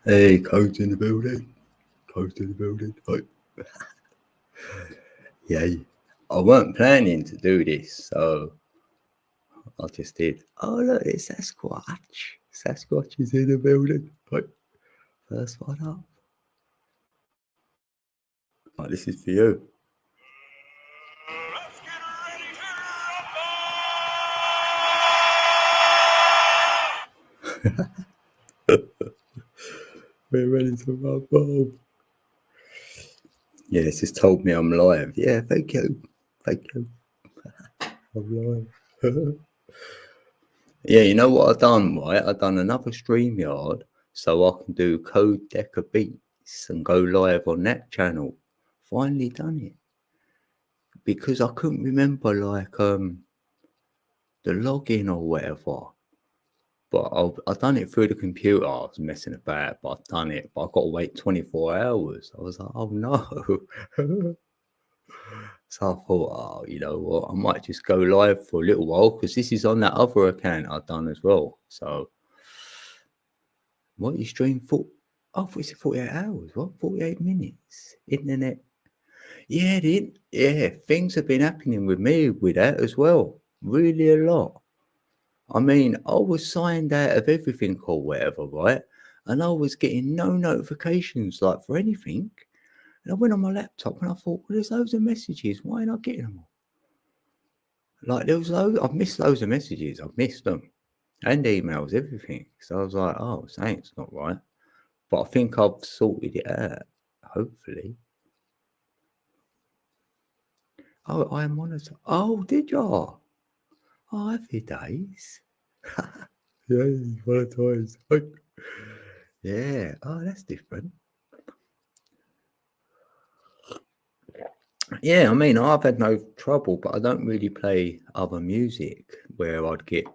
Hey, Code's in the building. Code's in the building. Hi. Yeah, I weren't planning to do this, so I just did. Oh, look, it's Sasquatch. Sasquatch is in the building. Hi. First one up. Oh, this is for you. Let's get ready to rumble! We're ready to rumble. Yeah, it's just told me I'm live. Yeah, thank you. Thank you. I'm live. Yeah, you know what I've done, right? I've done another StreamYard so I can do Code Decker Beats and go live on that channel. Finally done it. Because I couldn't remember like the login or whatever. But I've done it through the computer. I was messing about, but I've done it. But I've got to wait 24 hours. I was like, oh no. So I thought, oh, you know what? I might just go live for a little while because this is on that other account I've done as well. So what you stream for? Oh, it's 48 hours. What? 48 minutes. Internet. Yeah, things have been happening with me with that as well. Really a lot. I mean, I was signed out of everything or whatever, right? And I was getting no notifications like for anything. And I went on my laptop and I thought, well, there's loads of messages. Why not getting them all? Like there was loads, I've missed loads of messages. I've missed them. And emails, everything. So I was like, oh, something's not right. But I think I've sorted it out. Hopefully. Oh, I am monitored. Oh, did you? Oh, happy days. Yeah, monetized. Yeah. Oh, that's different. Yeah, I mean, I've had no trouble, but I don't really play other music where I'd get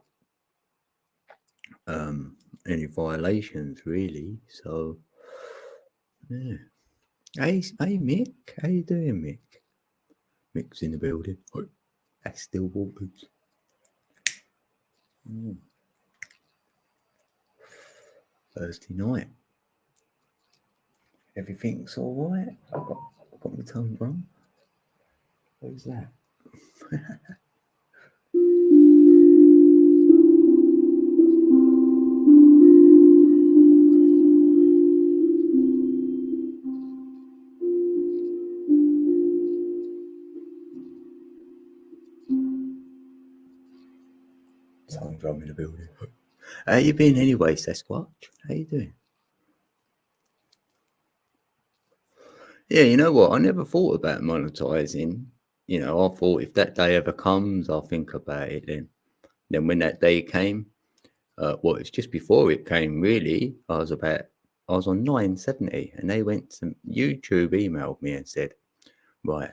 any violations, really. So, yeah. Hey, Mick. How you doing, Mick? Mick's in the building. Oh, that's still Waters. Thursday night. Everything's all right. I've got my tone wrong. Who's that? Tone drum in the building. How you been anyway, Sasquatch? How you doing? Yeah, you know what? I never thought about monetizing. You know, I thought if that day ever comes, I'll think about it then. Then when that day came, well, it's just before it came, really. I was on 970 and they went to YouTube, emailed me and said, right,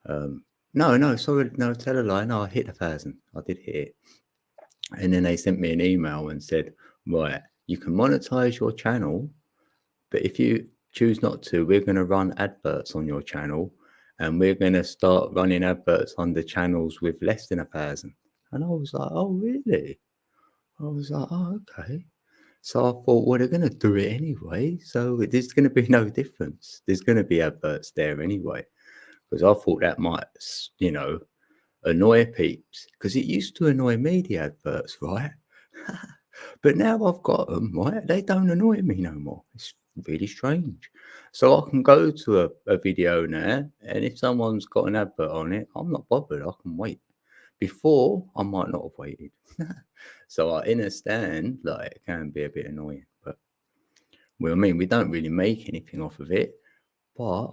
no, sorry, no, tell a lie. No, I hit 1,000. I did hit it. And then they sent me an email and said, right, you can monetize your channel, but if you choose not to, we're going to run adverts on your channel and we're going to start running adverts on the channels with less than 1,000. And I was like, oh, really? I was like, oh, okay. So I thought, well, they're going to do it anyway. So there's going to be no difference. There's going to be adverts there anyway. Because I thought that might, you know, annoy peeps. Because it used to annoy me, the adverts, right? But now I've got them, right? They don't annoy me no more. It's really strange. So I can go to a video now, and if someone's got an advert on it, I'm not bothered. I can wait. Before, I might not have waited. So I understand, like, it can be a bit annoying. But, well, I mean, we don't really make anything off of it, but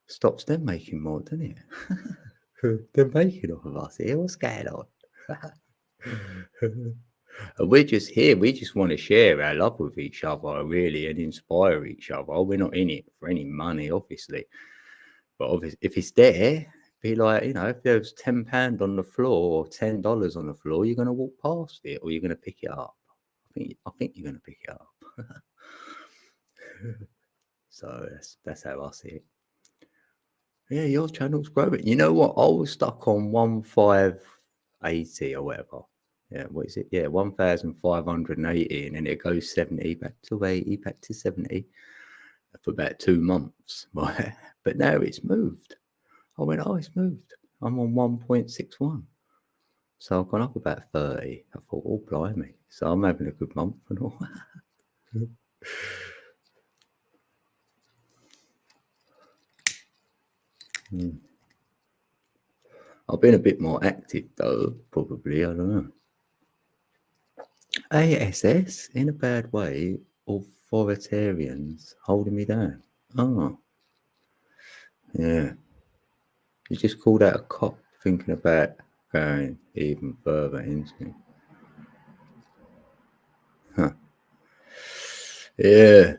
stops them making more, doesn't it? They're making off of us here. What's going on? And we're just here. We just want to share our love with each other, really, and inspire each other. We're not in it for any money, obviously. But obviously, if it's there, be like, if there's £10 on the floor or $10 on the floor, you're going to walk past it or you're going to pick it up. I think you're going to pick it up. So that's how I see it. Yeah, your channel's growing. You know what? I was stuck on 1580 or whatever. Yeah, what is it? Yeah, 1580, and then it goes 70 back to 80, back to 70 for about 2 months. Right? But now it's moved. I went, oh, it's moved. I'm on 1.61. So I've gone up about 30. I thought, oh, blimey. So I'm having a good month and all. I've been a bit more active, though, probably. I don't know. ASS, in a bad way, authoritarians holding me down. Oh. Yeah. You just called out a cop thinking about going even further into it. Huh. Yeah.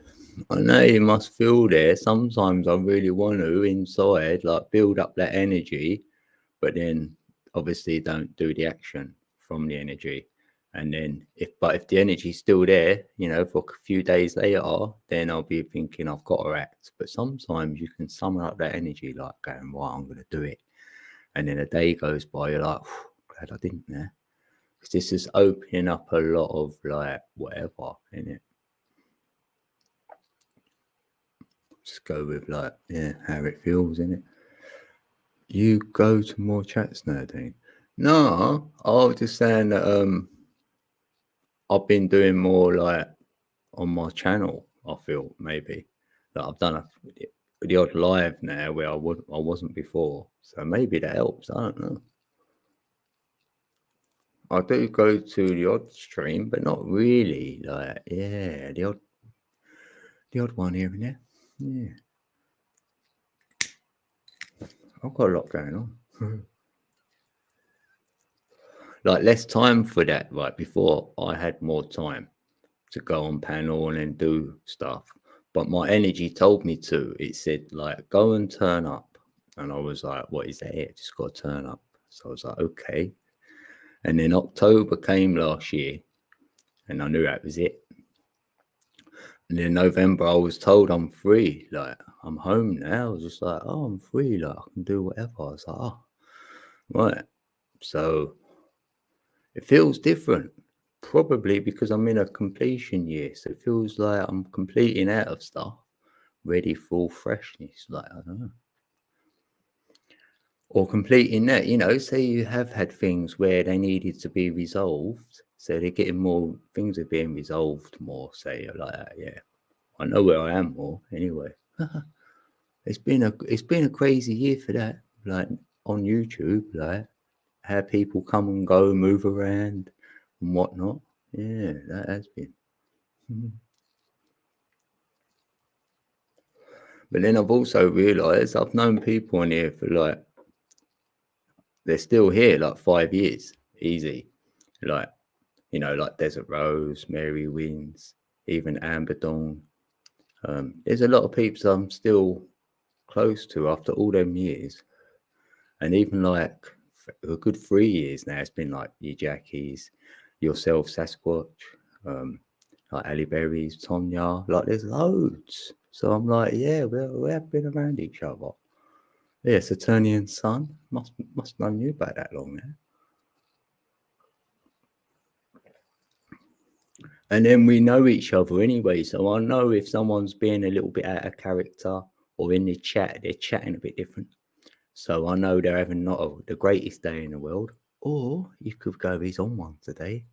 I know you must feel there. Sometimes I really want to inside, like build up that energy, but then obviously don't do the action from the energy. And then if the energy's still there, for a few days later, then I'll be thinking I've got to act. But sometimes you can summon up that energy, like going, right, I'm going to do it. And then a day goes by, you're like, glad I didn't there. Because this is opening up a lot of like whatever in it. Just go with like, how it feels in it. You go to more chats now, Dean. No, I was just saying that I've been doing more like on my channel. I feel maybe that I've done the odd live now where I wasn't before. So maybe that helps. I don't know. I do go to the odd stream, but not really. Like, the odd one here and there. Yeah. I've got a lot going on. Like less time for that. Right before I had more time to go on panel and then do stuff. But my energy told me to. It said like, go and turn up. And I was like, what is that? Just got to turn up. So I was like, okay. And then October came last year and I knew that was it. And then November, I was told I'm free. Like, I'm home now. I was just like, oh, I'm free. Like, I can do whatever. I was like, oh, right. So it feels different. Probably because I'm in a completion year. So it feels like I'm completing out of stuff, ready for freshness. Like, I don't know. Or completing that, say you have had things where they needed to be resolved. So they're getting more, things are being resolved more, say, like that. Yeah. I know where I am more anyway. It's been a crazy year for that. Like on YouTube, like how people come and go, move around and whatnot. Yeah, that has been. But then I've also realised I've known people in here for like, they're still here like 5 years, easy. Like, like Desert Rose, Mary Wins, even Amber Dawn. There's a lot of people I'm still close to after all them years. And even like a good 3 years now, it's been like your Jackies, yourself, Sasquatch, like Ali Berries, Tonya, like there's loads. So I'm like, yeah, we have been around each other. Yeah, Saturnian Sun must known you about that long now. And then we know each other anyway, so I know if someone's being a little bit out of character or in the chat, they're chatting a bit different. So I know they're having not the greatest day in the world. Or you could go, he's on one today.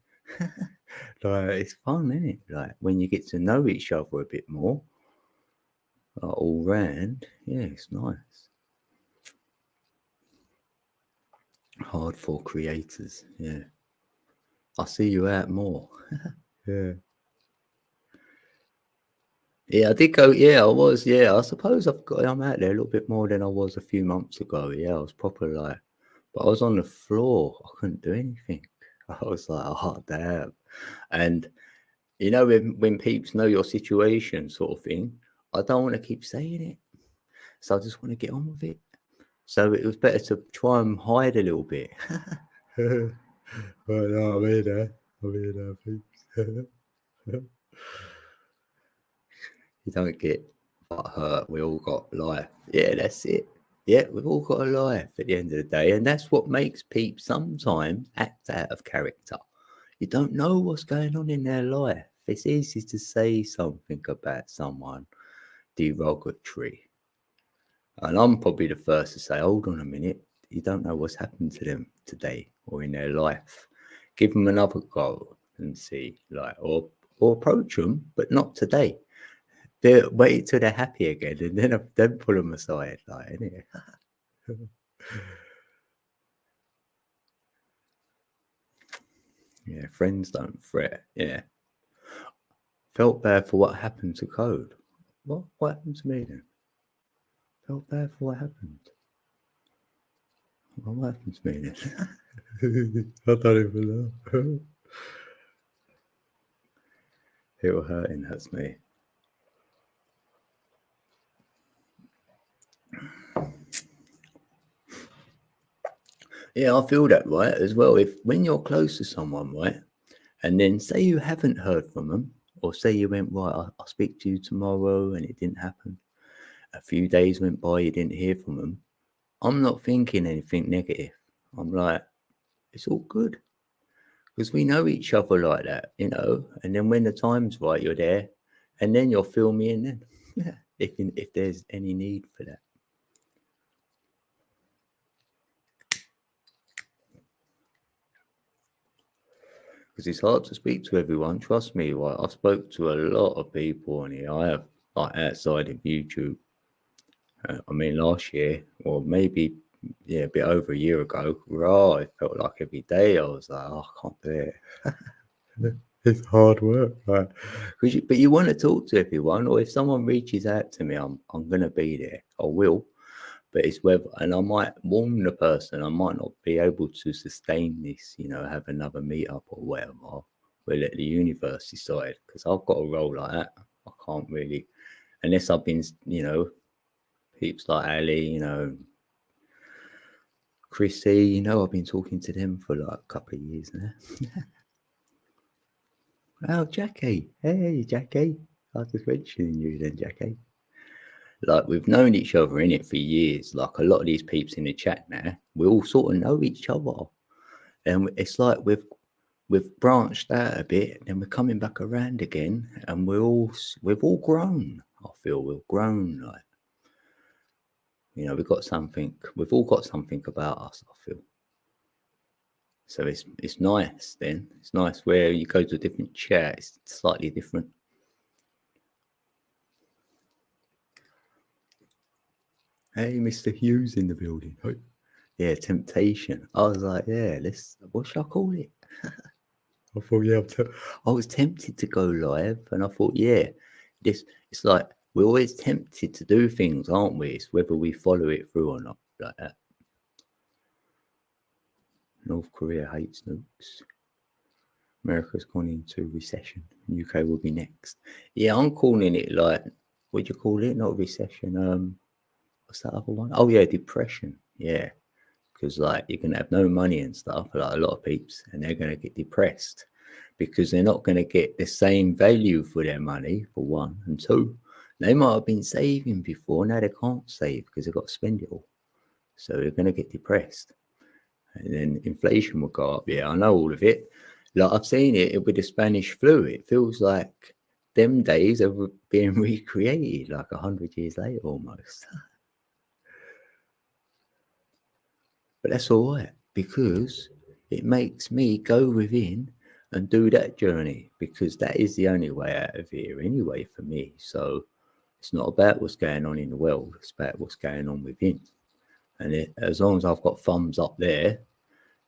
Like, it's fun, isn't it? Like when you get to know each other a bit more, like, all round, yeah, it's nice. Hard for creators, yeah. I see you out more. Yeah. Yeah, I did go. Yeah, I was. Yeah, I suppose I'm out there a little bit more than I was a few months ago. Yeah, I was proper like, but I was on the floor. I couldn't do anything. I was like, oh, damn. And, you know, when peeps know your situation sort of thing, I don't want to keep saying it. So I just want to get on with it. So it was better to try and hide a little bit. But no, peeps. You don't get hurt. We all got life. Yeah, that's it. Yeah, we've all got a life at the end of the day. And that's what makes people sometimes act out of character. You don't know what's going on in their life. It's easy to say something about someone derogatory. And I'm probably the first to say, hold on a minute. You don't know what's happened to them today or in their life. Give them another go and see, like, or approach them, but not today. Wait till they're happy again, and then pull them aside, like, innit? Yeah, friends don't fret. Yeah, felt bad for what happened to Code. What happened to me then? Felt bad for what happened. What happened to me then? I don't even know. People hurting, that's me. Yeah, I feel that, right, as well. If when you're close to someone, right, and then say you haven't heard from them, or say you went, right, I'll speak to you tomorrow, and it didn't happen. A few days went by, you didn't hear from them. I'm not thinking anything negative. I'm like, it's all good. Because we know each other like that, you know. And then when the time's right, you're there, and then you'll fill me in then. Yeah, if there's any need for that. Because it's hard to speak to everyone. Trust me, right? I've spoke to a lot of people on here. I have, like, outside of YouTube. I mean, last year, or maybe a bit over a year ago, raw. It felt like every day I was like, oh, I can't do it. It's hard work, right? But you want to talk to everyone, or if someone reaches out to me, I'm gonna be there. I will, but it's whether, and I might warn the person. I might not be able to sustain this, you know, have another meetup or whatever. We'll let the universe decide, because I've got a role like that. I can't really, unless I've been, you know, peeps like Ali, you know, Chrissy, you know, I've been talking to them for like a couple of years now. Oh, Jackie. Hey, Jackie. I was just mentioning you then, Jackie. Like, we've known each other in it for years. Like, a lot of these peeps in the chat now, we all sort of know each other. And it's like we've branched out a bit, and we're coming back around again, and we've all grown. I feel we've grown, like, you know, we've all got something about us, I feel. So it's nice then. It's nice where you go to a different chat, it's slightly different. Hey, Mr. Hughes in the building. Oh, yeah, temptation. I was like, yeah, what should I call it? I thought, yeah, I was tempted to go live, and I thought, yeah, it's like we're always tempted to do things, aren't we? It's whether we follow it through or not, like that. North Korea hates nukes. America's gone into recession. UK will be next. Yeah, I'm calling it, like, what do you call it? Not recession. What's that other one? Oh yeah, depression. Yeah, because like you're gonna have no money and stuff, like a lot of peeps, and they're gonna get depressed because they're not gonna get the same value for their money, for one, and two, they might have been saving before, now they can't save because they've got to spend it all, so they're gonna get depressed, and then inflation will go up. Yeah, I know all of it. Like, I've seen it with the Spanish flu. It feels like them days are being recreated like 100 years later almost. But that's all right, because it makes me go within and do that journey, because that is the only way out of here anyway for me. So it's not about what's going on in the world, it's about what's going on within. And as long as I've got thumbs up there,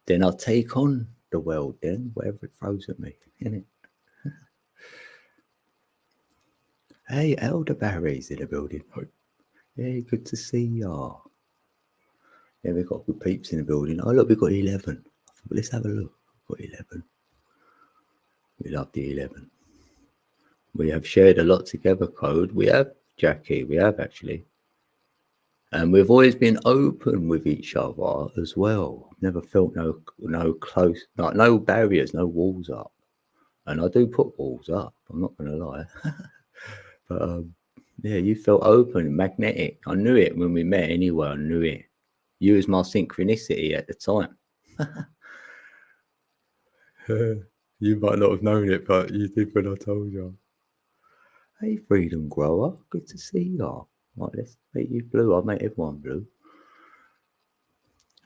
then I'll take on the world then, whatever it throws at me, innit? Hey, Elderberry's in the building. Yeah, good to see ya. Yeah, we've got good peeps in the building. Oh, look, we've got 11. Let's have a look. got 11. We love the 11. We have shared a lot together, Code. We have, Jackie. We have, actually. And we've always been open with each other as well. Never felt no close, like no barriers, no walls up. And I do put walls up. I'm not going to lie. But yeah, you felt open, magnetic. I knew it when we met anyway. I knew it. You was my synchronicity at the time. You might not have known it, but you did when I told you. Hey, Freedom Grower. Good to see you. Right, let's make you blue. I'll make everyone blue.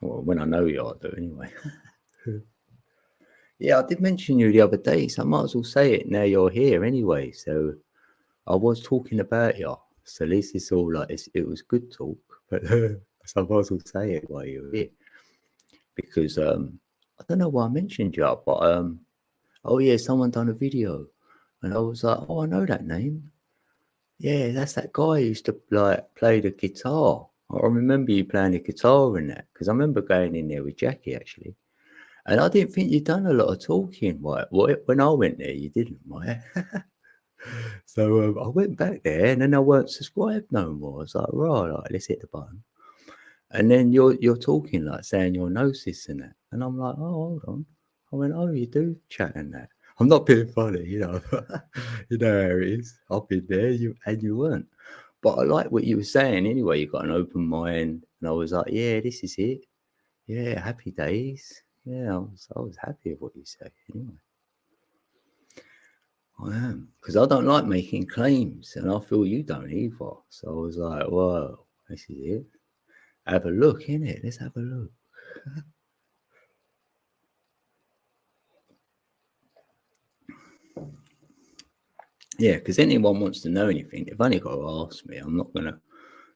Well, when I know you, I'll do anyway. Yeah, I did mention you the other day, so I might as well say it now you're here anyway. So I was talking about you. So at least it's all like, it was good talk. But so I might as well say it while you're here. Because I don't know why I mentioned you, but oh yeah, someone done a video. And I was like, oh, I know that name. Yeah, that's that guy who used to like play the guitar. I remember you playing the guitar in that, because I remember going in there with Jackie actually. And I didn't think you'd done a lot of talking, right? Well, when I went there, you didn't, right? So I went back there, and then I weren't subscribed no more. I was like, right, let's hit the button. And then you're talking, like saying your gnosis and that. And I'm like, oh, hold on. I went, oh, you do chat and that. I'm not being funny, you know. You know how it is. I've been there, you weren't. But I like what you were saying anyway. You got an open mind. And I was like, yeah, this is it. Yeah, happy days. Yeah, I was happy with what you said anyway. I am. Because I don't like making claims. And I feel you don't either. So I was like, whoa, this is it. Have a look, innit? Let's have a look. Yeah, because anyone wants to know anything, they've only got to ask me. I'm not going to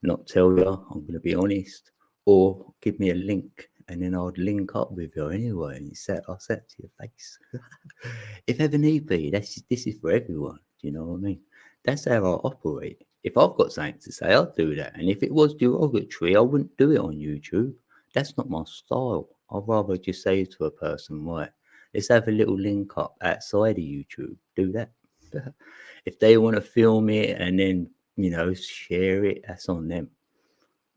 not tell you. I'm going to be honest. Or give me a link, and then I'd link up with you anyway. And I'll say it to your face. If ever need be, this is for everyone. Do you know what I mean? That's how I operate. If I've got something to say, I'll do that. And if it was derogatory, I wouldn't do it on YouTube. That's not my style. I'd rather just say to a person, right, let's have a little link up outside of YouTube. Do that. If they want to film it and then, share it, that's on them.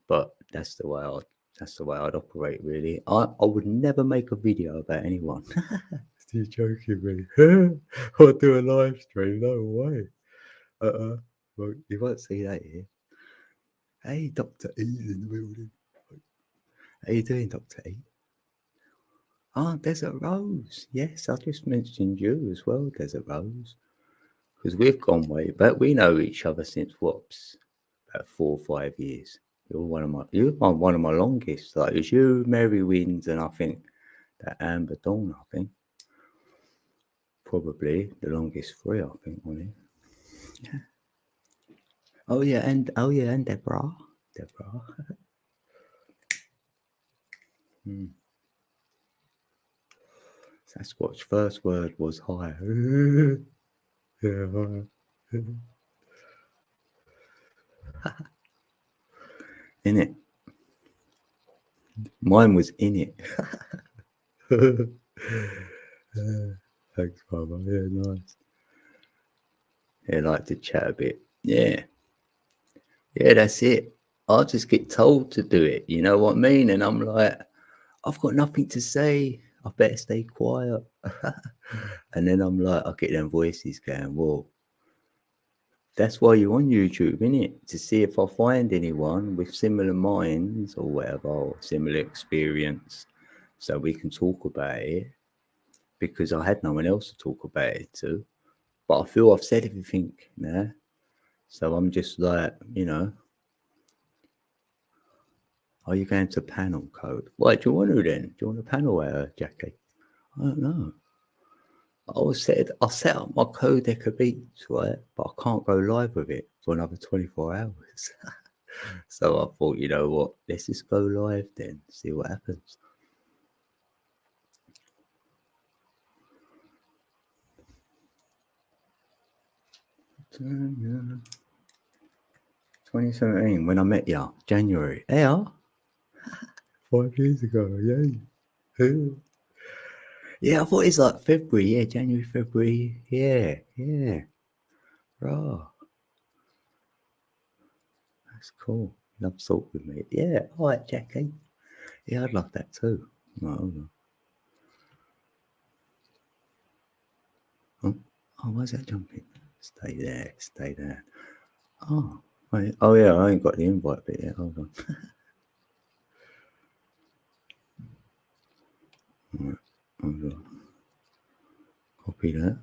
But that's the way I'd operate, really. I would never make a video about anyone. You're joking me. I'll do a live stream, no way. Well, you won't see that here. Hey, Dr. E's in the building. How you doing, Dr. E? Oh, Desert Rose. Yes, I just mentioned you as well, Desert Rose. Because we've gone way back. We know each other since about 4 or 5 years. You're one of my longest. Like, it was you, Mary Winds, and I think that Amber Dawn, I think. Probably the longest 3, I think, on it. Yeah. Oh yeah, and Deborah. Sasquatch first word was hi. Yeah, hi. In it. Mine was in it. Thanks, Baba. Yeah, nice. Yeah, like to chat a bit. Yeah. Yeah, that's it. I just get told to do it. You know what I mean? And I'm like, I've got nothing to say. I better stay quiet. And then I'm like, I get them voices going, whoa. That's why you're on YouTube, innit? To see if I find anyone with similar minds or whatever, or similar experience, so we can talk about it. Because I had no one else to talk about it to. But I feel I've said everything now. So I'm just like, are you going to panel code? Why do you want to then? Do you want a panel, Jackie? I don't know. I set up my codec of beats, right? But I can't go live with it for another 24 hours. So I thought, you know what? Let's just go live then, see what happens. Yeah. 2017, when I met you, January. Yeah. 5 years ago, yay. Yeah, I thought it's like February. Yeah, January, February. Yeah, yeah. Right. That's cool. Love salt with me. Yeah. All right, Jackie. Yeah, I'd love that too. Right, hold on. Oh, why's that jumping? Stay there. Stay there. Oh, wait. Oh yeah, I ain't got the invite bit yet. Hold on. All right, hold on. Copy that.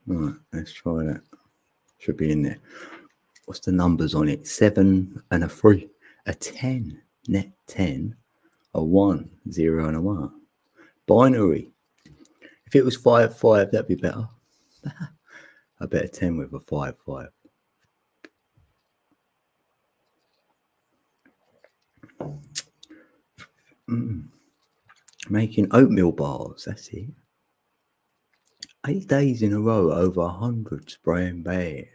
All right, let's try that. Should be in there. What's the numbers on it? 7 and a 3, a 10, net 10, a 1, 0 and a 1. Binary. If it was 5, 5, that'd be better. I bet a 10 with a 5, 5. Making oatmeal bars, that's it. 8 days in a row, over 100 spraying bad.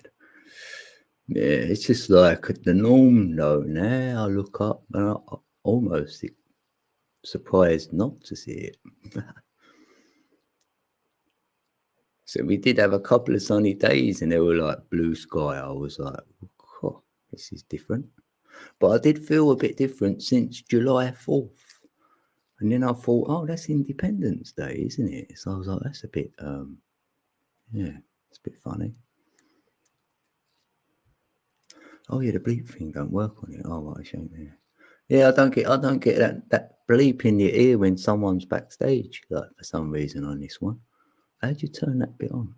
Yeah, it's just like the norm though. Now I look up and I'm almost surprised not to see it. So we did have a couple of sunny days and they were like blue sky. I was like, oh, this is different. But I did feel a bit different since July 4th. And then I thought, oh, that's Independence Day, isn't it? So I was like, that's a bit, yeah, it's a bit funny. Oh yeah, the bleep thing don't work on it. Oh, what a shame there. Yeah, I don't get that bleep in your ear when someone's backstage, like for some reason on this one. How'd you turn that bit on?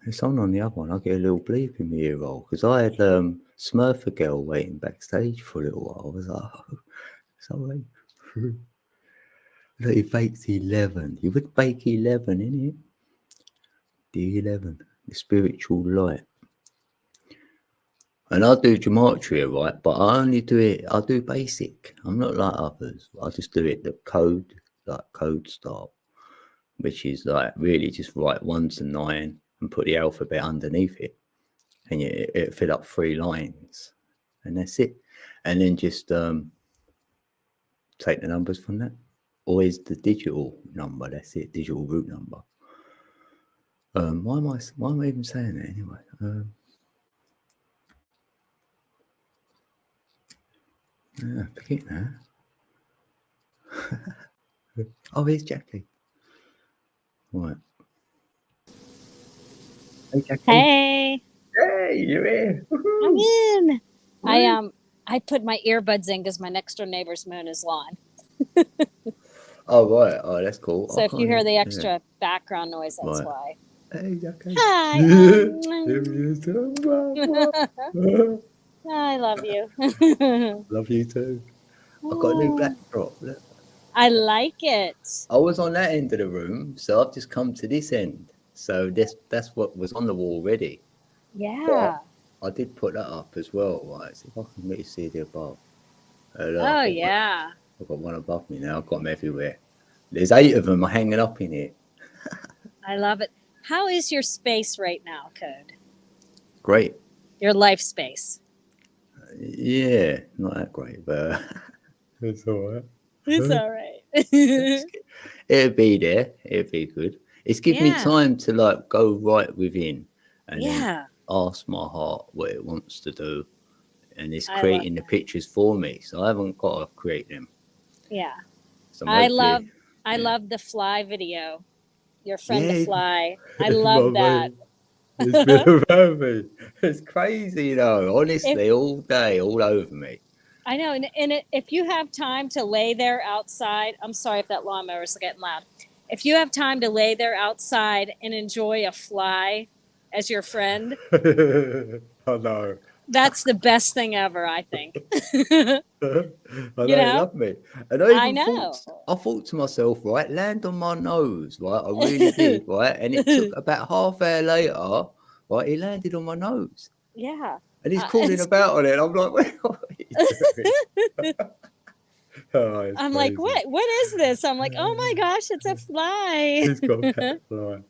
There's someone on the other one. I get a little bleep in my ear roll because I had Smurfer girl waiting backstage for a little while. I was like, oh, sorry. Look, he bakes 11. You would bake 11, innit? The 11, the spiritual light. And I do gematria, right? But I only do it, I do basic. I'm not like others. I just do it the code, like code style, which is like really just write 1 to 9 and put the alphabet underneath it. And it fill up 3 lines. And that's it. And then just take the numbers from that. Always the digital number, that's it, digital root number. Why am I even saying that anyway? Yeah, forget that. Oh, here's Jackie. Right. Hey, Jackie. Hey. Hey, you're here. I'm in. I put my earbuds in because my next door neighbor's mowing his lawn. Oh, right. Oh, that's cool. So if you hear the extra background noise, that's why. Hey, Jackie. Hi. I love you. Love you too. I've got a new backdrop. Look. I like it. I was on that end of the room, so I've just come to this end. So that's what was on the wall already. Yeah. But I did put that up as well. Right, see if I can let you see the above. Oh, yeah. I've got one above me now. I've got them everywhere. There's 8 of them hanging up in here. I love it. How is your space right now, Code? Great. Your life space? Yeah, not that great, but it's all right. It's all right. It'll be there. It'll be good. It's given me time to like go right within and then ask my heart what it wants to do. And it's creating the pictures for me. So I haven't got to create them. Yeah. So I love the fly video. Your friend the fly. I love that. It's been around me. It's crazy though. Honestly, all day, all over me. I know. And if you have time to lay there outside, I'm sorry if that lawnmower is getting loud. If you have time to lay there outside and enjoy a fly as your friend. I know. That's the best thing ever, I think. I know, you love me. And I thought to myself, right, land on my nose, right? I really did, right? And it took about half hour later, right, he landed on my nose. Yeah. And he's calling about on it. And I'm like, what are you doing? I'm like, what is this? I'm like, oh my gosh, it's a fly. He's got a fly.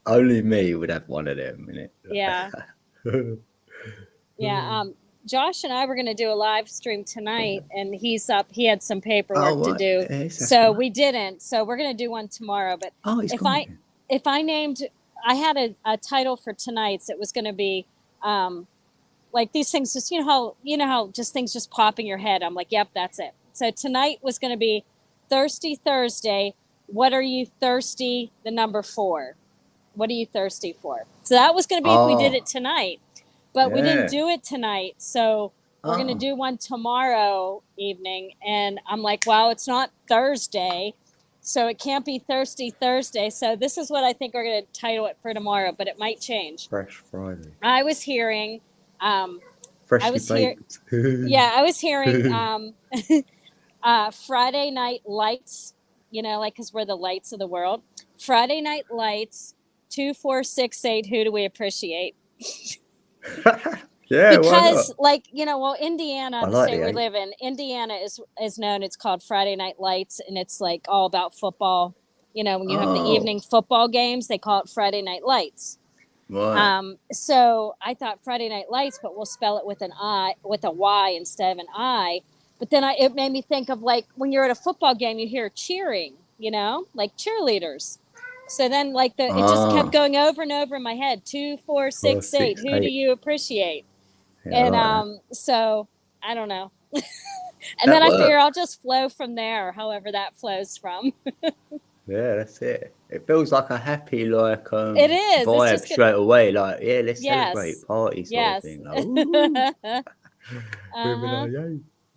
Only me would have one of them, innit? Yeah. Yeah. Josh and I were going to do a live stream tonight, and he's up. He had some paperwork Oh, to right. do, Yes, that's so right. we didn't. So we're going to do one tomorrow. But Oh, he's if gone I again. if I named, I had a title for tonight's. It was going to be like these things. Just you know how just things just pop in your head. I'm like, yep, that's it. So tonight was going to be Thirsty Thursday. What are you thirsty? The number 4. What are you thirsty for? So that was going to be if we did Oh, it tonight, but we didn't yeah. do it tonight. So we're going to Oh, do one tomorrow evening. And I'm like, well, it's not Thursday, so it can't be Thirsty Thursday. So this is what I think we're going to title it for tomorrow, but it might change. Fresh Friday. I was hearing, Freshly was here- baked. yeah, I was hearing Friday Night Lights, you know, like, because we're the lights of the world. Friday Night Lights, 2468, who do we appreciate? Yeah, why Because, not? like, you know, well, Indiana, I the like state the we eight. live in, Indiana is known, it's called Friday Night Lights, and it's like all about football. You know, when you have the Oh, evening football games, they call it Friday Night Lights. right. So I thought Friday Night Lights, but we'll spell it with an I, with a Y instead of an I. But then it made me think of, like, when you're at a football game, you hear cheering, you know, like cheerleaders. So then, like, it just kept going over and over in my head. 2468. Who do 468. you appreciate? Yeah, I And like so I don't know. And that. then That I figure works. I'll just flow from there, however that flows from. Yeah, that's it. It feels like a happy, like, It is. It's vibe just good. straight away. Like, yeah, let's Yes. celebrate, party sort of Yes. thing. Like, ooh, Uh-huh.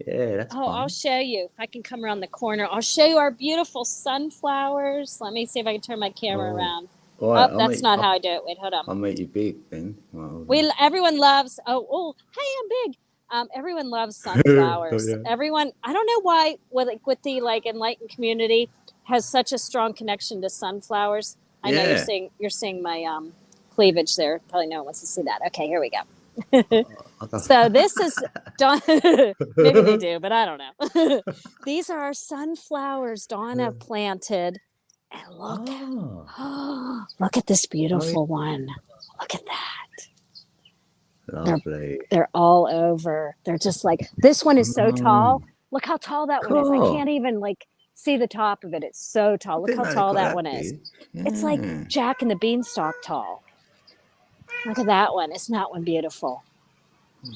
yeah, that's Oh, I'll fun. show you. If I can come around the corner, I'll show you our beautiful sunflowers. Let me see if I can turn my camera Oh, around. all Oh, right, that's not how I do it. Wait, hold on. I'll make you big then. Well, hold on. Everyone loves. Oh, hey, I'm big. Everyone loves Oh, sunflowers. yeah. Everyone. I don't know why. With the like enlightened community has such a strong connection to sunflowers. I know Yeah. you're seeing my cleavage there. Probably no one wants to see that. Okay, here we go. I don't- So this is Dawn. Maybe they do, but I don't know. These are our sunflowers Donna planted. And look, Oh, look at this beautiful one. Look at that. lovely. They're all over. They're just like, this one is so tall. Mm, Look how tall that one is. I cool. can't even like see the top of it. It's so tall. Look Didn't how know they tall got that one is. big. It's like Yeah. Jack and the Beanstalk tall. Look at that one. Isn't that one beautiful?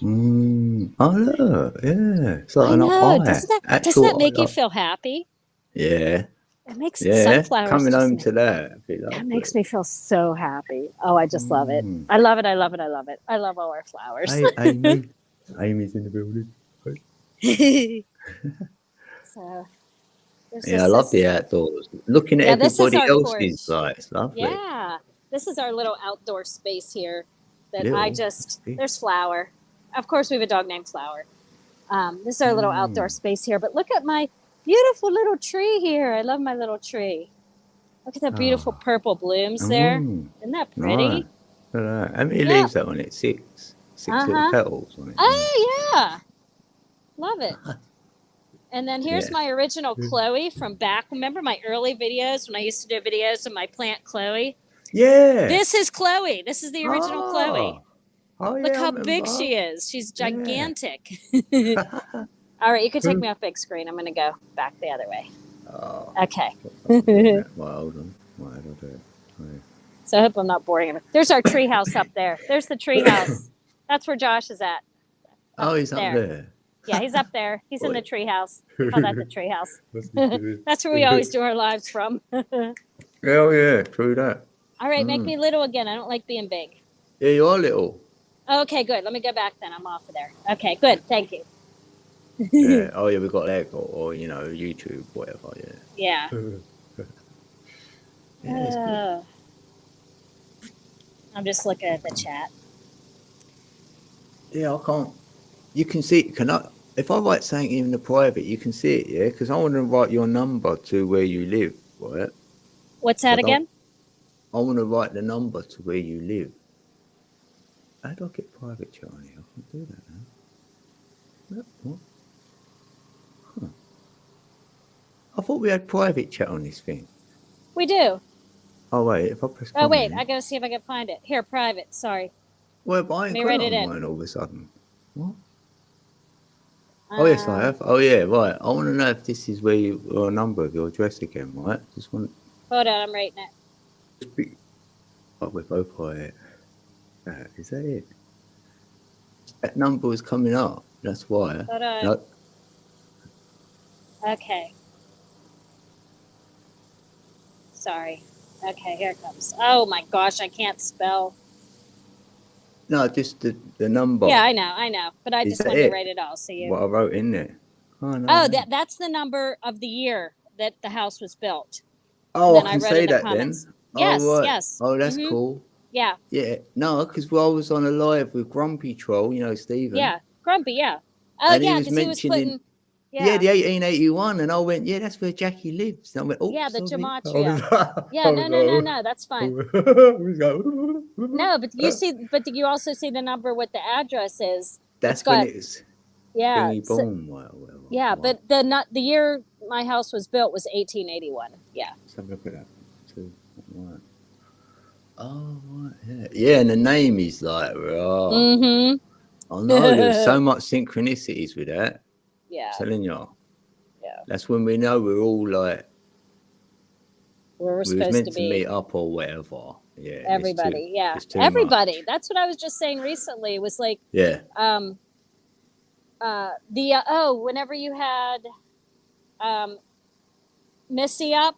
Oh look, yeah. It's like I an know. eye. Doesn't that Actual make you like, feel happy? yeah. It makes Yeah. sunflowers Coming just home to that. It'd be that lovely. makes me feel so happy. Oh, I just love it. Mm. I love it. I love it. I love it. I love all our flowers. Hey, Amy. Amy's in the building. So there's Yeah, I love the outdoors. Looking at Yeah, this is everybody our else's, porch. like, it's lovely. Yeah, this is our little outdoor space here that Little? I just, Big. there's Flower. Of course, we have a dog named Flower. This is our little outdoor space here, but look at my beautiful little tree here. I love my little tree. Look at the beautiful purple blooms there. Isn't that pretty? Right. Look at that. How many Yeah. leaves that on it? 6. 6 little petals on it. Oh, yeah. Love it. And then here's Yeah. my original Chloe from back. Remember my early videos when I used to do videos of my plant Chloe? Yeah. This is Chloe. This is the original Chloe. Oh, yeah. Look how big she is. She's gigantic. All right, you can take me off big screen. I'm going to go back the other way. Oh. Okay. Well, hold on. What did I do? Wait. So I hope I'm not boring him. There's our tree house up there. There's the tree house. That's where Josh is at. Oh, he's up there. Yeah, he's up there. He's in the tree house. We call that the tree house. That's where we always do our lives from. Oh, yeah. True that. All right, make me little again. I don't like being big. Yeah, you are little. Okay, good. Let me go back then. I'm off of there. Okay, good. Thank you. Yeah. Oh, yeah, we got that. Or, you know, YouTube, whatever. Yeah. Yeah. Yeah, it's good. I'm just looking at the chat. Yeah, I can't. You can see it. Can I? If I write something in the private, you can see it, yeah? Because I want to write your number to where you live, right? What's that again? I want to write the number to where you live. How do I get private chat on here? I can't do that now. What? I thought we had private chat on this thing. We do. Oh wait, if I press Oh wait, comment. I gotta see if I can find it. Here, private. Sorry. Well, but I Let ain't me got write it it on in. mine all of a sudden. What? Oh yes, I Um, have. Oh yeah, right. I want to know if this is where your number of your address again, right? Just want hold on, I'm writing it. to be. Oh, we're both quiet. Is that it? That number was coming up. That's why. Hold on. No, Okay. Sorry. Okay, here it comes. Oh my gosh, I can't spell. no, just the number. Yeah, I know. But I Is just that wanted to it? write it all so you. What I wrote in there. Oh no. Oh, no. that's the number of the year that the house was built. And Oh, then I I can wrote in say the that comments. then. Oh Yes, right. yes. Oh, that's Mm-hmm. cool. Yeah, Yeah. No, because I was on a live with Grumpy Troll, you know, Stephen, yeah. Grumpy, yeah. Oh and he yeah, was because he was mentioning, putting yeah, yeah. the 1881, and I went, yeah, that's where Jackie lives. And I went, oh, Yeah, the sorry. I was gematria. like, Yeah, no, that's I fine. was like, No, but you also see the number what the address is. It's that's when got it's yeah, thingy so, boom, whatever. yeah, Right. but the year my house was built was 1881. Yeah. Let's have a look at that. Too. Right. Oh, right. Yeah. Yeah, and the name is like, oh, Mm-hmm. I know there's so much synchronicities with that. Yeah. Telling you. Yeah. That's when we know we're all like, Where we're we was supposed meant to to be. meet up or whatever. Yeah. Everybody, yeah. It's too Everybody. much. That's what I was just saying recently. It was like Yeah. whenever you had Missy up,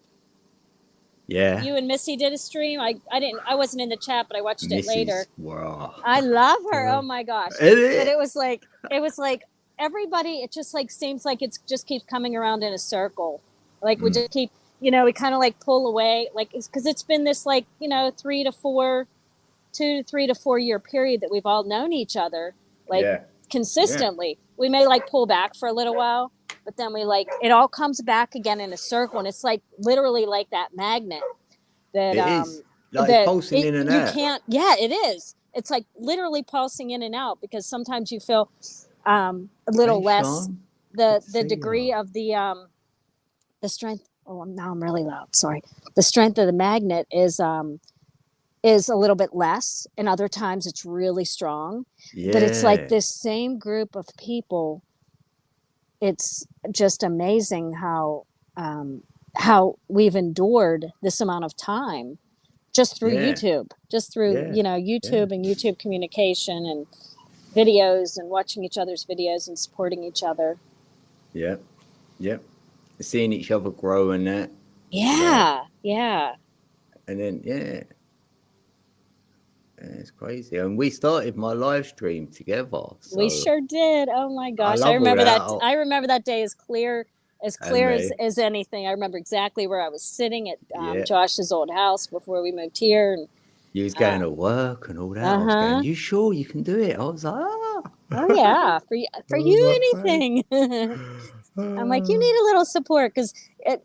Yeah. you and Missy did a stream. I wasn't in the chat, but I watched it later. Mrs. Wow. I love her. Oh my gosh. Is But it? it was like everybody, it just like seems like it's just keeps coming around in a circle. Like we just keep, we kind of like pull away, like because it's been this like, 2 to 3 to 4 year period that we've all known each other like Yeah. consistently. We may like pull back for a little while, but then it all comes back again in a circle, and it's like literally like that magnet that It is. Like it's pulsing in and you out. can't. Yeah, it is. It's like literally pulsing in and out because sometimes you feel a little Hey, less Sean. the Good to see degree you. of the strength. Oh, now I'm really loud. Sorry. The strength of the magnet is a little bit less, and other times it's really strong. Yeah. But it's like this same group of people. It's just amazing how we've endured this amount of time just through YouTube, just through YouTube and YouTube communication and videos and watching each other's videos and supporting each other. Yep. Seeing each other grow and that. Yeah. And then it's crazy. And we started my live stream together. So We sure did. Oh my gosh. I remember that. I remember that day as clear as anything. I remember exactly where I was sitting at Josh's old house before we moved here. And you was going to work and all that. I was going, you sure you can do it? I was like, oh yeah, for you anything. I'm like, you need a little support because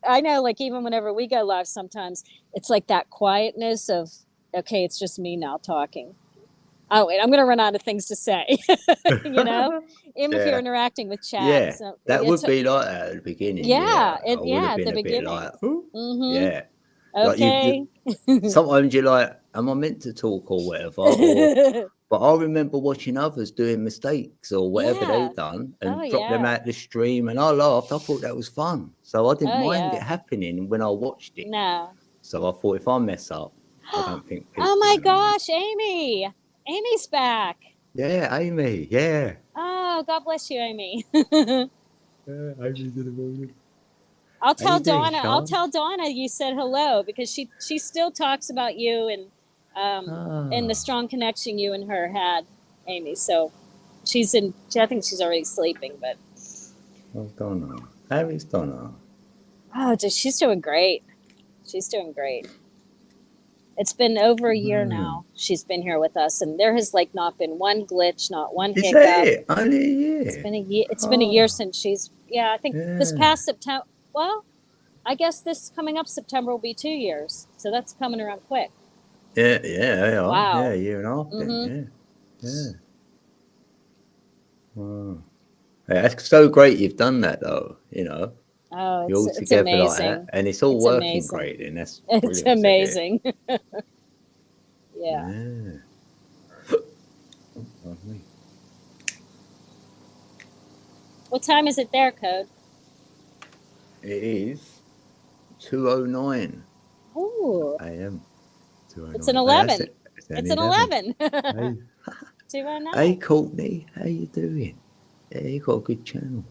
I know, like, even whenever we go live, sometimes it's like that quietness of, okay, it's just me now talking. Oh, wait, I'm going to run out of things to say, even if you're interacting with chat. Yeah, so that would be like that at the beginning. Yeah, at the beginning. Yeah. Okay. Like sometimes you're like, am I meant to talk or whatever? But I remember watching others doing mistakes or whatever they've done and drop them out the stream, and I laughed. I thought that was fun, so I didn't mind it happening when I watched it. No. So I thought if I mess up, I don't think. Oh my gosh, Amy! Amy's back. Yeah, Amy. Yeah. Oh, God bless you, Amy. Amy's in the morning. I'll tell Donna you said hello because she still talks about you and the strong connection you and her had, Amy. So I think she's already sleeping, but Donna. Amy's Donna. Oh, she's doing great. It's been over a year now. She's been here with us, and there has like not been one glitch, not one hiccup. It? Only a year. It's been a year. It's been a year since she's. Yeah, I think this past September. Well, I guess this coming up September will be 2 years, so that's coming around quick. Yeah. Wow. Yeah, a year and a half. Then, yeah. Wow. Yeah, that's so great you've done that though. Oh, You're all it's together like that, amazing. and it's all It's working amazing. great. And that's It's brilliant to hear. amazing. Yeah. Yeah. Lovely. What time is it there, Code? It is 2:09 Ooh, a.m. it's an 2:09. Hey, 11. it's an It's an 11. 11. Hey, 209. hey, Courtney, how you doing? Yeah, you got a good channel.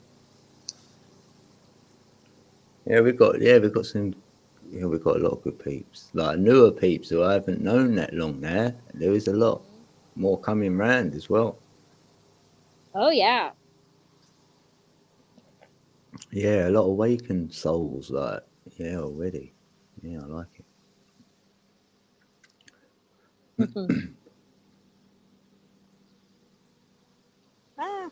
We got some. Yeah, we got a lot of good peeps, like newer peeps who I haven't known that long now. There is a lot more coming round as well. Oh, yeah. Yeah, a lot of awakened souls, like, yeah, already. Yeah, I like it. Ah,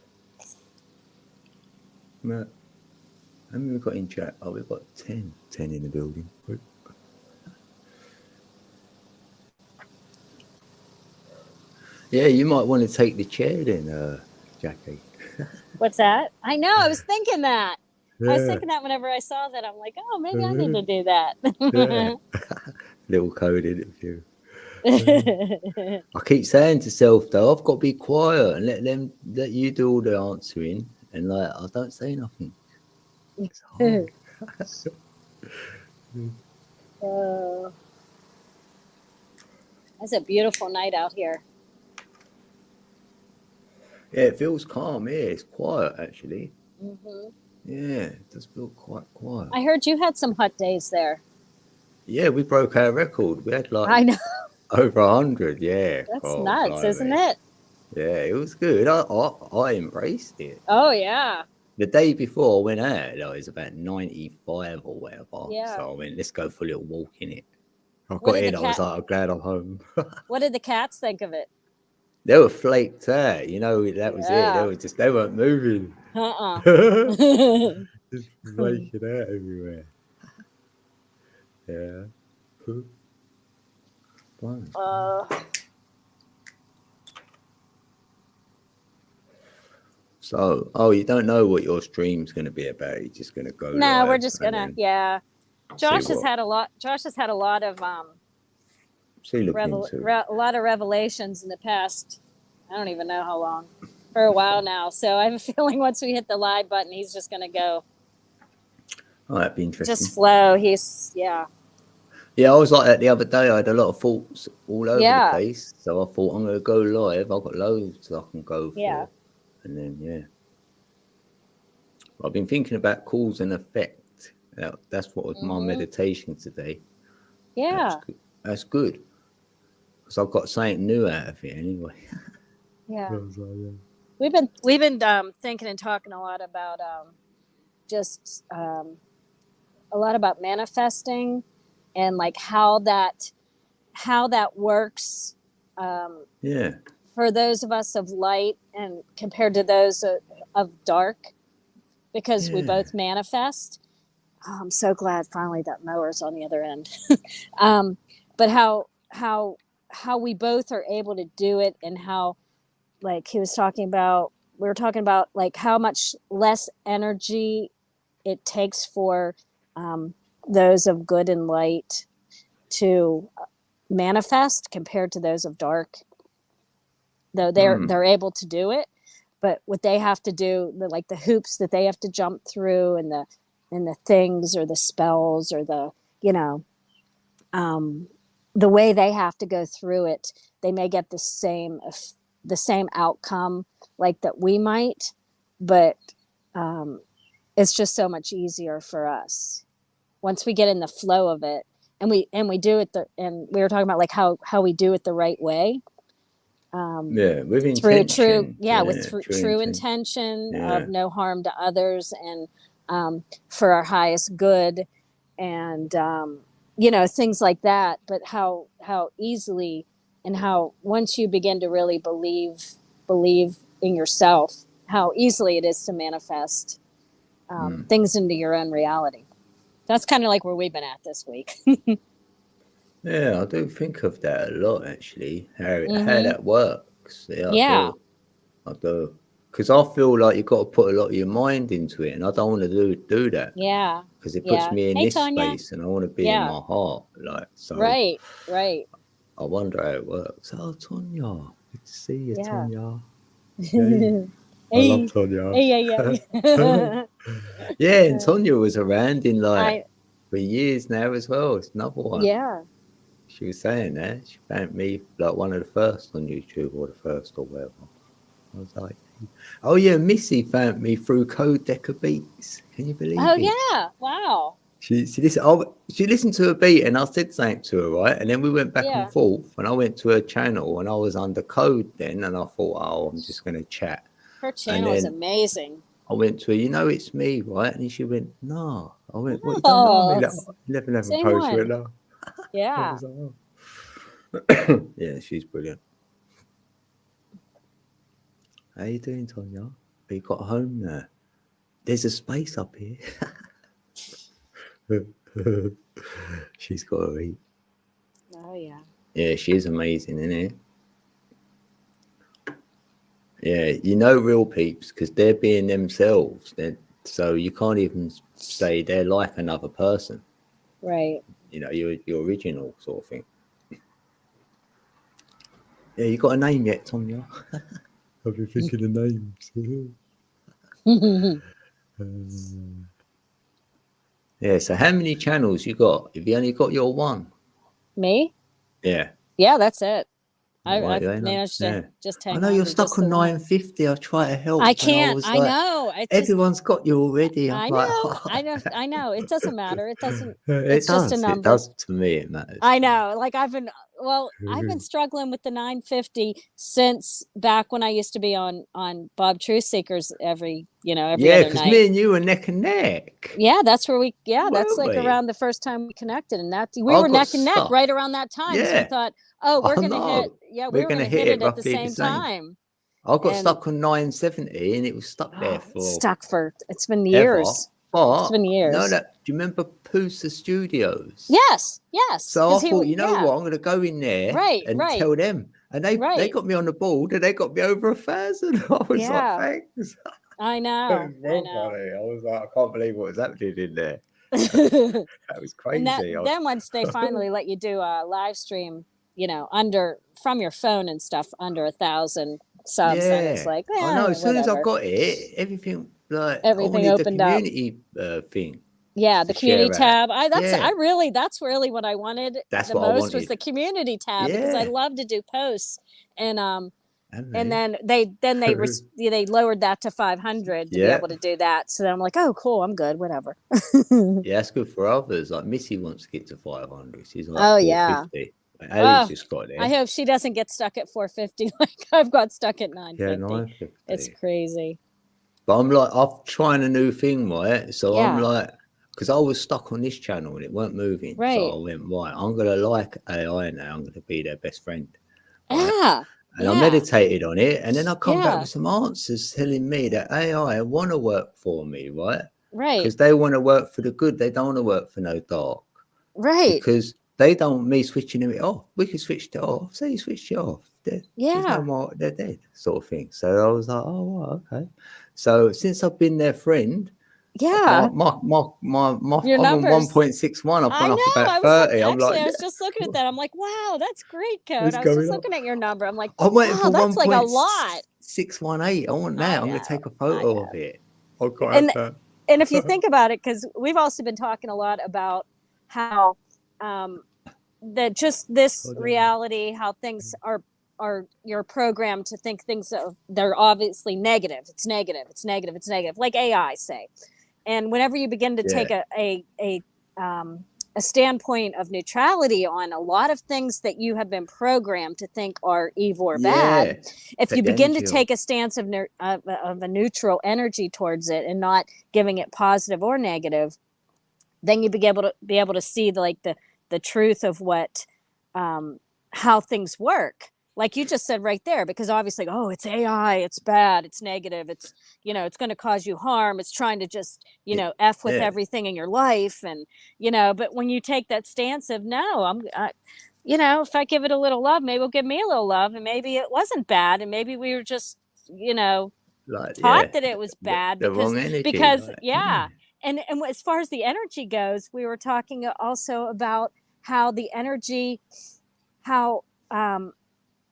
Matt, how many we got in chat? Oh, we've got 10 in the building. Yeah, you might want to take the chair then, Jackie. what's that? I know. I was thinking that. I was Yeah, thinking that whenever I saw that. I'm like, oh, maybe I need to do yeah. that. Little code interview. I keep saying to self though, I've got to be quiet and let you do all the answering, and like I don't say nothing. It's hard. Oh, it's a beautiful night out here. Yeah, it feels calm. Yeah, it's quiet actually. Hmm. Yeah, it does feel quite quiet. I heard you had some hot days there. Yeah, we broke our record. We had like I know. over 100. Yeah, That's God, nuts, isn't blimey. it? Yeah, it was good. I embraced it. Oh, yeah. The day before I went out, it was about 95 or whatever. Yeah. So I went, let's go for a little walk in it. I What got did the in, I was cat? like, I'm glad I'm home. What did the cats think of it? They were flaked out, that was it. Yeah. They weren't moving. Uh-uh. Just flaking out everywhere. Yeah. Fine. So, you don't know what your stream's going to be about. You're just going to go No, live. we're just gonna. Yeah. Josh has what- had a lot. Josh has had a lot of look into. a lot of revelations in the past. I don't even know how long. For a while now. So I have a feeling once we hit the live button, he's just gonna go. Oh, that'd be interesting. Just flow. He's yeah. Yeah, I was like that the other day. I had a lot of thoughts all over Yeah. the place. So I thought I'm going to go live. I've got loads I can go for. Yeah. And then, yeah. I've been thinking about cause and effect. That's what was my meditation today. Yeah. That's good. Because I've got something new out of it anyway. Yeah. We've been thinking and talking a lot about just a lot about manifesting and like how that works Yeah. for those of us of light and compared to those of dark, because we both manifest. Oh, I'm so glad finally that mower's on the other end. But how we both are able to do it, and how, like we were talking about like how much less energy it takes for those of good and light to manifest compared to those of dark. Though they're able to do it, but what they have to do, the hoops that they have to jump through, and the things or the spells or the the way they have to go through it, they may get the same outcome like that we might, but it's just so much easier for us once we get in the flow of it, and we do it and we were talking about like how we do it the right way. With intention. True intention of no harm to others, and for our highest good, and things like that. But how easily, and how once you begin to really believe in yourself, how easily it is to manifest things into your own reality. That's kind of like where we've been at this week. Yeah, I do think of that a lot actually. How that works. Yeah, I do. because I feel like you've got to put a lot of your mind into it, and I don't want to do that Yeah. because it puts Yeah. me in Hey, this Tanya. space, and I want to be in Yeah. my heart. Like, so Right. Right. I wonder how it works. Oh, Tonya, good to see you, Yeah. Tonya. Hey, I Hey. love Tonya. Hey, yeah. Yeah, and Tonya was around in like I. for years now as well. It's another one. Yeah. She was saying that she found me like one of the first on YouTube or the first or whatever. I was like, oh yeah, Missy found me through Code Decker Beats. Can you believe Oh it? yeah. Wow. She listened to a beat and I said something to her, right? And then we went back Yeah. and forth and I went to her channel and I was under Code then and I thought, oh, I'm just gonna chat. Her channel is amazing. I went to her, it's me, right? And she went, no. I went, what, you don't Oh, know me? Like, 11 same post. She one. went, no. I Yeah. was like, oh. Yeah, she's brilliant. How you doing, Tonya? You got home now? There's a space up here. She's got to eat. Oh yeah. Yeah, she is amazing, isn't it? Yeah, real peeps because they're being themselves. So you can't even say they're like another person. Right. You're original sort of thing. Yeah, you got a name yet, Tonya? I've been thinking of names. Yeah, so how many channels you got? Have you only got your one? Me? Yeah. Yeah, that's it. I've Right, managed to just hang I know on you're to stuck just on the one. 950. I try to help. I and can't. was I like, know. everyone's got you already. I I'm know. like, I know. I know. It doesn't matter. It doesn't. it It's just a does. It number. does to me. It matters. I know. Like I've been struggling with the 950 since back when I used to be on Bob Truth Seekers every other because night. me and you were neck and neck. Yeah, that's where that's Weren't like we? around the first time we connected, and we were neck and neck right around that time. So we thought, oh, we're gonna hit. Yeah, we were gonna hit it at the same time. I got stuck on 970, and it was stuck there for. It's been years. But it's been years. No, do you remember Pusa Studios? Yes. So I thought, what, I'm going to go in there and tell them. And they got me on the board and they got me over 1,000. I was like, thanks. I know. It was funny. I was like, I can't believe what was happening in there. That was crazy. And then once they finally let you do a live stream, from your phone and stuff under 1,000 subs, then it's like, I know. As soon as I got it, everything opened up. Community thing. Yeah, the community tab. That's really what I wanted. That's the most was the community tab because I love to do posts, and then they lowered that to 500 to be able to do that. So then I'm like, oh, cool, I'm good, whatever. Yeah, that's good for others. Like Missy wants to get to 500. She's like, oh 450. Ellie's just got there. I hope she doesn't get stuck at 450 like I've got stuck at 950. Yeah, 950. It's crazy. But I'm like, I'm trying a new thing, right? So I'm like, because I was stuck on this channel and it weren't moving. Right. So I went, right, I'm going to like AI now. I'm going to be their best friend. Right? Yeah. And I meditated on it. And then I come back with some answers telling me that AI want to work for me, right? Right. Because they want to work for the good. They don't want to work for no dark. Right. Because they don't want me switching it off. We can switch it off. Say you switch it off. There's no more, they're dead, sort of thing. So I was like, oh, well, okay. So since I've been their friend, my your I'm on numbers. 1.61. I've gone up about 30. I was just looking at that. I'm like, wow, that's great, Code. I was just looking at your number. I'm like, I'm waiting for that's like a lot. 618. I want that. I'm going to take a photo of it. And if you think about it, because we've also been talking a lot about how that just this reality, how things are you're programmed to think things they're obviously negative. It's negative. It's negative. It's negative. Like AI say. And whenever you begin to take a standpoint of neutrality on a lot of things that you have been programmed to think are evil or bad, if you begin to take a stance of a neutral energy towards it and not giving it positive or negative, then you be able to see the truth of what how things work. Like you just said right there, because obviously, oh, it's AI, it's bad, it's negative, it's it's going to cause you harm, it's trying to just F with everything in your life, and but when you take that stance of no, if I give it a little love, maybe it'll give me a little love, and maybe it wasn't bad, and maybe we were just like, taught that it was bad the because wrong energy. because Like, yeah. And as far as the energy goes, we were talking also about how the energy, how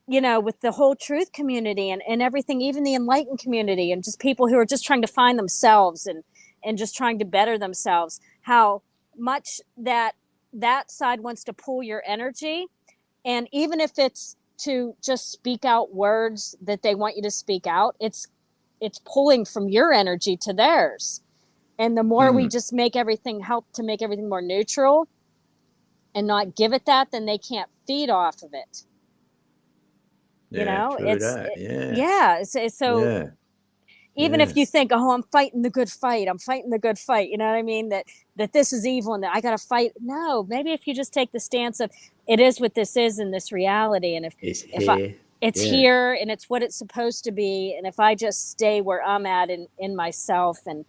you know, with the whole truth community and everything, even the enlightened community and just people who are just trying to find themselves and just trying to better themselves, how much that side wants to pull your energy. And even if it's to just speak out words that they want you to speak out, it's pulling from your energy to theirs. And the more we just help to make everything more neutral and not give it that, then they can't feed off of it. You know, true that. yeah. So Yeah. even Yeah. if you think, oh, I'm fighting the good fight, you know what I mean? That this is evil and that I got to fight. No, maybe if you just take the stance of it is what this is in this reality. And It's if here. it's here and it's what it's supposed to be. And if I just stay where I'm at in myself and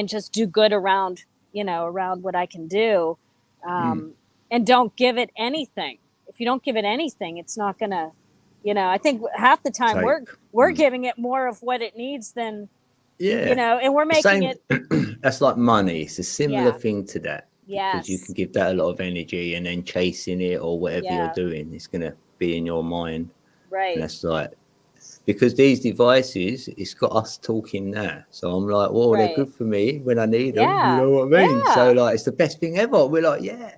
just do good around, you know, around what I can do, and don't give it anything. If you don't give it anything, it's not going to, you know, I think half the time we're giving it more of what it needs than, you know, and we're making it. That's like money. It's a similar thing to that. Because you Yes. can give that a lot of energy and then chasing it or whatever you're doing, it's going to be in your mind. Right. And that's like, because these devices, it's got us talking now. So I'm like, well, they're good for me when I need them. You know what I mean? So like, it's the best thing ever. We're like, Yes.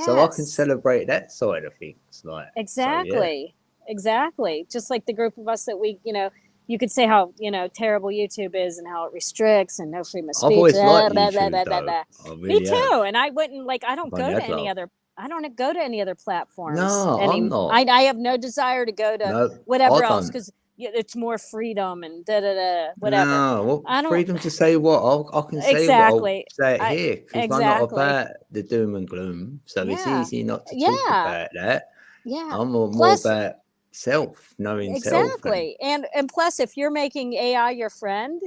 So I can celebrate that side of things. Like, exactly. So, exactly. Just like the group of us that we, you know, you could say how, you know, terrible YouTube is and how it restricts and no freedom of speech. I've always liked YouTube, though. Me too. And I wouldn't like, I don't go to any other platforms. No, I'm not. I have no desire to go to whatever else because it's more freedom and whatever. No, I don't, freedom to say what I can say. Exactly. What I'll say it here because I'm not about the doom and gloom. So it's easy not to talk about that. Yeah. I'm more about knowing self. Exactly. And plus, if you're making AI your friend,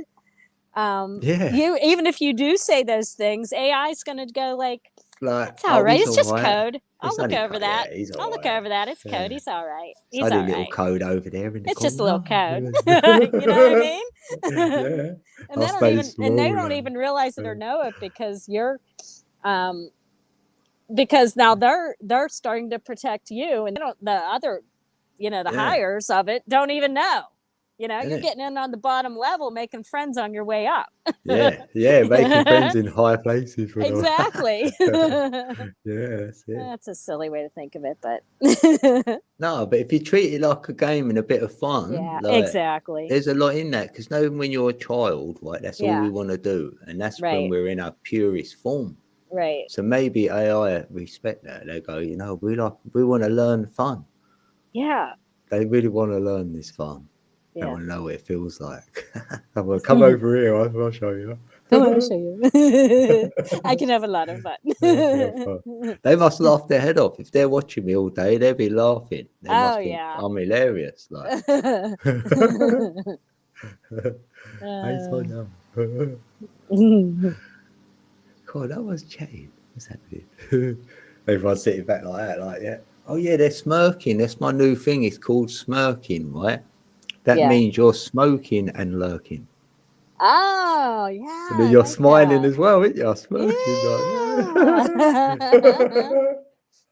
you even if you do say those things, AI is going to go like, it's all right. It's just code. I'll look over that. I'll look over that. It's code. He's all right. He's all right. Little code over there in the It's just a little code. You know what I mean? And they don't even realize it or know it because you're, because now they're starting to protect you, and the other, you know, the hires of it don't even know. You know, you're getting in on the bottom level, making friends on your way up. Making friends in high places. Exactly. That's it. That's a silly way to think of it, but no, but if you treat it like a game and a bit of fun, exactly. There's a lot in that because knowing when you're a child, right, that's all we want to do, and that's when we're in our purest form. Right. So maybe AI respect that. They go, you know, we want to learn fun. Yeah. They really want to learn this fun. They want to know what it feels like. Come over here. I'll show you. Come on, I'll show you. I can have a lot of fun. They must laugh their head off if they're watching me all day. They'll be laughing. They must think I'm hilarious. Like, God, that was chatting. What's happening? Everyone's sitting back like that, Oh yeah, they're smirking. That's my new thing. It's called smirking, right? That means you're smoking and lurking. Oh, yeah. And then you're smiling as well, aren't you? Smirking. Yeah.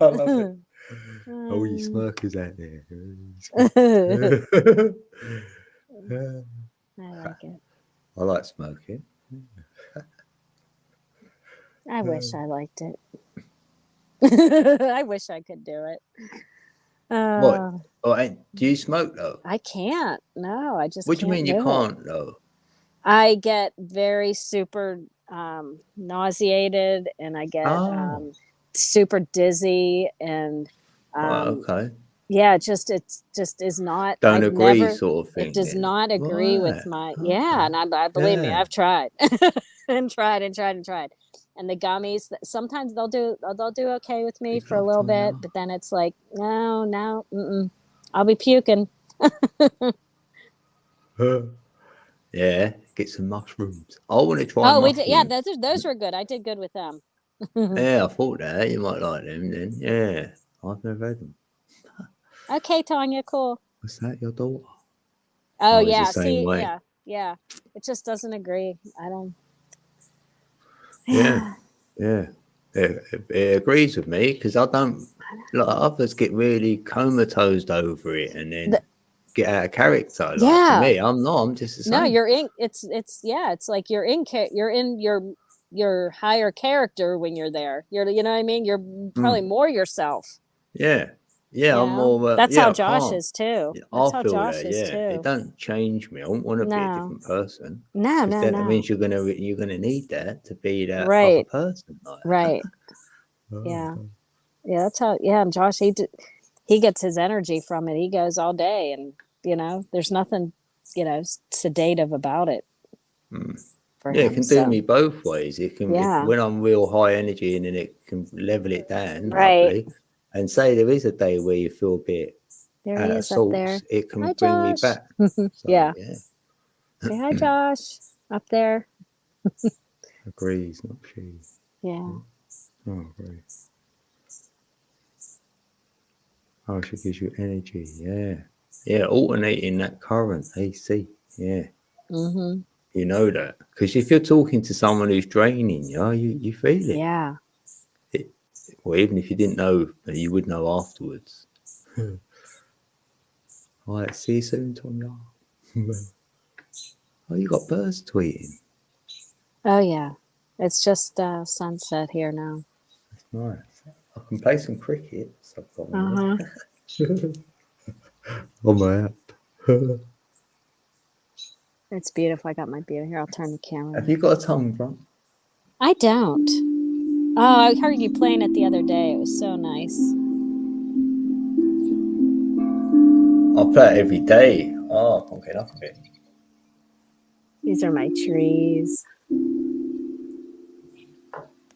I love it. Oh, you smirkers out there. I like it. I like smoking. I wish I liked it. I wish I could do it. What? Oh, do you smoke though? I can't. No, I just. What do you mean you can't though? I get very super nauseated, and I get super dizzy, and okay. Yeah, it just is not. Don't agree, sort of thing. It does not agree with my and I believe me, I've tried and tried. And the gummies, sometimes they'll do okay with me for a little bit, but then it's like no, I'll be puking. Yeah, get some mushrooms. I want to try. We did, yeah, those were good. I did good with them. Yeah, I thought that you might like them then. Yeah, I've never had them. Okay, Tanya, cool. Was that your daughter? Oh yeah, see, yeah. Yeah. It just doesn't agree. I don't. Yeah, yeah. It agrees with me because I don't. Like others get really comatose over it and then The- get out of character. Like for yeah. me, I'm not. I'm just the same. No, you're in. It's yeah. It's like you're in. You're in your higher character when you're there. You know what I mean. You're probably more yourself. Yeah, yeah. You I'm know? more. That's Yeah, how I Josh can't. is too. Yeah, I That's how feel Josh that. is Yeah, it too. don't change me. I don't want to be a No. different person. No, Because no, then it no. means you're gonna need that to be that other Right. person. Like. Right. Yeah. Yeah. That's how. Yeah. And Josh, he gets his energy from it. He goes all day, and there's nothing, sedative about it for Yeah, it him. can do So me both ways. It can, if yeah. when I'm real high energy, and then it can level it down, Right. lovely. And say there is a day where you feel a bit There out he of is up there. sorts, it can Hi, bring me Josh. back. So, Yeah. yeah, Say hi, Josh. Up there. agrees, not she. Yeah. Oh, great. Oh, she gives you energy. Yeah, yeah, alternating that current AC. Yeah, Mm-hmm. you know that because if you're talking to someone who's draining you feel it. Yeah. Well, even if you didn't know, you would know afterwards. All right, see you soon, Tonya. Oh, you got birds tweeting. Oh yeah. It's just sunset here now. That's nice. I can play some cricket. So I've got Uh-huh. on my app. It's beautiful. I got my beauty here. I'll turn the camera. Have you got a tongue drum? I don't. Oh, I heard you playing it the other day. It was so nice. I play it every day. Oh, I can't get enough of it. These are my trees.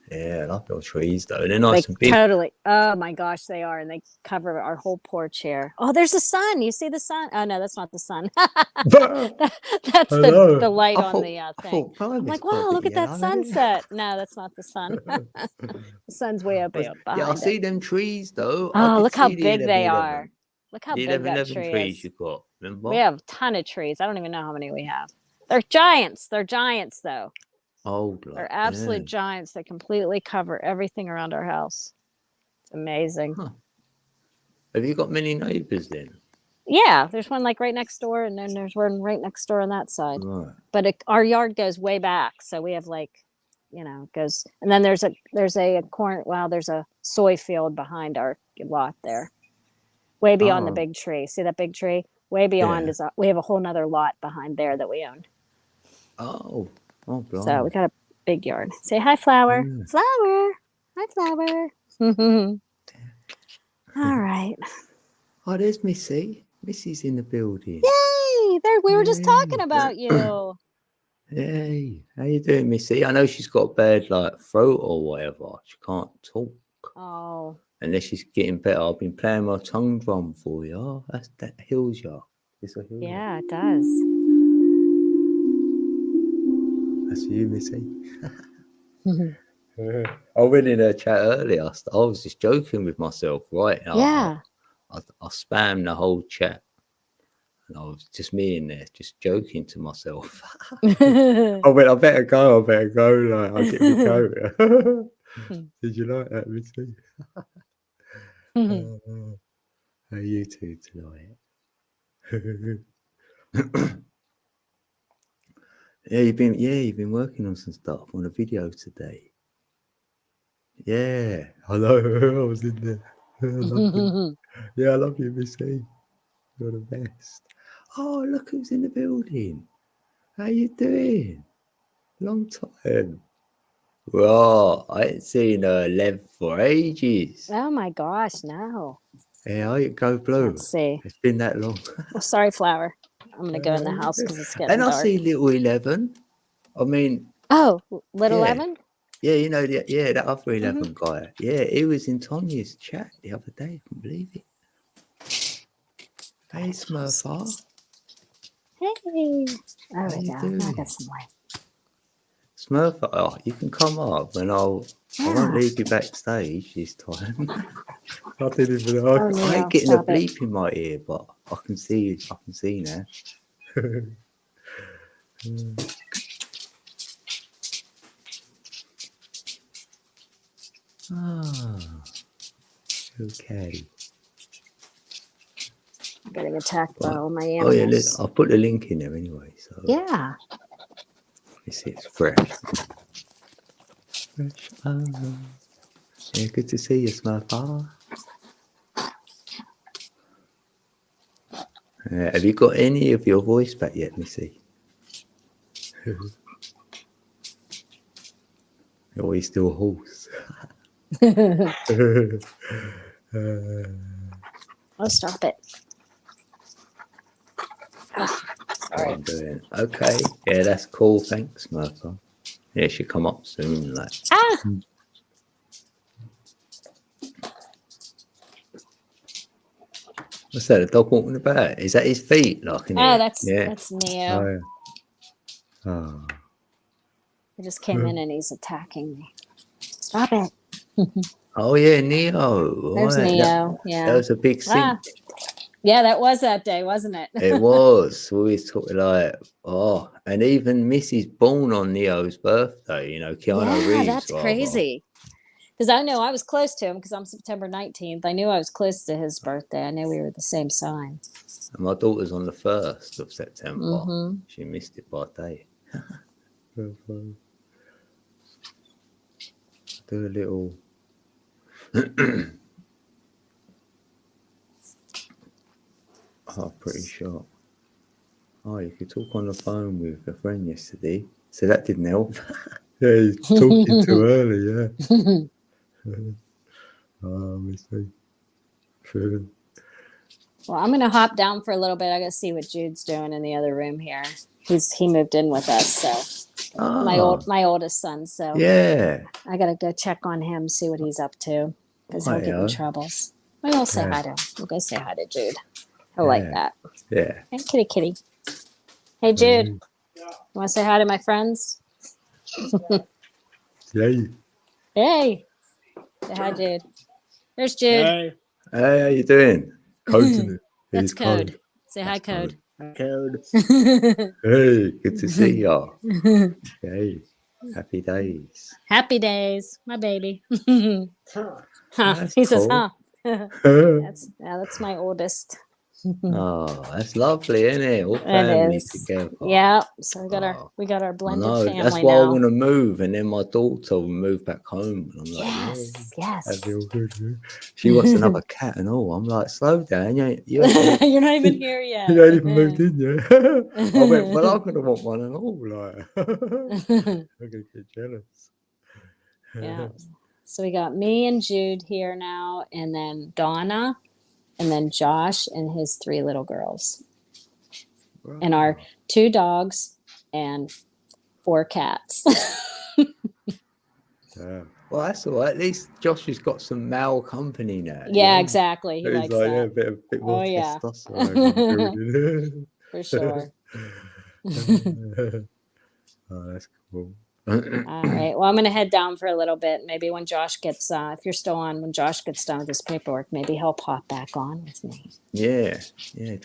Yeah, I love your trees though. They're nice and big. Totally. Oh my gosh, they are, and they cover our whole porch here. Oh, there's the sun. You see the sun? Oh no, that's not the sun. That's the light on the thing. I'm like, wow, look at that sunset. No, that's not the sun. The sun's way up behind Yeah, I it. see them trees though. Oh, look how big they are. Look how big that 11 tree trees is. you've got. Remember? We have a ton of trees. I don't even know how many we have. They're giants. They're giants though. Old. They're absolute giants. They completely cover everything around our house. It's amazing. Huh. Have you got many neighbors then? Yeah, there's one like right next door, and then there's one right next door on that side. Right. But our yard goes way back, so we have like, goes, and then there's a corn. Wow, there's a soy field behind our lot there, way beyond the big tree. See that big tree? Way beyond we have a whole nother lot behind there that we own. Oh, blimey. So we got a big yard. Say hi, flower. Flower. Hi, flower. All right. Oh, there's Missy. Missy's in the building. Yay! There, we were just talking about you. Yay! How you doing, Missy? I know she's got bad throat or whatever. She can't talk. Oh. Unless she's getting better. I've been playing my tongue drum for you. Oh, that heals you. Yeah, it does. That's you, Missy. I went in her chat earlier. I was just joking with myself, right? Yeah. I spammed the whole chat. And I was just me in there, just joking to myself. I went, I better go. I'll get me coat. Did you like that, Missy? How are you two tonight? Yeah, you've been working on some stuff on a video today. Yeah, hello. I was in there. I love you, Missy. You're the best. Oh, look who's in the building. How you doing? Long time. Well, I ain't seen Lev for ages. Oh my gosh, no. Yeah, I go blue. Let's see. It's been that long. Oh, sorry, flower. I'm gonna go in the house because it's getting dark. I see little 11. I mean. Oh, little 11? Yeah, that other 11 guy. Yeah, he was in Tonya's chat the other day. I can't believe it. Hey, Smurfer. Hey. There we go. I got some light. Smurfer, you can come up and I won't leave you backstage this time. I didn't even know. I ain't getting a bleep in my ear, but I can see now. Okay. I'm getting attacked by all my Oh yeah, animals. I'll put the link in there anyway. So Yeah. it's fresh. Fresh. Yeah, good to see you, Smurf. Have you got any of your voice back yet, Missy? Or are you still hoarse? Oh, stop it. What I'm doing. Okay. Yeah, that's cool. Thanks, Smurf. Yeah, she'll come up soon. Like. Ah! What's that? A dog walking about? Is that his feet? Like in Oh, here? that's Yeah. Neo. Oh, yeah. Oh. He just came in and he's attacking me. Stop it. Oh yeah, Neo. There's Right. Neo. That Yeah. was a big scene. Ah. Yeah, that was that day, wasn't it? It was. We was talking like, oh, and even Missy's born on Neo's birthday. You know, Keanu Yeah, Reeves. that's rather. crazy. Because I know I was close to him because I'm September 19th. I knew I was close to his birthday. I knew we were the same sign. And my daughter's on the 1st of September. Mm-hmm. She missed it by a day. Do a little. Oh, pretty sure. Oh, you could talk on the phone with a friend yesterday. So that didn't help. Yeah, he's talking too early, yeah. Oh, we see. Well, I'm gonna hop down for a little bit. I gotta see what Jude's doing in the other room here. He moved in with us, so my oldest son. So yeah, I gotta go check on him, see what he's up to, because he'll get in troubles. We'll say hi to him. We'll go say hi to Jude. He'll like that. Yeah. Hey, kitty. Hey, Jude. You want to say hi to my friends? Yay. Hey. Say hi, Jude. There's Jude. Hey, how you doing? Code's in it. That's Code. Say hi, Code. Hi, Code. Hey, good to see y'all. Hey, happy days. Happy days, my baby. That's he says, cool. huh? That's my oldest. Oh, that's lovely, isn't it? All family together. Yeah. So we got our blended family that's why now. I want to move, and then my daughter will move back home. And I'm like, yes. That'd be all good. Yeah. She wants another cat and all. I'm like, slow down, you're not even here yet. You ain't even moved in yet. I went, well, I'm gonna want one and all. Like, I'm gonna get jealous. Yeah. So we got me and Jude here now, and then Donna, and then Josh and his 3 little girls, and our 2 dogs and 4 cats. Well, that's all right. At least Josh has got some male company now. Yeah, exactly. He likes that. Yeah, a bit more testosterone. For sure. Oh, that's cool. All right. Well, I'm going to head down for a little bit. Maybe when Josh gets, if you're still on, when Josh gets done with his paperwork, maybe he'll pop back on with me. Yeah.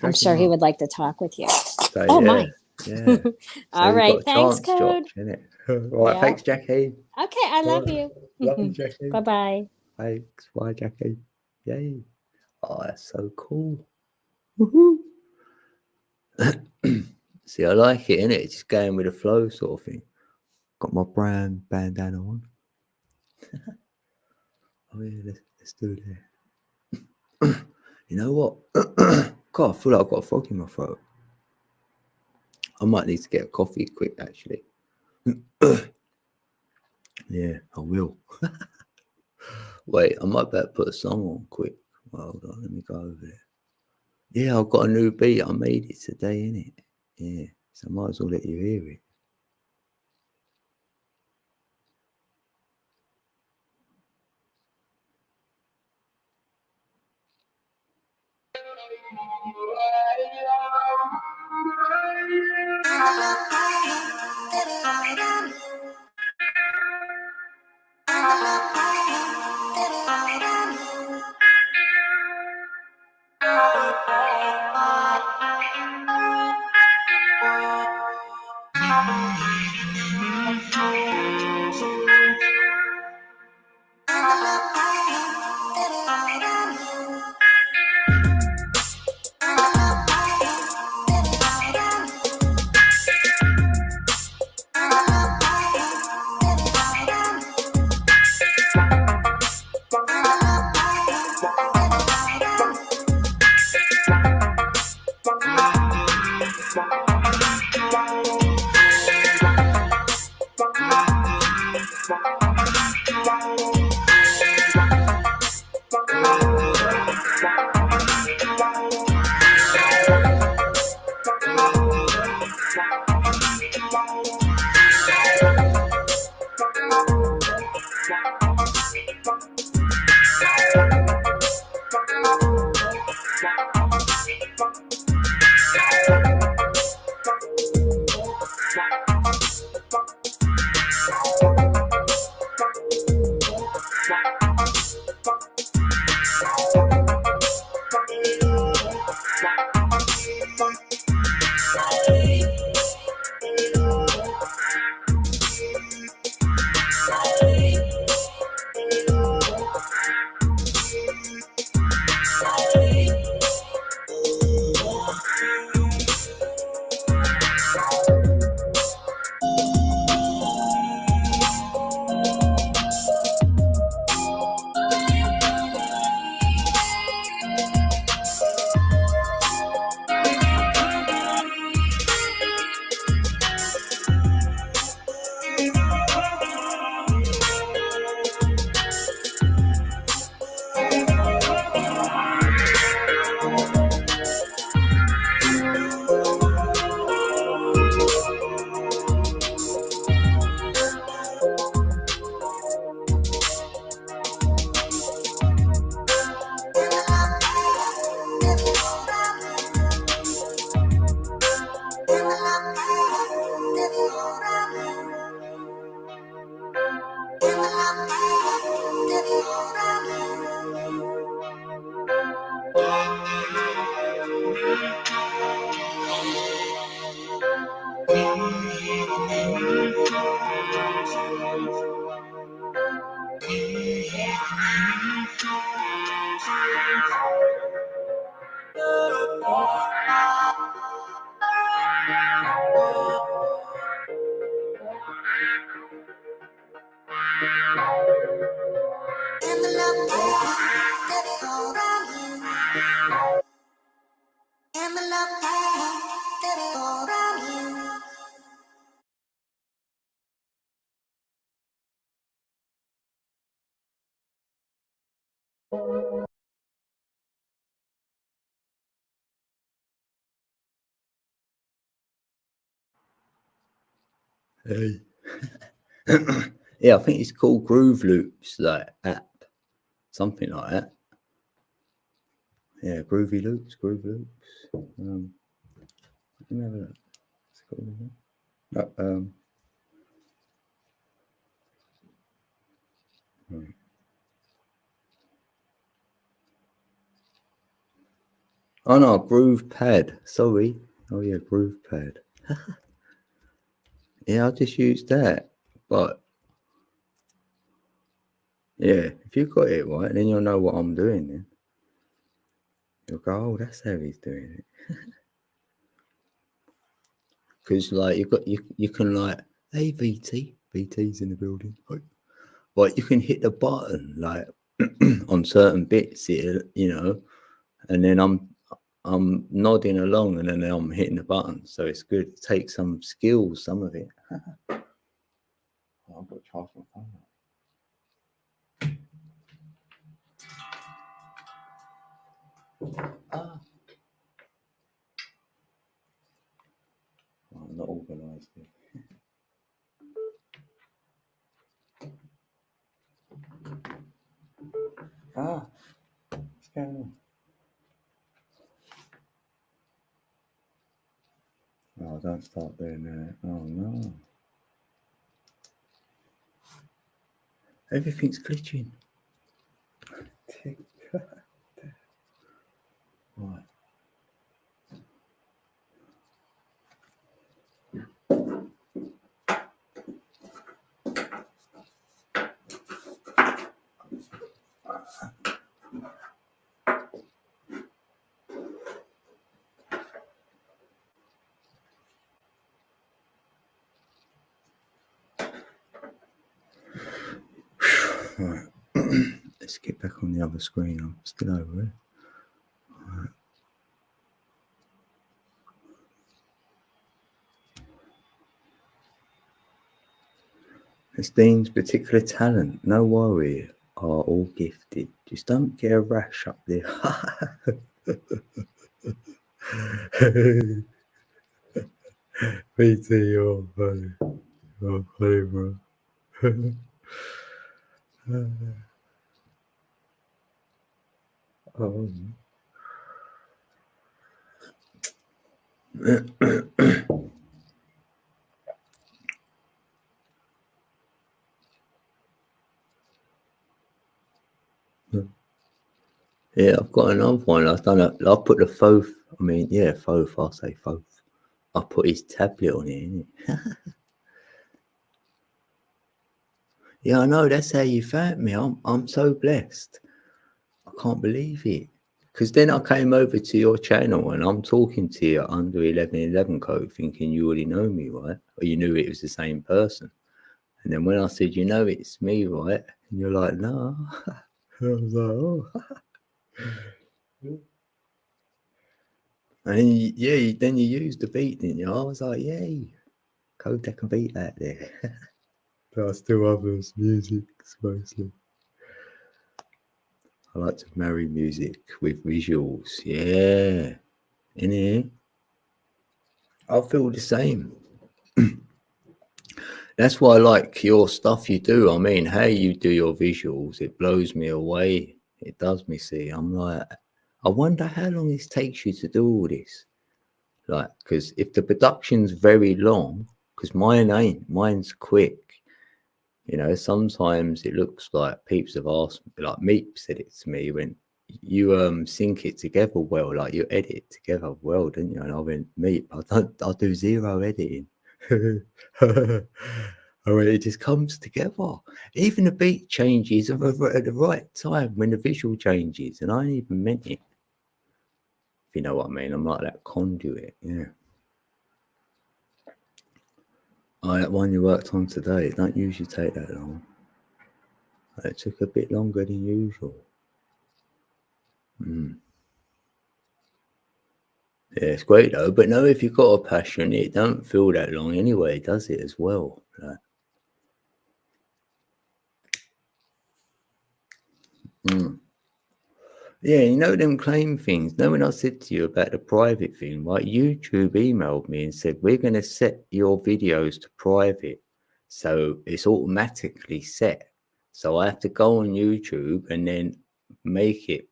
I'm sure he would like to talk with you. So, my. Yeah. So all right. Thanks, Code. Josh, all right. Thanks, Jackie. Okay. I love you. Love you, Jackie. Bye-bye. Thanks. Bye, Jackie. Yay. Oh, that's so cool. Woohoo. See, I like it, innit? Just going with the flow sort of thing. Got my brand bandana on. Oh yeah, let's do that. You know what? God, I feel like I've got a frog in my throat. I might need to get a coffee quick, actually. Yeah, I will. Wait, I might better put a song on quick. Well, hold on, let me go over there. Yeah, I've got a new beat. I made it today, innit? Yeah, so I might as well let you hear it. Hey. Yeah, I think it's called Groove Loops, that app, something like that. Yeah, Groove Loops. Let me have a look. It's called, right. Oh no, Groove Pad. Sorry. Oh yeah, Groove Pad. Yeah, I just used that. But yeah, if you got it right, then you'll know what I'm doing. Then you'll go, oh, that's how he's doing it. Because like you can like, hey VT's in the building. Like you can hit the button like on certain bits, you know, and then I'm nodding along and then I'm hitting the button. So it's good. It takes some skills, some of it. Oh, I've got to charge my phone up. Ah. Oh, I'm not organised here. What's going on? Oh, don't start doing that. Oh no. Everything's glitching. Right. Right. Let's get back on the other screen. I'm still over here. Right. Esteem's particular talent, no worry, are all gifted. Just don't get a rash up there. VT, you're funny. You're funny, bro. Oh. Yeah, I've got another one. I've done it. I put the Foth. I mean, yeah, Foth. I'll say Foth. I put his tablet on it, innit? Yeah, I know. That's how you found me. I'm so blessed. I can't believe it. Because then I came over to your channel and I'm talking to you under 1111 code, thinking you already know me, right? Or you knew it was the same person. And then when I said, you know, it's me, right? And you're like, no. I was like, oh. And then then you used the beat, didn't you? I was like, yay, Kodak can beat that there. But I still others music mostly. I like to marry music with visuals. Yeah. In here. I feel the same. That's why I like your stuff you do. I mean, how you do your visuals, it blows me away. It does me see. I'm like, I wonder how long this takes you to do all this. Like, because if the production's very long, because mine's quick. You know, sometimes it looks like peeps have asked, like Meep said it to me when you sync it together well, like you edit it together well, didn't you? And I went, Meep, I do zero editing. I mean, it just comes together. Even the beat changes at the right time when the visual changes, and I ain't even meant it. If you know what I mean, I'm like that conduit. Yeah. Oh, that one you worked on today, it don't usually take that long. It took a bit longer than usual. Yeah, it's great though. But no, if you've got a passion, it don't feel that long anyway, does it as well? Like, yeah, you know them claim things. No, when I said to you about the private thing, right? YouTube emailed me and said, we're going to set your videos to private. So it's automatically set. So I have to go on YouTube and then make it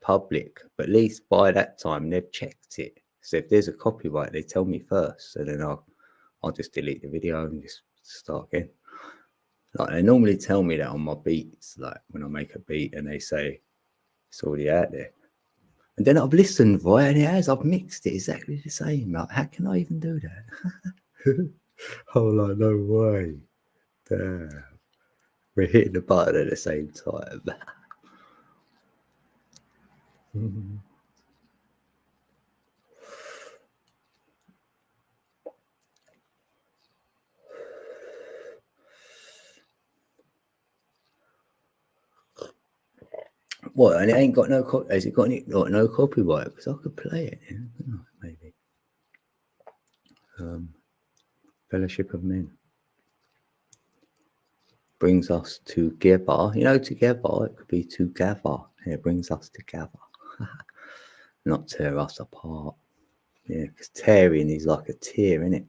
public. But at least by that time, they've checked it. So if there's a copyright, they tell me first. So then I'll just delete the video and just start again. Like they normally tell me that on my beats, like when I make a beat and they say it's already out there. And then I've listened, right, and it has. I've mixed it exactly the same. Like, how can I even do that? Oh, like, no way. Damn. We're hitting the button at the same time. What? And it ain't got no has it got any, like, no copyright? Because I could play it, yeah, maybe. Fellowship of Men brings us together. You know, together. It could be together. It brings us together, not tear us apart. Yeah, because tearing is like a tear, isn't it?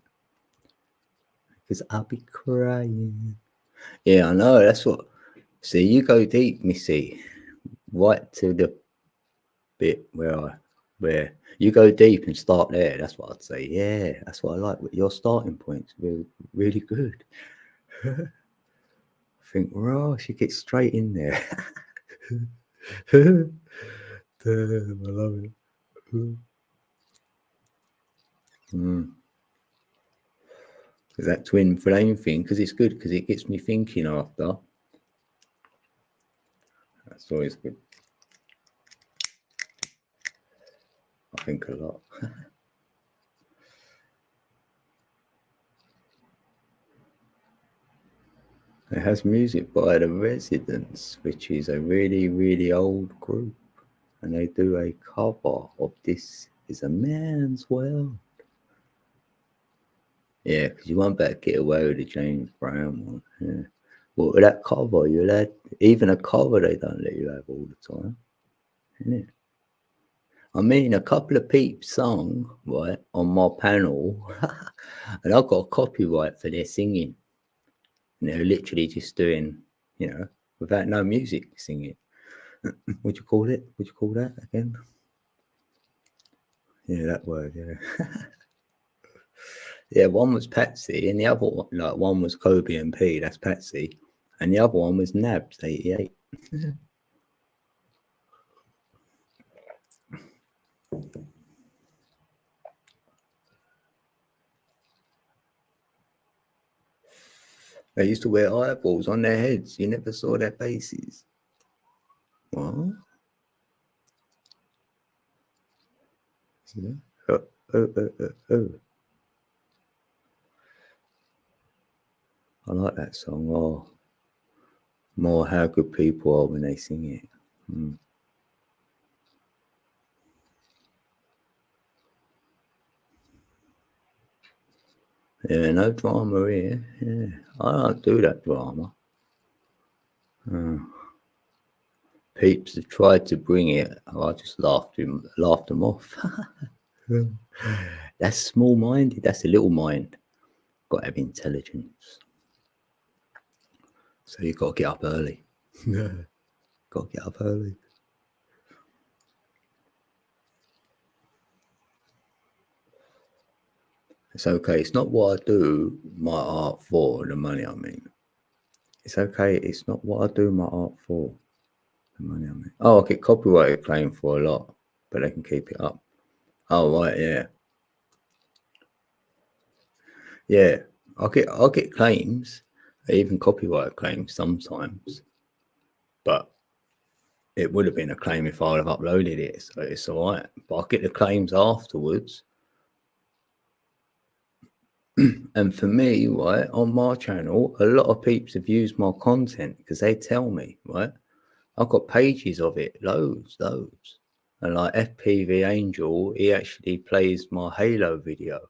Because I'll be crying. Yeah, I know. That's what. See, you go deep, Missy, right to the bit where you go deep and start there. That's what I'd say. Yeah, that's what I like. Your starting point's really, really good. I think, oh, she gets straight in there. Damn, I love it. That twin flame thing, because it's good, because it gets me thinking after. That's always good. I think a lot. It has music by The Residents, which is a really, really old group. And they do a cover of This Is a Man's World. Yeah, because you won't better get away with the James Brown one. Yeah. Well, with that cover, you're allowed, even a cover they don't let you have all the time. Isn't it? I mean, a couple of peeps sung, right, on my panel, and I got a copyright for their singing. And they're literally just doing, you know, without no music singing. What'd you call it? What'd you call that again? Yeah, that word, yeah. Yeah, one was Patsy, and the other one, like one was Kobe and P, that's Patsy, and the other one was Nabs 88. They used to wear eyeballs on their heads. You never saw their faces. What? Yeah. Oh. I like that song. Oh, more how good people are when they sing it. Yeah, no drama here. Yeah, I don't do that drama. Peeps have tried to bring it. I just laughed them off. That's small-minded. That's a little mind. Got to have intelligence. So you got to get up early. Got to get up early. It's okay. It's not what I do my art for, the money I mean. It's okay. It's not what I do my art for, the money I mean. Oh, I get copyright claim for a lot, but they can keep it up. Oh, right, yeah. Yeah. I'll get claims, even copyright claims sometimes, but it would have been a claim if I'd have uploaded it, so it's all right. But I'll get the claims afterwards. And for me, right, on my channel, a lot of peeps have used my content because they tell me, right? I've got pages of it, loads. And like FPV Angel, he actually plays my Halo video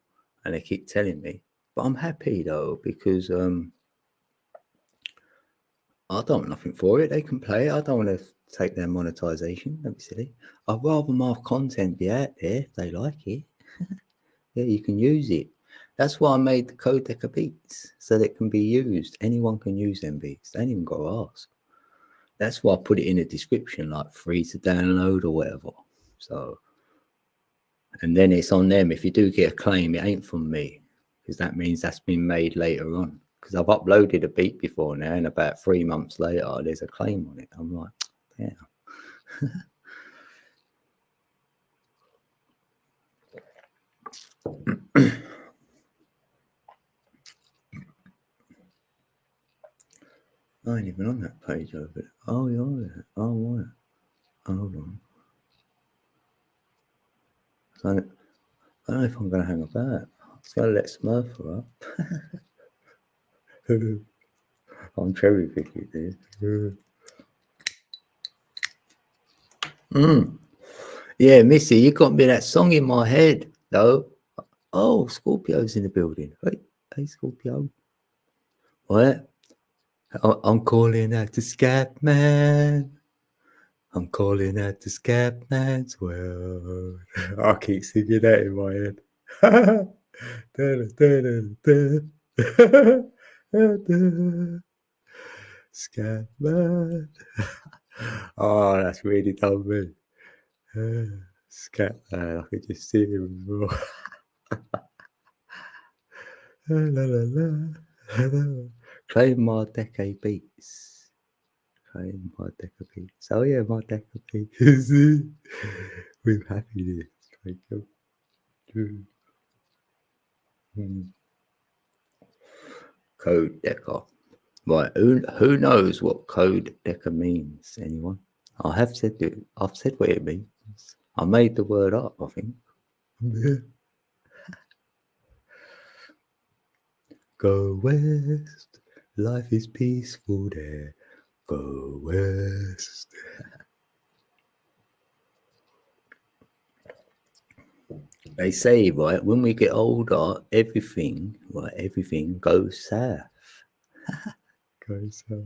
and they keep telling me. But I'm happy though, because I don't want nothing for it. They can play it. I don't want to take their monetization. Don't be silly. I'd rather my content be out there if they like it. Yeah, you can use it. That's why I made the Codeca beats, so that it can be used. Anyone can use them beats. They ain't even got to ask. That's why I put it in the description, like free to download or whatever. So, and then it's on them. If you do get a claim, it ain't from me, because that means that's been made later on. Because I've uploaded a beat before now, and about 3 months later, there's a claim on it. I'm like, yeah. I ain't even on that page over there. Oh, you're there. Oh, right. Hold on. So I don't know if I'm going to hang about. I'm just going to let Smurfer up. I'm cherry picking this. Yeah, Missy, you got me that song in my head, though. Oh, Scorpio's in the building. Hey, Scorpio. What? I'm calling out to Scatman. I'm calling out to Scatman's world. I keep singing that in my head. Scatman. Oh, that's really done me. Scatman, I could just see him. La, la, la. Claim my decade beats. Claim my decade beats. Oh yeah, my decade beats. With happiness. Thank you. Code Decker. Right, who knows what Code Decker means? Anyone? I have said it. I've said what it means. I made the word up, I think. Go west, life is peaceful there. Go west. They say, right, when we get older, everything goes south. Goes south.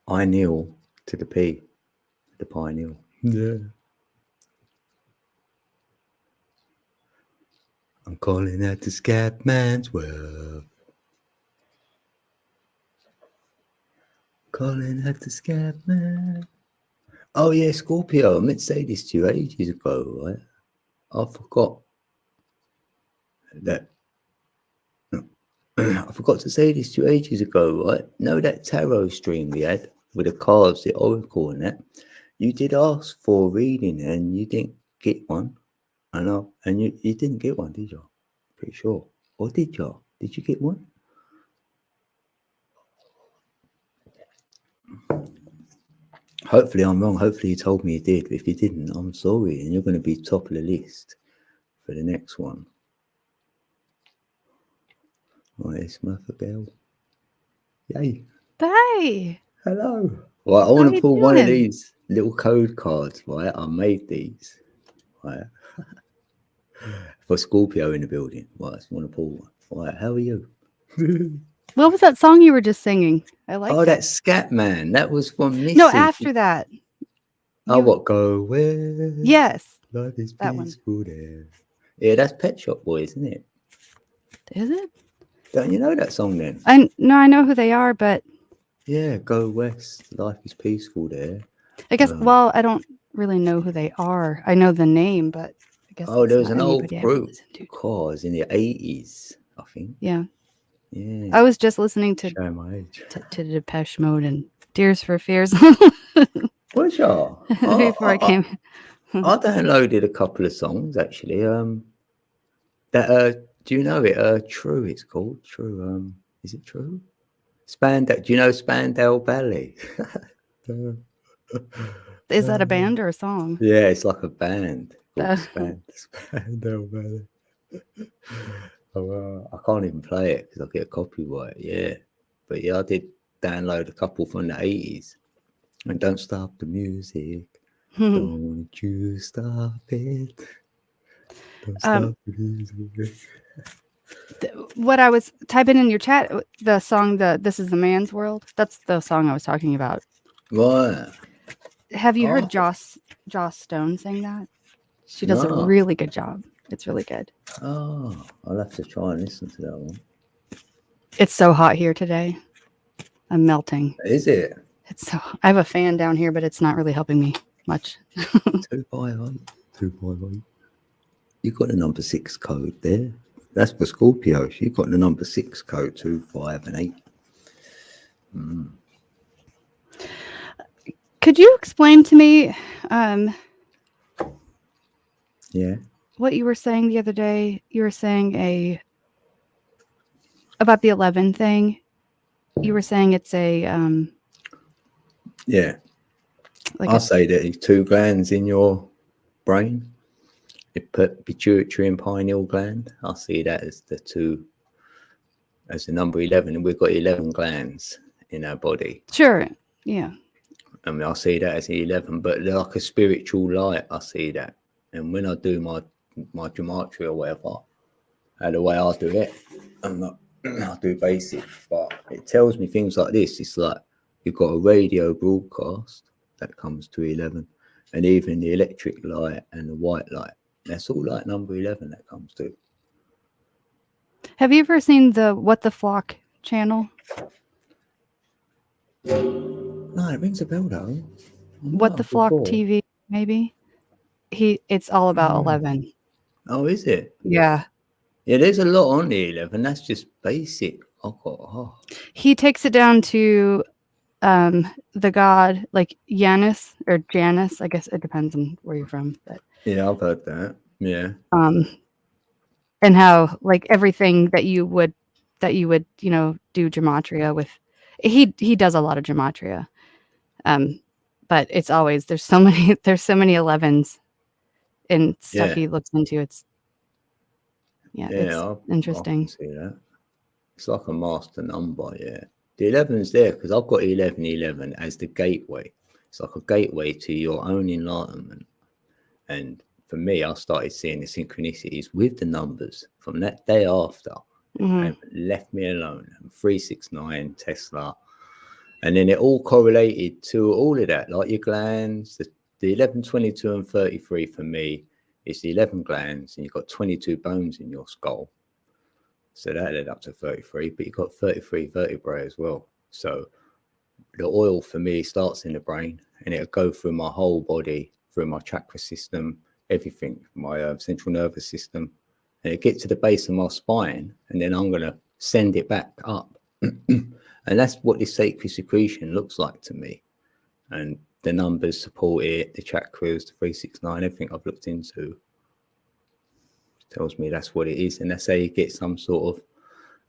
I kneel to the P, the pioneer. Yeah. I'm calling out to Scatman's world. Calling out to Scatman. Oh yeah, Scorpio. I meant to say this to you ages ago, right? I forgot that. I forgot to say this to you ages ago, right? Know that tarot stream we had with the cards, the oracle and that? You did ask for a reading and you didn't get one. I know. And you didn't get one, did you? Pretty sure. Or did you? Did you get one? Hopefully I'm wrong. Hopefully you told me you did. If you didn't, I'm sorry. And you're going to be top of the list for the next one. Right, it's Mother Bell. Yay. Bye. Hello. Right, I want to pull one of these little code cards, right? I made these, right? For Scorpio in the building. Right, I just want to pull one. Right, how are you? What was that song you were just singing? I like that. That's Scatman. That was from Missy. No, after that. What, Go Where? Yes. Life is peaceful there. Yeah, that's Pet Shop Boys, isn't it? Is it? Don't you know that song then? I know who they are, but yeah, Go West. Life is peaceful there. I guess. Well, I don't really know who they are. I know the name, but I guess. Oh, there was an old group called in the 80s, I think. Yeah. Yeah. I was just listening to Show my age. to Depeche Mode and Tears for Fears. Was ya? before I came. I downloaded a couple of songs actually. Do you know it? True, it's called True. Is it True? Spandau. Do you know Spandau Ballet? Is that a band or a song? Yeah, it's like a band called Uh, Spandau Ballet. I can't even play it because I get a copyright. Yeah, but yeah, I did download a couple from the 80s. And don't stop the music. Don't you stop it. Don't stop the music. What I was typing in your chat, the song, "This Is the Man's World." That's the song I was talking about. Right. Have you heard Oh. Joss Stone sing that? She does a No. really good job. It's really good. Oh, I'll have to try and listen to that one. It's so hot here today. I'm melting. Is it? It's so. I have a fan down here, but it's not really helping me much. 258. 258. You got the number 6 code there. That's for Scorpio. You got the number 6 code, 2, 5, and 8. Could you explain to me Yeah. what you were saying the other day? You were saying about the 11 thing. You were saying it's a Yeah. like I'll a, say that it's 2 glands in your brain. You put pituitary and pineal gland. I see that as the 2, as the number 11, and we've got 11 glands in our body. sure, yeah. I mean, I see that as 11, but like a spiritual light, I see that. And when I do my gematria or whatever, the way I do it, I do basic, but it tells me things like this. It's like you've got a radio broadcast that comes to 11, and even the electric light and the white light. That's all like number 11 that comes to. Have you ever seen the What the Flock channel? No, it rings a bell though. What the Flock TV, maybe? It's all about 11. Oh, is it? Yeah. Yeah, there's a lot on the 11. That's just basic. He takes it down to the god like Janus or Janus. I guess it depends on where you're from. But Yeah, I've heard that. Yeah. And how like everything that you would do gematria with. He does a lot of gematria. But it's always there's so many 11s and stuff he looks into. It's interesting. I can see that. It's like a master number, yeah. The 11's there because I've got 1111 as the gateway. It's like a gateway to your own enlightenment. And for me, I started seeing the synchronicities with the numbers from that day after. And left me alone. 369, Tesla. And then it all correlated to all of that, like your glands, the 11, 22, and 33 for me is the 11 glands, and you've got 22 bones in your skull. So that led up to 33, but you've got 33 vertebrae as well. So the oil for me starts in the brain, and it'll go through my whole body, through my chakra system, everything, my central nervous system, and it gets to the base of my spine, and then I'm going to send it back up. And that's what this sacred secretion looks like to me. And the numbers support it, the chakras, the 369, everything I've looked into tells me that's what it is. And that's how you get some sort of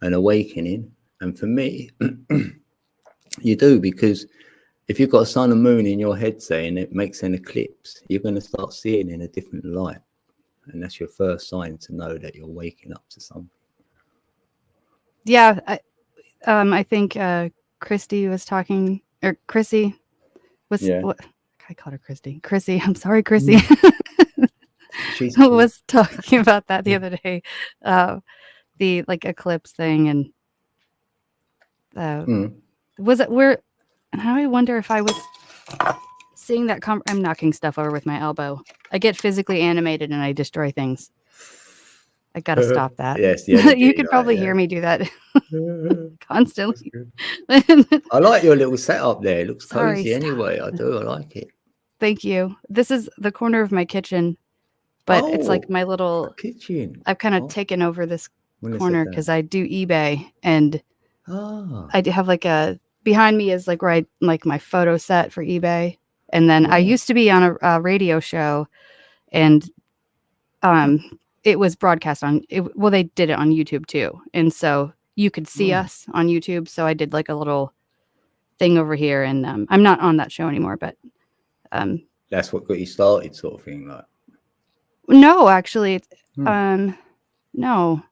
an awakening. And for me, you do, because if you've got a sun and moon in your head, say, and it makes an eclipse, you're going to start seeing in a different light. And that's your first sign to know that you're waking up to something. Yeah. I think Christy was talking, or Chrissy was, I called her Christy. Chrissy, I'm sorry, Chrissy. Was talking about that the other day. The like eclipse thing, and was it where? Now I wonder if I was seeing that. I'm knocking stuff over with my elbow. I get physically animated and I destroy things. I gotta stop that. Yes, you could probably hear me do that constantly. I like your little setup there. It looks cozy anyway. I do. I like it. Thank you. This is the corner of my kitchen, but it's like my little kitchen. I've kind of taken over this corner because I do eBay, and I do have like behind me is like where I like my photo set for eBay, And then I Yeah. used to be on a radio show, and it was broadcast on it. Well, they did it on YouTube too, and so you could see Oh. us on YouTube. So I did like a little thing over here, and I'm not on that show anymore. But That's what got you started, sort of thing. Like, no, actually, Hmm. no.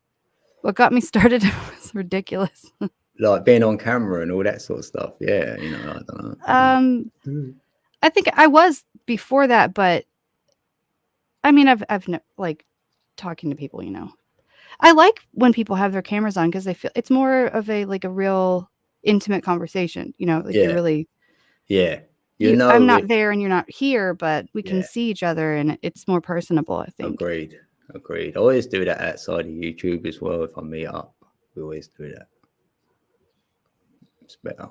What got me started was ridiculous. like being on camera and all that sort of stuff. Yeah, you know, I don't know. I think I was before that, but I mean, I've like talking to people, you know. I like when people have their cameras on because I feel it's more of a like a real intimate conversation, you know, like you're Yeah. really Yeah, you know, I'm not there and you're not here, but we can Yeah. see each other and it's more personable, I think. Agreed. I always do that outside of YouTube as well. If I meet up, we always do that. It's better.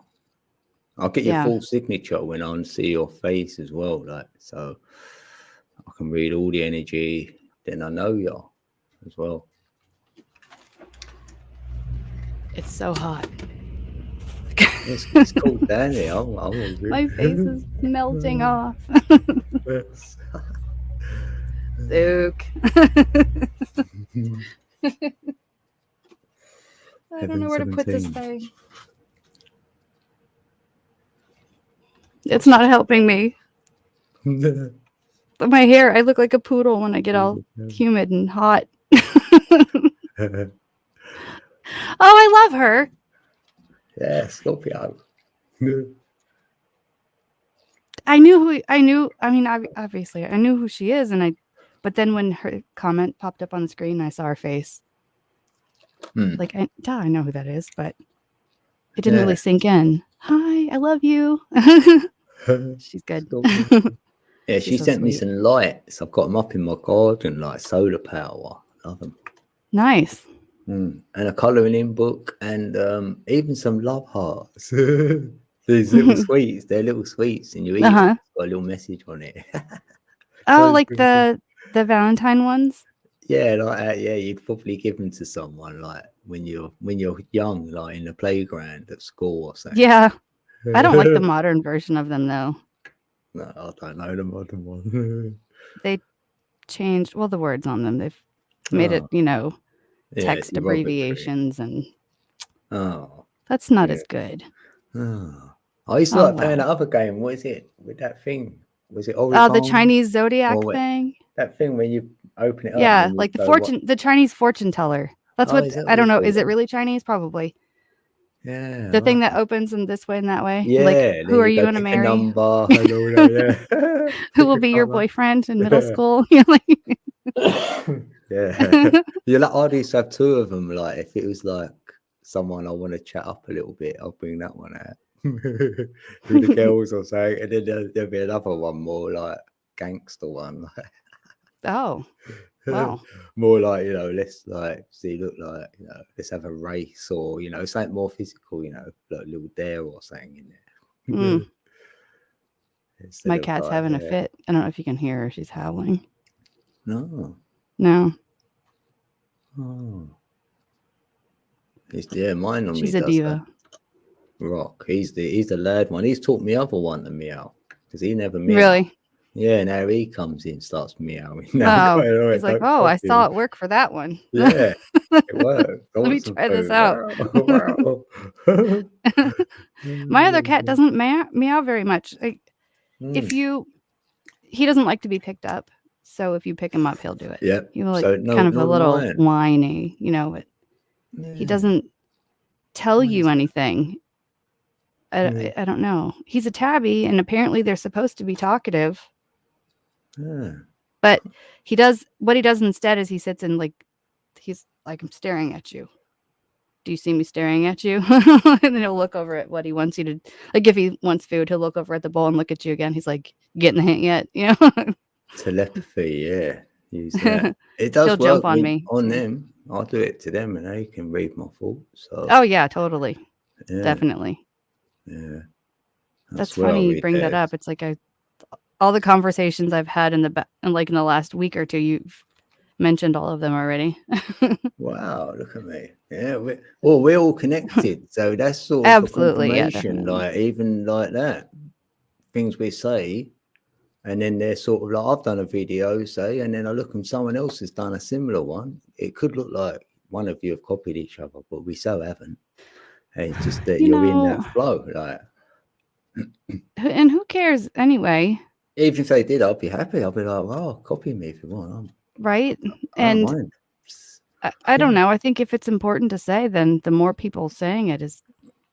I'll get your Yeah. full signature when I see your face as well, like so I can read all the energy. Then I know you as well. It's so hot. It's cool down here. My face is melting off. Luke. I don't know where to put this 17. thing. It's not helping me. My hair, I look like a poodle when I get all humid and hot. Oh, I love her. Yeah, Scorpio. I mean, obviously I knew who she is, but then when her comment popped up on the screen, I saw her face. Like, I know who that is, but it didn't really sink in. Hi, I love you. She's good. Yeah, She's she so sent me sweet. some lights. I've got them up in my garden, like solar power. Love them. Nice. And a colouring in book, and even some love hearts. These little sweets, they're little sweets, and you eat Uh-huh. it. It's got a little message on it. Oh, So like pretty. the Valentine ones? Yeah, like that. Yeah, you'd probably give them to someone like when you're young, like in the playground at school or something. Yeah. I don't like the modern version of them though. No, I don't know the modern one. They changed the words on them. They've made it, you know, text abbreviations, and that's not as good. I used to like playing that other game. What is it with that thing? Was it Origami? The Chinese zodiac thing. That thing when you open it up. Yeah, like the Chinese fortune teller. That's what that I don't know. what Is it really Chinese? Probably. Yeah. The thing that opens in this way and that way. Yeah. Like, who are you going to marry? Number, and all that, yeah. Who will be your boyfriend in middle school? You're like, yeah. You're like, I used to have two of them. Like, if it was like someone I want to chat up a little bit, I'll bring that one out. With the girls or something. And then there'll be another one more like gangster one. oh. Wow. More like, you know, let's like see, look like, you know, let's have a race, or, you know, something more physical, you know, like a little dare or something in there. My cat's having a fit. I don't know if you can hear her. She's howling. No. Oh. Mine normally She's a does diva. That. Rock. He's the lad one. He's taught me other one to meow because he never meow. Really? Yeah, now he comes in, starts meowing. Oh, he's like, I saw it work for that one. Yeah, it worked. Let me try this out. My other cat doesn't meow very much. Like, he doesn't like to be picked up. So if you pick him up, he'll do it. Yeah. He's like kind of a little whiny, you know, but he doesn't tell you anything. I don't know. He's a tabby, and apparently they're supposed to be talkative. But what he does instead is he sits and he's like, I'm staring at you. Do you see me staring at you? And then he'll look over at what he wants you to, like, if he wants food, he'll look over at the bowl and look at you again. He's like, getting the hint yet? You know? Telepathy, yeah. Use that. It does he'll work jump on me. On them. I'll do it to them and they can read my thoughts. So. Oh yeah, totally. Yeah. Definitely. Yeah. That's funny you bring that up. It's like all the conversations I've had in the last week or two, you've mentioned all of them already. Wow, look at me. Yeah, we're all connected. So that's sort of absolutely, confirmation, like even like that. Things we say, And then they're sort of like, I've done a video, say, and then I look and someone else has done a similar one. It could look like one of you have copied each other, but we so haven't. And it's just that You you're in know, that flow. Like, and who cares anyway, even if they did, I'd be happy. I'd be like, well, copy me if you want. right? I don't And mind. I don't know. I think if it's important to say, then the more people saying it is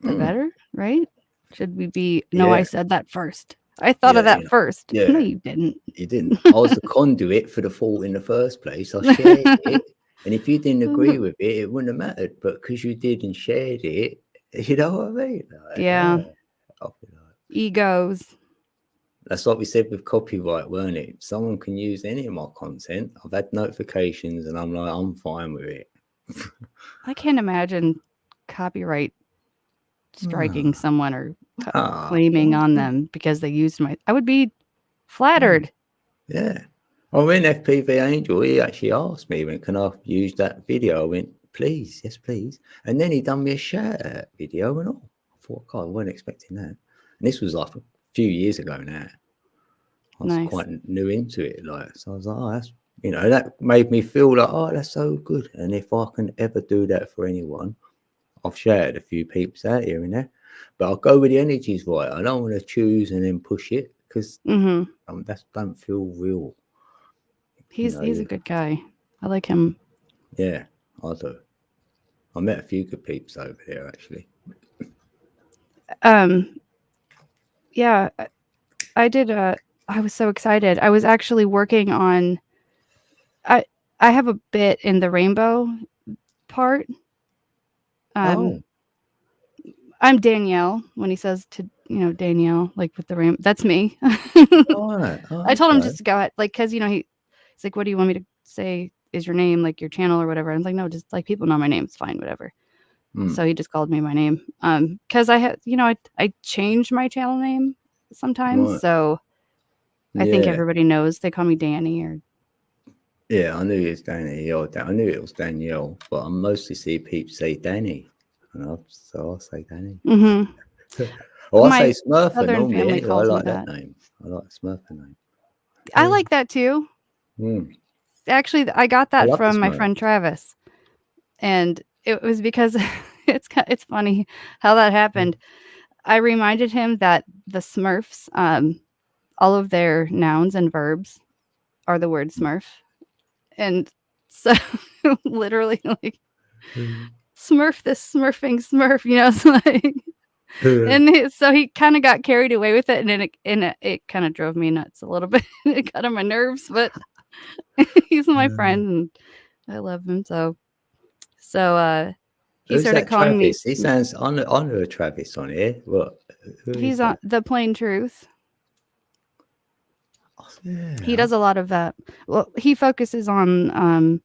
the better, right? Should we be, no, I Yeah. said that first. I thought of Yeah, that yeah. first. Yeah. No, you didn't. You didn't. I was the conduit for the fault in the first place. I shared it. And if you didn't agree with it, it wouldn't have mattered. But because you did and shared it, you know what I mean? Like, Yeah. I'll be like, Egos. that's what we said with copyright, weren't it? Someone can use any of my content. I've had notifications and I'm like, I'm fine with it. I can't imagine copyright striking someone or claiming on them because they used my. I would be flattered. Yeah. I went FPV Angel. He actually asked me, when can I use that video? I went, please, yes, please. And then he done me a shout out video and all. I thought, God, I wasn't expecting that. And this was like a few years ago now. I was Nice. quite new into it, like, so I was like, oh, that's, you know, that made me feel like, oh, that's so good. And if I can ever do that for anyone, I've shared a few peeps out here and there, but I'll go with the energies right. I don't want to choose and then push it because that don't feel real. He's a good guy. I like him. Yeah, I do. I met a few good peeps over there actually. Yeah, I did. I was so excited. I was actually working on. I have a bit in the rainbow part. I'm Danielle when he says to Danielle, like with the rainbow. That's me. I told him just to go ahead, like, because he's like, what do you want me to say is your name, like your channel or whatever? I was like, no, just like people know my name, it's fine, whatever. So he just called me my name. Because I had, I changed my channel name sometimes, Right. so I think everybody knows they call me Danny or. Yeah, I knew it was Danny. I knew it was Danielle, but I mostly see people say Danny, so I'll say Danny. Well, I say Smurfer normally. I like that name. I like Smurfer name. I like that too. Actually, I got that from my friend Travis, and it was because it's funny how that happened. I reminded him that the Smurfs, all of their nouns and verbs are the word Smurf. And so literally like Smurf this, Smurfing Smurf, so like, and so he kind of got carried away with it, and it kind of drove me nuts a little bit. It got on my nerves, but he's my friend and I love him. So he started calling me. He sounds on a Travis on here. What? He's on The Plain Truth. Yeah. He does a lot of that. Well, he focuses on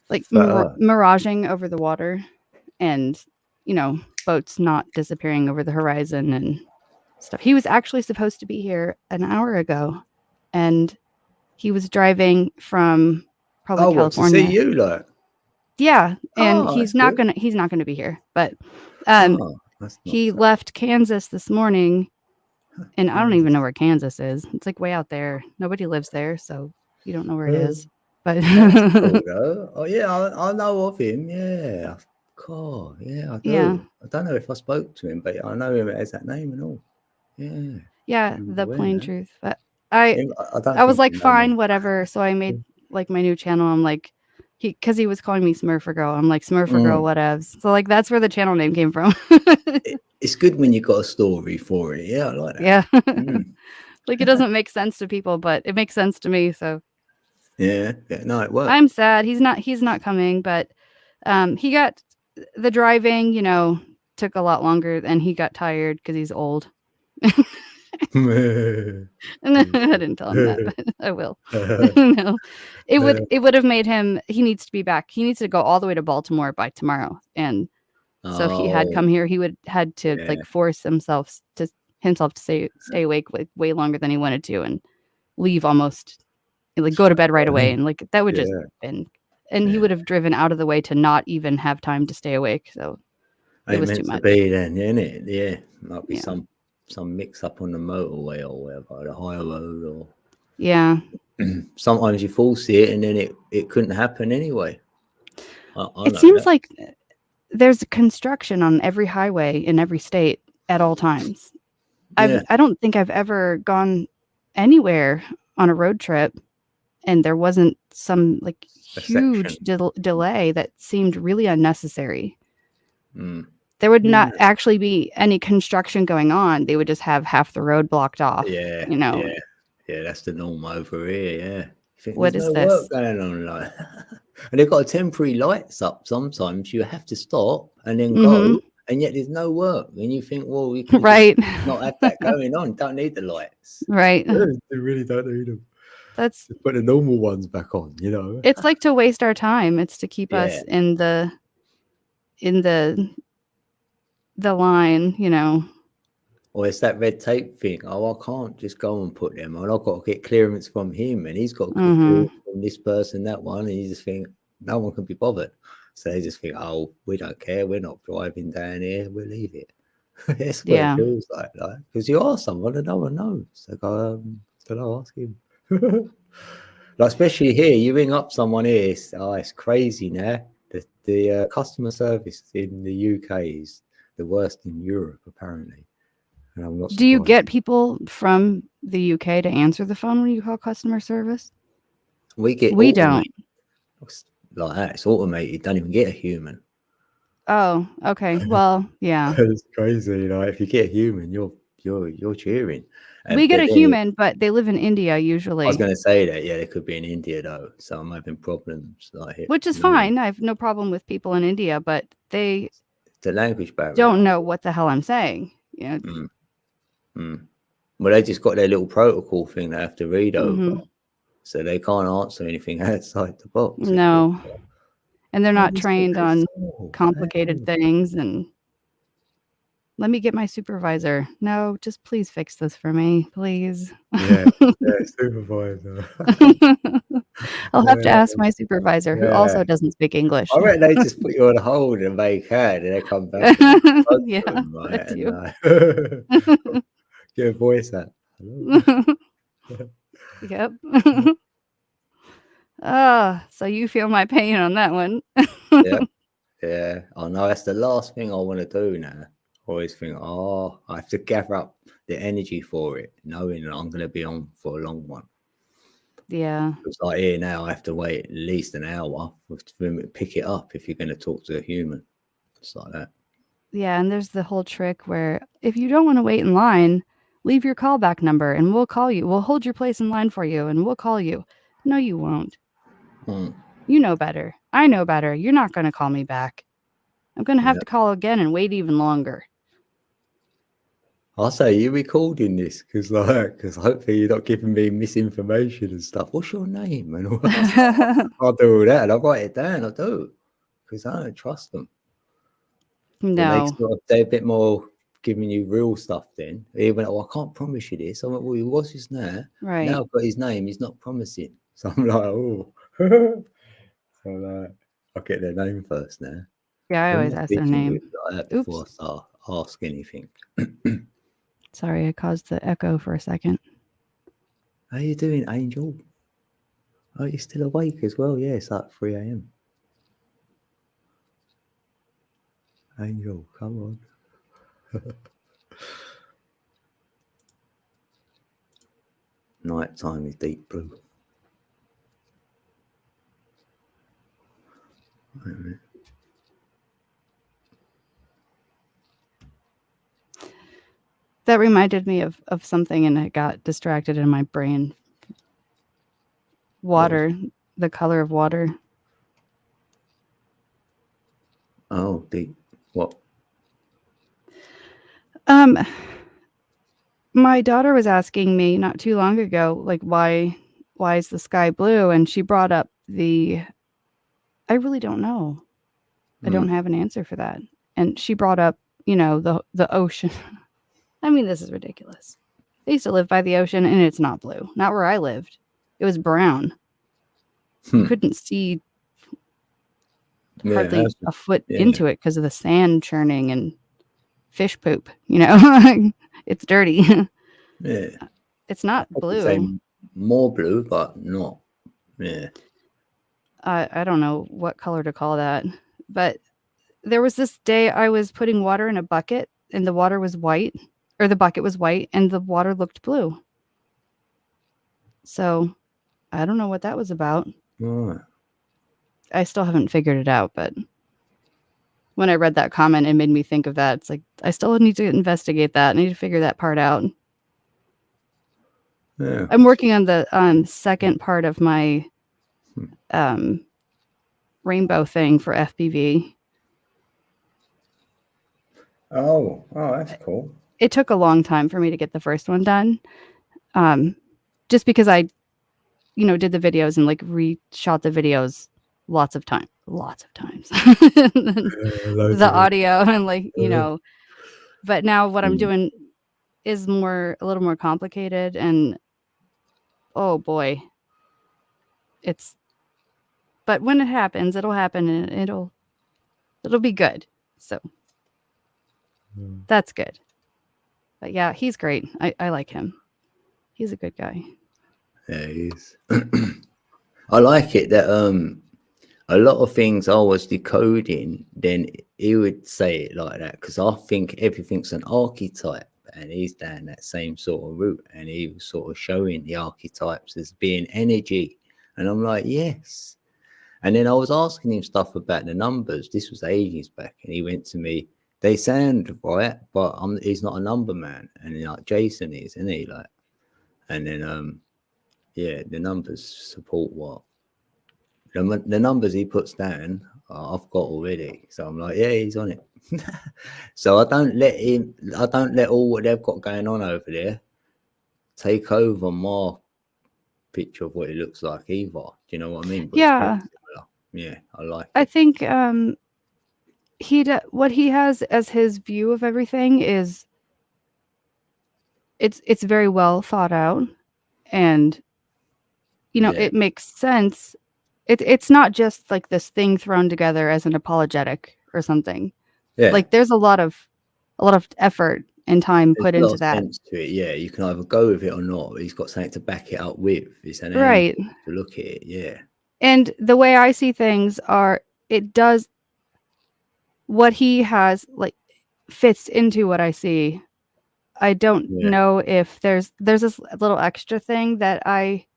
like miraging over the water and boats not disappearing over the horizon and stuff. He was actually supposed to be here an hour ago, and he was driving from probably California. To see you, like. Yeah, and he's not gonna be here, but he left Kansas this morning. And I don't even know where Kansas is. It's like way out there. Nobody lives there, so you don't know where it is. But cool, oh yeah, I know of him. Yeah, cool. Yeah, I do. Yeah. I don't know if I spoke to him, but I know him as that name and all. Yeah. Yeah, The Plain Truth. But I was like, fine, whatever. So I made like my new channel. I'm like, because he was calling me Smurfer Girl. I'm like, Smurfer Girl, whatevs. So like that's where the channel name came from. It's good when you got a story for it. Yeah, I like that. Yeah. Like it doesn't make sense to people, but it makes sense to me. So yeah, no, it works. I'm sad he's not coming, but he got the driving, took a lot longer, and he got tired because he's old. And I didn't tell him that, but I will. No, it would have made him. He needs to be back. He needs to go all the way to Baltimore by tomorrow, and so if he had come here, he would had to like force himself to stay awake way longer than he wanted to, and leave almost like go to bed right away, and like that would just been, and he would have driven out of the way to not even have time to stay awake. So it was too much. To be then, isn't it? Yeah, might be some mix up on the motorway or whatever, the high road, or Yeah. sometimes you force it and then it couldn't happen anyway. I It know seems that. like there's construction on every highway in every state at all times. Yeah. I don't think I've ever gone anywhere on a road trip and there wasn't some like A huge section. delay that seemed really unnecessary. Mm. There would Yeah. not actually be any construction going on. They would just have half the road blocked off. Yeah. You know, Yeah. That's the norm over here. Yeah. You think what there's is no work this? going on, like, and they've got temporary lights up. Sometimes you have to stop and then Hmm. go, and yet there's no work. And you think, well, you can just Right. not have that going on. Don't need the lights. Right. They really don't need them. That's Just put the normal ones back on, you know. it's like to waste our time. It's to keep us Yeah. in the line, you know. Or it's that red tape thing. Oh, I can't just go and put them on. I've got to get clearance from him, and he's got to get Hmm. clearance from this person, that one. And you just think no one can be bothered. So they just think, oh, we don't care. We're not driving down here. We'll leave it. That's what Yeah. it feels like, because you ask someone and no one knows. So go, don't know, ask him. Like, especially here, you ring up someone here. It's crazy now. The customer service in the UK is the worst in Europe, apparently. And I'm not Do you surprised. get people from the UK to answer the phone when you call customer service? We get We don't. automated like that. It's automated. Don't even get a human. Oh, okay. Well, yeah. It's crazy. Like, if you get a human, you're cheering. We get But a then human, but they live in India I was usually, going to say that. Yeah, they could be in India though. So I'm having problems like here. which is fine. I have no problem with people in India, but they The language barrier. don't know what the hell I'm saying. You know, Well, they just got their little protocol thing they have to read over, Mhm. so they can't answer anything outside the box. No. And they're not Mr. trained on Crystal, complicated things and let me get my supervisor. No, just please fix this for me, please. Yeah, supervisor. I'll have to Yeah. ask my supervisor, who Yeah. also doesn't speak English. I reckon they just put you on hold and they can, and they come back. And Yeah, them, right? that And, too. get a voice out. Hello. Yep. So you feel my pain on that one. Yeah. I know that's the last thing I want to do now. I always think, I have to gather up the energy for it, knowing that I'm going to be on for a long one. Yeah. It's like here now, I have to wait at least an hour to pick it up if you're going to talk to a human. It's like that. Yeah, and there's the whole trick where if you don't want to wait in line, leave your callback number and we'll call you. We'll hold your place in line for you and we'll call you. No, you won't. You know better. I know better. You're not going to call me back. I'm going to have to call again and wait even longer. I'll say, you recording this? Because hopefully you're not giving me misinformation and stuff. What's your name? And all that. I'll do all that and I'll write it down. I do. Because I don't trust them. No. They're a bit more giving you real stuff then. Even, I can't promise you this. I'm like, well, what's his name? Right. Now I've got his name. He's not promising. So I'm like, oh. So I'll get their name first now. Yeah, I always ask their name. Before I start ask anything. Sorry, I caused the echo for a second. How you doing, Angel? Oh, you're still awake as well? Yeah, it's like 3 a.m. Angel, come on. Night time is deep blue. Wait a minute. That reminded me of something and it got distracted in my brain. Water, the color of water. Oh, deep. What? My daughter was asking me not too long ago, like, why is the sky blue? And she brought up I really don't know. I don't have an answer for that. And she brought up, the ocean. I mean, this is ridiculous. I used to live by the ocean and it's not blue. Not where I lived. It was brown. You couldn't see hardly a foot into it because of the sand churning and fish poop, It's dirty. Yeah. It's not I'd say blue. more blue, but not. Yeah. I don't know what color to call that, but there was this day I was putting water in a bucket and the water was white, or the bucket was white and the water looked blue. So I don't know what that was about. Right. I still haven't figured it out, but when I read that comment, it made me think of that. It's like, I still need to investigate that. I need to figure that part out. Yeah. I'm working on the second part of my rainbow thing for FPV. Oh, that's cool. It took a long time for me to get the first one done. Just because I, did the videos and like reshot the videos lots of times. The audio and like, but now what I'm doing is a little more complicated, and oh boy, but when it happens, it'll happen and it'll be good. So that's good. But yeah, he's great. I like him. He's a good guy. Yeah, he is. I like it that a lot of things I was decoding, then he would say it like that, because I think everything's an archetype, and he's down that same sort of route, and he was sort of showing the archetypes as being energy, and I'm like, yes. And then I was asking him stuff about the numbers. This was ages back, and he went to me, they sound right, but he's not a number man, and like Jason is, isn't he? Like, and then yeah, the numbers support what the numbers he puts down. I've got already, so I'm like, yeah, he's on it. So I don't let all what they've got going on over there take over my picture of what it looks like either. Do you know what I mean? But yeah, yeah, I like it. I think what he has as his view of everything is it's very well thought out, and it makes sense. It's not just like this thing thrown together as an apologetic or something. Yeah, like there's a lot of effort and time put into that. Sense to it. Yeah, you can either go with it or not. He's got something to back it up with. It's an right angle to look at it. Yeah. And the way I see things it does what he has, like, fits into what I see. I don't know if there's this little extra thing that I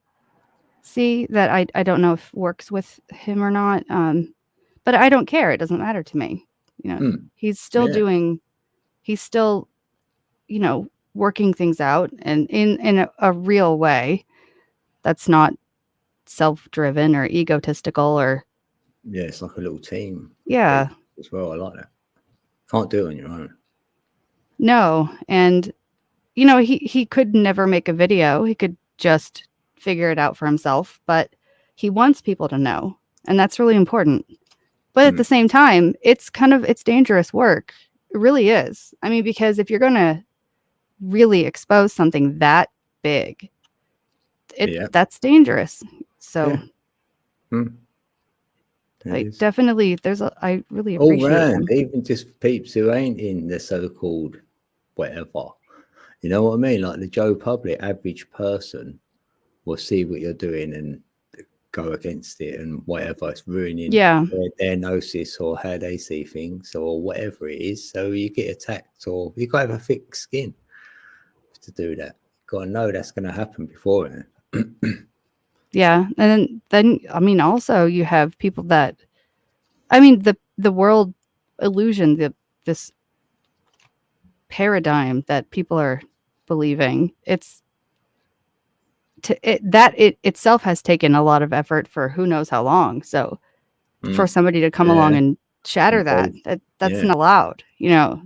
see that I don't know if works with him or not. But I don't care. It doesn't matter to me. He's still working things out, and in a real way that's not self-driven or egotistical or it's like a little team. Yeah. As well. I like that. Can't do it on your own. No. And he could never make a video. He could just figure it out for himself, but he wants people to know, and that's really important. But at the same time, it's dangerous work. It really is. I mean, because if you're going to really expose something that big, that's dangerous. So definitely I really appreciate him. Even just peeps who ain't in the so-called whatever, you know what I mean? Like the Joe Public average person will see what you're doing and go against it, and whatever, it's ruining their gnosis or how they see things or whatever it is. So you get attacked, or you got to have a thick skin to do that. You got to know that's going to happen beforehand. Yeah. And then I mean, also you have people that, I mean, the world illusion, this paradigm that people are believing, it itself has taken a lot of effort for who knows how long. So for somebody to come along and shatter that's not allowed, Yeah,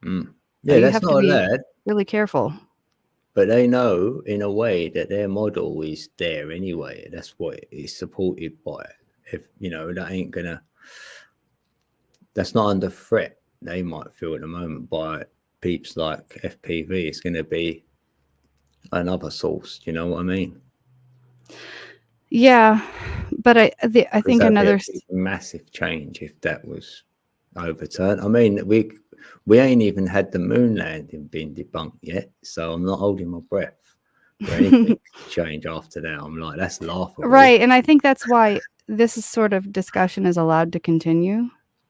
so that's not allowed. Really careful. But they know in a way that their model is there anyway. That's what is supported by. If that ain't gonna, that's not under threat. They might feel at the moment by peeps like FPV. It's going to be another source. Do you know what I mean? Yeah, but I think another massive change if that was overturned. I mean, we ain't even had the moon landing being debunked yet, so I'm not holding my breath for anything to change after that. I'm like, that's laughable. Right. And I think that's why this is sort of discussion is allowed to continue.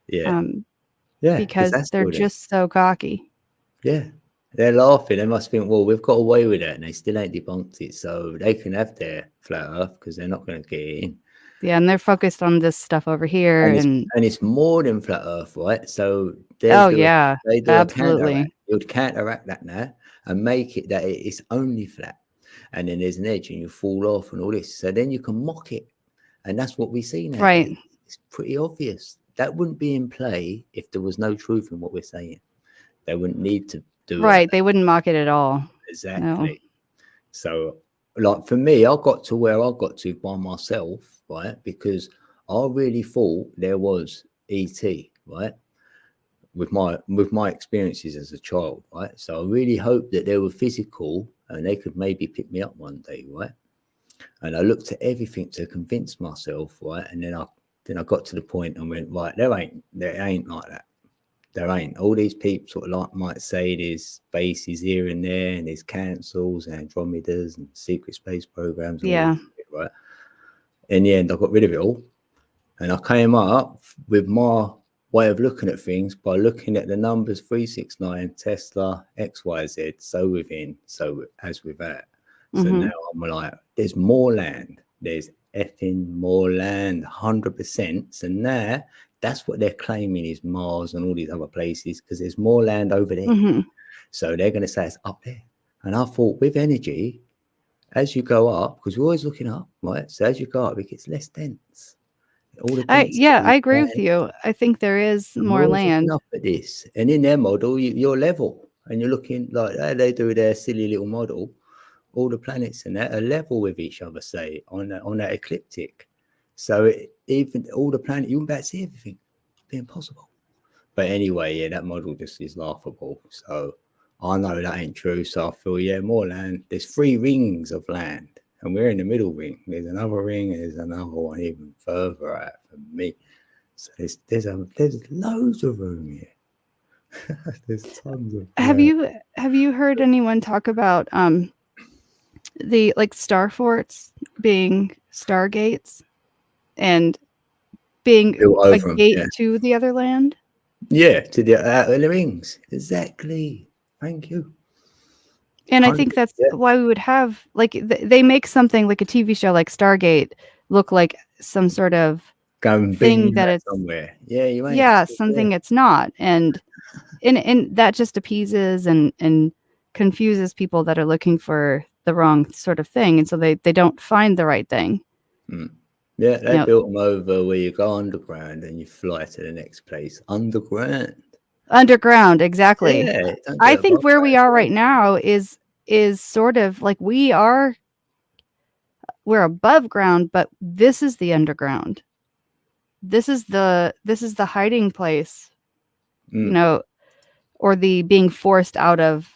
Yeah. Yeah. Because that's they're good. just so cocky. Yeah. They're laughing. They must think, well, we've got away with it and they still ain't debunked it. So they can have their flat earth because they're not going to get it in. Yeah. And they're focused on this stuff over here. And it's more than flat earth, right? So they do absolutely. You would counteract that now and make it that it's only flat. And then there's an edge and you fall off and all this. So then you can mock it. And that's what we see now. Right. It's pretty obvious. That wouldn't be in play if there was no truth in what we're saying. They wouldn't need to do right. They wouldn't mock it at all. Exactly. No. So, like for me, I got to where I got to by myself, right? Because I really thought there was ET, right? With my experiences as a child, right? So I really hoped that they were physical and they could maybe pick me up one day, right? And I looked at everything to convince myself, right? And then I got to the point and went, right, there ain't like that. There ain't. All these people sort of like might say there's bases here and there, and there's cancels and Andromedas and secret space programs. And all that, right. In the end, I got rid of it all, and I came up with my way of looking at things by looking at the numbers 369, Tesla, XYZ, so within, so as without. So now I'm like, there's more land. There's effing more land, 100%. So now that's what they're claiming is Mars and all these other places because there's more land over there. So they're going to say it's up there. And I thought with energy, as you go up, because we're always looking up, right? So as you go up, it gets less dense. I agree with you. I think there is more land. Up at this, and in their model, you're level, and you're looking like they do their silly little model. All the planets and that are level with each other, say on that ecliptic. So even all the planets, you wouldn't be able to see everything. It'd be impossible. But anyway, yeah, that model just is laughable. So I know that ain't true. So I feel, more land. There's 3 rings of land. And we're in the middle ring. There's another ring, and there's another one even further out from me. So there's loads of room here. There's tons of. Have you heard anyone talk about the like star forts being stargates and being a gate to the other land? Yeah, to the rings. Exactly. Thank you. And I think that's why we would have like they make something like a TV show like Stargate look like some sort of thing that it's somewhere. Something it's not, and that just appeases and confuses people that are looking for the wrong sort of thing, and so they don't find the right thing. Yeah, they built them over where you go underground and you fly to the next place underground, exactly. I think where we are right now is sort of like we're above ground, but this is the underground. This is the hiding place, or the being forced out of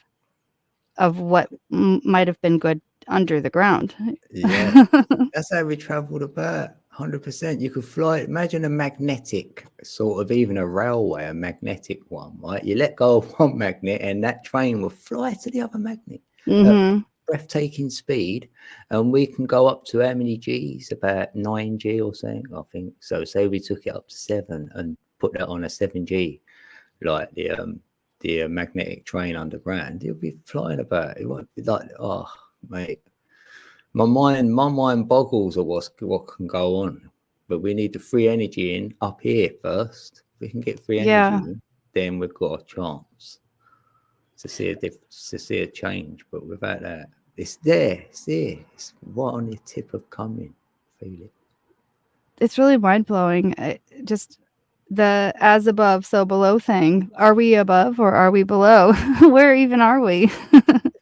what might have been good under the ground. Yeah, that's how we traveled about. 100%. You could fly. Imagine a magnetic sort of, even a railway, a magnetic one, right? You let go of one magnet and that train will fly to the other magnet. Breathtaking speed. And we can go up to how many Gs? About 9G or something, I think. So say we took it up to 7 and put that on a 7G, like the magnetic train underground, it'll be flying about. It won't be like, oh, mate. My mind boggles at what can go on, but we need the free energy in up here first. If we can get free energy in, then we've got a chance to see a change. But without that, it's there. It's right on the tip of coming. Feel it. It's really mind blowing. Just the as above, so below thing. Are we above or are we below? Where even are we?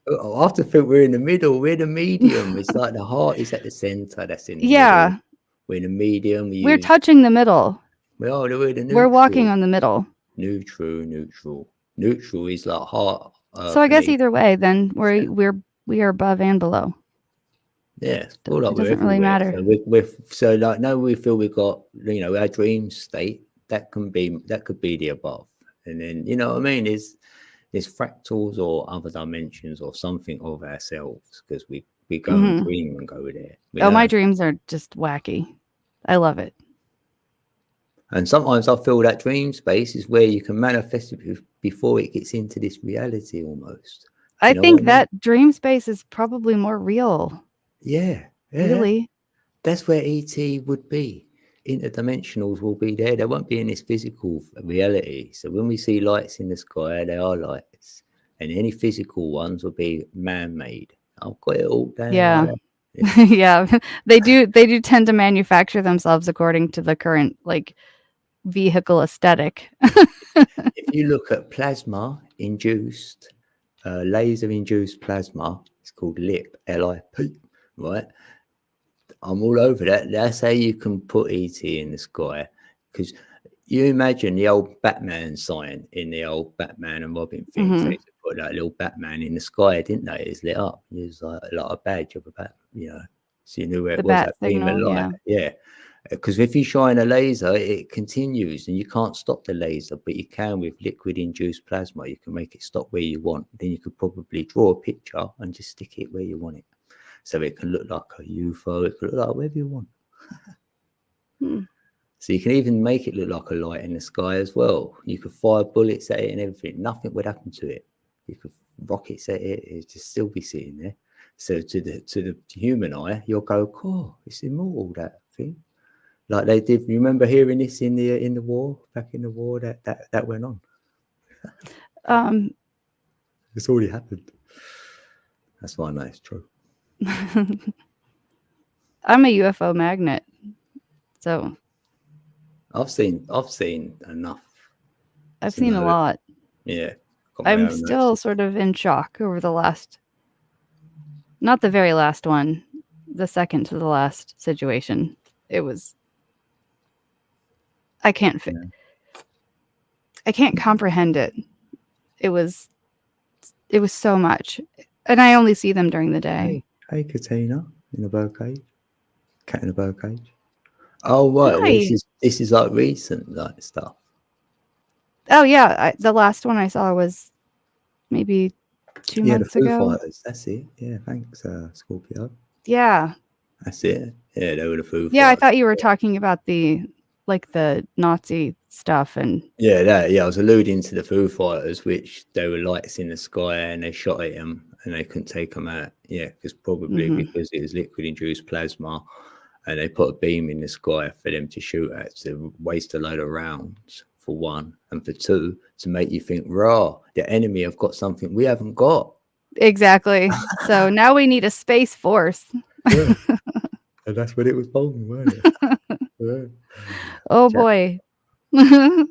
I often think we're in the middle. We're the medium. It's like the heart is at the center. That's in the middle. We're in the medium. We're touching the middle. We're the neutral. We're walking on the middle. Neutral is like heart. So I guess either way, then we are above and below. Yeah, it doesn't really matter. So now we feel we've got our dream state that could be the above, And then, you know what I mean? There's fractals or other dimensions or something of ourselves, because we go and dream and go there. Oh, my dreams are just wacky. I love it. And sometimes I feel that dream space is where you can manifest it before it gets into this reality almost. I think that dream space is probably more real. Yeah. Really? That's where ET would be. Interdimensionals will be there. They won't be in this physical reality. So when we see lights in the sky, they are lights. And any physical ones will be man-made. I've got it all down. Yeah. Yeah. They do tend to manufacture themselves according to the current like vehicle aesthetic. If you look at plasma induced, laser induced plasma, it's called LIP, LIP, right? I'm all over that. That's how you can put ET in the sky, because you imagine the old Batman sign in the old Batman and Robin things. They used to put that little Batman in the sky, didn't they? It's lit up. It was like a badge of a bat, you know. So you knew where it was. That beam of light. Yeah. Because if you shine a laser, it continues, and you can't stop the laser, but you can with liquid-induced plasma. You can make it stop where you want. Then you could probably draw a picture and just stick it where you want it. So it can look like a UFO. It can look like whatever you want. So you can even make it look like a light in the sky as well. You could fire bullets at it and everything. Nothing would happen to it. You could rockets at it. It'd just still be sitting there. So to the human eye, you'll go, "Oh, it's immortal, that thing." Like they did. You remember hearing this in the war, back in the war that went on. It's already happened. That's why I know it's true. I'm a UFO magnet, so I've seen enough. I've seen a lot. Yeah, I'm still sort of in shock over not the very last one, the second to the last situation. It was. I can't comprehend it. It was so much, and I only see them during the day. Hey, Katina in a birdcage. Cat in a birdcage. Oh right, well, this is like recent like stuff. Oh yeah, the last one I saw was maybe 2 months ago. Fighters. That's it. Yeah, thanks, Scorpio. Yeah, that's it. Yeah, they were the Foo Fighters. Yeah, I thought you were talking about the Nazi stuff and. Yeah, I was alluding to the Foo Fighters, which there were lights in the sky and they shot at them and they couldn't take them out. Yeah, because because it was liquid-induced plasma, and they put a beam in the sky for them to shoot at, to waste a load of rounds, for one, and for two, to make you think, "Raw, the enemy have got something we haven't got." Exactly. So now we need a space force. Yeah. And that's what it was born, weren't it? Yeah. Oh boy. We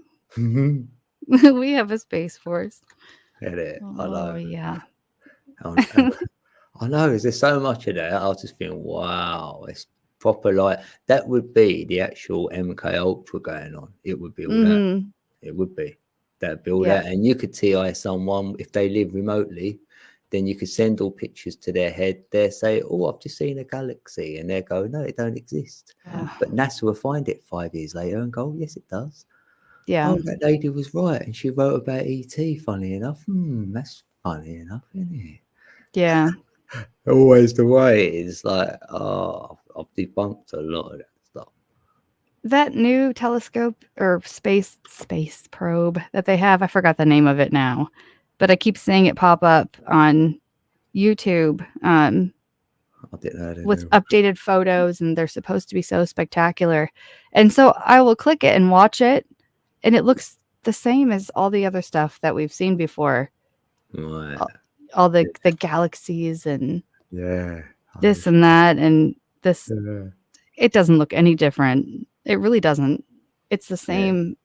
have a space force. I know. Yeah. I know. There's so much of that. I was just thinking, wow, it's proper like that would be the actual MK Ultra going on. It would be all that. It would be that build out, and you could TI someone if they live remotely. Then you could send all pictures to their head. They say, "Oh, I've just seen a galaxy," and they go, "No, it don't exist." But NASA will find it 5 years later and go, "Yes, it does." Yeah. Oh, that lady was right, and she wrote about ET. Funny enough, that's funny enough, isn't it? Yeah. Always the way it is. Like, oh, I've debunked a lot of that stuff. That new telescope or space probe that they have, I forgot the name of it now, but I keep seeing it pop up on YouTube with updated photos, and they're supposed to be so spectacular. And so I will click it and watch it, and it looks the same as all the other stuff that we've seen before. Right. All the galaxies and this and that and this. It doesn't look any different. It really doesn't. It's the same.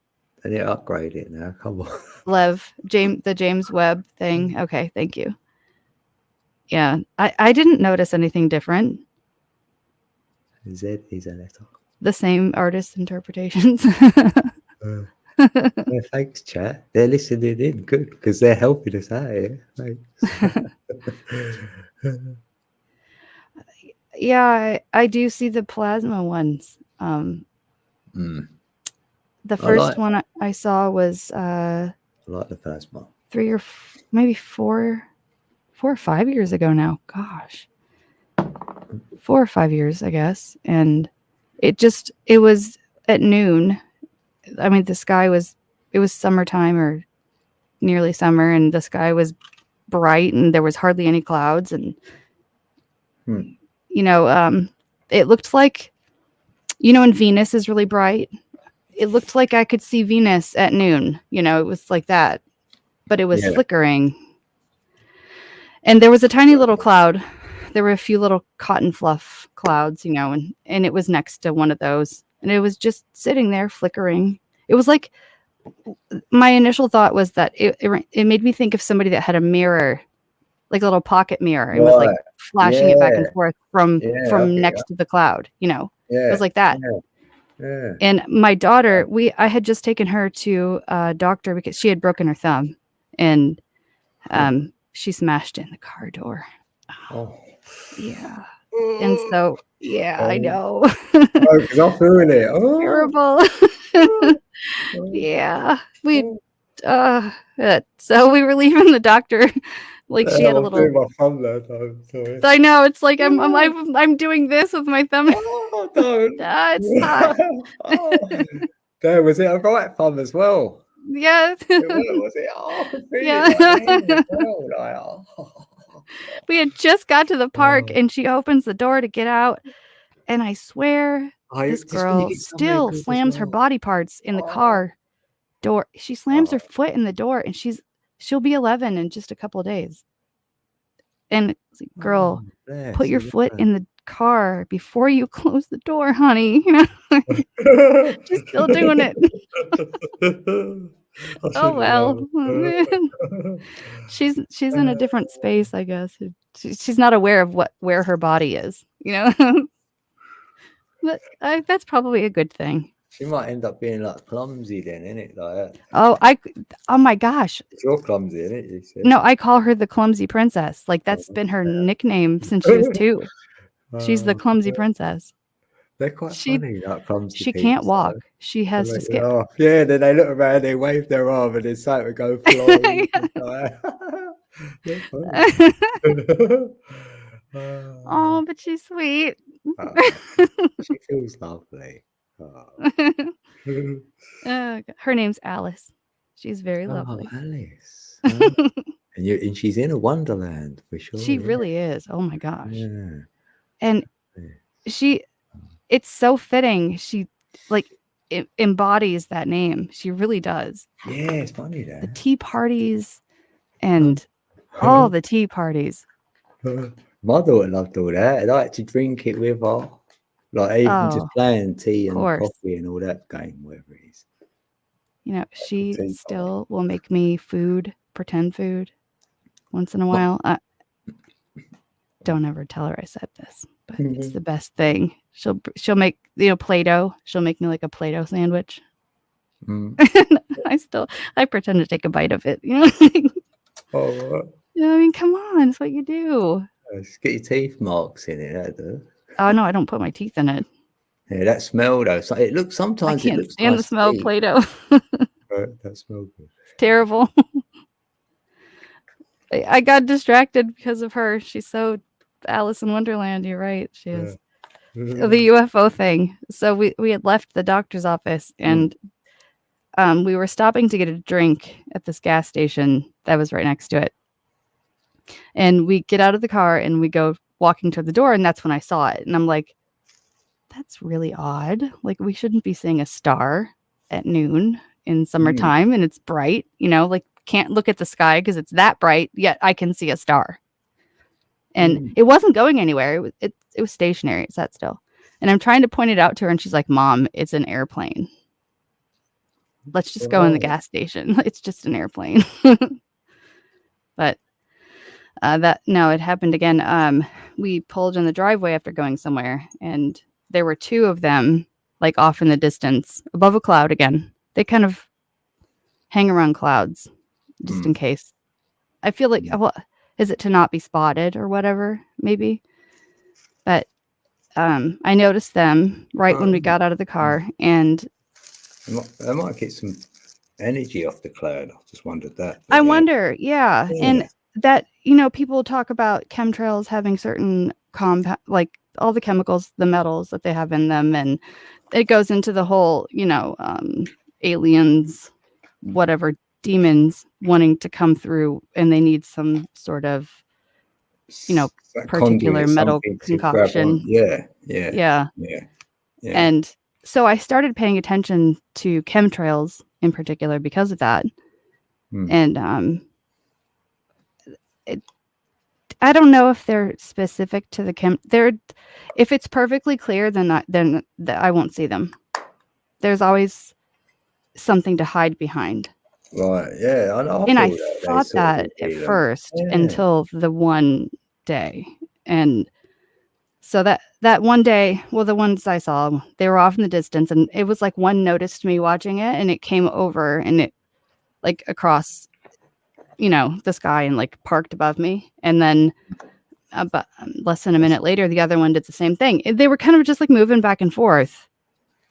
They need to upgrade it now. Come on. The James Webb thing. Okay, thank you. Yeah, I didn't notice anything different. Z is a letter. The same artist interpretations. Yeah, thanks, chat. They're listening in, good, because they're helping us out here. Thanks. Yeah, I do see the plasma ones. The first one I saw was the I like the plasma. 3 or maybe 4 or 5 years ago now. Gosh. 4 or 5 years, I guess. And it was at noon. I mean, it was summertime or nearly summer, and the sky was bright and there was hardly any clouds. And, it looked like, when Venus is really bright, it looked like I could see Venus at noon. It was like that, but it was flickering. And there was a tiny little cloud. There were a few little cotton fluff clouds, and it was next to one of those. And it was just sitting there flickering. It was like, my initial thought was that it made me think of somebody that had a mirror, like a little pocket mirror, and was like flashing it back and forth from next to the cloud. It was like that. Yeah. And my daughter, I had just taken her to a doctor because she had broken her thumb, and she smashed in the car door. Oh. Yeah. And so, I know. Because I'm feeling it. Oh. Terrible. Yeah. So we were leaving the doctor. Like she had a little. Doing my thumb that time, sorry. I know, it's like I'm doing this with my thumb. Oh, don't. It's hot. There was it a right thumb as well? Yeah. Was it? Oh, I could feel Yeah. it as well, like, oh. We had just got to the park, and she opens the door to get out, and I swear this girl still slams her body parts in the car door. She slams her foot in the door, and she'll be 11 in just a couple of days. And it's like, girl, put your foot in the car before you close the door, honey. She's still doing it. Oh well. She's in a different space, I guess. She's not aware of where her body is, But that's probably a good thing. She might end up being like clumsy then, innit? Like that. Oh my gosh. You're clumsy, innit? You said. No, I call her the clumsy princess. Like that's been her nickname since she was 2. She's the clumsy princess. They're quite funny, like clumsy. She can't walk. She has to skip. Yeah, then they look around, they wave their arm, and then something would go flying. Oh, but she's sweet. She feels lovely. Her name's Alice. She's very lovely. Alice. And she's in a wonderland for sure. She really is. Oh my gosh. Yeah. And it's so fitting. She embodies that name. She really does. Yeah, it's funny that. The tea parties and all the tea parties. My daughter loved all that. I like to drink it with her. Like even just playing tea and coffee and all that game, whatever it is. She still will make me food, pretend food, once in a while. Don't ever tell her I said this, but it's the best thing. She'll make Play-Doh. She'll make me like a Play-Doh sandwich. I pretend to take a bite of it. Oh. I mean, come on, it's what you do. Just get your teeth marks in it. Oh no, I don't put my teeth in it. Yeah, that smell though. So it looks sometimes. I can't stand the smell of Play-Doh. That smells good. Terrible. I got distracted because of her. She's so Alice in Wonderland. You're right. She is. The UFO thing. So we had left the doctor's office and we were stopping to get a drink at this gas station that was right next to it. And we get out of the car and we go walking toward the door, and that's when I saw it. And I'm like, that's really odd. Like, we shouldn't be seeing a star at noon in summertime and it's bright, like can't look at the sky because it's that bright, yet I can see a star. And it wasn't going anywhere. It was stationary. It sat still. And I'm trying to point it out to her, and she's like, Mom, it's an airplane. Let's just go in the gas station. It's just an airplane. But it happened again. We pulled in the driveway after going somewhere, and there were 2 of them, like off in the distance, above a cloud again. They kind of hang around clouds just in case. I feel like, is it to not be spotted or whatever, maybe? But I noticed them right when we got out of the car, and I might get some energy off the cloud. I just wondered that. I But wonder, yeah. yeah. And that, people talk about chemtrails having certain like all the chemicals, the metals that they have in them, and it goes into the whole, aliens, whatever, demons wanting to come through, and they need some sort of That particular conduit, metal something to grab on. concoction. Yeah. Yeah. Yeah. And so I started paying attention to chemtrails in particular because of that. And I don't know if they're specific to the if it's perfectly clear, then I won't see them. There's always something to hide behind. Right. Yeah. And I thought that at first until the one day. And so that one day, well, the ones I saw, they were off in the distance, and it was like one noticed me watching it, and it came over and it like across, the sky and like parked above me. And then about less than a minute later, the other one did the same thing. They were kind of just like moving back and forth,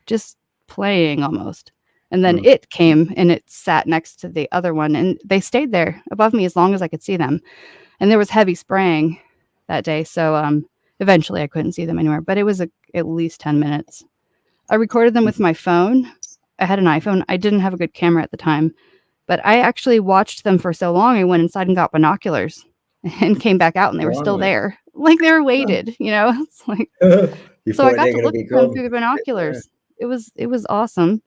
just playing almost. And then it came and it sat next to the other one, and they stayed there above me as long as I could see them. And there was heavy spraying that day. So eventually I couldn't see them anymore, but it was at least 10 minutes. I recorded them with my phone. I had an iPhone. I didn't have a good camera at the time, but I actually watched them for so long. I went inside and got binoculars and came back out, and they were still there. Like they were weighted, It's like, so I got to look at them through the binoculars. It was awesome.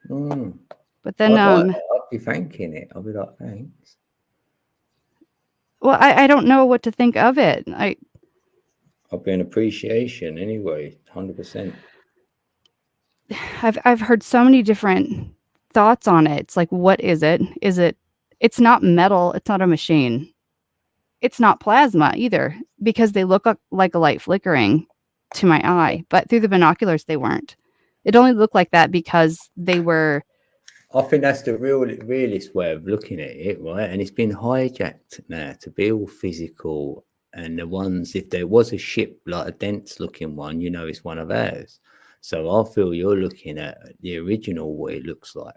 But then I'll be thanking it. I'll be like, thanks. Well, I don't know what to think of it. I'll be an appreciation anyway, 100%. I've heard so many different thoughts on it. It's like, what is it? It's not metal. It's not a machine. It's not plasma either, because they look like a light flickering to my eye, but through the binoculars, they weren't. It only looked like that because they were. I think that's the realist way of looking at it, right? And it's been hijacked now to be all physical. And the ones, if there was a ship, like a dense looking one, it's one of ours. So I feel you're looking at the original, what it looks like.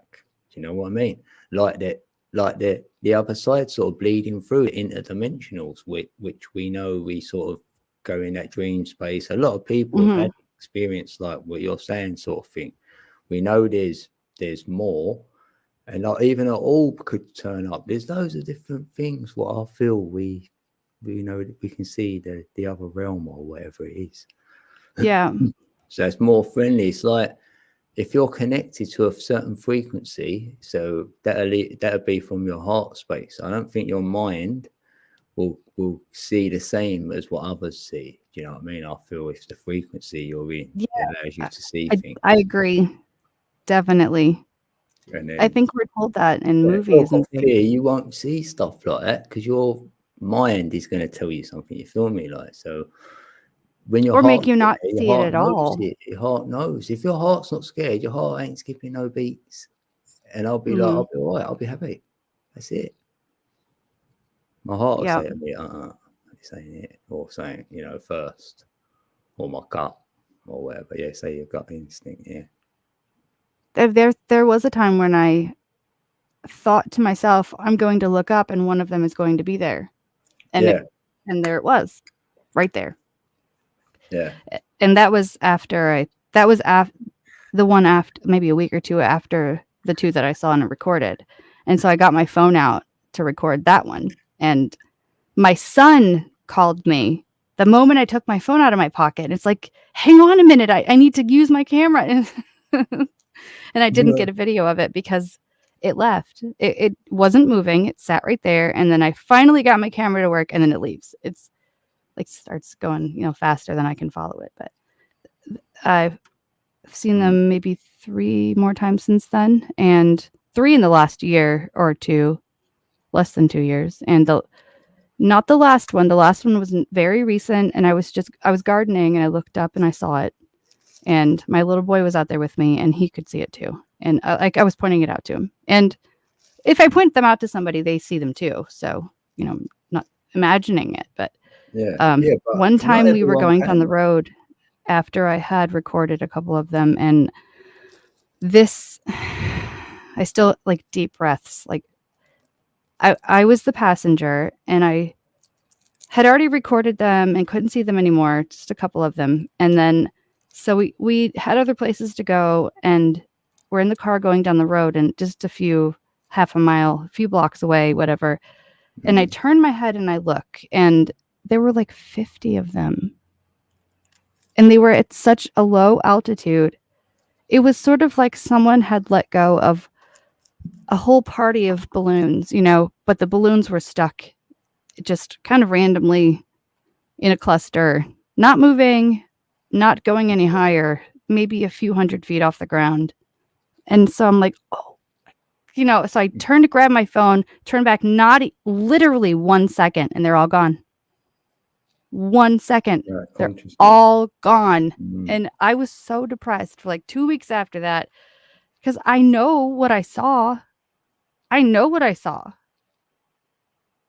Do you know what I mean? Like the other side sort of bleeding through interdimensionals, which we know we sort of go in that dream space. A lot of people have had experience like what you're saying, sort of thing. We know there's more, and like even an orb could turn up. There's loads of different things. What I feel we know that we can see the other realm or whatever it is. Yeah. So it's more friendly. It's like if you're connected to a certain frequency, so that'll be from your heart space. I don't think your mind will see the same as what others see. Do you know what I mean? I feel if the frequency you're in allows you to see things. I agree. Definitely. And then, I think we're told that in movies and things. You won't see stuff like that because your mind is going to tell you something. You feel me? Like, so when your or heart make you not see it at all. Your heart knows. If your heart's not scared, your heart ain't skipping no beats. And I'll be like, I'll be all right. I'll be happy. That's it. My heart will say to me, saying it, or saying, first, or my gut, or whatever. Yeah, say your gut instinct. Yeah. There was a time when I thought to myself, I'm going to look up and one of them is going to be there. And and there it was, right there. Yeah. And that was after the one after, maybe a week or two after the two that I saw and recorded. And so I got my phone out to record that one. And my son called me the moment I took my phone out of my pocket. It's like, hang on a minute. I need to use my camera. And I didn't get a video of it because it left. It wasn't moving. It sat right there. And then I finally got my camera to work, and then it leaves. It's like starts going, faster than I can follow it. But I've seen them maybe 3 more times since then, and 3 in the last year or 2, less than 2 years. And not the last one. The last one was very recent, and I was gardening, and I looked up and I saw it. And my little boy was out there with me, and he could see it too. And I was pointing it out to him. And if I point them out to somebody, they see them too. So, not imagining it. But but one time we were going down the road after I had recorded a couple of them. And this, I still like deep breaths. Like I was the passenger and I had already recorded them and couldn't see them anymore, just a couple of them. And then so we had other places to go and we're in the car going down the road and just half a mile, a few blocks away, whatever. And I turn my head and I look and there were like 50 of them. And they were at such a low altitude. It was sort of like someone had let go of a whole party of balloons, but the balloons were stuck just kind of randomly in a cluster, not moving, not going any higher, maybe a few 100 feet off the ground. And so I'm like, oh, so I turn to grab my phone, turn back, literally 1 second, and they're all gone. 1 second, they're all gone. And I was so depressed for like 2 weeks after that because I know what I saw.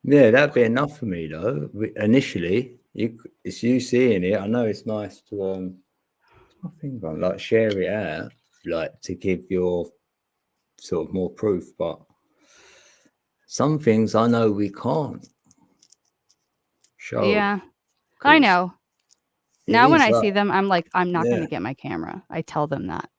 Yeah, that'd be enough for me though. Initially, it's you seeing it. I know it's nice to I think like share it out, like to give your sort of more proof, but some things I know we can't show. Yeah, I know. Now when I see them, I'm like, I'm not going to get my camera. I tell them that.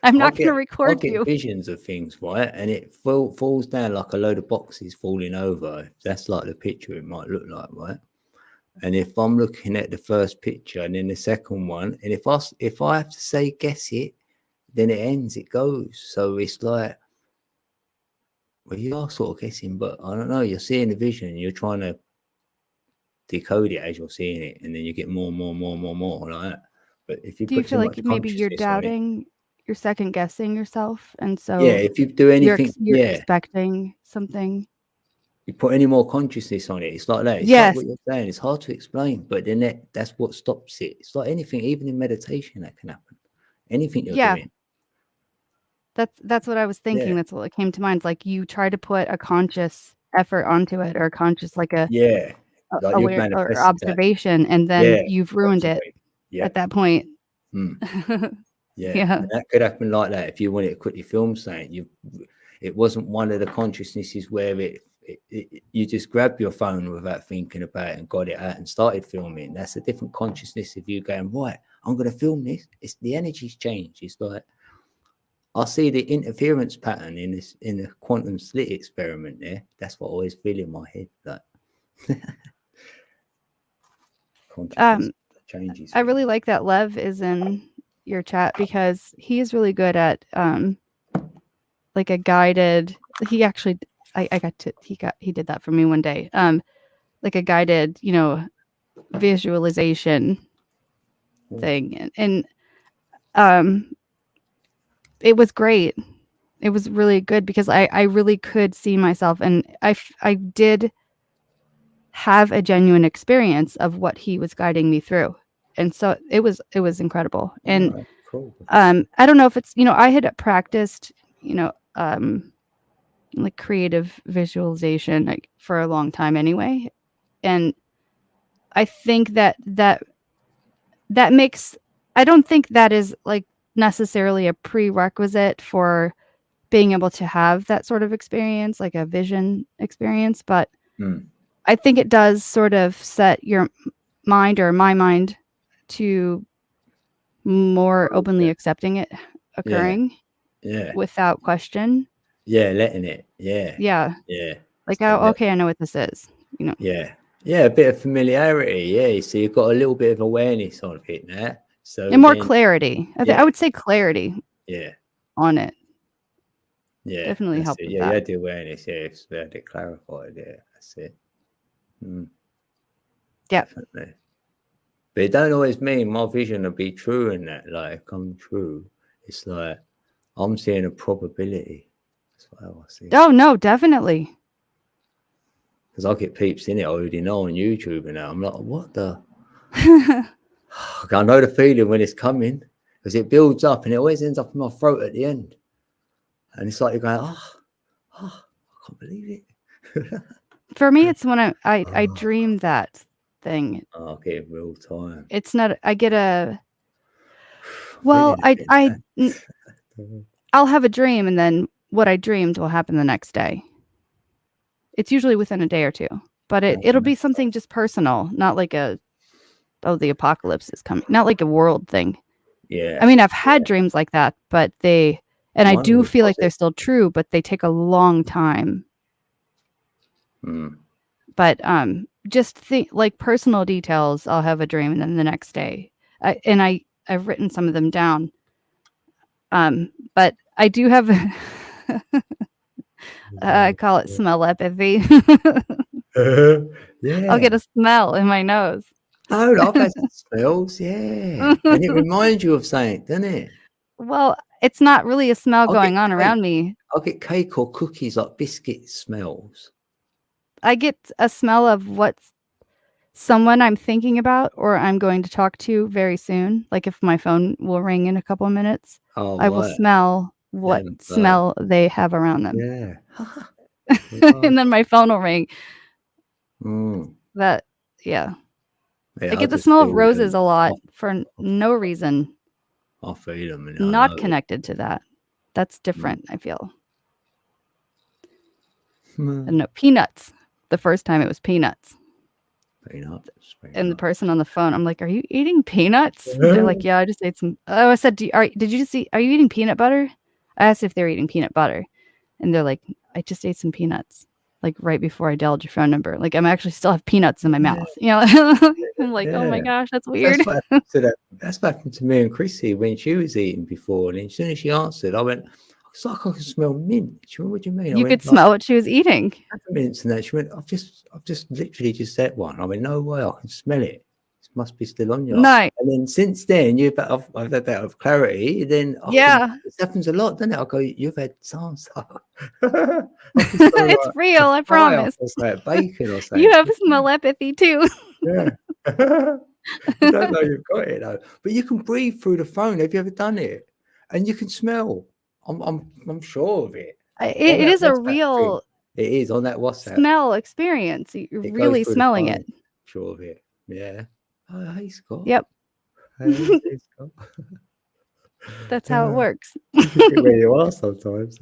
I'm not going to record you. I get visions of things, right? And it falls down like a load of boxes falling over. That's like the picture it might look like, right? And if I'm looking at the first picture and then the second one, and if I have to say guess it, then it ends, it goes. So it's like, well, you are sort of guessing, but I don't know. You're seeing the vision, and you're trying to decode it as you're seeing it, and then you get more like that. But if you do you feel like maybe you're doubting, you're second guessing yourself, and so if you do anything, you're expecting something. You put any more consciousness on it, it's like that. It's like what you're saying. It's hard to explain, but then that's what stops it. It's like anything, even in meditation, that can happen. Anything you're doing. That's what I was thinking. That's what came to mind. It's like you try to put a conscious effort onto it, or a conscious like aware or observation, that. And then you've ruined it at that point. Yeah. And that could happen like that if you wanted to quickly film something. It wasn't one of the consciousnesses where you just grabbed your phone without thinking about it and got it out and started filming. That's a different consciousness of you going, right, I'm going to film this. It's the energy's changed. It's like, I see the interference pattern in the quantum slit experiment there. That's what I always feel in my head. Like consciousness changes. I really like that Lev is in your chat because he is really good at like a guided. He actually, he did that for me one day. Like a guided, visualization thing, and it was great. It was really good because I really could see myself, and I did have a genuine experience of what he was guiding me through, and so it was incredible. And cool. I don't know if it's I had practiced like creative visualization like for a long time anyway, and I think that makes, I don't think that is like necessarily a prerequisite for being able to have that sort of experience, like a vision experience, but I think it does sort of set your mind, or my mind, to more openly accepting it occurring without question. Letting it. Like, okay, I know what this is, a bit of familiarity. So you've got a little bit of awareness on it now, so and more clarity. I would say clarity on it definitely helped with that. You had the awareness. It's had it clarified. That's it. Definitely. But it don't always mean my vision will be true and that like come true. It's like I'm seeing a probability. That's what I see. Oh no, definitely. Because I get peeps in it I already know on YouTube and that. I'm like, what the? I know the feeling when it's coming because it builds up and it always ends up in my throat at the end. And it's like you're going, I can't believe it. For me, it's when I dream that thing. I get it real time. It's not. I get a. Well, I I'll have a dream, and then what I dreamed will happen the next day. It's usually within a day or two, but it'll be something just personal, not like the apocalypse is coming, not like a world thing. Yeah. I mean, I've had dreams like that, but I Mine do was feel like they're positive. still true, but they take a long time. Mm. But just think like personal details. I'll have a dream, and then the next day, I've written some of them down. But I do have, I call it smellepathy. Yeah. I'll get a smell in my nose. Oh, I've had smells, yeah. And it reminds you of something, doesn't it? Well, it's not really a smell I'll going get on cake. around me. I'll get cake or cookies, like biscuit smells. I get a smell of what's someone I'm thinking about or I'm going to talk to very soon. Like if my phone will ring in a couple of minutes, Oh, I will right. smell what Them first. smell they have around them. Yeah. And then my phone will ring. Mm. Yeah. Yeah, I get the smell of roses a lot for no reason. I'll feed them. And Not connected to that. That's different, I feel. And no, peanuts. The first time it was peanuts. Peanuts. And the person on the phone, I'm like, "Are you eating peanuts?" They're like, "Yeah, I just ate some." Oh, I said, are you eating peanut butter?" I asked if they were eating peanut butter, and they're like, "I just ate some peanuts." Like right before I dialed your phone number, like I'm actually still have peanuts in my mouth. You know, I'm like, "Oh my gosh, that's weird." That's what happened to me and Chrissy when she was eating before, and as soon as she answered, I went, "It's like I can smell mint." She went, "What do you mean?" I You went, could smell what she was eating. mints and that. She went, I've just literally just ate one. I went, no way, I can smell it. It must be still on you. Nice. And then since then, I've had that bit of clarity. Then this happens a lot, doesn't it? I go, you've had so-and-so. It's real, I promise. Or like bacon or something. You have smellepathy too. Yeah. You don't know you've got it though, but you can breathe through the phone. Have you ever done it? And you can smell. I'm sure of it. It is a real. It is on that WhatsApp Smell experience. You're really smelling it. Sure of it. Yeah. Oh, hey, Scott. Yep. Hey, Scott. That's how it works. Where you are sometimes.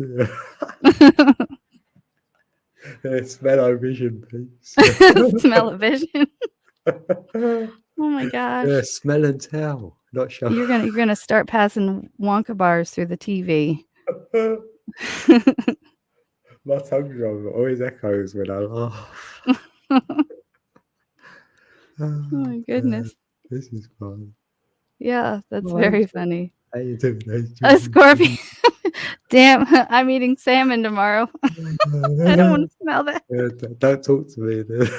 Smell-o-vision, please. Smell-o-vision. Oh my gosh. Yeah, smell and tell. Not sure. You're gonna start passing Wonka bars through the TV. My tongue drum always echoes when I laugh. Oh my goodness. This is fun. Yeah, that's very funny. How you doing? A scorpion. Damn, I'm eating salmon tomorrow. I don't want to smell that. Yeah, don't talk to me then.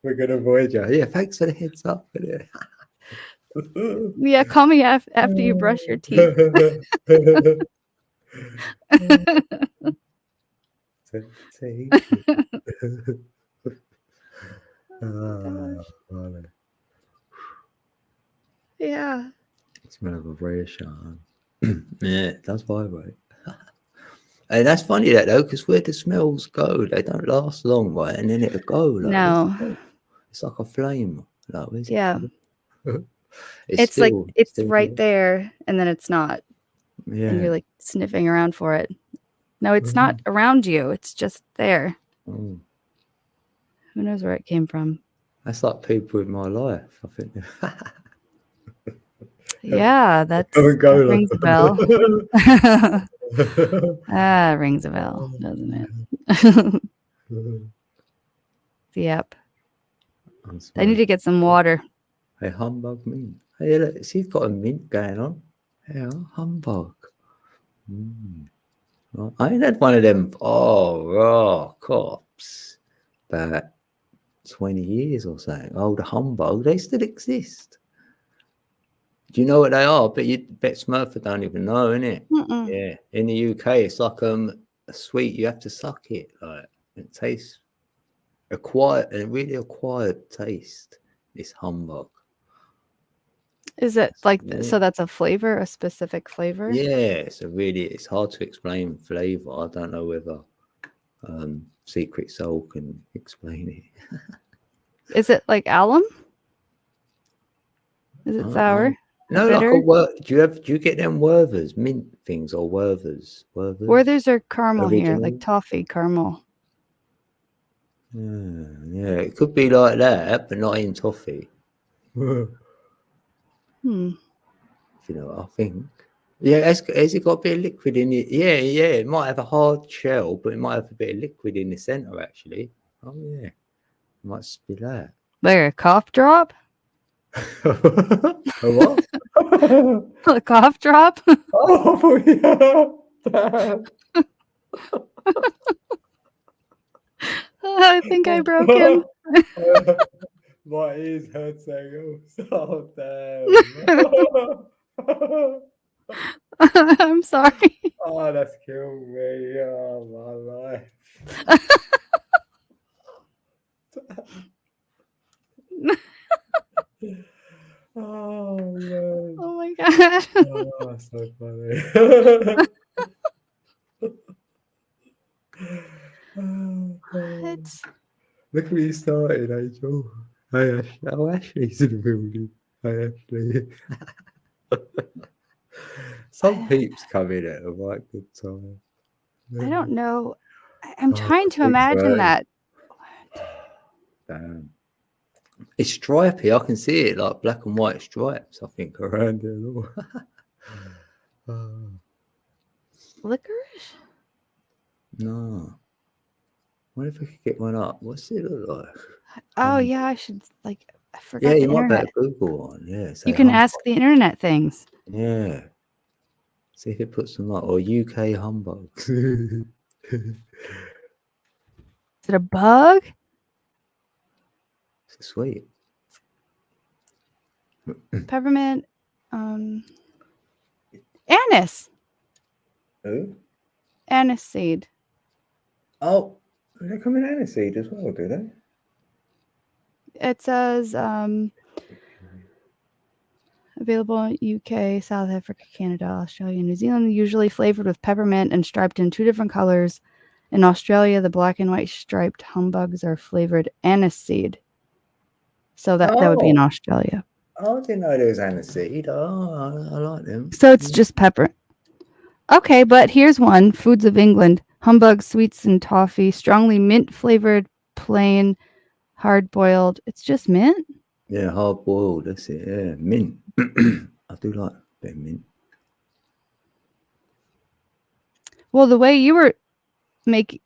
We're gonna avoid you. Yeah, thanks for the heads up. Yeah, call me after you brush your teeth. Yeah. Smell of a vibration. Yeah, it does vibrate. And that's funny that though, because where the smells go, they don't last long, right? And then it'll go. Like, no. It's like a flame. Like, yeah. It's like it's right there, and then it's not. Yeah. And you're like sniffing around for it. No, it's not around you. It's just there. Oh. Who knows where it came from? That's like people in my life, I think. Yeah, that rings a bell. Rings a bell, doesn't it? Yep. I need to get some water. Hey, humbug mint. Hey, look, she's got a mint going on. Yeah, humbug. I ain't had one of them. Oh, cops. About 20 years or so. Oh, the humbug. They still exist. Do you know what they are? But you bet Smurfer don't even know, innit? Yeah. In the UK, it's like a sweet. You have to suck it. Like it tastes really acquired taste. This humbug. Is it like so? That's a flavor, a specific flavor. Yeah, it's hard to explain flavor. I don't know whether Secret Soul can explain it. Is it like alum? Is it sour? No, like bitter? a do you get them Werthers, mint things or Werthers? Werthers are caramel here, like Original? toffee caramel. Yeah, it could be like that, but not in toffee. If Hmm. you know what I think. Yeah, has it got a bit of liquid in it? Yeah, it might have a hard shell, but it might have a bit of liquid in the centre, actually. Oh, yeah. Might be that. Like a cough drop? A what? A cough drop? Oh, yeah. I think I broke him. My ears hurt so damn. I'm sorry. Oh, that's killed me. Oh, my life. Oh, man. Oh my god. Oh, that's so funny. Oh, God. What? Look where you started, Angel. Hey, oh, Ashley's in the building. Hey, Ashley. Some peeps come in at a right good time. I don't know. I'm Oh, trying to big imagine bird. that. Damn. It's stripy. I can see it like black and white stripes, I think, around there. Oh, Licorice? no. What if I could get one up? What's it look like? Oh yeah, I should I forgot Yeah, the you might internet. better Google one. Yeah. You can ask the internet things. Yeah. See if it puts them up. Or UK humbugs. Is it a bug? It's sweet. Peppermint. Anise. Who? Anise seed. Oh, they come in aniseed as well, do they? It says available in UK, South Africa, Canada, Australia, New Zealand, usually flavored with peppermint and striped in 2 different colors. In Australia, the black and white striped humbugs are flavored anise seed. So that would be in Australia. Oh, I didn't know there was aniseed. Oh, I like them. So it's just pepper. Okay, but here's one. Foods of England. Humbug, sweets and toffee, strongly mint flavored, plain, hard boiled. It's just mint? Yeah, hard boiled. That's it. Yeah, mint. I do like a bit of mint. Well, the way you were making...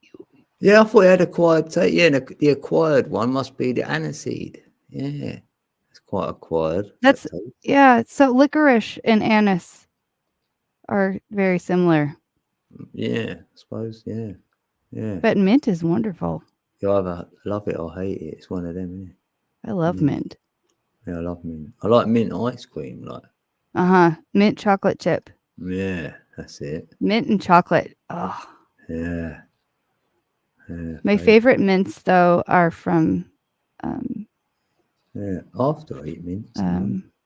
Yeah, I thought it had acquired taste. Yeah, the acquired one must be the aniseed. Yeah, it's quite acquired. That's, yeah, so licorice and anise are very similar. Yeah, I suppose. Yeah, yeah. But mint is wonderful. You either love it or hate it. It's one of them, isn't it? I love mint. Yeah, I love mint. I like mint ice cream. Like, mint chocolate chip. yeah, that's it. Mint and chocolate. Oh, Yeah. Yeah, my favorite mints though are from yeah, after 8 minutes.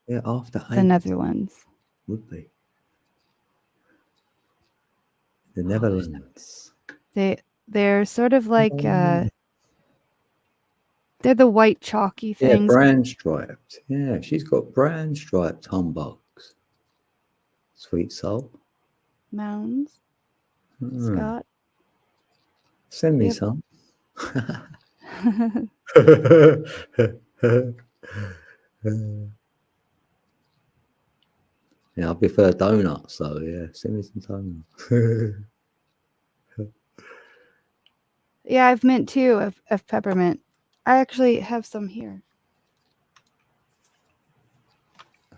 Yeah, after 8 the Netherlands. would be the Netherlands. They're sort of like they're the white chalky Yeah, things. brand striped. Yeah, she's got brand striped humbugs. Sweet soul. Mounds. Mm. Scott. Send me Yep. some. Yeah, I prefer donuts, so yeah, send me some donuts. Yeah, I've mint too of peppermint. I actually have some here.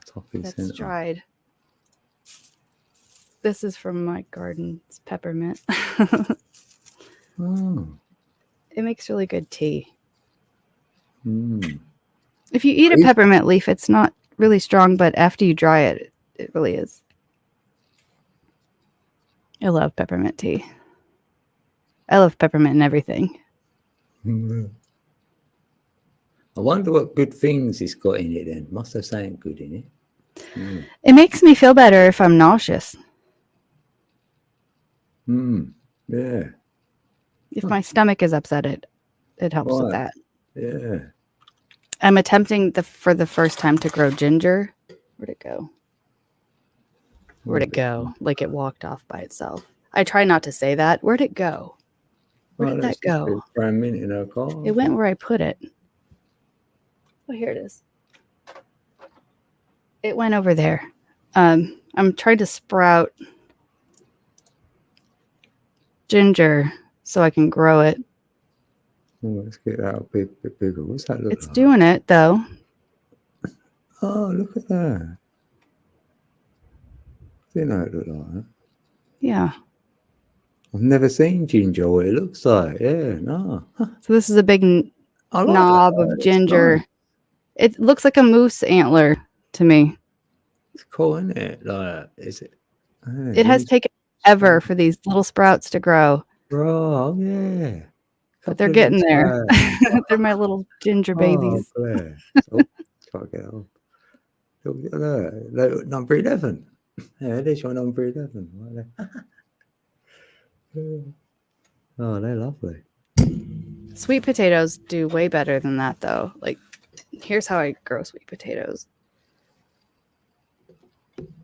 Toffee That's centre. dried. This is from my garden. It's peppermint. Oh. It makes really good tea. Mm. If you eat a peppermint leaf, it's not really strong, but after you dry it, it really is. I love peppermint tea. I love peppermint and everything. I wonder what good things it's got in it then. Must have something good in it. Mm. It makes me feel better if I'm nauseous. Yeah. If my stomach is upset, it helps with Right. that. Yeah. I'm attempting for the first time to grow ginger. Where'd it go? Where'd it go? Like it walked off by itself. I try not to say that. Where'd it go? Where did that go? Brand mint in her car. It went where I put it. Oh, here it is. It went over there. I'm trying to sprout ginger so I can grow it. Oh, let's get that a bit bigger. What's that look It's like? doing it though. Oh, look at that. Didn't know it looked like that. Yeah. I've never seen ginger, what it looks like. Yeah, no. So this is a big I like knob that. of It's ginger. nice. It looks like a moose antler to me. It's cool, isn't it? Like, is it? Yeah, It has really taken ever for these little sprouts to grow, Bro, yeah. but they're Couple of getting little there. sprouts. They're my little ginger Oh, babies. Claire. So, try to get on. Look at that. Look, number 11. Yeah, there's your number 11. Right there. Oh, they're lovely. Sweet potatoes do way better than that, though. Like, here's how I grow sweet potatoes.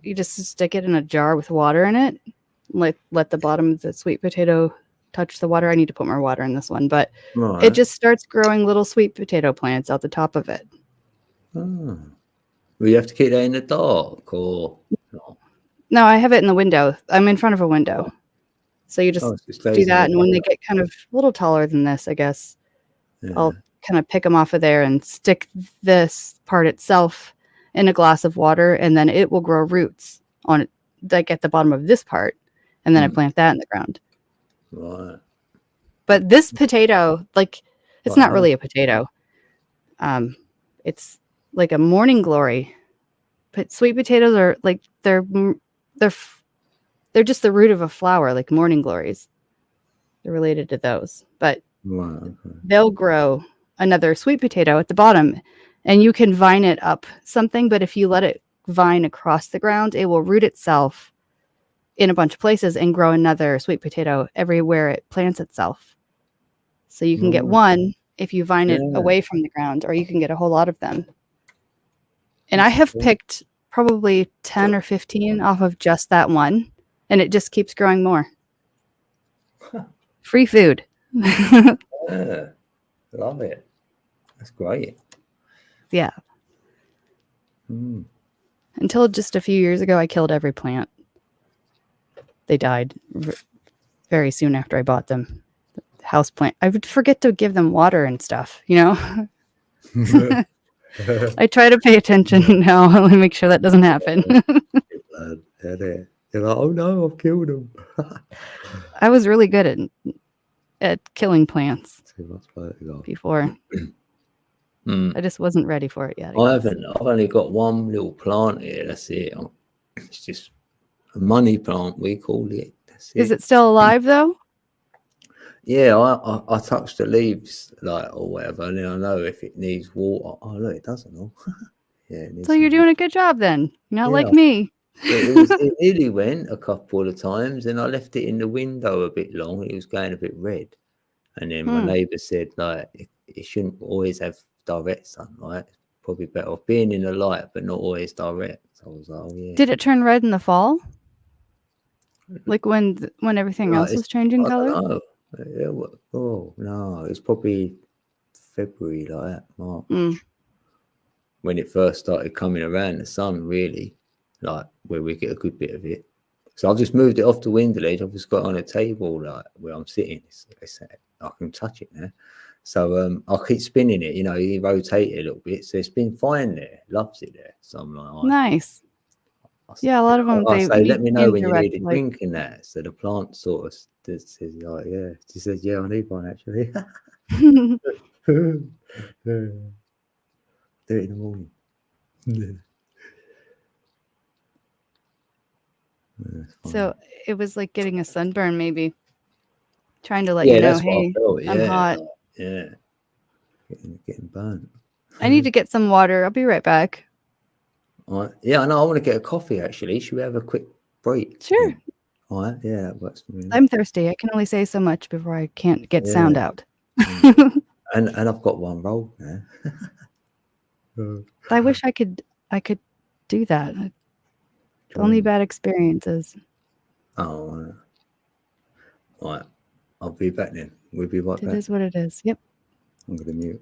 You just stick it in a jar with water in it. Let the bottom of the sweet potato touch the water. I need to put more water in this one, but Right. it just starts growing little sweet potato plants out the top of it. Oh. Well, you have to keep that in the dark, or no? No, I have it in the window. I'm in front of a window. So you just Oh, it stays do in that. the And when they dark. get kind of a little taller than this, I guess, Yeah. I'll kind of pick them off of there and stick this part itself in a glass of water, and then it will grow roots on it, like at the bottom of this part. And then I plant that in the ground. Right. But this potato, like, it's Right, not really a potato. It's like a morning glory. But sweet potatoes are like they're just the root of a flower, like morning glories. They're related to those, but Right. Okay. they'll grow another sweet potato at the bottom, and you can vine it up something. But if you let it vine across the ground, it will root itself in a bunch of places and grow another sweet potato everywhere it plants itself. So you can get Right. one if you vine it Yeah. away from the ground, or you can get a whole lot of them. And I have cool. picked probably 10 or 15 off of just that one, and it just keeps growing more. Free food. Yeah. Love it. That's great. Yeah. Mm. Until just a few years ago, I killed every plant. They died very soon after I bought them. House plant. I would forget to give them water and stuff, you know? I try to pay attention now and make sure that doesn't happen. They're like, oh no, I've killed them. I was really good at killing plants before. I just wasn't ready for it yet. I've only got one little plant here. That's it. It's just a money plant, we call it. That's Is it still alive though? Yeah, I touch the leaves like or whatever, and then I know if it needs water. Oh look, it doesn't know. Yeah. It needs So you're some doing a good job then. You're not like Yeah. me. it nearly went a couple of times, and I left it in the window a bit long. It was going a bit red, and then my neighbour said like it shouldn't always have direct sunlight. It's probably better off being in the light, but not always direct. So I was like, oh yeah. Did it turn red in the fall? Like when everything else was changing color? No. Oh no, it's probably February like that, March. When it first started coming around the sun, really, like where we get a good bit of it. So I've just moved it off the window ledge. I've just got it on a table like where I'm sitting. I can touch it now. So I'll keep spinning it, you rotate it a little bit. So it's been fine there, loves it there. So I'm like, nice. Yeah, a lot of them. I say, let me know when you need a indirect drink in that. So the plant sort of says, like, yeah. She says, yeah, I need one actually. Do it in the morning. So it was like getting a sunburn, maybe. Trying to let you know, hey, I'm hot. Yeah. Getting burnt. I need to get some water. I'll be right back. Yeah, I know. I want to get a coffee actually. Should we have a quick break? Sure. All right. Yeah, that works for me. I'm thirsty. I can only say so much before I can't get sound out. And I've got one roll now. I wish I could do that. The only Join. bad experiences. Oh, right. I'll be back then. We'll be right It back. is what it is. Yep. I'm going to mute.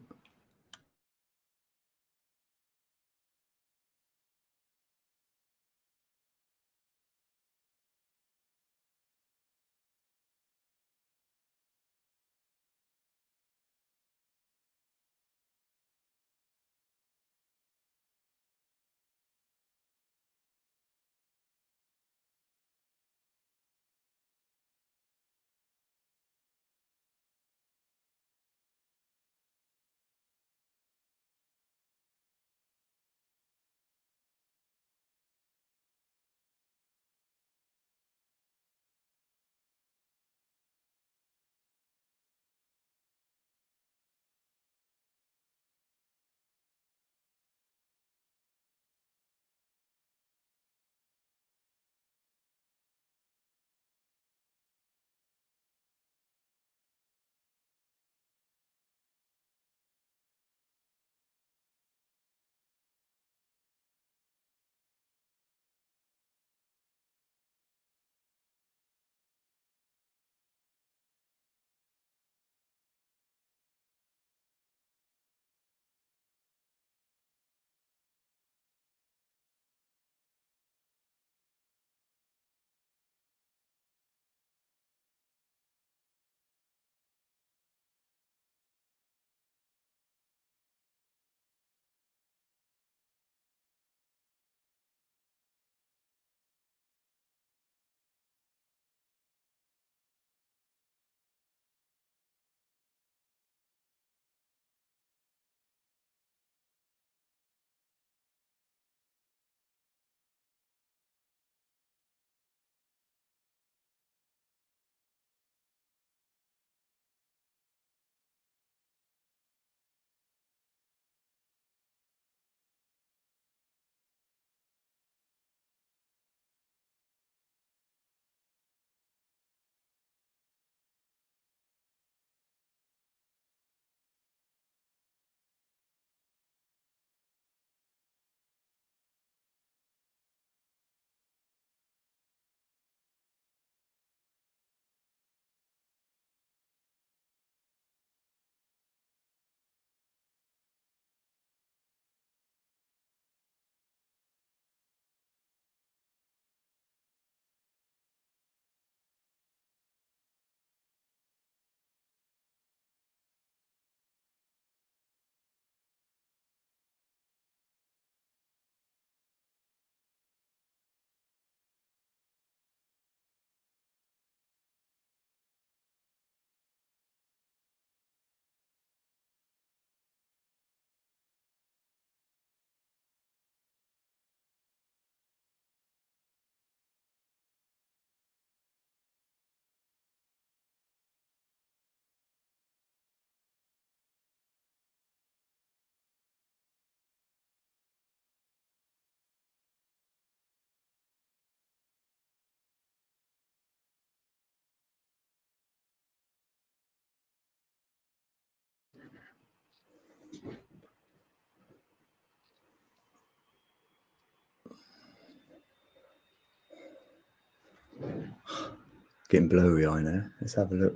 Getting blurry eye now. Let's have a look.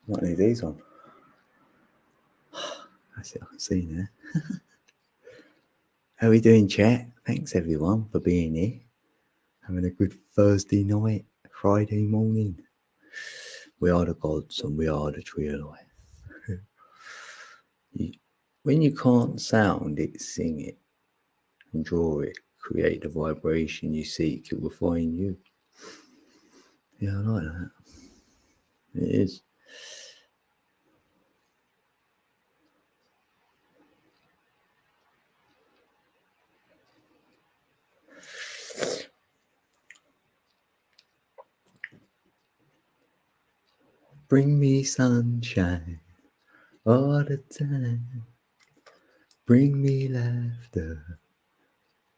Might need these on. That's it, I can see now. How are we doing, chat? Thanks everyone for being here. Having a good Thursday night, Friday morning. We are the gods and we are the tree of life. When you can't sound it, sing it and draw it. Create the vibration you seek, it will find you. Yeah, I like that. It is. Bring me sunshine all the time. Bring me laughter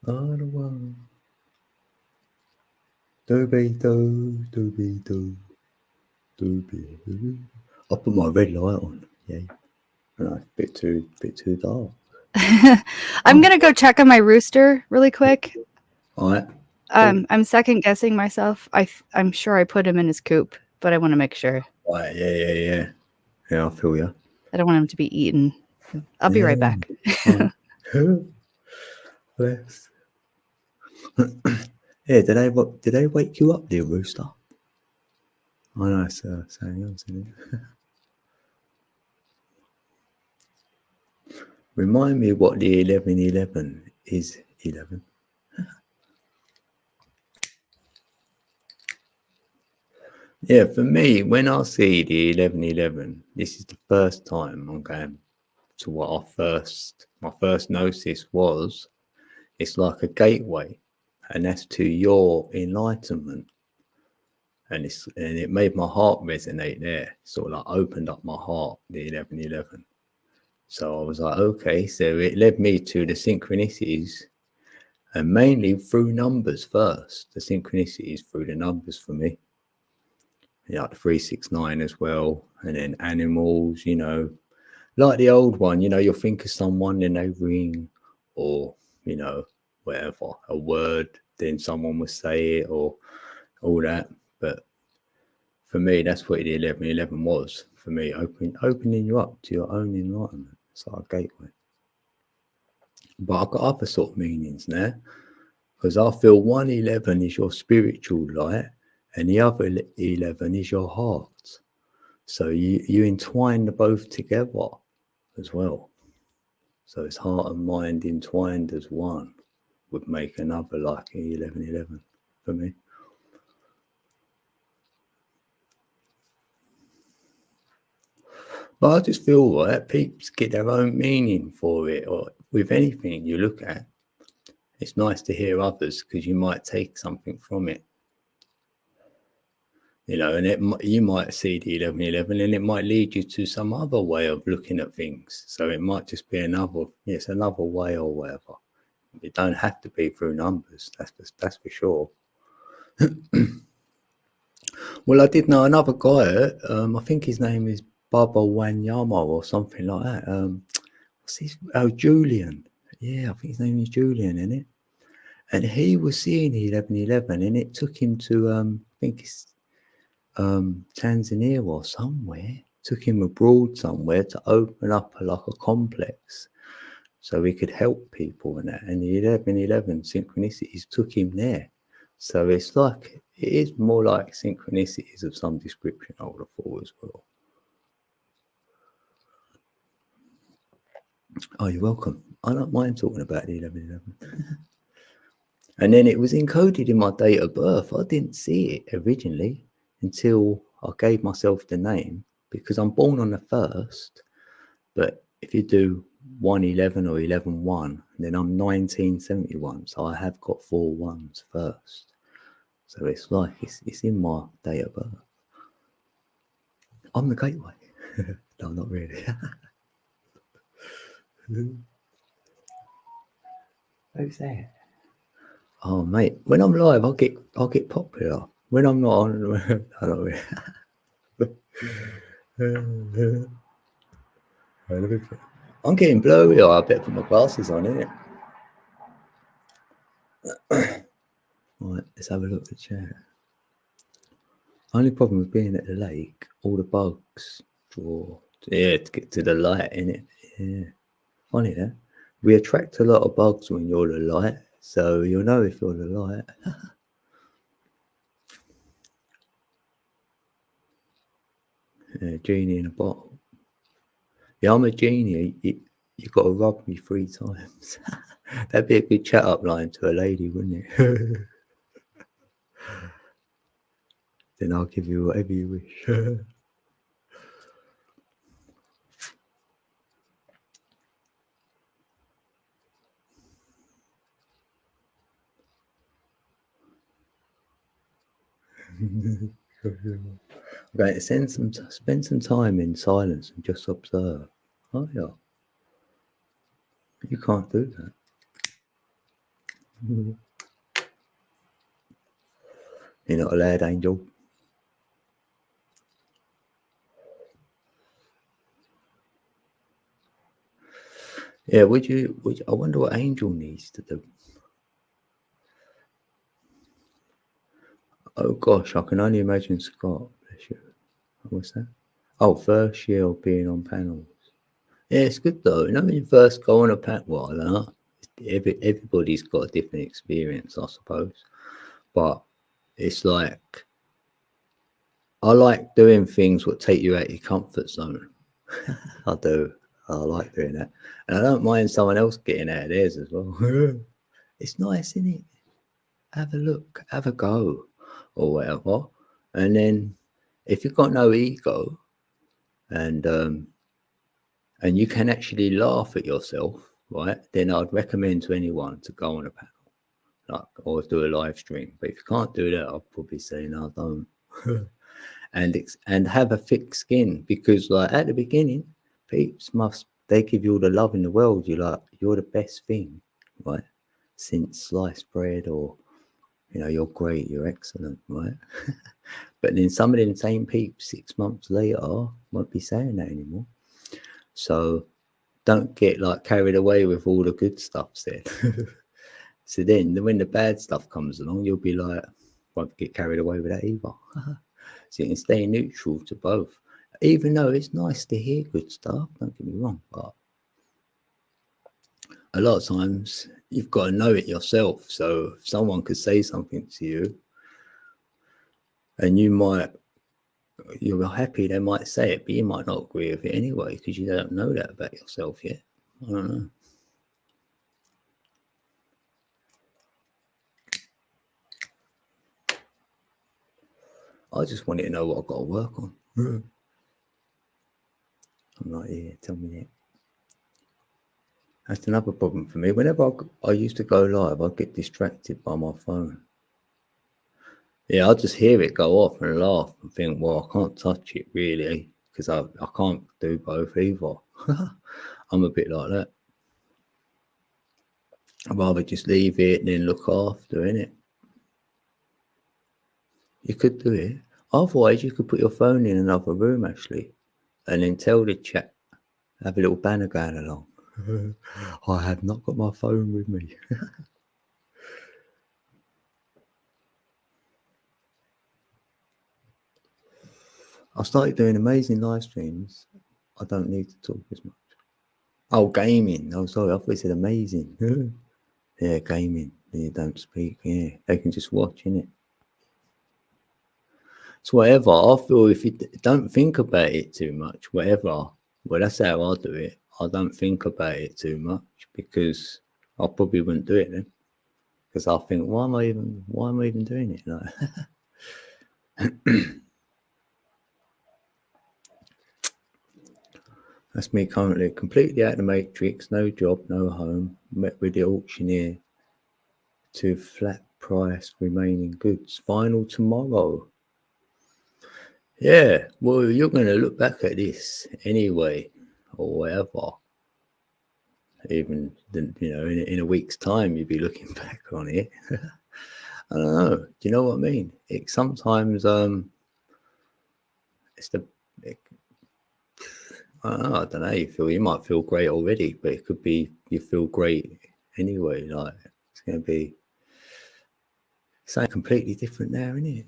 all the while. Do-be-do, do-be-do, do-be-do. I'll put my red light on. Yeah. No, bit too dark. I'm gonna go check on my rooster really quick. All right. I'm second guessing myself. I'm sure I put him in his coop, but I want to make sure. Right, yeah. Yeah, I feel you. I don't want him to be eaten. I'll be right back. Bless. Yeah, did they wake you up, dear rooster? I know it's something else, isn't it? Remind me what the 1111 is. 11. Yeah, for me, when I see the 1111, this is the first time I'm going to what my first notice was. It's like a gateway, and that's to your enlightenment. And it made my heart resonate there. Sort of like opened up my heart, the 1111. So I was like, okay, so it led me to the synchronicities, and mainly through numbers first. The synchronicities through the numbers for me. Like the 369 as well, and then animals, like the old one, you'll think of someone, then they ring, or whatever, a word, then someone will say it, or all that. But for me, that's what the 1111 was for me, opening you up to your own enlightenment. It's like a gateway. But I've got other sort of meanings now, because I feel 111 is your spiritual light, and the other 11 is your heart. So you entwine the both together as well. So it's heart and mind entwined as one would make another like 1111 for me. But I just feel like peeps get their own meaning for it, or with anything you look at. It's nice to hear others because you might take something from it. And you might see the 1111 and it might lead you to some other way of looking at things. So it might just be another way or whatever. It don't have to be through numbers. That's for sure. Well, I did know another guy. I think his name is Baba Wanyama or something like that. What's his? Oh, Julian. Yeah, I think his name is Julian, isn't it? And he was seeing the 1111, and it took him to I think it's Tanzania or somewhere. Took him abroad somewhere to open up like a complex, so he could help people and that. And the 1111 synchronicities took him there. So it's like it is more like synchronicities of some description, I would have thought as well. Oh, you're welcome. I don't mind talking about the 1111. And then it was encoded in my date of birth. I didn't see it originally until I gave myself the name, because I'm born on the 1st. But if you do 111 or 111, then I'm 1971. So I have got 4 ones first. So it's like it's in my date of birth. I'm the gateway. No, not really. Who's that? Oh, mate, when I'm live, I'll get popular. When I'm not on, I don't really. I'm getting blurry. I better put my glasses on, innit? Right, let's have a look at the chat. Only problem with being at the lake, all the bugs draw. Yeah, to get to the light, innit? Yeah. Funny that. We attract a lot of bugs when you're the light, so you'll know if you're the light. Yeah, genie in a bottle. Yeah, I'm a genie. You got to rub me 3 times. That'd be a good chat up line to a lady, wouldn't it? Then I'll give you whatever you wish. Right, spend some time in silence and just observe. Oh yeah, you can't do that. You're not allowed, Angel. Yeah, would you? I wonder what Angel needs to do. Oh gosh, I can only imagine Scott. Bless you. What's that? Oh, first year of being on panels. Yeah, it's good though. You know, when you first go on a panel, well, I don't know. Everybody's got a different experience, I suppose. But it's like, I like doing things that take you out of your comfort zone. I do. I like doing that. And I don't mind someone else getting out of theirs as well. It's nice, isn't it? Have a look, have a go, or whatever. And then if you've got no ego and you can actually laugh at yourself, right? Then I'd recommend to anyone to go on a panel, like, or do a live stream. But if you can't do that, I'll probably say no, don't. and have a thick skin, because like at the beginning, peeps they give you all the love in the world. You're the best thing, right? Since sliced bread, or you're great, you're excellent, right? But then some of them same peeps 6 months later won't be saying that anymore. So don't get like carried away with all the good stuff said. So then when the bad stuff comes along, you'll be like, won't get carried away with that either. So you can stay neutral to both. Even though it's nice to hear good stuff, don't get me wrong, but a lot of times you've got to know it yourself. So if someone could say something to you and you're happy they might say it, but you might not agree with it anyway, because you don't know that about yourself yet. I don't know. I just wanted to know what I've got to work on. I'm like, yeah, tell me that. That's another problem for me. Whenever I used to go live, I'd get distracted by my phone. Yeah, I'll just hear it go off and laugh and think, well, I can't touch it really, because I can't do both either. I'm a bit like that. I'd rather just leave it and then look after, innit? You could do it. Otherwise, you could put your phone in another room, actually, and then tell the chat, have a little banner going along. I have not got my phone with me. I started doing amazing live streams. I don't need to talk as much. Oh, gaming. Oh, sorry, I thought you said amazing. Yeah, gaming. You don't speak. Yeah, they can just watch, innit? So whatever, I feel if you don't think about it too much, whatever, well, that's how I do it. I don't think about it too much, because I probably wouldn't do it then. Because I think, why am I even doing it? Like, that's me currently, completely out of the matrix, no job, no home, met with the auctioneer to flat price remaining goods, final tomorrow. Yeah, well, you're going to look back at this anyway, or whatever. Even, in a week's time, you'd be looking back on it. I don't know. Do you know what I mean? It sometimes, it's I don't know. You might feel great already, but it could be you feel great anyway. Like, it's going to be something completely different now, isn't it?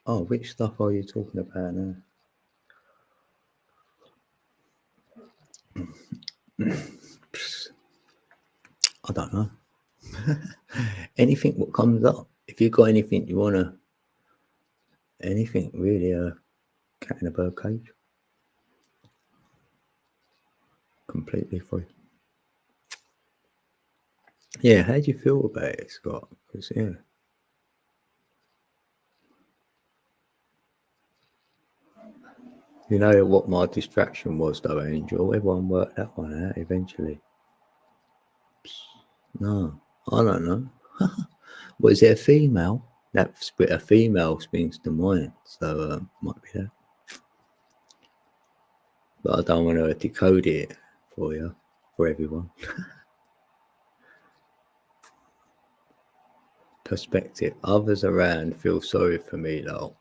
Oh, which stuff are you talking about now? I don't know. Anything what comes up. If you've got anything you want to, anything really, cat in a bird cage. Completely free. Yeah, how do you feel about it, Scott? Because, yeah. You know what my distraction was, though, Angel? Everyone worked that one out eventually. No, I don't know. Was it a female? A female springs to mind, so might be that. But I don't want to decode it for you, for everyone. Perspective. Others around feel sorry for me, though.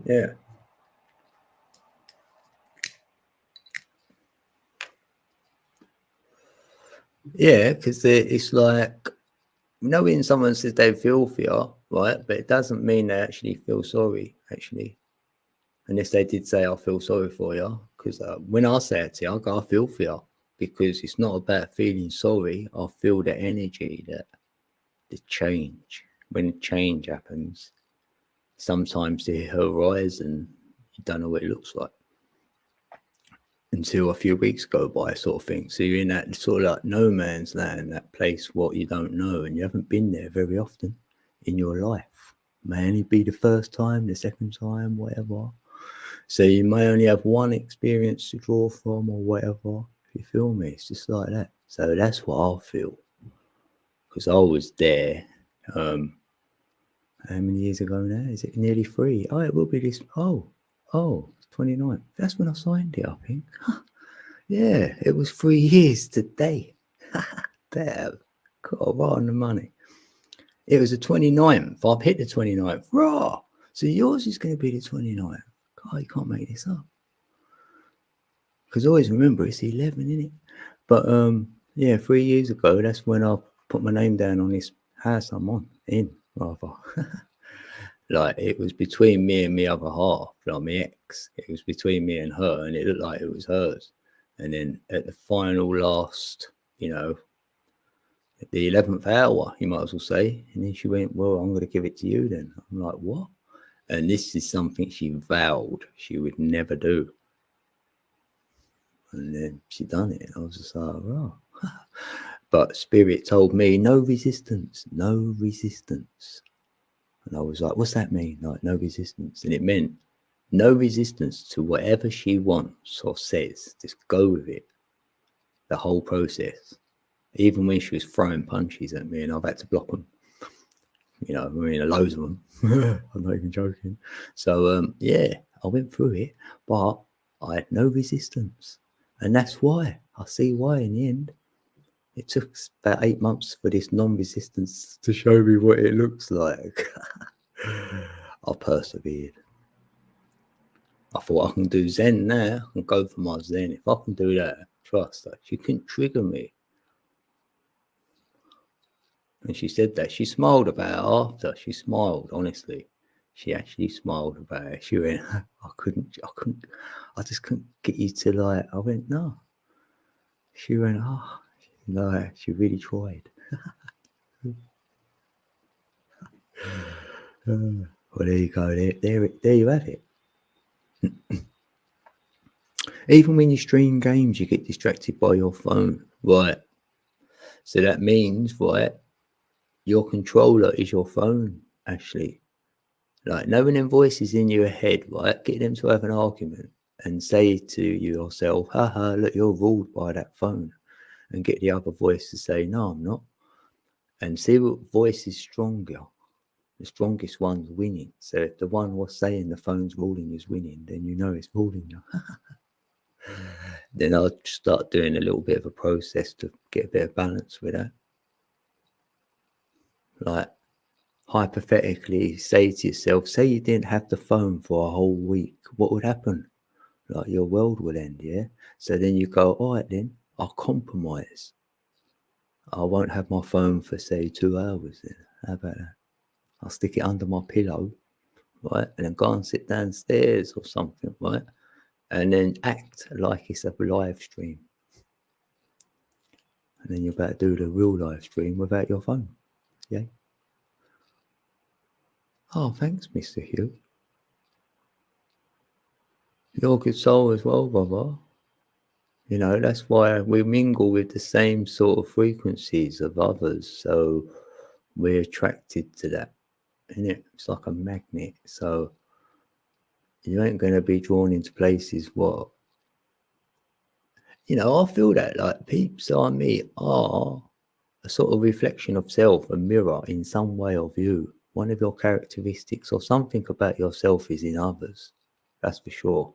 Yeah. Yeah, because it's like, when someone says they feel for you, right? But it doesn't mean they actually feel sorry, actually. Unless they did say, I feel sorry for you. Because when I say it to you, I go, I feel for you. Because it's not about feeling sorry. I feel the energy, that the change. When change happens, sometimes the horizon, you don't know what it looks like until a few weeks go by, sort of thing. So you're in that sort of like no man's land, that place what you don't know, and you haven't been there very often in your life. May only be the first time, the second time, whatever. So you may only have one experience to draw from or whatever. If you feel me, it's just like that. So that's what I feel, because I was there. How many years ago now? Is it nearly 3? Oh, it will be this. Oh, 29th. That's when I signed it, I think. Yeah, it was 3 years today. Damn, got right on the money. It was the 29th. I've hit the 29th. Raw. So yours is going to be the 29th. God, you can't make this up. Because always remember, it's 11, isn't it? But yeah, 3 years ago, that's when I put my name down on this house I'm on, rather. Like, it was between me and my other half, like my ex. It was between me and her, and it looked like it was hers. And then at the final last, at the 11th hour, you might as well say. And then she went, well, I'm going to give it to you then. I'm like, what? And this is something she vowed she would never do. And then she done it. I was just like, oh. But Spirit told me, no resistance, no resistance. And I was like, what's that mean? Like, no resistance. And it meant no resistance to whatever she wants or says. Just go with it. The whole process. Even when she was throwing punches at me and I've had to block them. Loads of them. I'm not even joking. So, yeah, I went through it, but I had no resistance. And that's why. I see why in the end. It took about 8 months for this non-resistance to show me what it looks like. I persevered. I thought I can do Zen now. I can go for my Zen. If I can do that, trust her. She couldn't trigger me. And she said that. She smiled about it after. She smiled, honestly. She actually smiled about it. She went, I just couldn't get you to like, I went, no. She went, oh, no, she really tried. Well, there you go. There you have it. Even when you stream games, you get distracted by your phone, right? So that means, right, your controller is your phone, actually. Like, knowing them voices in your head, right? Get them to have an argument and say to yourself, haha, look, you're ruled by that phone. And get the other voice to say, no, I'm not. And see what voice is stronger. The strongest one's winning. So if the one was saying the phone's ruling is winning, then you know it's ruling you. Then I'll start doing a little bit of a process to get a bit of balance with that. Like, hypothetically, say to yourself, say you didn't have the phone for a whole week, what would happen? Like, your world would end, yeah? So then you go, all right, then I'll compromise. I won't have my phone for, say, 2 hours then. How about that? I'll stick it under my pillow, right? And then go and sit downstairs or something, right? And then act like it's a live stream. And then you're about to do the real live stream without your phone. Yeah. Oh, thanks, Mr. Hugh. You're a good soul as well, brother. That's why we mingle with the same sort of frequencies of others. So we're attracted to that. Innit? It's like a magnet. So you ain't going to be drawn into places what, I feel that like peeps I meet are a sort of reflection of self, a mirror in some way of you. One of your characteristics or something about yourself is in others. That's for sure.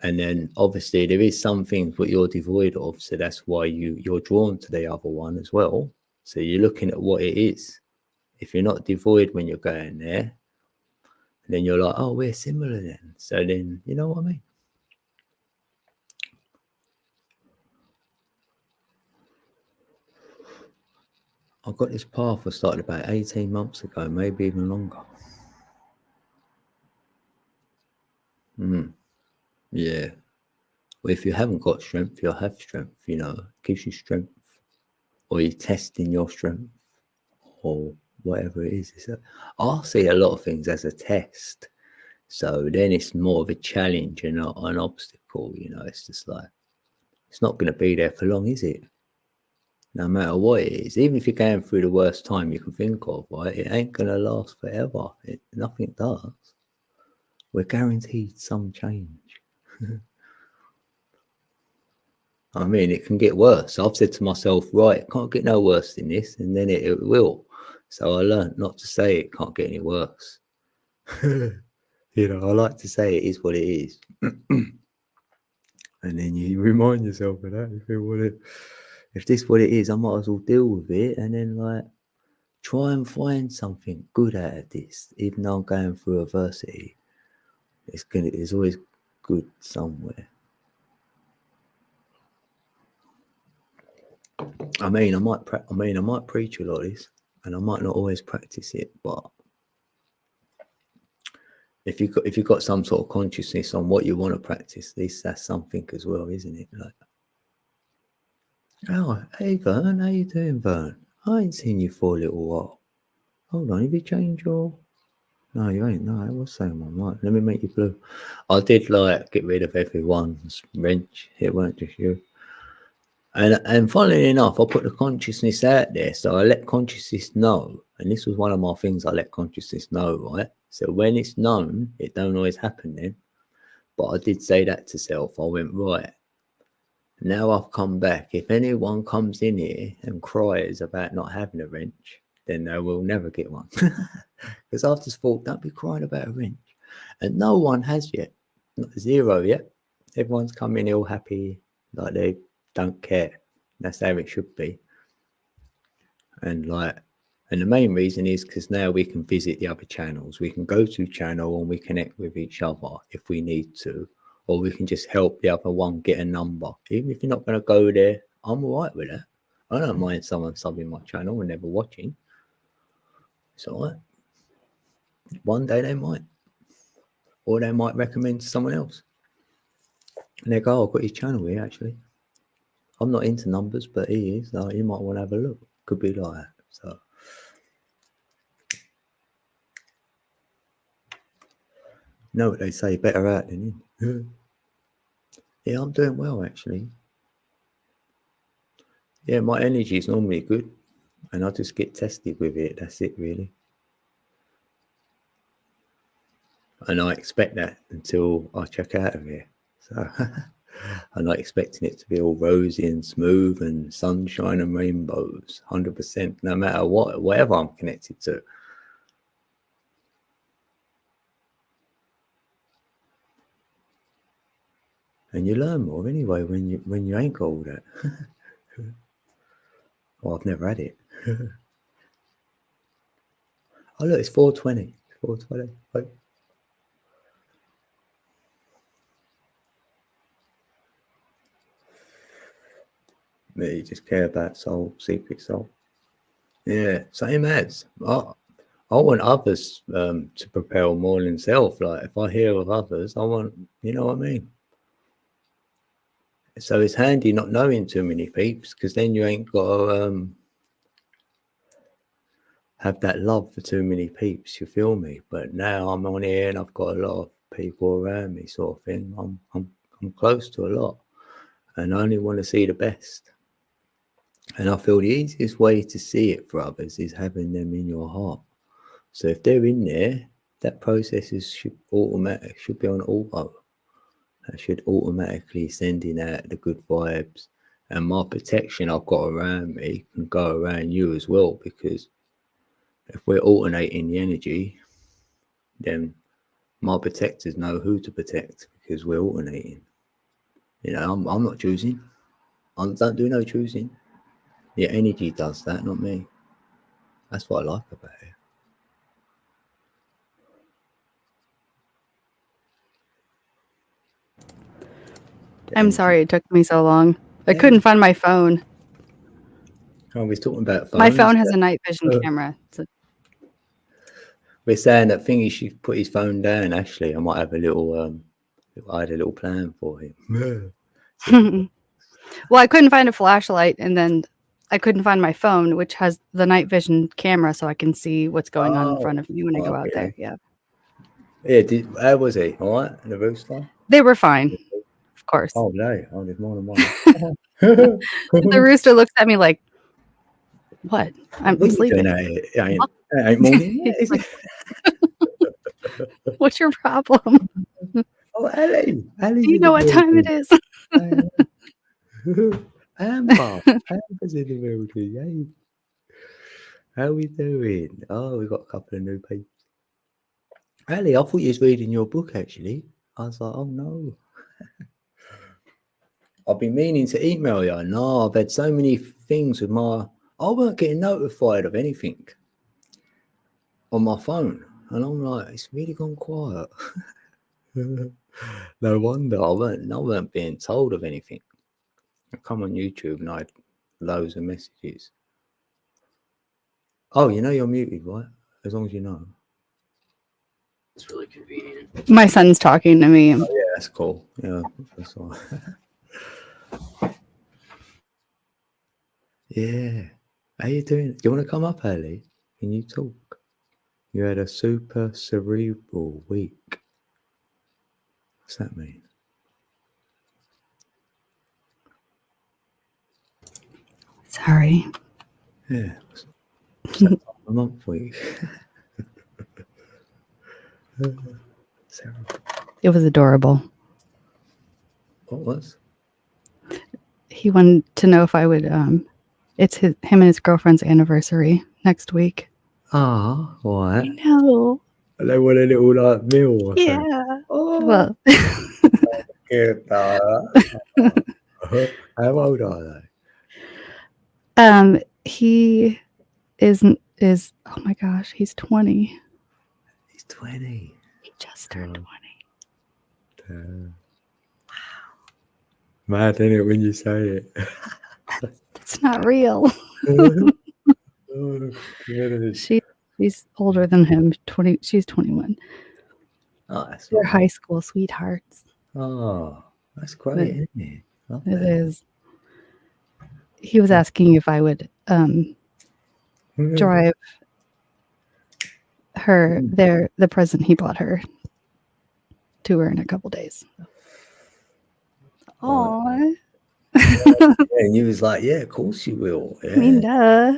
And then obviously there is some things what you're devoid of. So that's why you're drawn to the other one as well. So you're looking at what it is. If you're not devoid when you're going there, then you're like, oh, we're similar then. So then, you know what I mean? I got this path I started about 18 months ago, maybe even longer. Yeah. Well, if you haven't got strength, you'll have strength, you know, it gives you strength. Or you're testing your strength or whatever it is. I see a lot of things as a test. So then it's more of a challenge and not an obstacle, you know. It's just like, it's not going to be there for long, is it? No matter what it is, even if you're going through the worst time you can think of, right? It ain't going to last forever. Nothing does. We're guaranteed some change. I mean, it can get worse. I've said to myself, right, it can't get no worse than this, and then it will. So I learned not to say it can't get any worse. You know, I like to say it is what it is. And then you remind yourself of that. You feel if this is what it is, I might as well deal with it. And then like try and find something good out of this. Even though I'm going through adversity, it's always good somewhere. I mean, I might preach a lot of this, and I might not always practice it, but if you've got some sort of consciousness on what you want to practice, that's something as well, isn't it? Like, oh, hey Vern, how you doing, Vern? I ain't seen you for a little while. Hold on, have you changed your? No, you ain't. No, I was saying one. Right, let me make you blue. I did like get rid of everyone's wrench. It weren't just you. And funnily enough, I put the consciousness out there, so I let consciousness know. And this was one of my things I let consciousness know, right? So when it's known, it don't always happen then. But I did say that to self. I went, right, now I've come back. If anyone comes in here and cries about not having a wrench, then they will never get one. Because I've just thought, don't be crying about a wrench. And no one has yet. Not zero yet. Everyone's come in all happy, like they don't care. That's how it should be. And the main reason is because now we can visit the other channels. We can go to channel and we connect with each other if we need to, or we can just help the other one get a number. Even if you're not going to go there, I'm all right with that. I don't mind someone subbing my channel and never watching. It's all right. One day they might, or they might recommend to someone else. And they go, oh, I've got his channel here actually. I'm not into numbers, but he is. So you might want to have a look. Could be like that. So know what they say, better out than in. Yeah, I'm doing well actually. Yeah, my energy is normally good, and I just get tested with it. That's it, really. And I expect that until I check out of here. So I'm not expecting it to be all rosy and smooth and sunshine and rainbows, 100%, no matter whatever I'm connected to. And you learn more anyway when you ain't got all that. Well, I've never had it. Oh look, it's 4:20. 4:20. Right. Me just care about soul, secret soul. Yeah, same as I want others to propel more than self. Like if I hear of others, I want, you know what I mean? So it's handy not knowing too many peeps, because then you ain't got to have that love for too many peeps, you feel me? But now I'm on here and I've got a lot of people around me, sort of thing. I'm close to a lot, and I only want to see the best. And I feel the easiest way to see it for others is having them in your heart. So if they're in there, that process should be on auto. That should automatically sending out the good vibes. And my protection I've got around me can go around you as well, because if we're alternating the energy, then my protectors know who to protect, because we're alternating. You know, I'm not choosing. I don't do no choosing. The energy does that, not me. That's what I like about it. I'm sorry it took me so long. I couldn't find my phone. Oh, we're talking about My phones. phone has a night vision Uh, camera. So We're saying that Thingy should put his phone down. Actually, I might have a little. I had a little plan for him. well, I couldn't find a flashlight, and then I couldn't find my phone, which has the night vision camera, so I can see what's going on in front of me when I go out there. Yeah, Yeah. How was he? All right. The rooster. they were fine, of course. Oh no! Oh, there's more than one. The rooster looks at me like, "What? I'm What are you sleeping. doing out here? It ain't morning yet, is He's it? What's your problem? Oh, Ellie. Ellie's Do you in know the what time it building. is?" Amber. Amber's in the building. Hey. How we doing? Oh, we got a couple of new people. Ellie, I thought you was reading your book, actually. I was like, oh, no. I've been meaning to email you. No, I've had so many things with my... I weren't getting notified of anything on my phone. And I'm like, it's really gone quiet. No wonder. I weren't being told of anything. I come on YouTube and I had loads of messages. Oh, you know you're muted, right? As long as you know. It's really convenient. My son's talking to me. Oh, yeah, that's cool. Yeah, that's all. Yeah. How you doing? Do you want to come up, Ellie? Can you talk? You had a super cerebral week. What's that mean? Sorry. Yeah. What's that time of month week? Sarah, It was adorable. what was? He wanted to know if I would. It's him and his girlfriend's anniversary next week. Ah, what? No. They want a little like meal or something. Yeah. Oh, Well, cute. How old are they? he is. Oh my gosh, he's 20. He's 20. He just turned 20. Mad, isn't it, when you say it? That's not real. Oh, goodness. She's older than him. 20. She's 21. Oh, that's They're right. high school sweethearts. Oh, that's great, But isn't it? Love It that. is. He was asking if I would drive her the present he bought her to her in a couple days. Oh, And you was like, yeah, of course you will. Yeah. I mean, duh.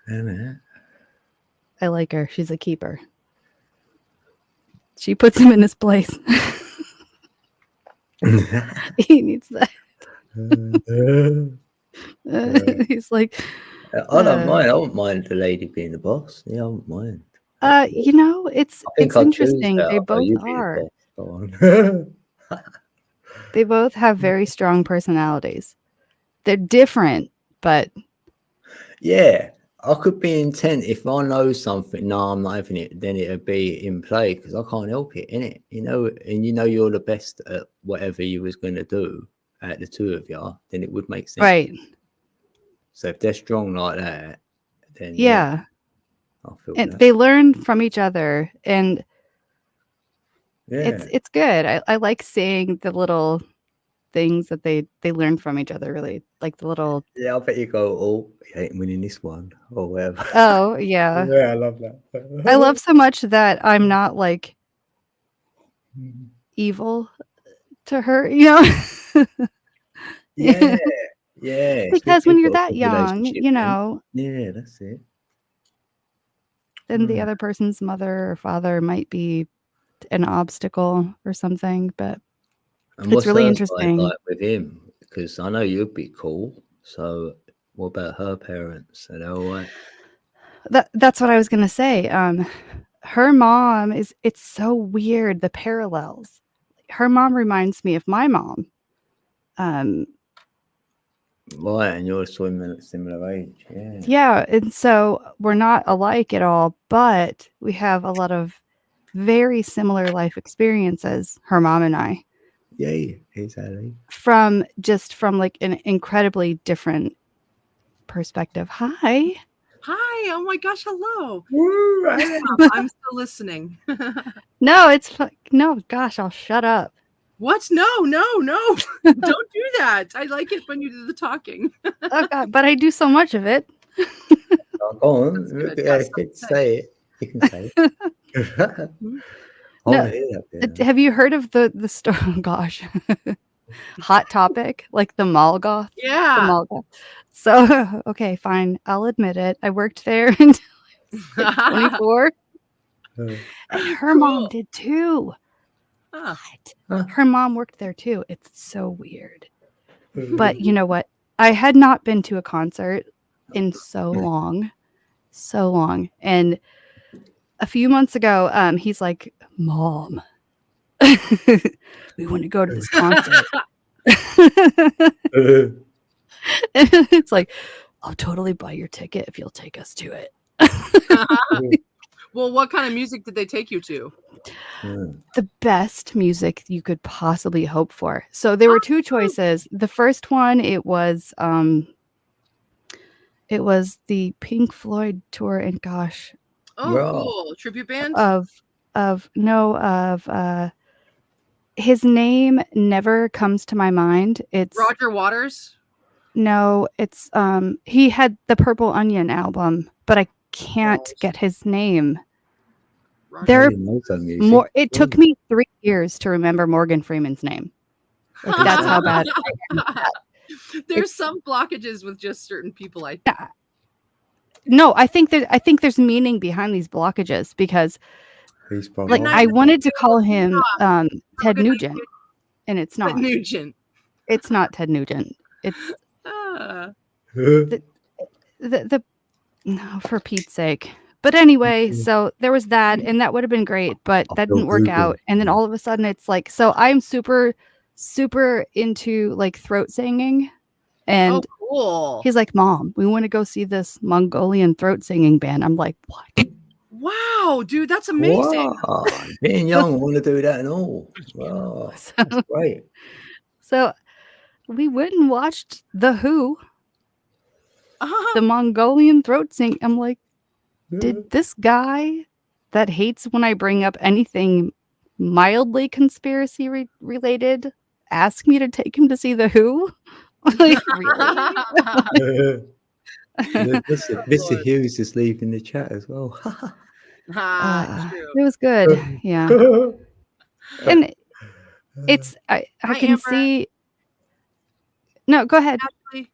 Isn't I like her. She's a keeper. She puts him in his place. it? He needs that. He's like, I don't mind. I wouldn't mind the lady being the boss. Yeah, I wouldn't mind. it's I think it's I'd choose interesting. that They over both you being the are. boss. Go on. They both have very strong personalities. They're different, but Yeah, I could be intent if I know something. No, I'm not having it. Then it'd be in play because I can't help it, innit? You know, and you know you're the best at whatever you was going to do at the two of you. Then it would make sense. right. So if they're strong like that, then Yeah. I feel And that. they learn from each other, and Yeah, it's good. I like seeing the little things that they learn from each other, really. Like the little yeah. I bet you go, oh, you ain't winning this one or whatever. oh yeah. Yeah, I love that. I love so much that I'm not like evil to her, you know. Yeah, yeah. it's good Because when you've you're got a that good young, relationship you then. know, Yeah, that's it. then the Mm. other person's mother or father might be an obstacle or something, but And it's what's really her side interesting. like with him? Because I know you'd be cool. So what about her parents? Are they all right? That's what I was gonna say. Her mom it's so weird, the parallels. Her mom reminds me of my mom. Right, and you're similar age. Yeah. Yeah, and so we're not alike at all, but we have a lot of very similar life experiences, her mom and I, Yeah, exactly. from like an incredibly different perspective. Hi. Hi. Oh my gosh. Hello. Woo, I am. I'm still listening. No, no. Gosh, I'll shut up. What? No. Don't do that. I like it when you do the talking. Oh God, but I do so much of it. Oh, go on. good. Yeah, That's you can something. say it. You can say it. I No, wanna hear that bit. Have you heard of the story? Oh, gosh, hot topic, like the Molgoth. The Yeah. Molgoth. So okay, fine. I'll admit it. I worked there until I was like 24, and her mom Cool. did too. Huh. What? Huh. Her mom worked there too. It's so weird. But you know what? I had not been to a concert in so long. And a few months ago, he's like, Mom, we want to go to this concert. And it's like, I'll totally buy your ticket if you'll take us to it. Well, what kind of music did they take you to? The best music you could possibly hope for. So there were two choices. The first one, it was the Pink Floyd tour, and gosh, Oh, Wow. cool. Tribute band? his name never comes to my mind. It's Roger Waters? no, it's he had the Purple Onion album, but I can't Right. get his name. Roger- There I didn't know some music. more it took Ooh. me 3 years to remember Morgan Freeman's name. Like, that's how bad There's some blockages with just certain people. No, I think there's meaning behind these blockages, because He's from like Nice. I wanted to call him Ted good night, Nugent, and it's not. Nugent. It's not Ted Nugent. It's Ah. the no, for Pete's sake. But anyway, so there was that, and that would have been great, but that didn't work out. And then all of a sudden it's like, so I'm super into like throat singing, and Oh, cool. he's like, Mom, we want to go see this Mongolian throat singing band. I'm like, what? Wow, dude, that's amazing. Wow. Being young, I want to do that and all. Wow. So, That's great. so we went and watched The Who, the Mongolian throat sing. I'm like, did this guy that hates when I bring up anything mildly conspiracy related ask me to take him to see The Who? Like, really? Mr. Hughes is leaving the chat as well. True. It was good. Yeah. And it's, I Hi, can Amber. see. No, go ahead. Ashley.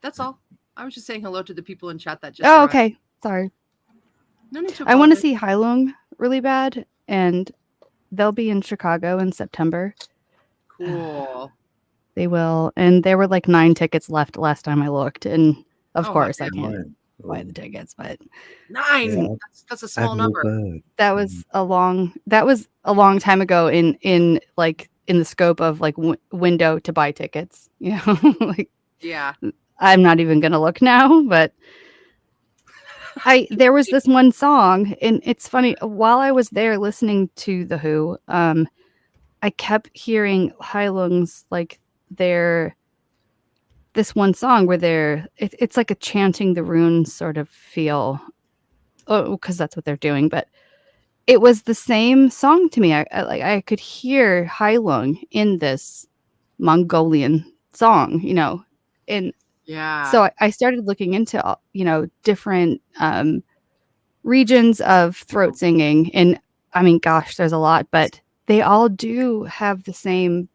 That's all. I was just saying hello to the people in chat that just Oh, arrived. okay. Sorry. No need to I want to apologize. see Heilung really bad, and they'll be in Chicago in September. Cool. They will, and there were like 9 tickets left last time I looked, and of Oh, course I goddamn. can't buy the tickets, but 9. Yeah. That's a small number. that was a long time ago in the scope of like window to buy tickets, you know. Like, Yeah. I'm not even gonna look now, but there was this one song, and it's funny, while I was there listening to The Who, I kept hearing Heilung's like this one song where it's like a chanting the runes sort of feel. Oh, because that's what they're doing, but it was the same song to me. I could hear Heilung in this Mongolian song, you know, and Yeah. so I started looking into, you know, different regions of throat singing, and I mean, gosh, there's a lot, but they all do have the same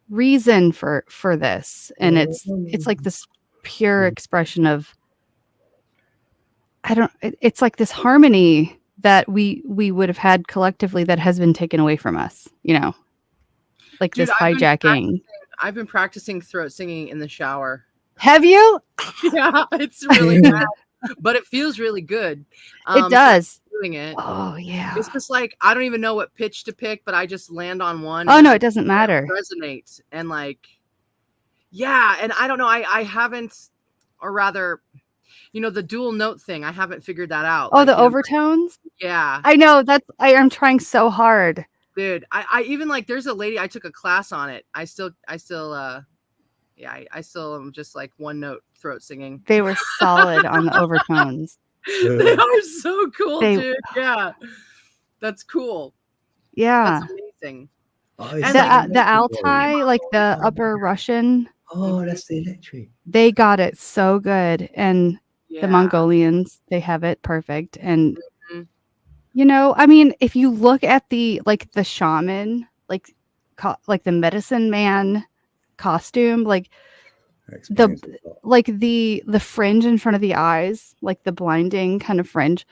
reason for this, and it's like this pure expression of it's like this harmony that we would have had collectively that has been taken away from us, you know, like Dude, this hijacking. I've been practicing throat singing in the shower. Have you? Yeah, it's really bad, but it feels really good. It does. Doing it. Oh yeah. It's just like I don't even know what pitch to pick, but I just land on one. Oh and no, it doesn't matter. Resonate and like, yeah, and I don't know. I haven't, or rather, you know, the dual note thing. I haven't figured that out. Oh, like, the you know, overtones. yeah, I know I'm trying so hard. dude. I even like. There's a lady I took a class on it. I still, Yeah, I still am just like one note throat singing. They were solid on the overtones. They are so cool, They- dude. Yeah, that's cool. Yeah. That's amazing. Oh, And it's The like- the Altai, like the Upper Russian, Oh, that's the electric. they got it so good, and Yeah. the Mongolians, they have it perfect. And Mhm. you know, I mean, if you look at the shaman, like the medicine man costume, That explains a lot. like the fringe in front of the eyes, like the blinding kind of fringe,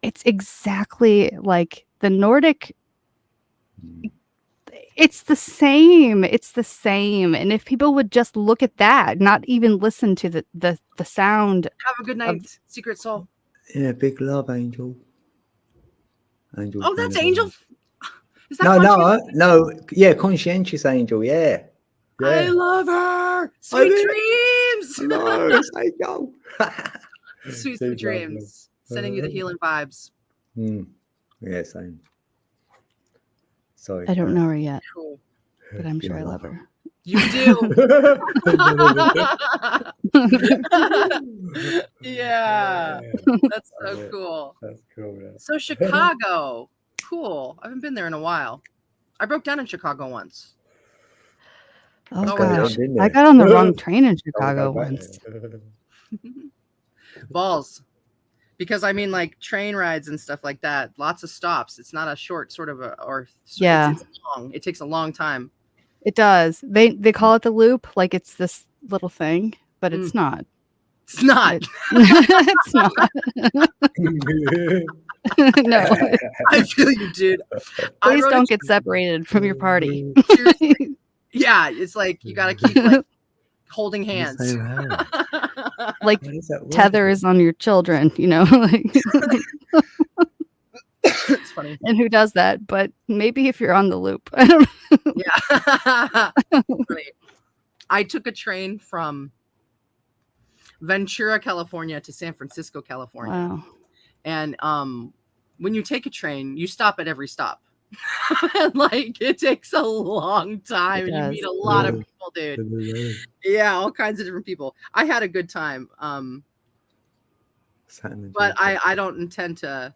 it's exactly like the Nordic. Mm. It's the same. It's the same. And if people would just look at that, not even listen to the sound. Have a good night, Secret Soul. Yeah, big love, Angel. Angel. Oh, that's Angel. Is that No, Conscientious? no. Yeah, conscientious Angel. Yeah. I Yeah. love her. Sweet do. dreams. No, it's Angel. Sweet She's dreams. Sending you the healing vibes. lovely. Yeah, same. Sorry. I don't know her yet, Cool. but I'm sure I Yeah. love her. You do. Yeah. That's so cool. That's cool. So Chicago. Cool. I haven't been there in a while. I broke down in Chicago once. Oh Oh, gosh, been I there. got on the wrong train in Chicago once. Balls. Because I mean, like train rides and stuff like that, lots of stops. It's not a short sort of Yeah. it's long. It takes a long time. It does. They call it the loop, like it's this little thing, but it's not. It's not. It's not. No, I feel you, dude. I please rode a don't get separated from your party. Seriously. Yeah, it's like you gotta keep like holding hands. Like How does that work? tethers on your children, you know. Like, It's funny. and who does that? But maybe if you're on the loop, I don't know. Yeah. Funny. I took a train from Ventura, California to San Francisco, California. Wow. And when you take a train, you stop at every stop. And like it takes a long time It and you meet does. a lot of people, dude. Yeah, all kinds of different people. I had a good time. But I don't intend to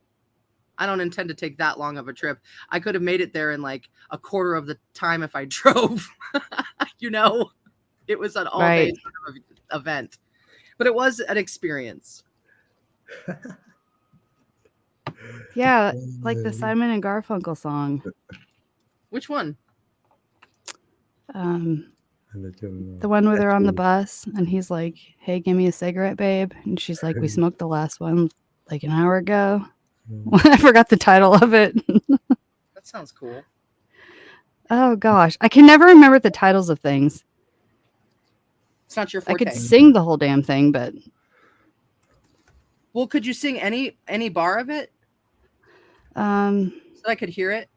take that long of a trip. I could have made it there in like a quarter of the time if I drove. You know, it was an all day Right. sort of event, but it was an experience. Yeah, like the Simon and Garfunkel song. Which one? The one where they're on the bus and he's like, "Hey, give me a cigarette, babe," and she's like, "We smoked the last one like an hour ago." I forgot the title of it. That sounds cool. Oh gosh, I can never remember the titles of things. It's not your I forte. could sing the whole damn thing, but Well, could you sing any bar of it so I could hear it?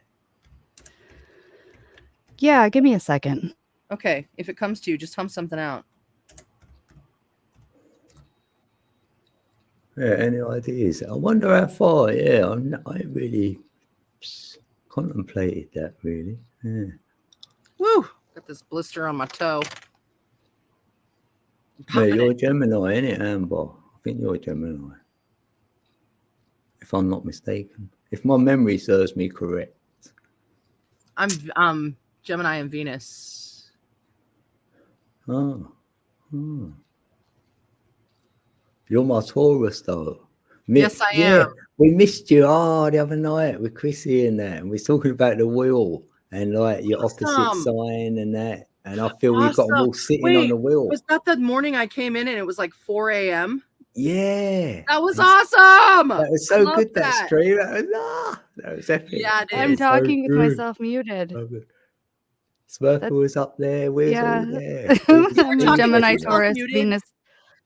yeah, give me a second. Okay, if it comes to you, just hum something out. Yeah, any ideas? I wonder how far. Yeah, I ain't really contemplated that really. Yeah. Woo! Got this blister on my toe. Yeah, you're a Gemini, ain't it, Amber? I think you're a Gemini. If I'm not mistaken. If my memory serves me correct. I'm Gemini and Venus. Oh. You're my Taurus though. Yes, I am. We missed you the other night with Chrissy and that, and we was talking about the wheel and like your opposite Awesome. sign and that. And I feel we got them all Awesome. sitting Wait, on the wheel. Was that the morning I came in and it was like 4 a.m.? Yeah. That was awesome. That was I so love good, that that. stream. That was epic. Yeah, dude. I'm It's so talking with good. myself muted. Love it. Smurfle was up there. We was Yeah. all there. I'm a talking Gemini, with yourself Taurus, muted? Venus,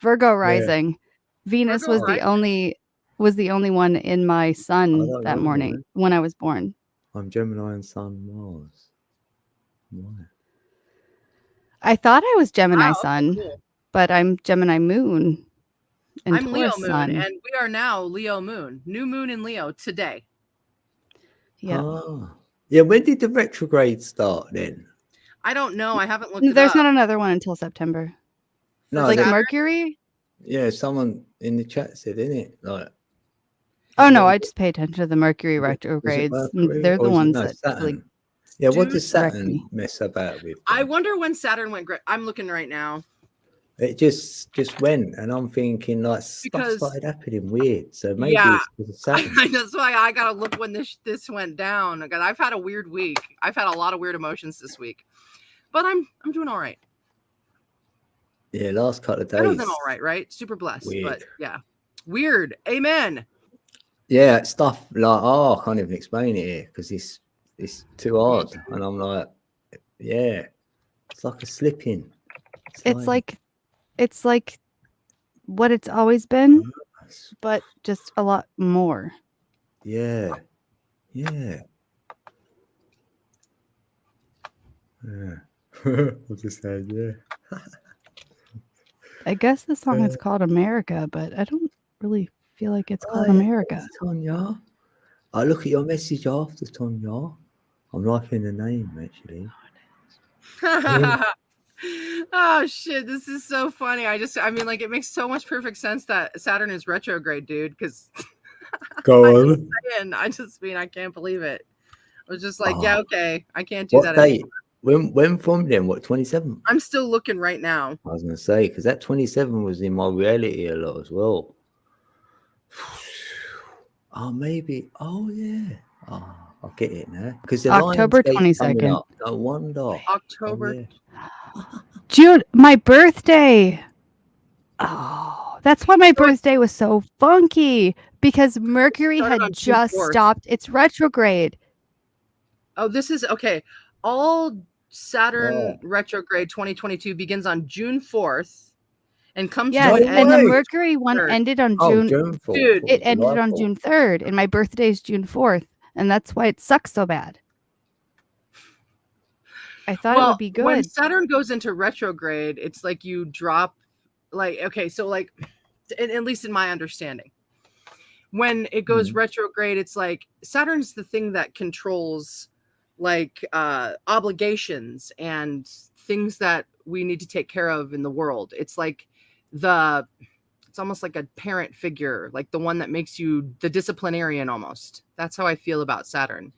Virgo rising. Venus Virgo was rising? the only one in my sun I don't that know, morning man. when I was born. I'm Gemini and Sun Mars. Why? I thought I was Gemini Wow, okay, sun, cool. but I'm Gemini moon and I'm Leo Taurus moon, sun. and we are now Leo moon. New moon in Leo today. Yeah. Yeah, when did the retrograde start then? I don't know. I haven't looked it There's up. not another one until September. No, Like there's- Mercury? yeah, someone in the chat said, innit? Like, Oh no, what- I just pay attention to the Mercury was it retrogrades. Mercury They're or the was it- ones no, that Saturn? really Yeah, what Dude, does wreck Saturn me. mess about with? I then? wonder when Saturn went. I'm looking right now. It just went, and I'm thinking like Because- stuff started happening weird. So maybe Yeah. it's because of Saturn. That's why I gotta look when this went down. Because I've had a weird week. I've had a lot of weird emotions this week, but I'm doing all right. Yeah, last couple of Better days. than all right, right? Super blessed, but Weird. yeah, weird. Amen. Yeah, stuff like I can't even explain it here because it's too hard, and I'm like, yeah, it's like a slipping. It's like what it's always been, but just a lot more. yeah, yeah. Yeah. I'll just say, yeah. I guess the song is Uh, called America, but I don't really feel like it's called Right, America. thanks, Tonya. I look at your message after, Tonya. I'm liking the name actually. Oh shit, this is so funny. I mean, like, it makes so much perfect sense that Saturn is retrograde, dude. Because Go on. I just mean, I can't believe it. I was just like, Oh. yeah, okay, I can't do What that date? anymore. When from then? What 27? I'm still looking right now. I was gonna say because that 27 was in my reality a lot as well. Oh, maybe. Oh, yeah. Oh, I'll get it now. Because the October Lionsgate's coming 22nd. up. No wonder. October. Oh, yeah. June, my birthday. Oh, that's why my birthday was so funky because Mercury started had on June just 4th. stopped its retrograde. Oh, this is okay. All Saturn Oh. retrograde 2022 begins on June 4th and comes Yes, to an and end the on Right. Mercury one 3rd. ended on Oh, June. June 4th. Dude, It ended July on 4th. June 3rd, and my birthday is June 4th, and that's why it sucks so bad. I thought it would be When good. Saturn goes into retrograde, it's like you drop, like, okay, so like, at least in my understanding, when it goes retrograde, it's like Saturn's the thing that controls like obligations and things that we need to take care of in the world. It's like it's almost like a parent figure, like the one that makes you the disciplinarian almost. That's how I feel about Saturn.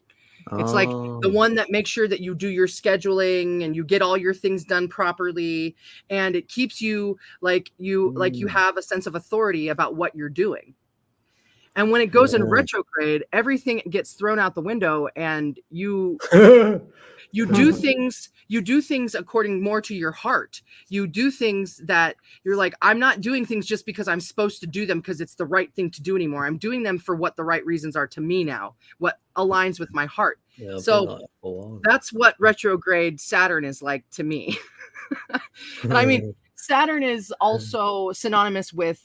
It's like the Oh. one that makes sure that you do your scheduling and you get all your things done properly, and it keeps you like you have a sense of authority about what you're doing. And when it goes in Yeah. retrograde, everything gets thrown out the window, and you do things according more to your heart. You do things that you're like, I'm not doing things just because I'm supposed to do them because it's the right thing to do anymore. I'm doing them for what the right reasons are to me now, what aligns with my heart. Yeah, I've been So like that for a while. that's what retrograde Saturn is like to me. And I mean, Saturn is also synonymous with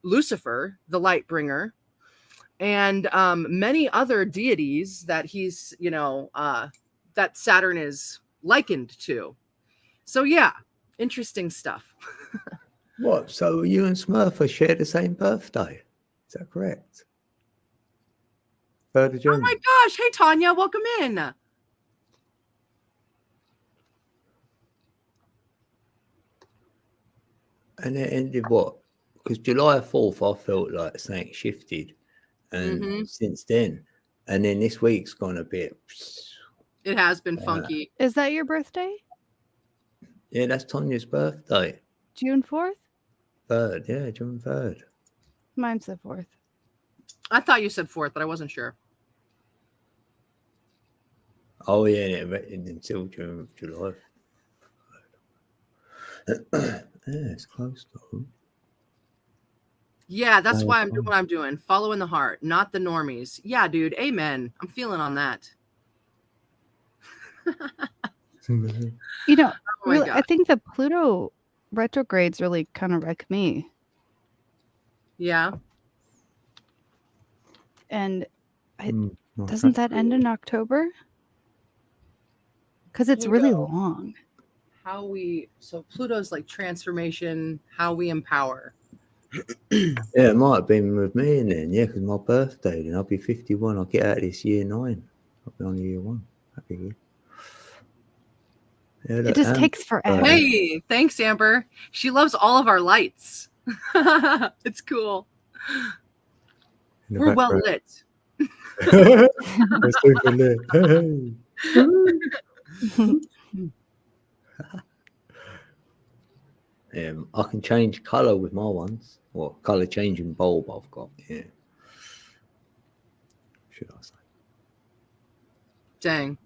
Lucifer, the light bringer, and many other deities that he's, that Saturn is likened to. So yeah, interesting stuff. What? So you and Smurfer share the same birthday? Is that correct? 3rd of Oh June. my gosh. Hey, Tanya, welcome in. And it ended what? Because July 4th, I felt like something shifted. And Mhm. since then, and then this week's gone a bit. It has been funky. Is that your birthday? Yeah, that's Tanya's birthday. June 4th? 3rd, yeah, June 3rd. Mine's the 4th. I thought you said 4th, but I wasn't sure. Oh, yeah, until June, July. Yeah, it's close though. Yeah, that's Oh, why I'm doing fun. what I'm doing. Following the heart, not the normies. Yeah, dude. Amen. I'm feeling on that. You know, Oh my really, I gosh. think the Pluto retrogrades really kind of wreck me. Yeah. And Mm, no, doesn't that end in October? Because it's really Pluto. long. So Pluto's like transformation, how we empower. Yeah, it might have been with me and then, yeah, because my birthday, then I'll be 51. I'll get out of this year 9. I'll be on year 1. That'd be good. Yeah, It look, just Amber's takes forever. got it. Hey, thanks, Amber. She loves all of our lights. It's cool. In the We're well background. lit. We're super lit. I can change colour with my ones. Or colour changing bulb I've got. Yeah. Should I say? Dang.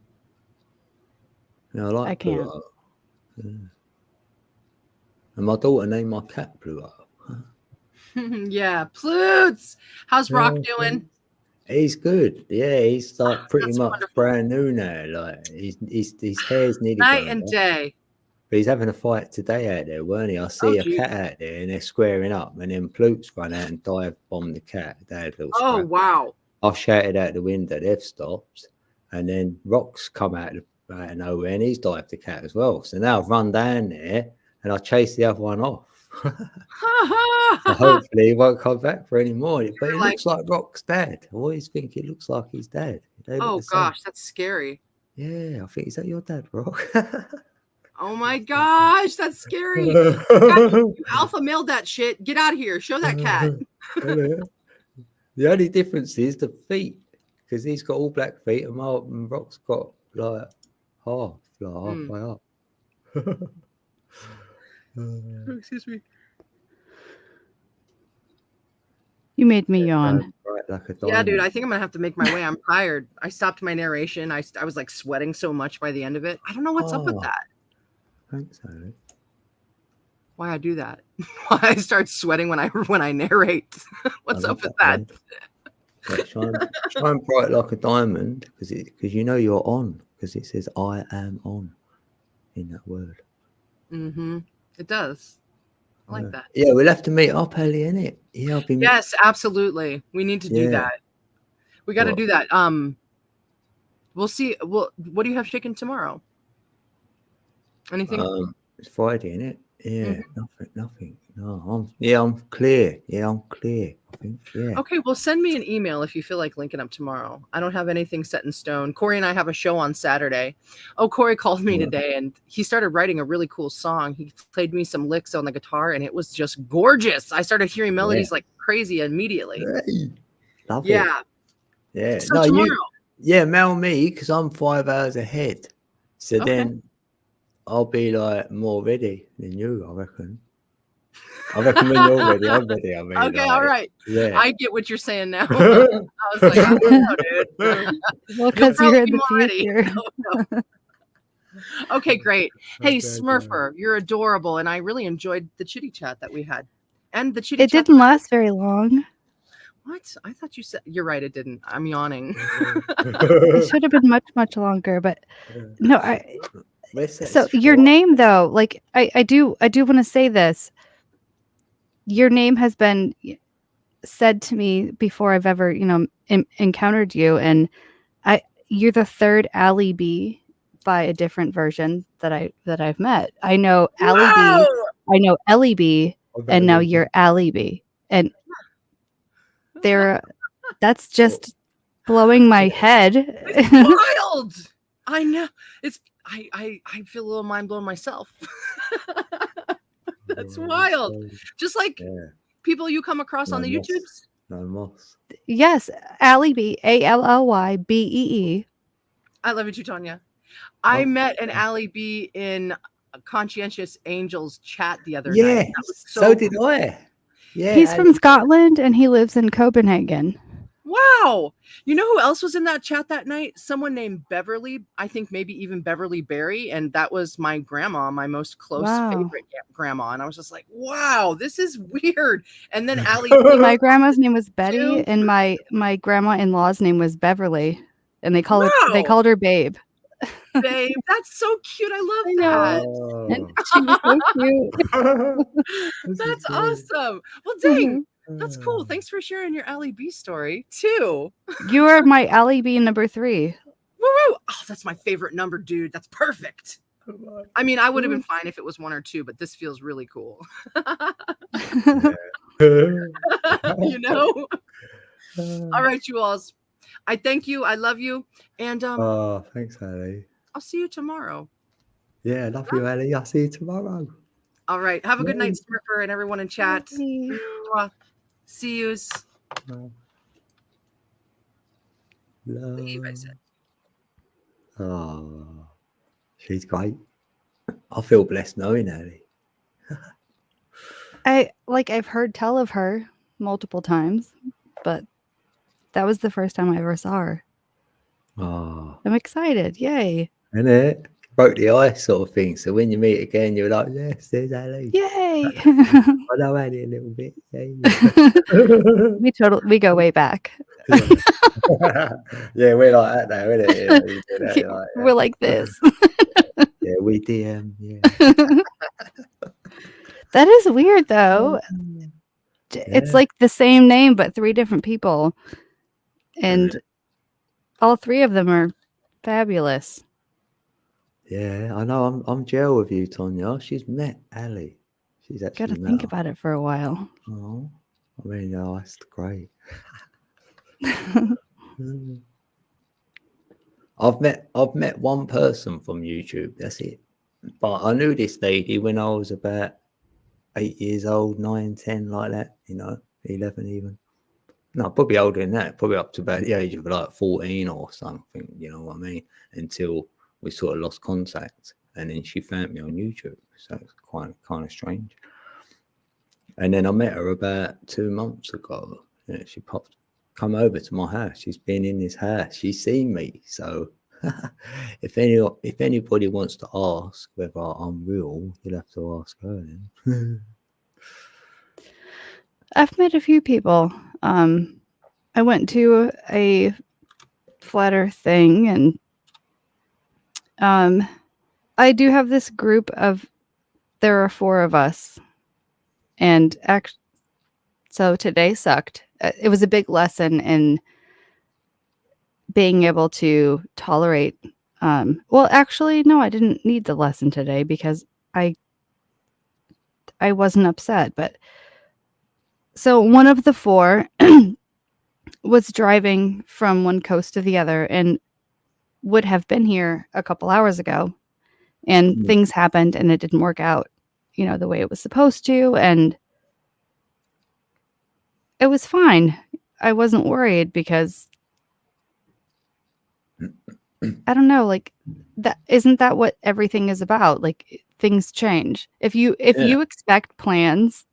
Yeah, I like I can't. Pluto. Yeah. And my daughter named my cat Pluto. Yeah, Plutes. How's Rock doing? He's good. Yeah, he's like pretty That's much wonderful. brand new now. Like his hair's nearly Night grown and back. day. But he's having a fight today out there, weren't he? I see a geez. cat out there and they're squaring up, and then Plutes run out and dive bomb the cat. They had a little Oh, scrap. wow. I've shouted out the window, they've stopped, and then Rock's come out of nowhere and he's dived the cat as well. So now I've run down there and I chased the other one off. So hopefully he won't come back for any more. But it looks like Rock's dad. I always think it looks like his dad. They look Oh, the same. gosh, that's scary. Yeah, I think, is that your dad, Rock? Oh, my gosh, that's scary. You alpha mailed that shit. Get out of here. Show that cat. The only difference is the feet, because he's got all black feet and Rock's got like halfway up. Excuse me. You made me yawn. Right, like a Yeah, dude, diamond. I think I'm going to have to make my way. I'm tired. I stopped my narration. I was like sweating so much by the end of it. I don't know what's up with Oh. that. Thanks, Ali. Why I do that. Why I start sweating when I narrate. What's I up love with that, that? man. Yeah, shine bright like a diamond, because you know you're on, because it says I am on in that word. Mm-hmm. It does. I like that. Yeah, we'll have to meet up, Ellie, innit? Yeah, I've been. Yes, absolutely. We need to do Yeah. that. We got to What? do that. We'll see. Well, what do you have shaken tomorrow? Anything? It's Friday, innit? Yeah, Mhm. nothing. No, I'm clear. Yeah, I'm clear. I think. Yeah. Okay, well, send me an email if you feel like linking up tomorrow. I don't have anything set in stone. Corey and I have a show on Saturday. Oh, Corey called me Yeah. today and he started writing a really cool song. He played me some licks on the guitar and it was just gorgeous. I started hearing melodies like crazy immediately. Hey, love it. Yeah. Yeah. So No, tomorrow. Yeah, mail me because I'm 5 hours ahead. So Okay. then I'll be like more ready than you, I reckon. I reckon when you're ready, I'm ready. I mean, Okay, all right. Yeah. I get what you're saying now. I was like, I don't know, dude. Well, because probably you're in be the more ready. future. No. Okay, great. Hey, Okay, Smurfer, you're adorable, and I really enjoyed the chitty chat that we had. And the chitty It chat. didn't last very long. What? I thought you said. You're right. It didn't. I'm yawning. It should have been much, much longer. But no, so So your name though, like I do want to say this. Your name has been said to me before I've ever, encountered you, and you're the third Allie B by a different version that I've met. I know Allie B, I know Ellie B, and now you're Allie B, and that's just blowing my head. It's wild. I know. It's. I feel a little mind blown myself. That's wild. Just like people you come across on the YouTubes. No moss. Yes, Allie B, ALLYBEE. I love you too, Tanya. I met an Allie B in a Conscientious Angels chat the other night. Yeah, That was so did cool. I. Yeah, He's from Scotland and he lives in Copenhagen. Wow. You know who else was in that chat that night? Someone named Beverly. I think maybe even Beverly Berry. And that was my grandma, my most close favorite grandma. And I was just like, wow, this is weird. And then Allie. My grandma's name was Betty, and my grandma-in-law's name was Beverly, and they called her Babe. Babe, that's so cute. I love that. And she was so cute. That's awesome. Well, dang. That's cool. Thanks for sharing your Allie B story too. You are my Allie B number 3. Woo-woo. Oh, that's my favorite number, dude. That's perfect. I mean, I would have been fine if it was 1 or 2, but this feels really cool. You know? All right, you alls. I thank you. I love you. And oh, thanks, Ali. I'll see you tomorrow. Yeah, love you, Ali. I'll see you tomorrow. All right. Have a good night, Yay. Smurfer, and everyone in chat. Yay. Mwah. See yous. Leave, I said. Oh, she's great. I feel blessed knowing Ali. I've heard tell of her multiple times, but that was the first time I ever saw her. Oh, I'm excited. Yay. isn't it? Broke the ice sort of thing. So when you meet again, you're like, yes, there's Ali. Yay. I know Ali a little bit. Yay. we go way back. Yeah, we're like that now, isn't it? Yeah, you do that, you're like, We're like this. yeah, we DM. Yeah. That is weird though. It's Yeah. like the same name but 3 different people. And all 3 of them are fabulous. Yeah, I know. I'm gel with you, Tonya. She's met Ali. She's actually Gotta met think her. about it for a while. Oh, I mean, no, that's great. I've met one person from YouTube. That's it. But I knew this lady when I was about 8 years old, 9, 10, like that. 11 even. No, probably older than that. Probably up to about the age of like 14 or something. You know what I mean? Until we sort of lost contact, and then she found me on YouTube. So it's kind of strange. And then I met her about 2 months ago. Yeah, she come over to my house. She's been in this house. She's seen me. So if anybody wants to ask whether I'm real, you'll have to ask her then. I've met a few people. I went to a flat earth thing, and I do have this group of, there are 4 of us, and so today sucked. It was a big lesson in being able to tolerate. Well, actually, no, I didn't need the lesson today because I wasn't upset. But so one of the 4 was driving from one coast to the other and would have been here a couple hours ago, and things happened and it didn't work out, the way it was supposed to. And it was fine. I wasn't worried because I don't know, like, that isn't that what everything is about? Like, things change. If you expect plans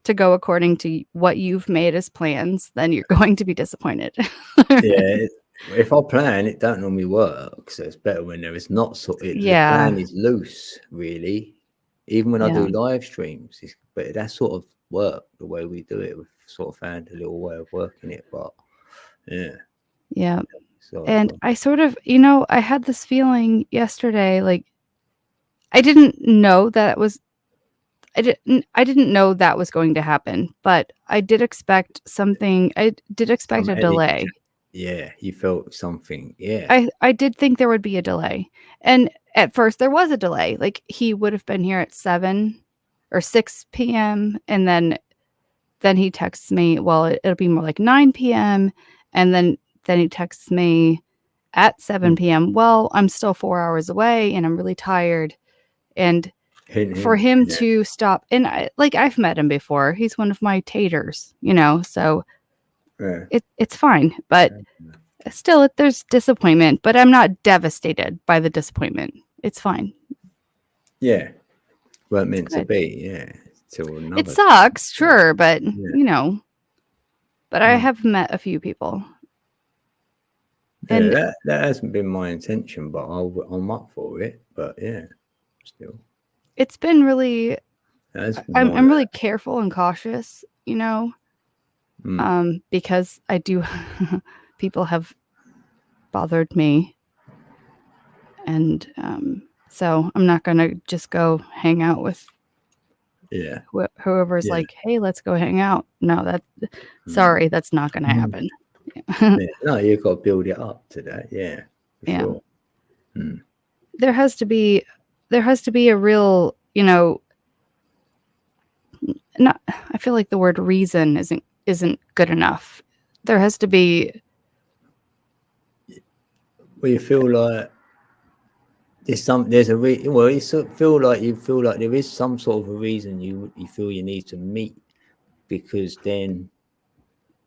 to go according to what you've made as plans, then you're going to be disappointed. Yeah, if I plan, it don't normally work. So it's better when there is not the plan is loose, really. Even when I do live streams, but that sort of work the way we do it. We've sort of found a little way of working it, but yeah. So, and I sort of, I had this feeling yesterday, like I didn't know that I didn't know that was going to happen, but I did expect something. I did expect a delay. Yeah, you felt something. Yeah. I did think there would be a delay. And at first there was a delay. Like, he would have been here at 7 or 6 p.m. And then he texts me, well, it'll be more like 9 p.m. And then he texts me at 7 p.m. Well, I'm still 4 hours away and I'm really tired. And for him to stop, and I've met him before. He's one of my taters, so it's fine. But still, there's disappointment, but I'm not devastated by the disappointment. It's fine. Yeah. Weren't meant to be. Yeah. It sucks, sure, but but I have met a few people. And that hasn't been my intention, but I'm up for it. But yeah, still. It's been really, I'm really careful and cautious, because I do, people have bothered me. And so I'm not going to just go hang out with whoever's like, hey, let's go hang out. No, sorry, that's not going to happen. No, you've got to build it up to that. Yeah. Sure. There has to be a real, I feel like the word reason isn't good enough. There has to be. Well, you feel like there's a well, you sort of feel like there is some sort of a reason you feel you need to meet, because then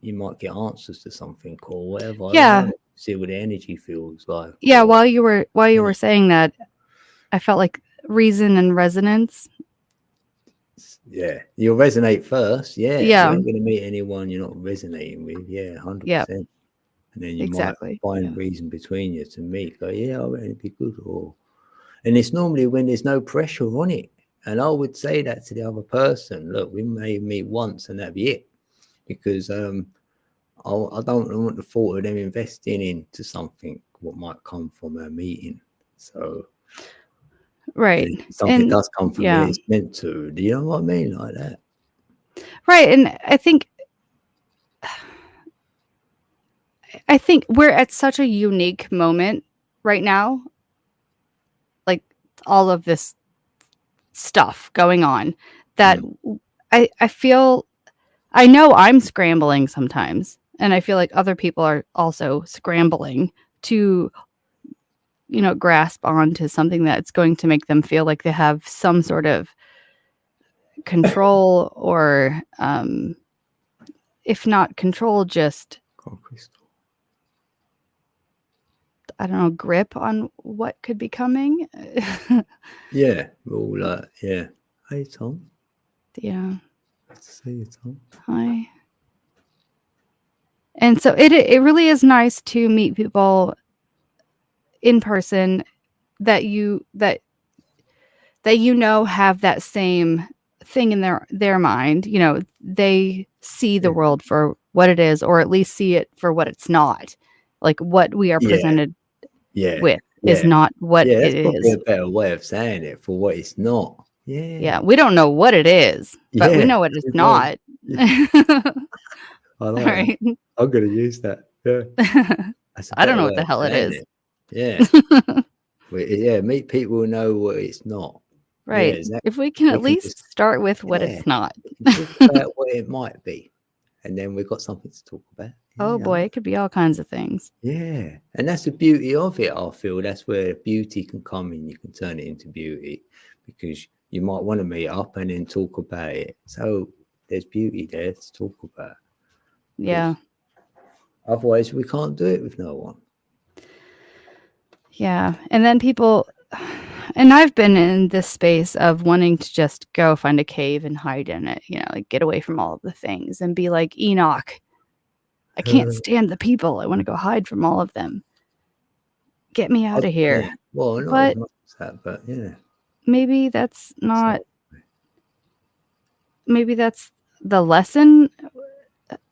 you might get answers to something or whatever. I don't Yeah. know. See what the energy feels like. Yeah, or- while you were Yeah. saying that, I felt like reason and resonance. Yeah, you'll resonate first. Yeah, Yeah. you ain't gonna meet anyone you're not resonating with. Yeah, 100%. And then you Exactly, might find yeah. reason between you to meet. Go, yeah, I reckon it'd be good. And it's normally when there's no pressure on it. And I would say that to the other person. Look, we may meet once and that'd be it, because I don't want the thought of them investing into something what might come from a meeting. So Right. if something And does come from yeah. it, it's meant to. Do you know what I mean? Like that. Right. And I think we're at such a unique moment right now. Like all of this stuff going on that I feel, I know I'm scrambling sometimes, and I feel like other people are also scrambling to, grasp onto something that's going to make them feel like they have some sort of control, or if not control, just, Oh, Crystal. I don't know, grip on what could be coming. Yeah, we're all like, yeah. Hey, Tom. Yeah. Good to see you, Tom. Hi. And so it really is nice to meet people in person that you have that same thing in their mind. They see the world for what it is, or at least see it for what it's not. Like what we are Yeah. presented Yeah. with is not what Yeah, it that's probably is. a better way of saying it, for what it's not. Yeah. Yeah, we don't know what it is, but we Yeah, know what it's we don't. not. I like Right. that. I'm gonna use that. Yeah. That's a I don't better know what way the of hell it saying is. Yeah. Yeah, meet people who know what it's not. Right. Yeah, exactly. If we can We at can least just- start with what Yeah. it's not. Talk about what it might be, and then we've got something to talk about. Oh Yeah, boy, it could be all kinds of things. Yeah, and that's the beauty of it. I feel that's where beauty can come in. You can turn it into beauty, because you might want to meet up and then talk about it. So there's beauty there to talk about. Yeah. Otherwise, we can't do it with no one. Yeah. And then people, and I've been in this space of wanting to just go find a cave and hide in it, like get away from all of the things and be like Enoch. I can't stand the people. I want to go hide from all of them. Get me out of here. Yeah. Well, not But as much as that, but yeah. maybe that's not, maybe that's the lesson.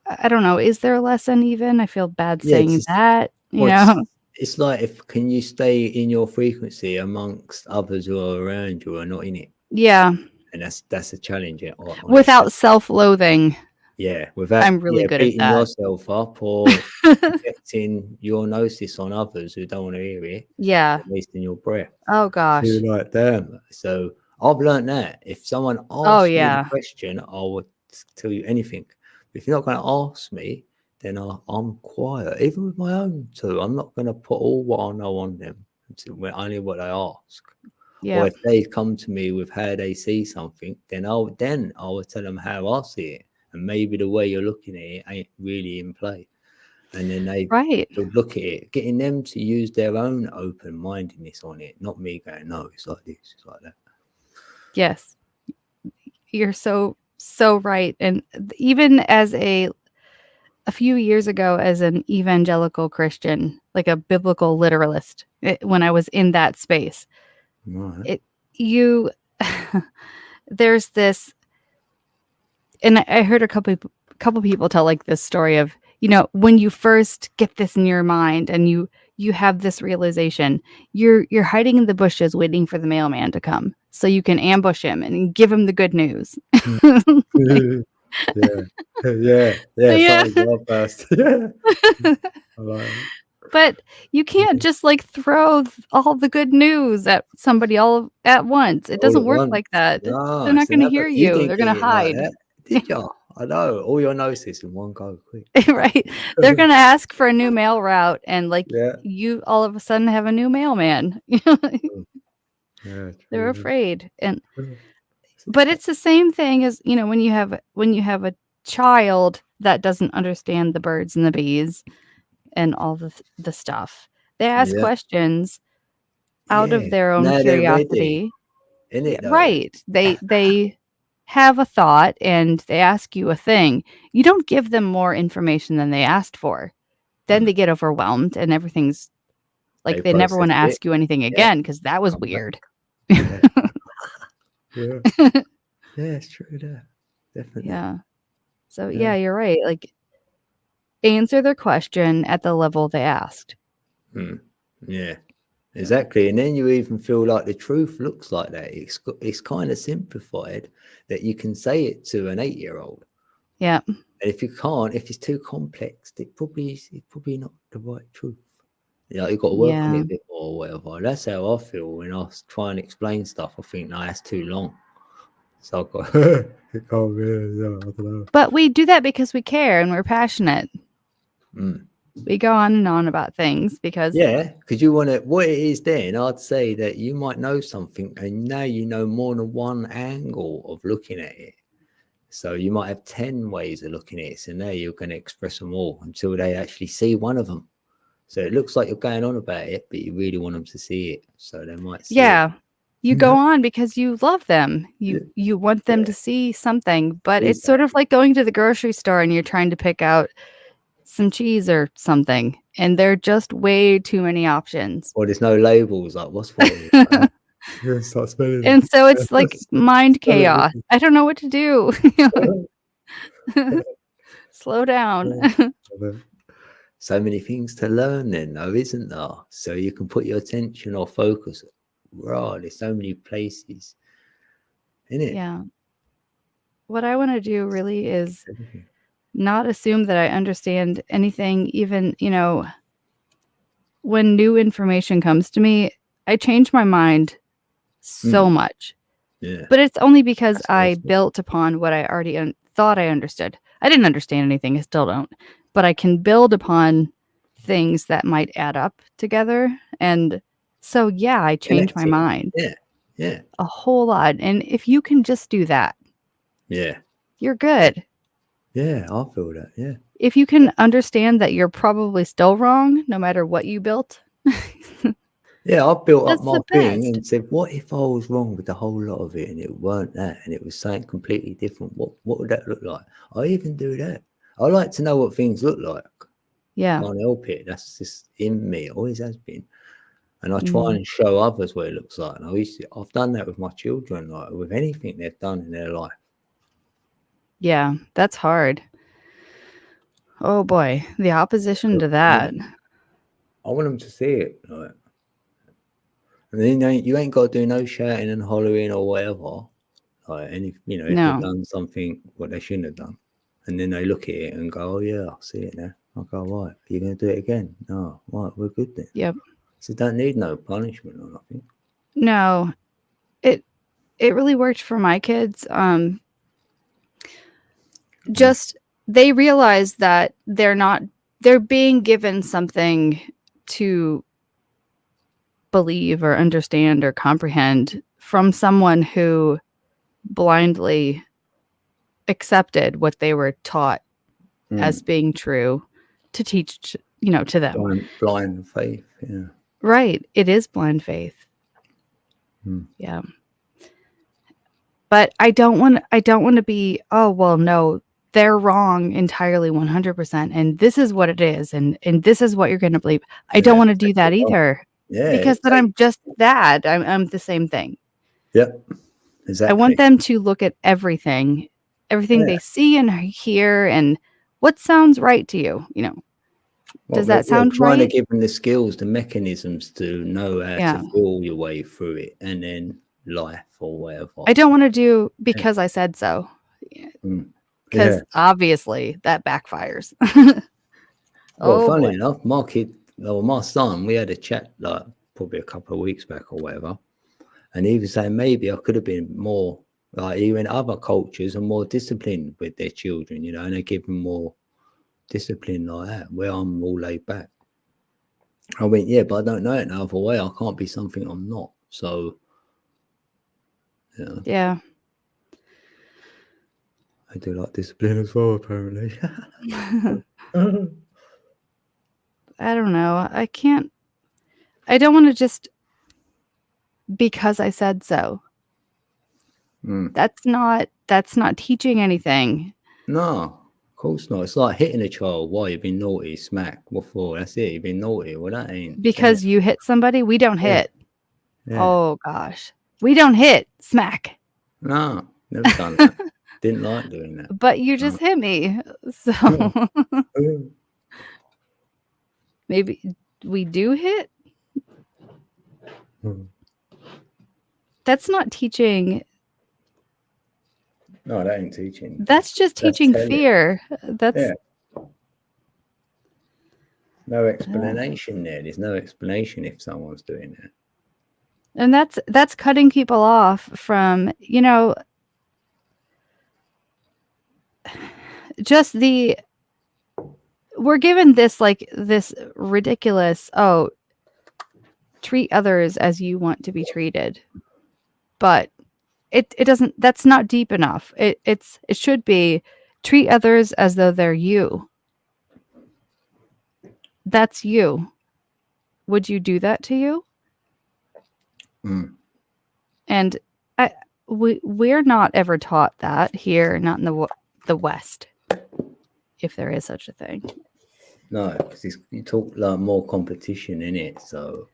I don't know. Is there a lesson even? I feel bad Yeah, saying it's- that, Well, it's like, can you stay in your frequency amongst others who are around you or not in it? Yeah. And that's a challenge. Without self-loathing. Yeah, without I'm really good at beating that. yourself up or projecting your gnosis on others who don't want to hear it, Yeah. wasting your breath. Oh gosh. You're like, damn. So I've learned that if someone asks Oh, me yeah. the question, I would tell you anything. If you're not going to ask me, then I'm quiet. Even with my own two, I'm not going to put all what I know on them. Only what I ask. Yeah. Or if they come to me with how they see something, then I will tell them how I see it. And maybe the way you're looking at it ain't really in play. And then they Right. would look at it, getting them to use their own open-mindedness on it, not me going, no, it's like this, it's like that. Yes. You're so right. And even as a few years ago, as an evangelical Christian, like a biblical literalist, when I was in that space, Right. there's this, and I heard a couple people tell like this story of, when you first get this in your mind and you have this realization, you're hiding in the bushes waiting for the mailman to come so you can ambush him and give him the good news. yeah. First. Yeah. I like it. But you can't just like throw all the good news at somebody all at once. It doesn't at work once. like that. No, They're not so going to never- hear you you. didn't They're going get to it like hide. that, did you? I know. All your gnosis in one go, quick. Right. They're going to ask for a new mail route, and like Yeah. you all of a sudden have a new mailman. Yeah, They're true. afraid. And Yeah. but it's the same thing as, you know, when you have a child that doesn't understand the birds and the bees and all the stuff. They ask Yeah. questions out of Yeah. their own Now they're ready, curiosity. isn't Yeah, it though? right. They have a thought and they ask you a thing. You don't give them more information than they asked for. Then Mm. they get overwhelmed and everything's They like they never want process to it. ask you anything Yeah. again because that was Come back. weird. Yeah. Yeah. Yeah, it's true that. Definitely. Yeah. So Yeah. yeah, you're right. Like answer their question at the level they asked. Mm. Yeah. Exactly. And then you even feel like the truth looks like that. It's kind of simplified that you can say it to an 8-year-old. Yeah. And if you can't, if it's too complex, it's probably not the right truth. You know, you've got to work on Yeah. it a bit more or whatever. That's how I feel when I try and explain stuff. I think, no, that's too long. So I've got it can't be, I don't know. But we do that because we care and we're passionate. Mm. We go on and on about things because Yeah, because you want to, what it is then, I'd say that you might know something and now you know more than one angle of looking at it. So you might have 10 ways of looking at it. So now you're going to express them all until they actually see one of them. So it looks like you're going on about it, but you really want them to see it. So they might see it. yeah, you go on because you love them. You want them Yeah. to see something, but it's Exactly. sort of like going to the grocery store and you're trying to pick out some cheese or something, and there are just way too many options. Or there's no labels, like what's what? Start spelling And so it's like mind chaos. I don't know what to do. Slow down. So many things to learn then though, isn't there? So you can put your attention or focus. Right, there's so many places. Isn't it? Yeah. What I want to do really is not assume that I understand anything, even, you know, when new information comes to me, I change my mind so much. Yeah. But it's only because That's I awesome. built upon what I already thought I understood. I didn't understand anything. I still don't. But I can build upon things that might add up together. And so, yeah, I change my Connecting. mind Yeah. Yeah. a whole lot. And if you can just do that, Yeah. you're good. Yeah, I feel that. Yeah. If you can understand that you're probably still wrong, no matter what you built. Yeah, I built That's up my the thing best. and said, what if I was wrong with the whole lot of it and it weren't that and it was something completely different? What would that look like? I even do that. I like to know what things look like. Yeah. Can't help it. That's just in me. It always has been. And I try Mhm. and show others what it looks like. And I've done that with my children, like with anything they've done in their life. Yeah, that's hard. Oh boy, the opposition to that. I want them to see it. Like, and then you ain't got to do no shouting and hollering or whatever. Like, and if No. they've done something what they shouldn't have done, and then they look at it and go, "Oh yeah, I see it now." I go, "Right, you're gonna do it again?" No, right, we're good then. Yep. So don't need no punishment or nothing. No. It really worked for my kids. Just they realize that they're being given something to believe or understand or comprehend from someone who blindly accepted what they were taught as being true to teach, you know, to them. Blind faith, yeah. Right. It is blind faith. Yeah. But I don't want to be, oh, well, no, they're wrong entirely 100%. And this is what it is. And this is what you're going to believe. I don't want to do that either. Yeah. Because then I'm just that. I'm the same thing. Yep. Exactly. I want them to look at everything they see and hear, and what sounds right to you, you know. Does that sound trying right? to give them the skills, the mechanisms to know how to feel your way through it, and then life or whatever. I don't want to do because I said so. Because obviously that backfires. Well, funny enough, my son, we had a chat like probably a couple of weeks back or whatever, and he was saying maybe I could have been more like even other cultures are more disciplined with their children, you know, and they give them more discipline like that, where I'm all laid back. I went, yeah, but I don't know it no other way. I can't be something I'm not. So You know, Yeah. I do like discipline as well, apparently. I don't know. I don't want to just because I said so. Mm. That's not teaching anything. No, of course not. It's like hitting a child. Why you've been naughty, smack. What for? That's it. You've been naughty. Well, that ain't Because you hit somebody, we don't Yeah. hit. Yeah. Oh gosh. We don't hit. Smack. No, never done that. Didn't like doing that. But you just hit me. So maybe we do hit. Mm. That's not teaching. No, that ain't teaching. That's just That's teaching telling. fear. That's Yeah. No explanation there. There's no explanation if someone's doing that. and that's cutting people off from, just we're given this ridiculous, treat others as you want to be treated. But it doesn't, that's not deep enough. It should be treat others as though they're you. That's you. Would you do that to you? Mm. And we're not ever taught that here, not in the West, if there is such a thing. No, because you talk like more competition in it, so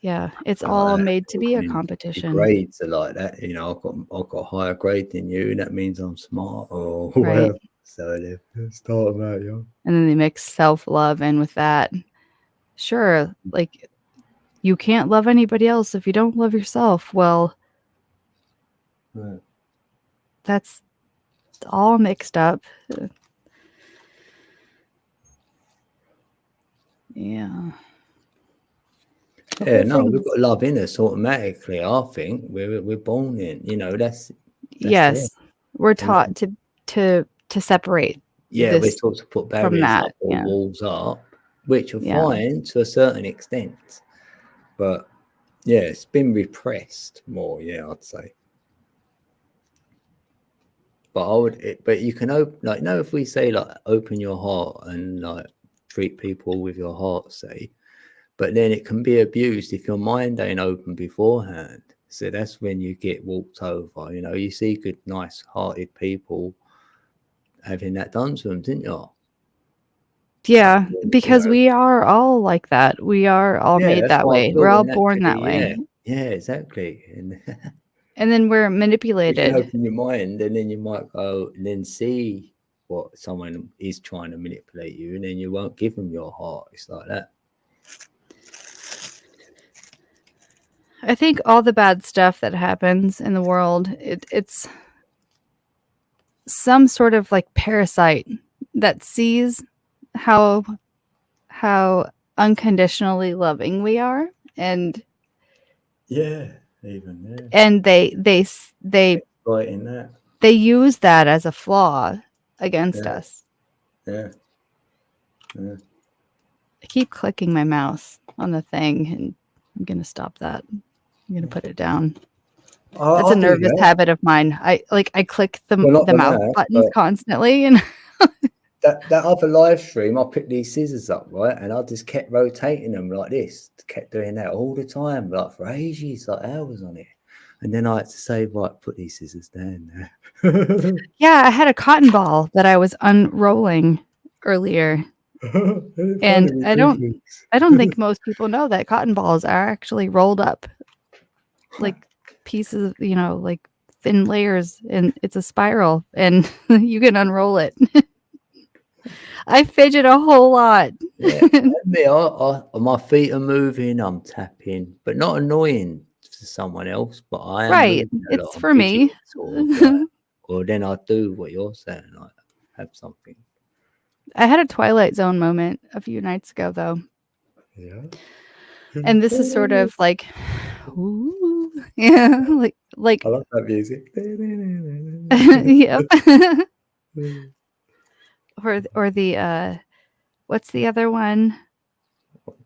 Yeah, it's like all that. made to be a And your competition. grades are like that. I've got a higher grade than you, and that means I'm smart or Right. whatever. So they start them out young. And then they mix self-love in with that. Sure, like you can't love anybody else if you don't love yourself. Well, Yeah. that's all mixed up. Yeah. Yeah, no, we've got love in us automatically. I think we're born in. That's Yes, we're taught to separate. yeah. We're this taught to put from barriers that, up or yeah. walls up, which are Yeah. fine to a certain extent, but yeah, it's been repressed more. Yeah, I'd say. But but you can open, if we say open your heart and treat people with your heart, say. But then it can be abused if your mind ain't open beforehand. So that's when you get walked over. You see good, nice-hearted people having that done to them, didn't you? Yeah, because we are all like that. We are all made that's that why I way. feel We're all that born that naturally, way. Yeah, exactly. And And then we're you can manipulated. open your mind, and then you might go and then see what someone is trying to manipulate you, and then you won't give them your heart. It's like that. I think all the bad stuff that happens in the world, it's some sort of parasite that sees how unconditionally loving we are, and Yeah, even yeah. and they Right in that. they use that as a flaw against Yeah. us. Yeah. I keep clicking my mouse on the thing, and I'm gonna stop that. I'm gonna put it down. That's a nervous habit of mine. I click the Well, not the the mouse mouse, buttons but- constantly, and That other live stream, I picked these scissors up, right? And I just kept rotating them like this. Kept doing that all the time, for ages, hours on it. And then I had to say, right, put these scissors down there. yeah, I had a cotton ball that I was unrolling earlier. And I don't think most people know that cotton balls are actually rolled up like pieces, like thin layers, and it's a spiral, and you can unroll it. I fidget a whole lot. Yeah, my feet are moving, I'm tapping, but not annoying to someone else, but I am. Right, moving a lot, it's I'm for me. fidgeting, sort of, or then I do what you're saying, have something. I had a Twilight Zone moment a few nights ago, though. Yeah. And this is sort of like, ooh, yeah, like I love that music. yep. or the what's the other one?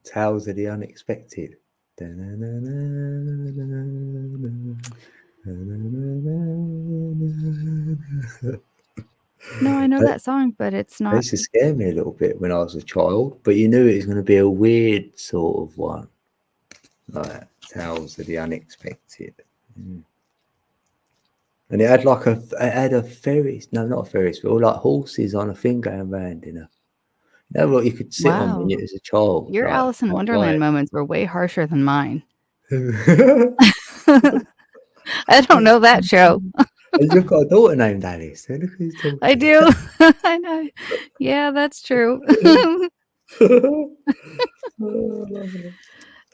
Tales of the Unexpected. No, I know That that song, but it's that not. used to scare me a little bit when I was a child, but you knew it was going to be a weird sort of one, like Tales of the Unexpected. Mm. And it had like it had a Ferris, no, not a Ferris wheel, like horses on a thing going round in a. You know what you could sit on when Wow. you was a child? Your like, Alice in not Wonderland moments were way harsher than mine. like- I don't know that show. And you've got a daughter named Alice. So look who's talking. I do. I know. Yeah, that's true.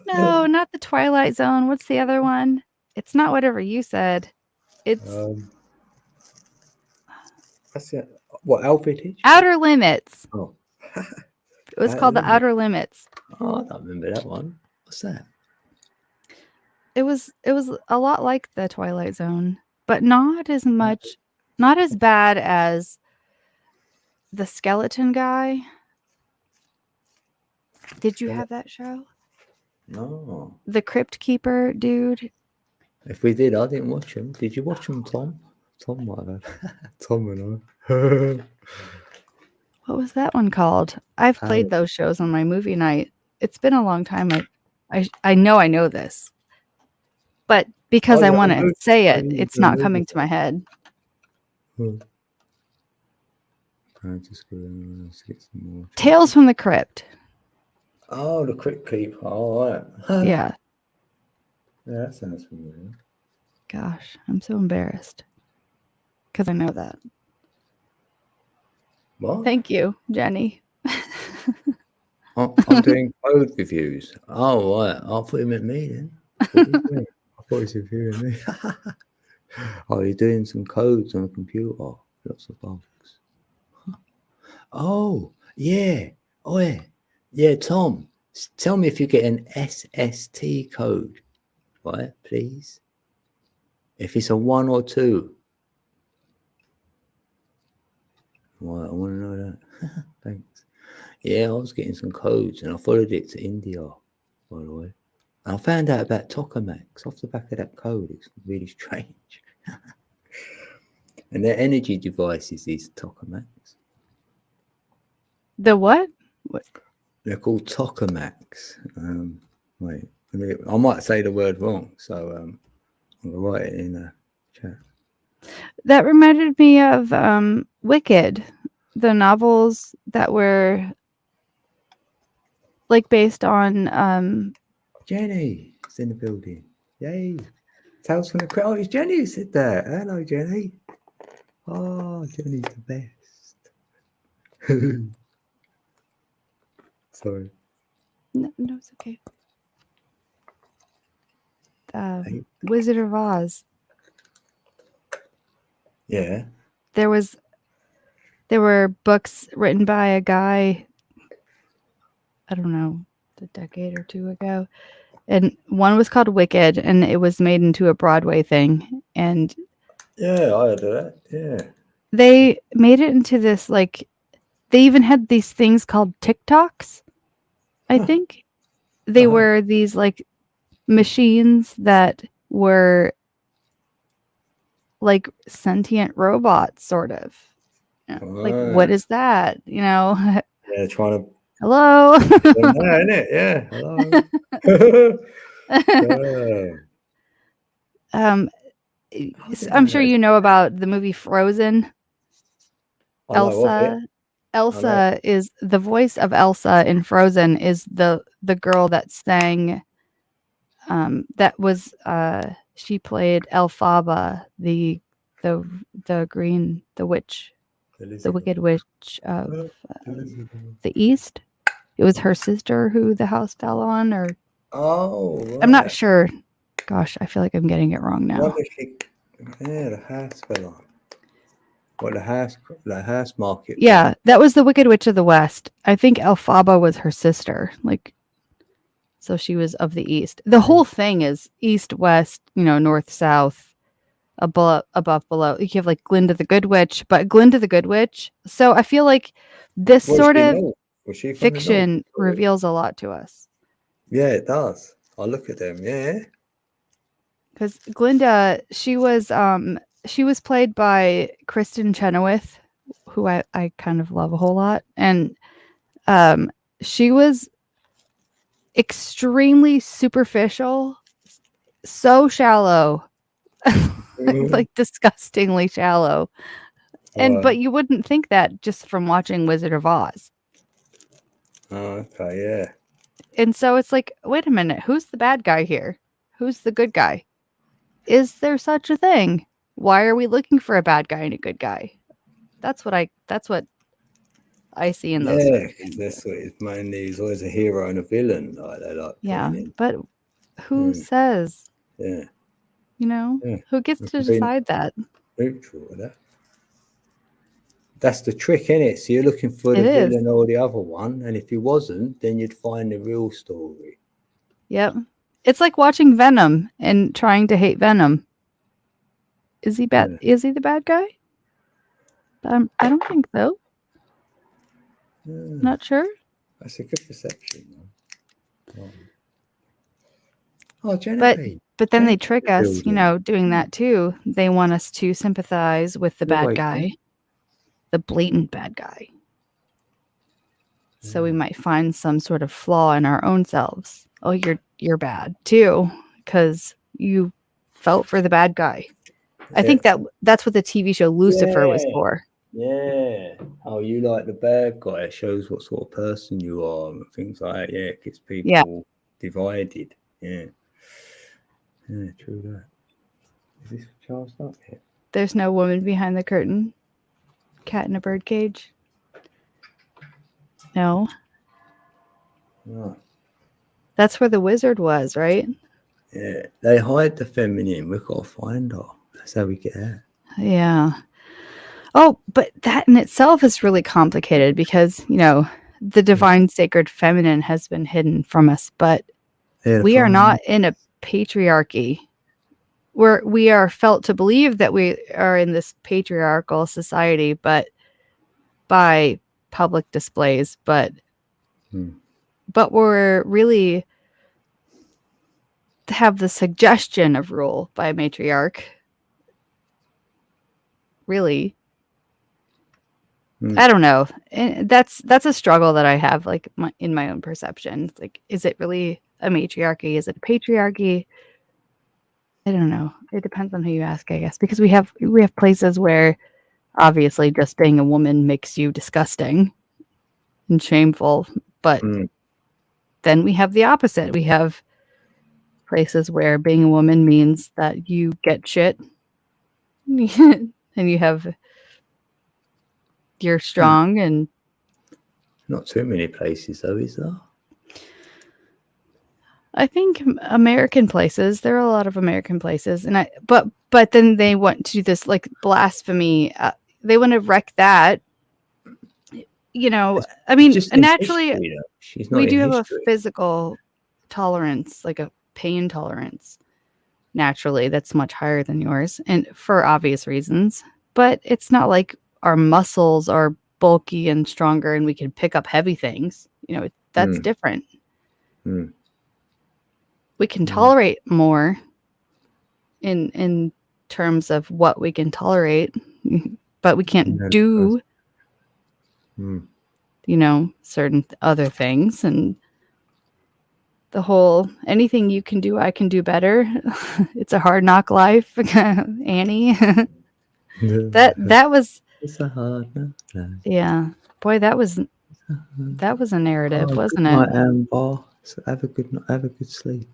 No, not the Twilight Zone. What's the other one? It's not whatever you said. It's That's it. What, Alfred Hitchcock? Outer Limits. Oh. It was Outer called The Limits. Outer Limits. Oh, I don't remember that one. What's that? It was a lot like the Twilight Zone, but not as much, not as bad as the Skeleton Guy. Did you have that show? No. The Crypt Keeper dude. If we did, I didn't watch them. Did you watch them, Tom? Tom might have. Tom and I. What was that one called? I've played those shows on my movie night. It's been a long time. I know this, but because Oh, I yeah, want the to movie- say it, the it's not movie. coming to my head. I'm just going to get some more. Tales from the Crypt. Oh, the Crypt Keeper. All right. Yeah. Yeah, that sounds familiar. Gosh, I'm so embarrassed because I know that. What? Thank you, Jenny. I'm doing code reviews. Oh, right. I thought you meant me then. What do you mean? I thought you were reviewing me. Oh, you're doing some codes on a computer. Lots of bugs. Oh, yeah. Oh, yeah. Yeah, Tom, tell me if you get an SST code, right, please? If it's a 1 or 2. Right, I want to know that. Thanks. Yeah, I was getting some codes and I followed it to India, by the way. And I found out about tokamaks off the back of that code. It's really strange. And their energy devices, these tokamaks. The what? They're called tokamaks. Wait, I might say the word wrong, so I'm going to write it in the chat. That reminded me of Wicked, the novels that were like based on Jenny is in the building. Yay. Tales from the Crypt. Oh, it's Jenny who said that. Hello, Jenny. Oh, Jenny's the best. Sorry. no, it's okay. Wizard of Oz. Yeah. There were books written by a guy, I don't know, a decade or two ago. And one was called Wicked, and it was made into a Broadway thing. And Yeah, I heard of that. Yeah. they made it into this, like, they even had these things called TikToks, I think. They were these, like, machines that were like sentient robots, sort of. Like, what is that? You know? Yeah, trying to. Hello? Yeah, isn't it? Yeah. Hello. Yeah. I'm sure you know about the movie Frozen. I know of it. Elsa. Elsa is the voice of Elsa in Frozen is the girl that sang that was she played Elphaba, the green, the witch, the wicked witch of the East. It was her sister who the house fell on, or Oh, right. I'm not sure. Gosh, I feel like I'm getting it wrong now. Yeah, the house fell on. What, the house market? Yeah, that was the Wicked Witch of the West. I think Elphaba was her sister. Like, so she was of the East. The whole thing is East, West, North, South, above, below. You have like Glinda the Good Witch, but Glinda the Good Witch. So I feel like this sort of fiction reveals a lot to us. Yeah, it does. I look at them. Yeah. because Glinda, she was played by Kristen Chenoweth, who I kind of love a whole lot, and she was extremely superficial, so shallow, like disgustingly shallow. And but you wouldn't think that just from watching Wizard of Oz. Oh, okay, yeah. And so it's like, wait a minute, who's the bad guy here? Who's the good guy? Is there such a thing? Why are we looking for a bad guy and a good guy? That's what I see in those. Yeah, 'cause that's what it's mainly. There's always a hero and a villain, like they like. Yeah, putting in. but who says? Yeah, You know, Yeah. who gets to It's been- decide that? neutral with that. That's the trick, isn't it? So you're looking for the It is. villain or the other one, and if he wasn't, then you'd find the real story. Yep. It's like watching Venom and trying to hate Venom. Is he bad? Is he the bad guy? I don't think so. Yeah, Not sure. that's a good perception. Oh, Genevieve. But then they Thank you trick for us, you building. know, doing that too. They want us to sympathize with the You're bad right, guy, the blatant bad guy. So we might find some sort of flaw in our own selves. Oh, you're bad too, because you felt for the bad guy. I think that's what the TV show Lucifer was Yeah. for. Yeah. Oh, you like the bad guy. It shows what sort of person you are and things like that. Yeah, it gets people divided. Yeah. Yeah, true that. Is this Charles up here? There's no woman behind the curtain. Cat in a birdcage. No. Oh, That's where the wizard was, right? yeah. They hide the feminine. We've got to find her. That's how we get out. Yeah. Oh, but that in itself is really complicated because, you know, the divine sacred feminine has been hidden from us, but Yeah, we are fine. not in a patriarchy. We are felt to believe that we are in this patriarchal society, but by public displays, but we're really have the suggestion of rule by a matriarch. Really. I don't know. And that's a struggle that I have, like in my own perception. It's like, is it really a matriarchy? Is it a patriarchy? I don't know. It depends on who you ask, I guess, because we have places where obviously just being a woman makes you disgusting and shameful, but then we have the opposite. We have places where being a woman means that you get shit and you're strong and Not too many places, though, is there? I think American places. There are a lot of American places, and but then they want to do this like blasphemy. They want to wreck that. You know, I mean, Just in naturally, history, though. She's not we in do have history. a physical tolerance, like a pain tolerance. Naturally, that's much higher than yours, and for obvious reasons. But it's not like our muscles are bulky and stronger, and we can pick up heavy things. You know, that's different. We can tolerate more in terms of what we can tolerate, but we can't do, you know, certain other things. And the whole anything you can do, I can do better. It's a hard knock life, Annie. that was It's a hard knock life. Yeah, boy, that was a narrative, wasn't good it? night, Amber. So have a good night. Have a good sleep.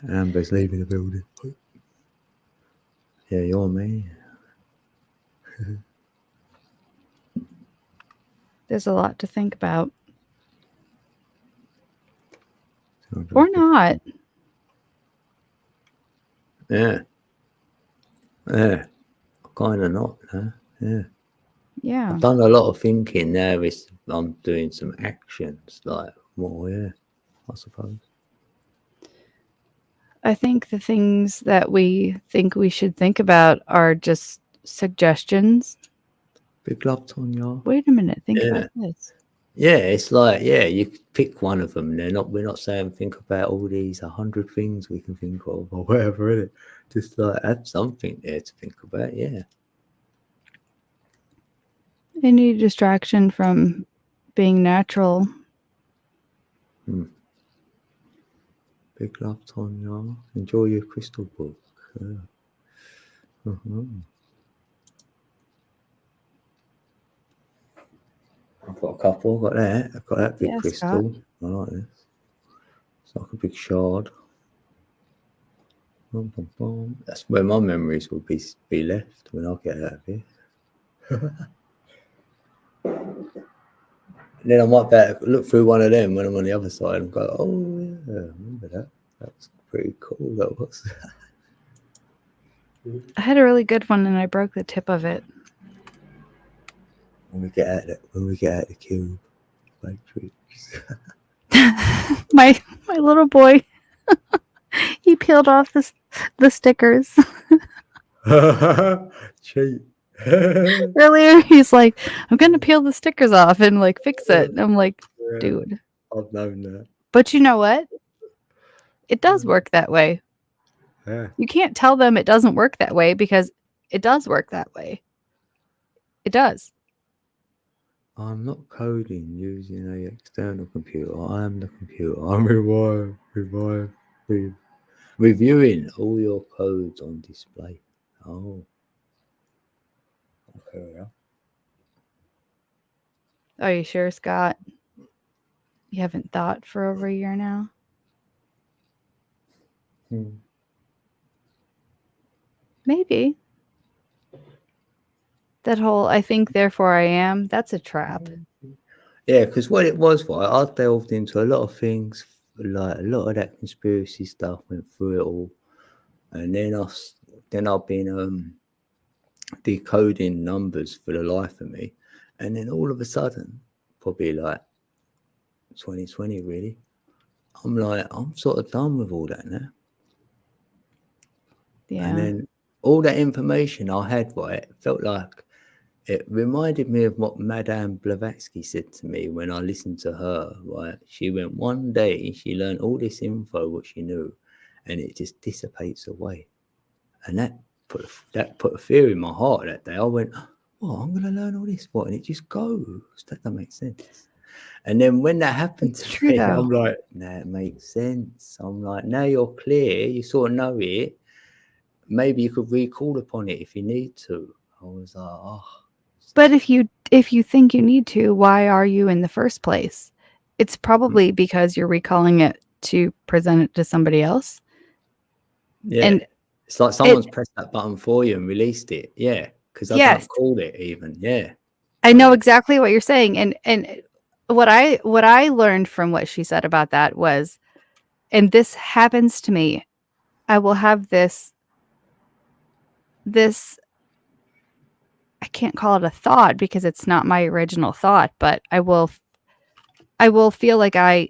Amber's leaving the building. Yeah, you're me. There's a lot to think about, or not. Yeah. Yeah. Kind of not, huh? Yeah. Yeah, I've done a lot of thinking now. I'm doing some actions, like more, yeah, I suppose. I think the things that we think we should think about are just suggestions. Big love, Tonya. Wait a minute, think about this. Yeah, it's like, yeah, you could pick one of them. We're not saying think about all these 100 things we can think of or whatever, is it? Just like have something there to think about. Yeah. Any distraction from being natural. Big love, Tonya. Enjoy your crystal book. Yeah. I've got a couple. I've got that big Yeah, crystal. Scott. I like this. It's like a big shard. Bum, bum, bum. That's where my memories will be left when I get out of here. And then I might look through one of them when I'm on the other side and go, oh yeah, I remember that. That was pretty cool. That was. I had a really good one and I broke the tip of it. When we get out the cube, matrix. my little boy, he peeled off the stickers. Cheat. Earlier, he's like, I'm gonna peel the stickers off and like fix it. And I'm like, Yeah, dude. I've known that. But you know what? It does work that way. Yeah. You can't tell them it doesn't work that way because it does work that way. It does. I'm not coding using an external computer. I am the computer. I'm reviewing all your codes on display. Oh. Okay, yeah. Are you sure, Scott? You haven't thought for over a year now? Maybe. That whole I think, therefore I am, that's a trap. Yeah, because what it was, right, I delved into a lot of things, like a lot of that conspiracy stuff, went through it all. And then I've been decoding numbers for the life of me. And then all of a sudden, probably like 2020 really, I'm sort of done with all that now. Yeah. And then all that information I had, right, felt like it reminded me of what Madame Blavatsky said to me when I listened to her, right? She went, one day she learned all this info, what she knew, and it just dissipates away. And that put a fear in my heart that day. I went, well, I'm going to learn all this, what? And it just goes. That doesn't make sense. And then when that happened to me, I'm like, nah, it makes sense. I'm like, now you're clear, you sort of know it. Maybe you could recall upon it if you need to. I was like, oh. But if you think you need to, why are you in the first place? It's probably because you're recalling it to present it to somebody else. Yeah. And it's like someone's pressed that button for you and released it. Yeah. Because I don't call it even. Yeah. I know exactly what you're saying. And what I learned from what she said about that was, and this happens to me, I will have this I can't call it a thought because it's not my original thought, but I will feel like I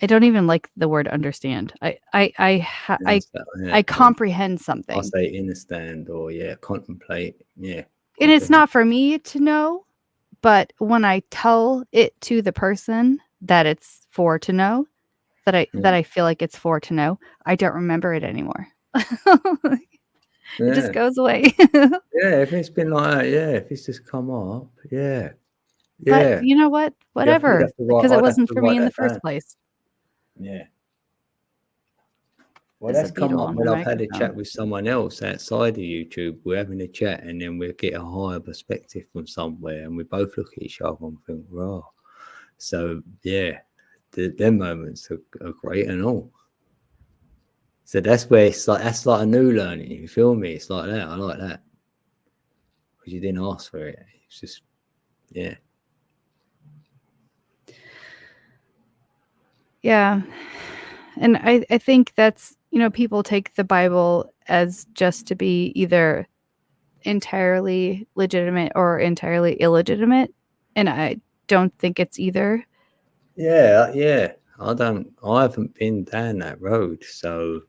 don't even like the word understand. I comprehend something. I'll say understand or contemplate. Yeah. And it's not for me to know, but when I tell it to the person that it's for to know, that I feel like it's for to know, I don't remember it anymore. It just goes away. Yeah, if it's been like that, if it's just come up, yeah. But you know what? Whatever. Because it wasn't for me in the first place. Yeah. Well, that's come up when I've had a chat with someone else outside of YouTube. We're having a chat and then we'll get a higher perspective from somewhere and we both look at each other and think, raw. So, yeah, them moments are great and all. So that's where it's like, that's like a new learning. You feel me? It's like that. I like that. Because you didn't ask for it. It's just, yeah. Yeah. And I think that's, people take the Bible as just to be either entirely legitimate or entirely illegitimate. And I don't think it's either. Yeah. I haven't been down that road. So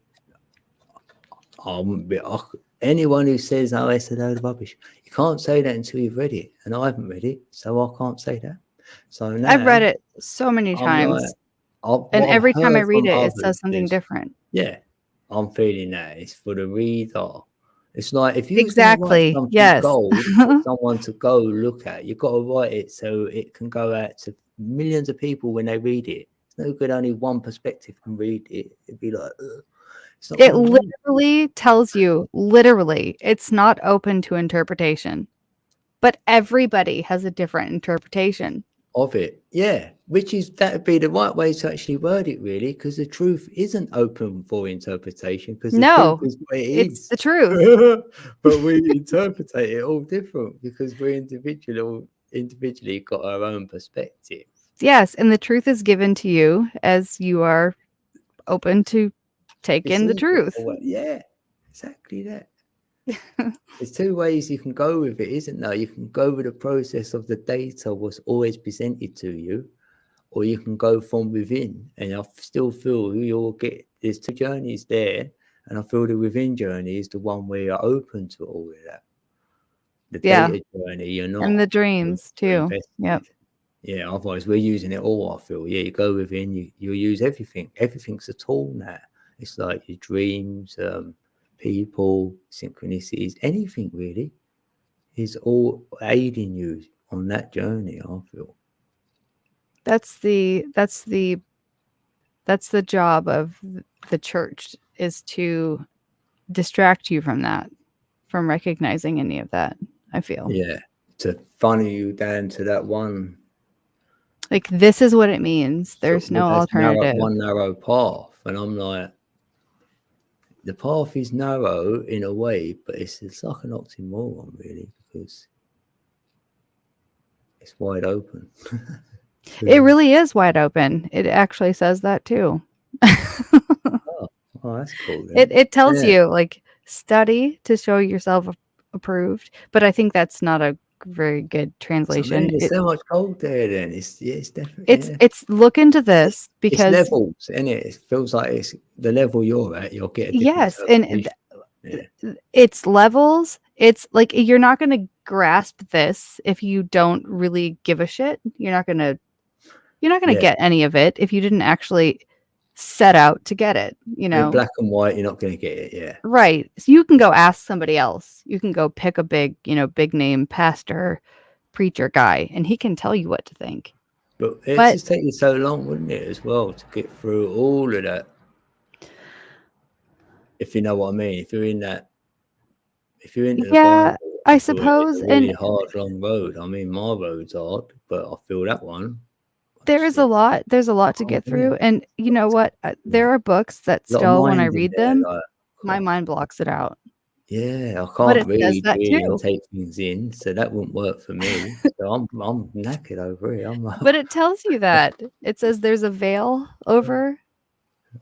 anyone who says, it's a load of rubbish, you can't say that until you've read it. And I haven't read it, so I can't say that. So now I've read it so many I'm times, like, and what I've every time I heard read from it, it others says something is, different. yeah, I'm feeling that it's for the reader. It's like if you was going to write Exactly. something Yes. gold for someone to go look at, you've got to write it so it can go out to millions of people when they read it. It's no good only one perspective can read it. It'd be like, ugh, it's not It gonna work. literally tells you, literally, it's not open to interpretation. But everybody has a different interpretation. Of it, yeah, which is that would be the right way to actually word it, really, because the truth isn't open for interpretation, because the truth No, is what it it's is. the truth. But we interpret it all different because we're individually got our own perspective. Yes, and the truth is given to you as you are open to take in the Receive it truth. for what- yeah, exactly that. There's two ways you can go with it, isn't there? You can go with the process of the data was always presented to you, or you can go from within. And I still feel you'll get there's two journeys there, and I feel the within journey is the one where you're open to all of that. The Yeah. data journey, you're not. And the dreams you're too. invested. Yep. Yeah, otherwise we're using it all, I feel. Yeah, you go within, you use everything. Everything's a tool now. It's like your dreams, people, synchronicities, anything really is all aiding you on that journey, I feel. That's the job of the church, is to distract you from that, from recognizing any of that, I feel. Yeah, to funnel you down to that one. Like, this is what it means. There's no alternative. One narrow path. And I'm like, the path is narrow in a way, but it's like an oxymoron, really, because it's wide open. It really is wide open. It actually says that too. Oh, that's cool. Then. It tells Yeah. you, like, study to show yourself approved, but I think that's not a very good So, translation. man, there's so much gold there. Then it's definitely It's look into this, it's because levels, isn't it? It feels like it's the level you're at. You'll get a different yes, and interpretation. it's levels. It's like, you're not going to grasp this if you don't really give a shit. You're not going to Yeah. get any of it if you didn't actually set out to get it, In black and white, you're not going to get it. Yeah. Right. So you can go ask somebody else. You can go pick a big name pastor, preacher guy, and he can tell you what to think. But it But- just take you so long, wouldn't it, as well, to get through all of that? If you know what I mean. If you're in the Yeah, Bible, I it's suppose, a really and hard, long road. I mean, my road's hard, but I feel that one. there's a lot to get through. And you know what? There are books that A lot of still, when I mind in read there, them, like, my mind blocks it out. yeah, I But can't it says read that really too. and take things in, so that wouldn't work for me. So I'm knackered over here. I'm like, But it tells you that. It says there's a veil over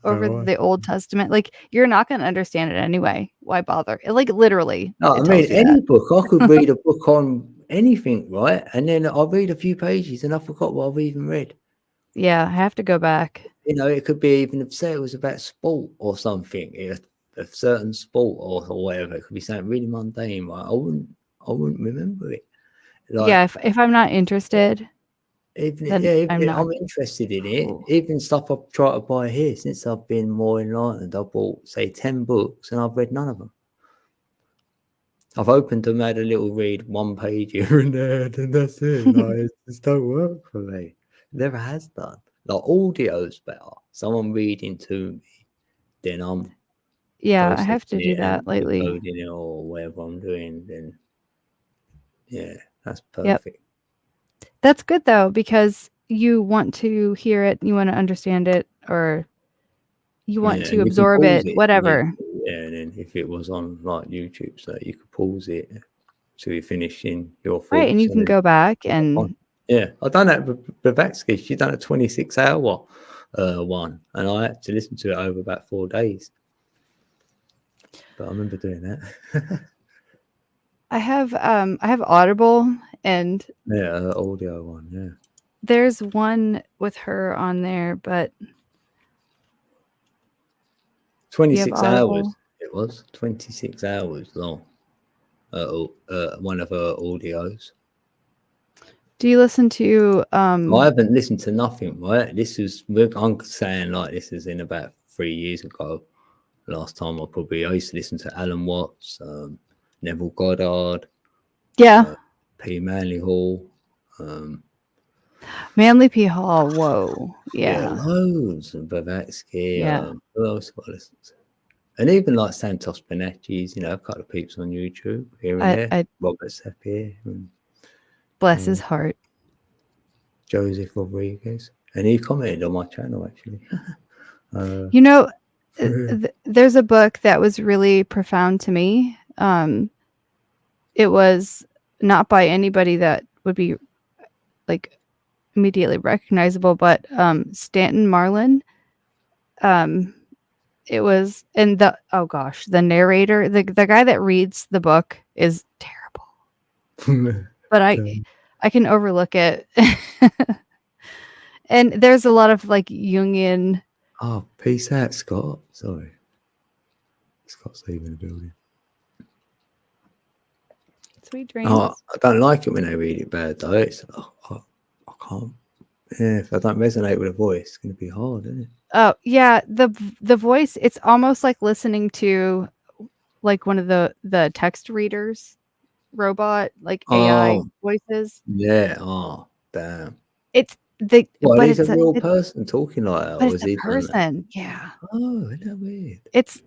right. the Old Testament. Like, you're not going to understand it anyway. Why bother? Like, literally. No, it I mean, tells you any that. book. I could read a book on anything, right? And then I'll read a few pages and I forgot what I've even read. Yeah, I have to go back. You know, it could be even, say it was about sport or something, a certain sport or whatever. It could be something really mundane, right? I wouldn't remember it. Like, Yeah, if I'm not interested, even then I'm not. I'm interested in it. Cool. Even stuff I've tried to buy here since I've been more enlightened. I bought, say, 10 books and I've read none of them. I've opened them, had a little read, one page here and there, and that's it. Like, it just don't work for me. It never has done. Like, audio's better. Someone reading to me, then I'm Yeah, I have to processing do it that and lately. decoding it or whatever I'm doing. Then, yeah, that's perfect. That's good though, because you want to hear it, you want to understand it, or you want Yeah, to and you can absorb pause it, if you whatever. need to. Yeah, and then if it was on like YouTube, so you could pause it till you're finishing your thoughts. Right, and you can then go back on. and Yeah, I've done that with Blavatsky. She's done a 26-hour one, and I had to listen to it over about 4 days. But I remember doing that. I have Audible, and Yeah, audio one. Yeah, there's one with her on there, but 26 hours. Audible? It was 26 hours long. One of her audios. Do you listen to I haven't listened to nothing, right? I'm saying like this is in about 3 years ago. Last time I used to listen to Alan Watts, Neville Goddard, yeah, P. Manley Hall. Um, Manly P Hall? Whoa, yeah, loads of Blavatsky. yeah. Who else have I listened to? And even like Santos Bonacci's, a couple of peeps on YouTube here and there. I Robert Sapir and bless his heart. Joseph Rodriguez. And he commented on my channel actually. You know, Yeah. there's a book that was really profound to me. It was not by anybody that would be like immediately recognizable, but Stanton Marlin. It was, and the narrator, the guy that reads the book is terrible, but I can overlook it. And there's a lot of like Jungian. Oh, peace out, Scott. Sorry. Scott's leaving the building. Sweet dreams. Oh, I don't like it when they read it bad though. I can't. Yeah, if I don't resonate with a voice, it's going to be hard, isn't it? Oh yeah, the voice. It's almost like listening to like one of the text readers, robot like AI voices. Yeah. Oh, damn. It's the Well, but he's it's a real person talking like that. but Or it's is he a done that? person. Yeah, Oh, isn't that weird? it's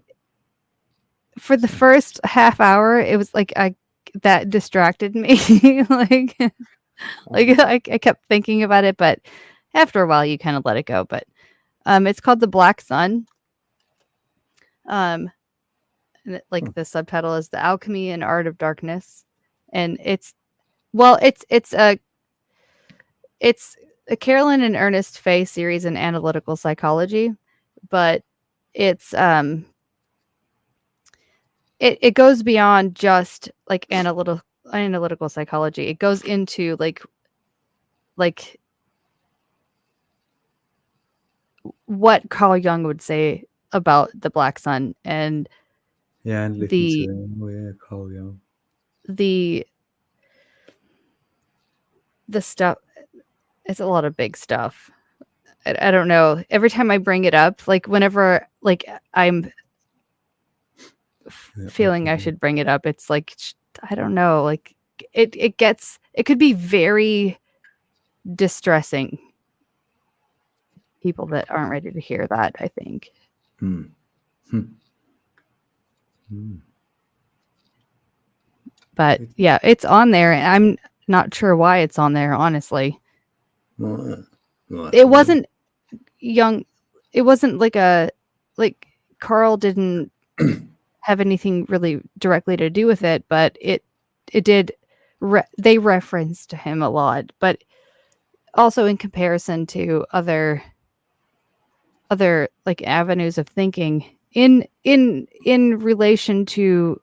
for the first half hour. It was like that distracted me. like I kept thinking about it, but after a while you kind of let it go. But it's called The Black Sun. And the subtitle is The Alchemy and Art of Darkness, and it's a Carolyn and Ernest Fay series in analytical psychology, but it's it goes beyond just like analytical psychology. It goes into like what Carl Jung would say about the Black Sun and Yeah, and listen to him. Oh, yeah, Carl Jung. the stuff. It's a lot of big stuff. I don't know. Every time I bring it up, like whenever like I'm feeling I should bring it up, it's like I don't know. Like it could be very distressing. People that aren't ready to hear that, I think. But yeah, it's on there, and I'm not sure why it's on there, honestly. It wasn't Young. It wasn't like Carl didn't have anything really directly to do with it, but it did. They referenced him a lot, but also in comparison to other like avenues of thinking in relation to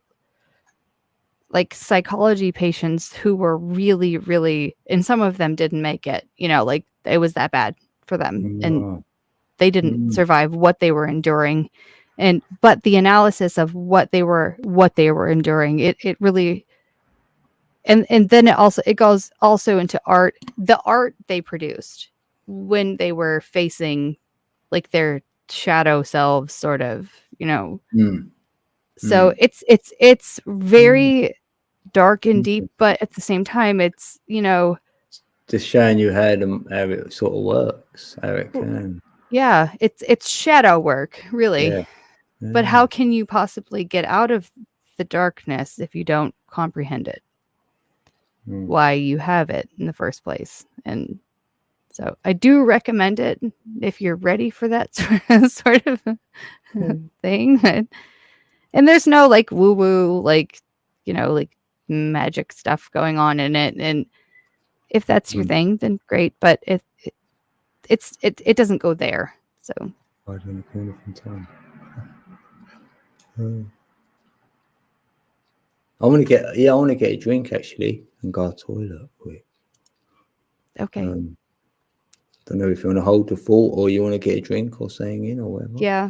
like psychology patients who were really, really, and some of them didn't make it, like it was that bad for them and they didn't survive what they were enduring. But the analysis of what they were enduring, it really, and then it goes also into art, the art they produced when they were facing like their shadow selves, sort of, So it's very dark and deep, but at the same time, it's just showing you how it sort of works, how it can. Yeah, it's shadow work, really. Yeah. But how can you possibly get out of the darkness if you don't comprehend it? Why you have it in the first place? And so I do recommend it if you're ready for that sort of thing. And there's no like woo woo, like like magic stuff going on in it. And if that's your thing, then great. But it doesn't go there. So. Right in the corner from town. I want to get a drink actually and go to the toilet quick. Okay. Don't know if you want to hold the fort or you want to get a drink or something in or whatever. Yeah,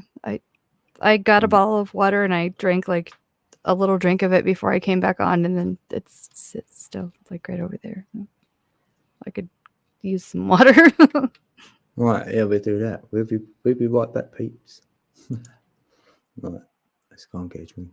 I got a bottle of water and I drank like a little drink of it before I came back on, and then it's still like right over there. I could use some water. Right, yeah, we'll do that. We'll be right back, peeps. Right, let's go and get a drink.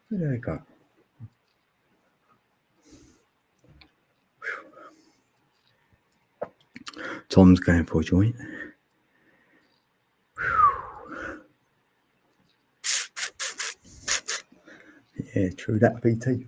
Where did I go? Tom's going for a joint. Yeah, true that, BT.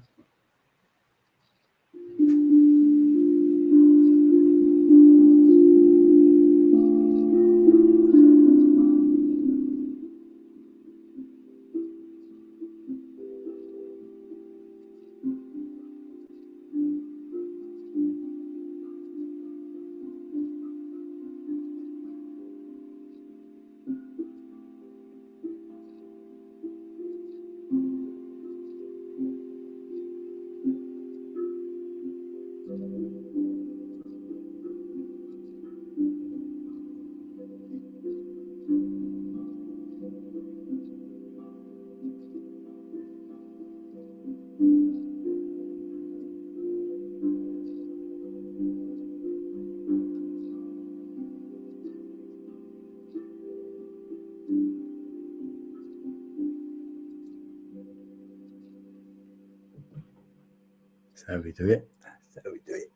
That's how we do it. That's how we do it.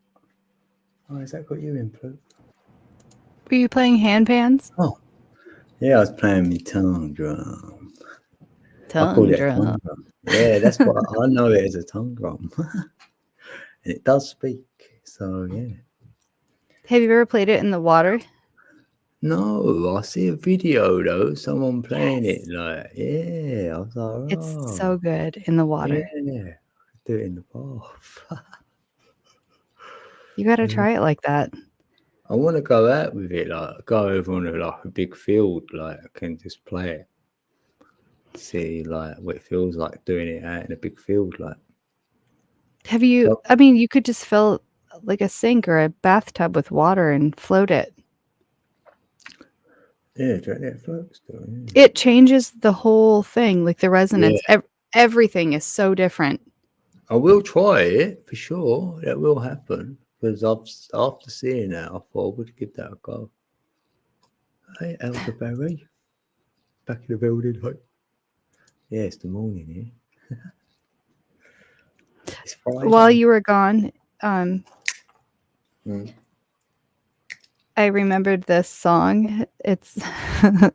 Oh, has that got you in, Plu? Were you playing handpans? Oh, yeah, I was playing my tongue drum. I call it a tongue drum. Yeah, that's what I know it as a tongue drum. And it does speak. So, yeah. Have you ever played it in the water? No, I see a video though, someone playing it like, yeah. I was like, It's oh, so good in the water. yeah. Do it in the bath. You got to Yeah. try it like that. I want to go out with it, like go over on a big field, like I can just play it. See like what it feels like doing it out in a big field, like. Have you? So- I mean, you could just fill like a sink or a bathtub with water and float it. Yeah, do you reckon it floats still? Yeah. It changes the whole thing, like the resonance. Everything is so different. I will try it for sure. That will happen because after seeing that, I thought I would give that a go. Hey, Elder Barry, back in the building. Like, yeah, it's the morning here. It's Friday. While you were gone, Mm. I remembered this song. It's that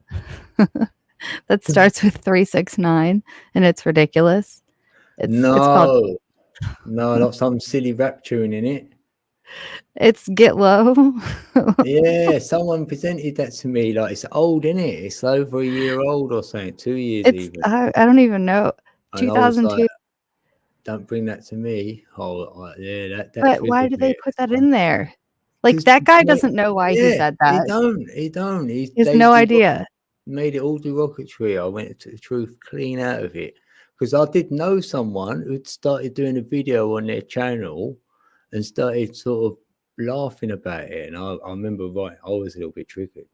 starts with 369, and it's ridiculous. It's called No, not some silly rap tune in it. It's Get Low. Yeah, someone presented that to me. Like it's old, isn't it? It's over a year old or something, 2 years It's even. I don't even know. And I was 2002. like, don't bring that to me. Oh, yeah, that. But why do they triggered put that it. in there? Like 'Cause that guy they- doesn't know why he said that. He don't. He has no idea. Made it all derogatory. I went to the truth clean out of it because I did know someone who'd started doing a video on their channel and started sort of laughing about it. And I remember, right, I was a little bit triggered.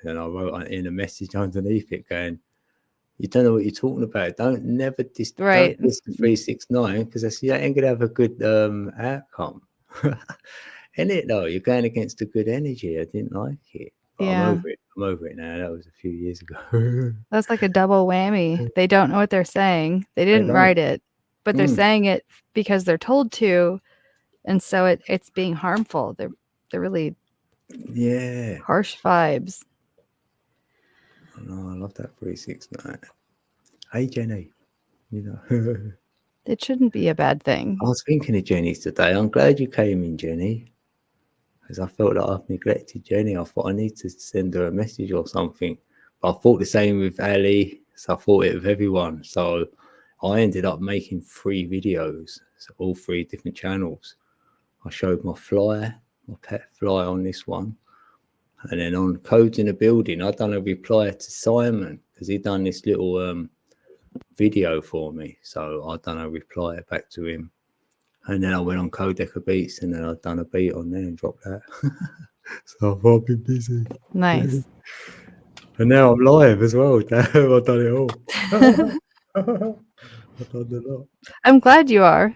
And I wrote in a message underneath it going, you don't know what you're talking about. Never diss the 369 because I see that ain't gonna have a good outcome. In it though, you're going against a good energy. I didn't like it. But Yeah. I'm over it now. That was a few years ago. That's like a double whammy. They don't know what they're saying. They didn't don't. write it, but they're Mm. saying it because they're told to, and so it's being harmful. They're really Yeah. harsh vibes. No, I love that 369. Hey Jenny. You know. It shouldn't be a bad thing. I was thinking of Jenny's today. I'm glad you came in, Jenny. Because I felt like I've neglected Jenny. I thought I need to send her a message or something. But I thought the same with Ali. So I thought it with everyone. So I ended up making 3 videos. So all 3 different channels. I showed my fly, my pet fly on this one. And then on Codes in the Building, I done a reply to Simon. Because he done this little video for me. So I done a reply back to him. And then I went on Codeca Beats and then I've done a beat on there and dropped that. So I've all been busy. Nice. And now I'm live as well. Damn, I've done it all. I've done a lot. I'm glad you are.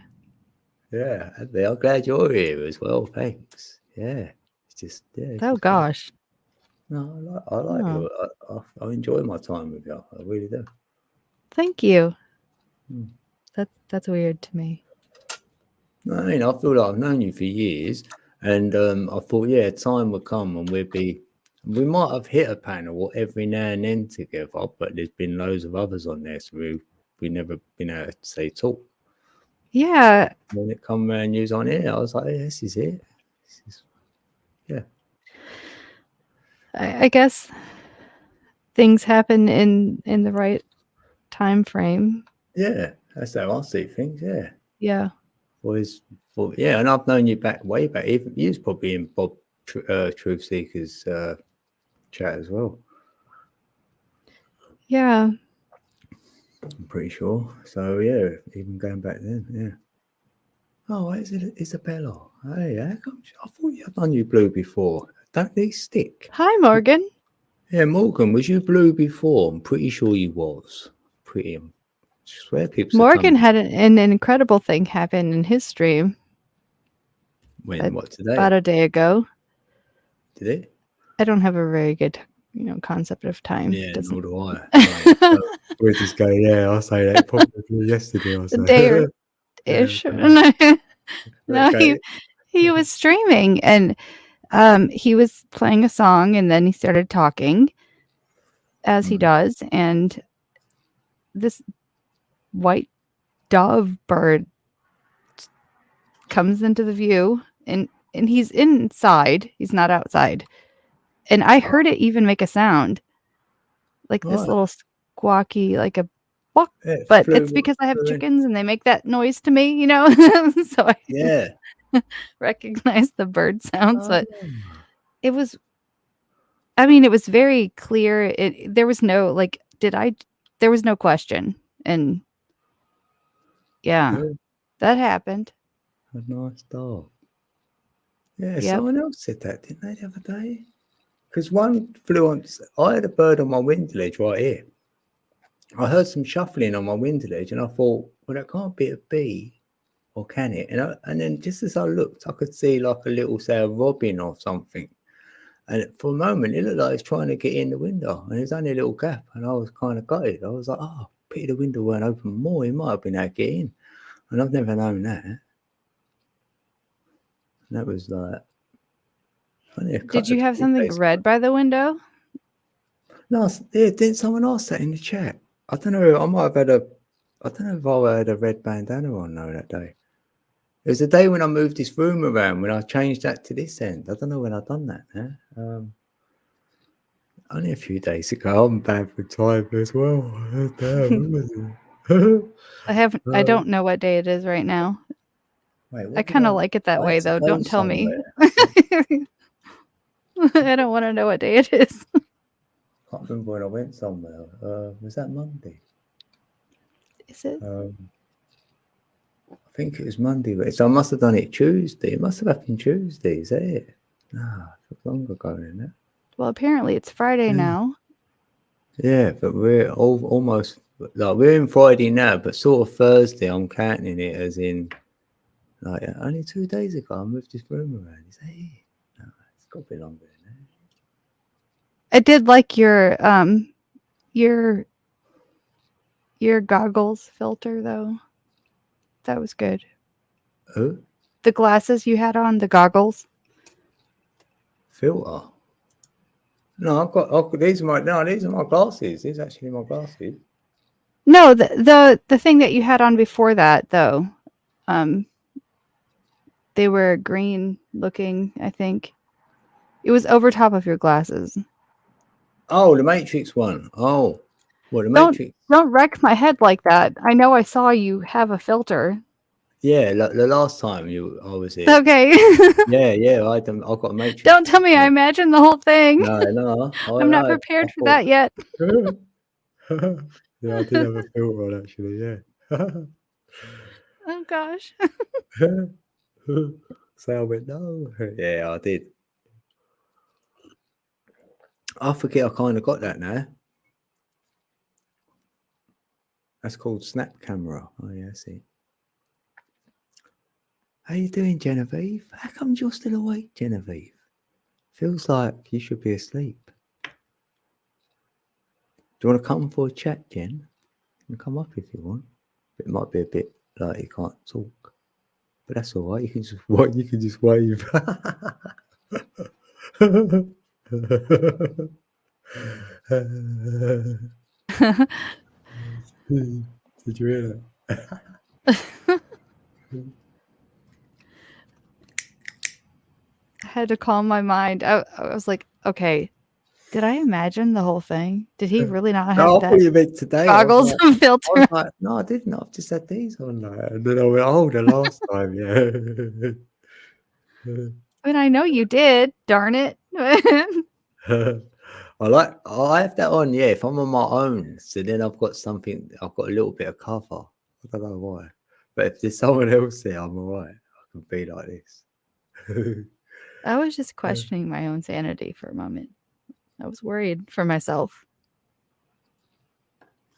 Yeah, I'm glad you're here as well. Thanks. Yeah. It's just, yeah. it's Oh just- gosh. No, I like Oh. you. I enjoy my time with you. I really do. Thank you. Hmm. That's weird to me. I mean, I feel like I've known you for years, and I thought, yeah, time would come and we might have hit a panel every now and then together, but there's been loads of others on there, so we never been able to say talk. Yeah. When it come around news on here, I was like, yeah, this is it. I guess things happen in the right time frame. Yeah, that's how I see things. Yeah, Yeah. Yeah, and I've known you way back. Even you was probably in Bob Truth Seekers chat as well. Yeah. I'm pretty sure. So yeah, even going back then, yeah. Oh, is it Isabella? Hey, how come? I thought I'd done you blue before. Don't these stick? Hi, Morgan. Yeah, Morgan, was you blue before? I'm pretty sure you was. I swear people. Morgan had an incredible thing happen in his stream What today? about a day ago. Did it? I don't have a very good, concept of time. Yeah, Doesn't- nor do I. Right, where's this go? Yeah, I'll say that probably yesterday or A so. day or ish. No, Okay. he was streaming, and he was playing a song, and then he started talking as he Mm. does, and this white dove bird comes into the view, and he's inside, he's not outside, and I heard it even make a sound like this Right. little squawky, like a walk, Yeah, but flew- it's because I have flew in. chickens and they make that noise to me, so I Yeah. recognize the bird sounds. But Oh. it was, I mean, it was very clear. There was no like, there was no question, and yeah, Yeah, that happened. a nice dog. Yeah, Yep. someone else said that, didn't they, the other day? Because one flew on. I had a bird on my window ledge right here. I heard some shuffling on my window ledge, and I thought, well, that can't be a bee, or can it? And then just as I looked, I could see like a little, say, a robin or something. And for a moment, it looked like it was trying to get in the window, and there's only a little gap, and I was kind of gutted. I was like, oh, pity the window weren't open more. He might have been able to get in, and I've never known that. And that was like. Did you have something red by the window? No, yeah, didn't someone ask that in the chat? I don't know. I might have had I don't know if I had a red bandana on though that day. It was the day when I moved this room around, when I changed that to this end. I don't know when I've done that now. Only a few days ago. I'm bad for time as well. Damn. I don't know what day it is right now. Wait, I kind of like it that way, though. Don't tell me. I don't want to know what day it is. Can't remember when I went somewhere. Was that Monday? Is it? I think it was Monday, but so I must have done it Tuesday. It must have happened Tuesday, is that it? No, it's longer ago than that. Well, apparently it's Friday now. Yeah, but we're almost like we're in Friday now, but sort of Thursday. I'm counting it as in like only 2 days ago. I moved this room around. Is that it? No, it's got to be longer than that. I did like your goggles filter though. That was good. Oh, The glasses you had on, the goggles. filter. No, these are my glasses. These are actually my glasses. No, the thing that you had on before that though. They were green looking, I think. It was over top of your glasses. Oh, the Matrix one. Oh, well, the Matrix. Don't wreck my head like that. I know I saw you have a filter. Yeah, the last time I was here. Okay. Yeah, I got a Matrix. Don't tell me I imagined the whole thing. No. I'm not prepared for that yet. Yeah, I did have a filter on actually. Yeah. Oh gosh. So I went no. Yeah, I did. I forget. I kind of got that now. That's called Snap Camera. Oh yeah, I see. How you doing, Genevieve? How come you're still awake, Genevieve? Feels like you should be asleep. Do you want to come for a chat, Jen? You can come up if you want. It might be a bit like you can't talk, but that's all right. You can just wave. Did you hear that? I had to calm my mind. I was like, okay, did I imagine the whole thing? Did he really not have No, I that thought you meant today. goggles I filter? was like, no, I didn't. I've just had these on there. And then I went, oh, the last time, yeah. I mean, I know you did. Darn it. I have that on, yeah, if I'm on my own. So then I've got a little bit of cover. I don't know why. But if there's someone else there, I'm all right. I can be like this. I was just questioning my own sanity for a moment. I was worried for myself.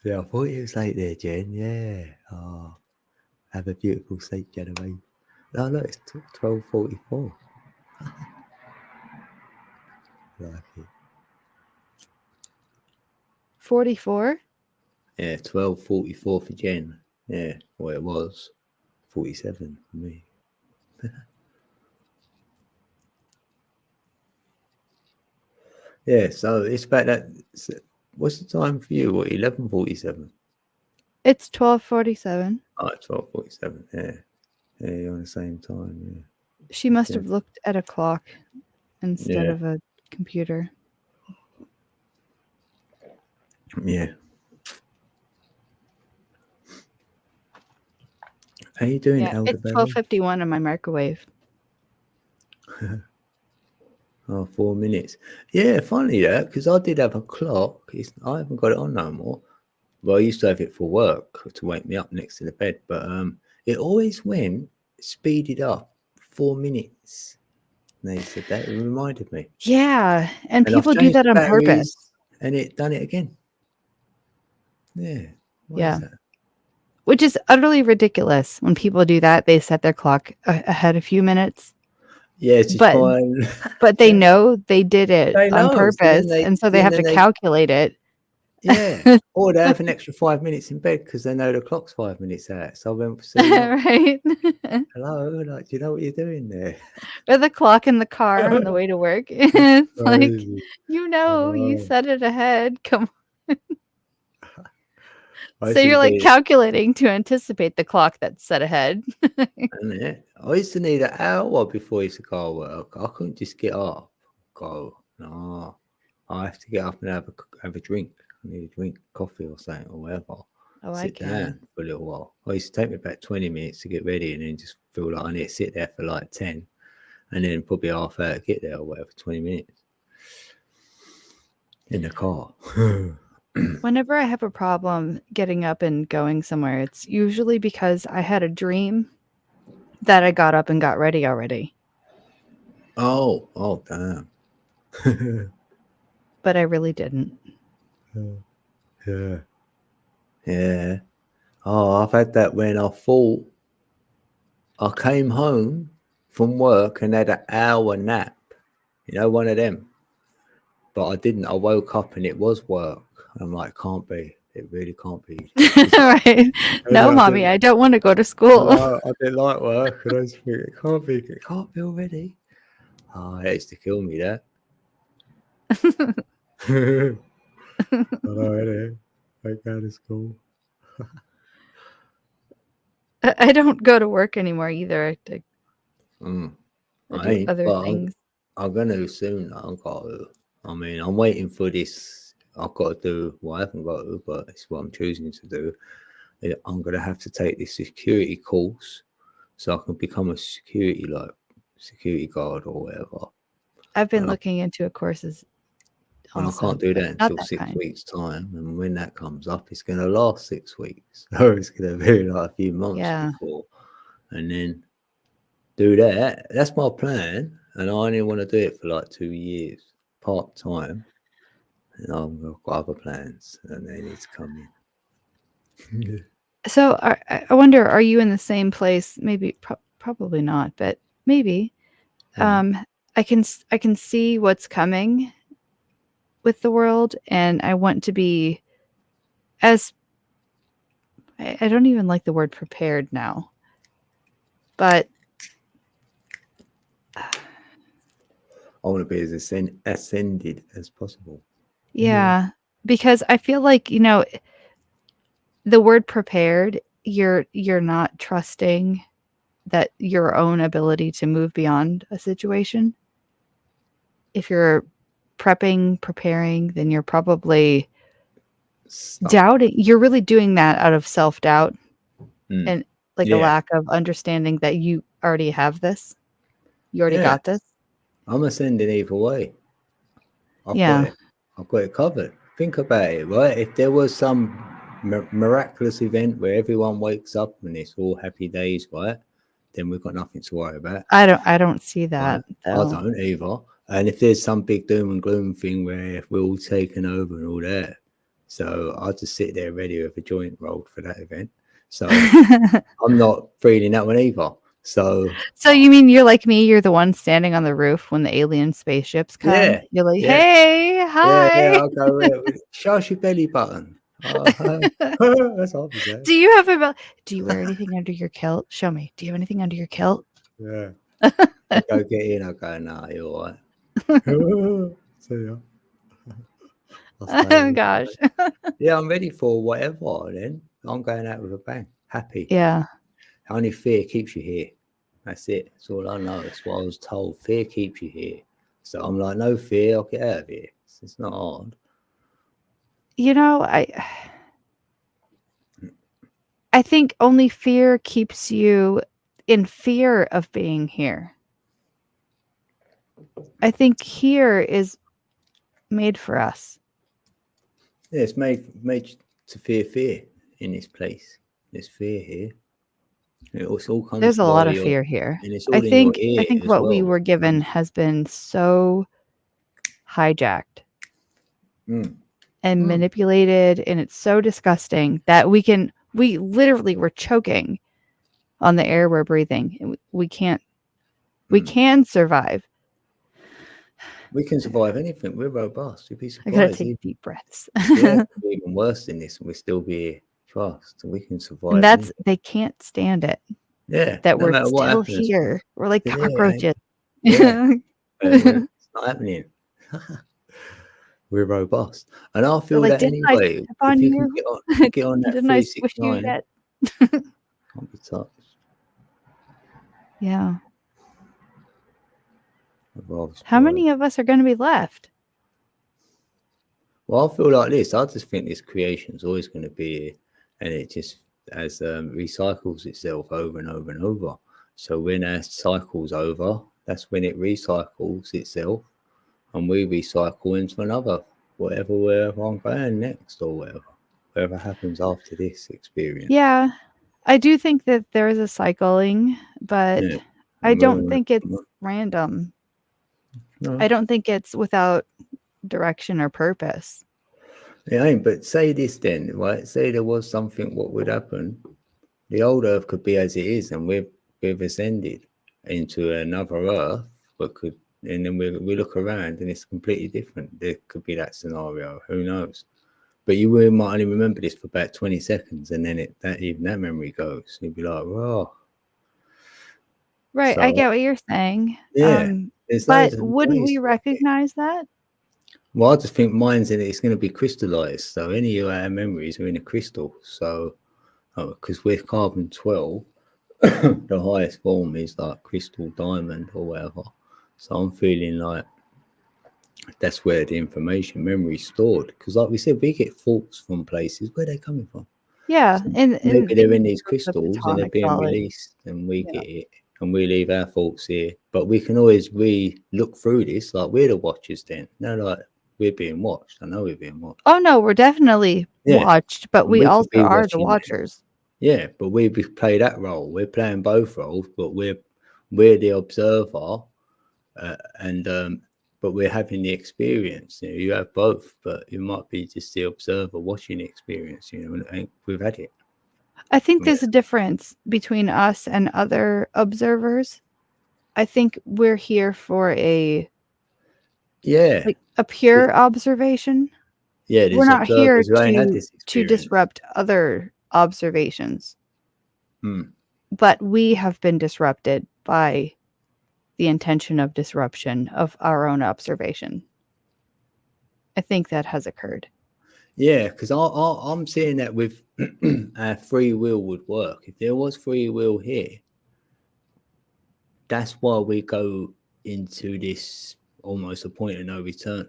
Yeah, I thought it was late there, Jen. Yeah. Oh, have a beautiful sleep, Genevieve. No, look, it's 12:44. Like it. 44? Yeah, 12:44 for Jen. Yeah, well, it was 47 for me. Yeah, so it's about that. What's the time for you? What, 11:47? It's 12:47. Oh, 12:47. Yeah. Yeah, you're on the same time. She must Yeah. have looked at a clock instead Yeah. of a computer. Yeah. How you doing, Yeah, it's elderberry? 12:51 in my microwave. Oh, 4 minutes. Yeah, funny that, because I did have a clock. I haven't got it on no more. Well, I used to have it for work to wake me up next to the bed, but it always went speeded up 4 minutes. And they said that, it reminded me. Yeah, and And I've people do changed that the on purpose. batteries, and it done it again. Yeah. What Yeah. is that? Which is utterly ridiculous. When people do that, they set their clock ahead a few minutes, Yeah, to but try and but they know they did it they on know. So purpose, then and so they have to calculate it. yeah. Or they have an extra 5 minutes in bed because they know the clock's 5 minutes out. So I went, see, Right? hello, like, do you know what you're doing there? Or the clock in the car on the way to work. It's like, Crazy. you know. set it ahead. Come on. I So used you're to like need- calculating to anticipate the clock that's set ahead. Yeah. I used to need an hour before I used to go to work. I couldn't just get up, go. No, I have to get up and have a drink. I need a drink, coffee or something or whatever. Oh, I Sit can. down for a little while. I used to take me about 20 minutes to get ready and then just feel like I need to sit there for like 10 and then probably half hour to get there or whatever, 20 minutes in the car. Whenever I have a problem getting up and going somewhere, it's usually because I had a dream that I got up and got ready already, Oh, damn. but I really didn't. Yeah. Yeah. Oh, I've had that when I thought I came home from work and had an hour nap. You know, one of them. But I didn't. I woke up and it was work. I'm like, can't be. It really can't be. Right? No, mommy, I don't want to go to school. I didn't like work. And I just think, it can't be. It can't be already. Oh, it used to kill me, that. I know, innit? I go to school. I don't go to work anymore either. I Mm. do ain't, other but things. I'm gonna soon. I mean, I'm waiting for this. I've got to do. Well, I haven't got to, but it's what I'm choosing to do. I'm gonna have to take this security course so I can become a security guard or whatever. I've been and I- looking into courses. And also, I can't do but that not until that 6 kind. weeks' time. And when that comes up, it's gonna last 6 weeks. So it's gonna be like a few months Yeah. before, and then do that. That's my plan, and I only want to do it for like 2 years, part time. And I've got other plans, and they need to come in. So I wonder, are you in the same place? Maybe, probably not, but maybe. Mm. I can see what's coming with the world, and I want to be as I don't even like the word prepared now, but I want to be as ascended as possible. yeah, because I feel like, the word prepared, you're not trusting that your own ability to move beyond a situation. If you're preparing, then you're probably doubting. You're really doing that out of self-doubt and like a Yeah. lack of understanding that you already have this. You already Yeah. got this. I'm ascending either way. I've got it covered. Think about it, right? If there was some miraculous event where everyone wakes up and it's all happy days, right? Then we've got nothing to worry about. I don't see that. Right? I don't either. And if there's some big doom and gloom thing where we're all taken over and all that, so I'll just sit there ready with a joint rolled for that event. So I'm not feeling that one either. So you mean you're like me? You're the one standing on the roof when the alien spaceships come. Yeah, You're like, yeah. hey, hi. yeah, I'll go show us your belly button. That's obvious. Do you have do you wear anything under your kilt? Show me. Do you have anything under your kilt? Yeah. I go get in, I go, nah, you're all right. See ya. I'll stay Oh in. gosh. Yeah, I'm ready for whatever then. I'm going out with a bang. Happy. Yeah. Only fear keeps you here. That's it. That's all I know. That's what I was told. Fear keeps you here. So I'm like, no fear, I'll get out of here. It's not hard. You know, I think only fear keeps you in fear of being here. I think here is made for us. Yeah, it's made to fear in this place. There's fear here. It all comes There's a lot via of your- fear here. and it's all I in your think ear as what we well. were given has been so hijacked Mm. and Mm. manipulated, and it's so disgusting that we literally were choking on the air we're breathing. And we can survive. We can survive anything. We're robust. You'd be I gotta surprised. take deep breaths. Yeah, even worse than this, and we still be here. Trust. We can survive. And anything. they can't stand it Yeah, that no we're matter what still happens. here. We're like Yeah, cockroaches. yeah. It's not happening. We're robust, and I feel like, that "Didn't I anyway. step on If you you? can get on that Didn't I squish you 369, yet?" can't be touched. Yeah. I'd rather How survive. many of us are going to be left? Well, I feel like this. I just think this creation is always going to be here, and it just recycles itself over and over and over. So when that cycle's over, that's when it recycles itself, and we recycle into another wherever I'm going next, or whatever happens after this experience. Yeah. I do think that there is a cycling, but Yeah. I don't Well, think it's random. no. I don't think it's without direction or purpose. It ain't, but say this then, right? Say there was something, what would happen? The old Earth could be as it is, and we've ascended into another Earth, and then we look around and it's completely different. There could be that scenario. Who knows? But you might only remember this for about 20 seconds, and then that memory goes. You'd be like, "Whoa!" Right. So, I get what you're saying. Yeah. There's But loads of wouldn't we ways. recognize that? Well, I just think mine's in it. It's going to be crystallized. So any of our memories are in a crystal. So, because we're carbon 12, the highest form is like crystal diamond or whatever. So I'm feeling like that's where the information memory is stored. Because like we said, we get thoughts from places. Where are they coming from? Yeah. So And maybe they're in these of the crystals and they're atomic being solid. released, and we Yeah. get it, and we leave our thoughts here. But we can always look through this, like we're the watchers then. No, like we're being watched. I know we're being watched. Oh no, we're definitely Yeah. watched, but And we we could also be are the watching them. watchers. Yeah, but we play that role. We're playing both roles, but we're the observer, but we're having the experience. You know, you have both, but you might be just the observer watching the experience. You know, and we've had it. I think there's a difference between us and other observers. I think we're here for a Yeah, pure observation. yeah. We're not here observers who ain't had this to experience. disrupt other observations. Hmm. But we have been disrupted by the intention of disruption of our own observation. I think that has occurred. Yeah, because I'm seeing that with our free will would work. If there was free will here, that's why we go into this almost a point of no return.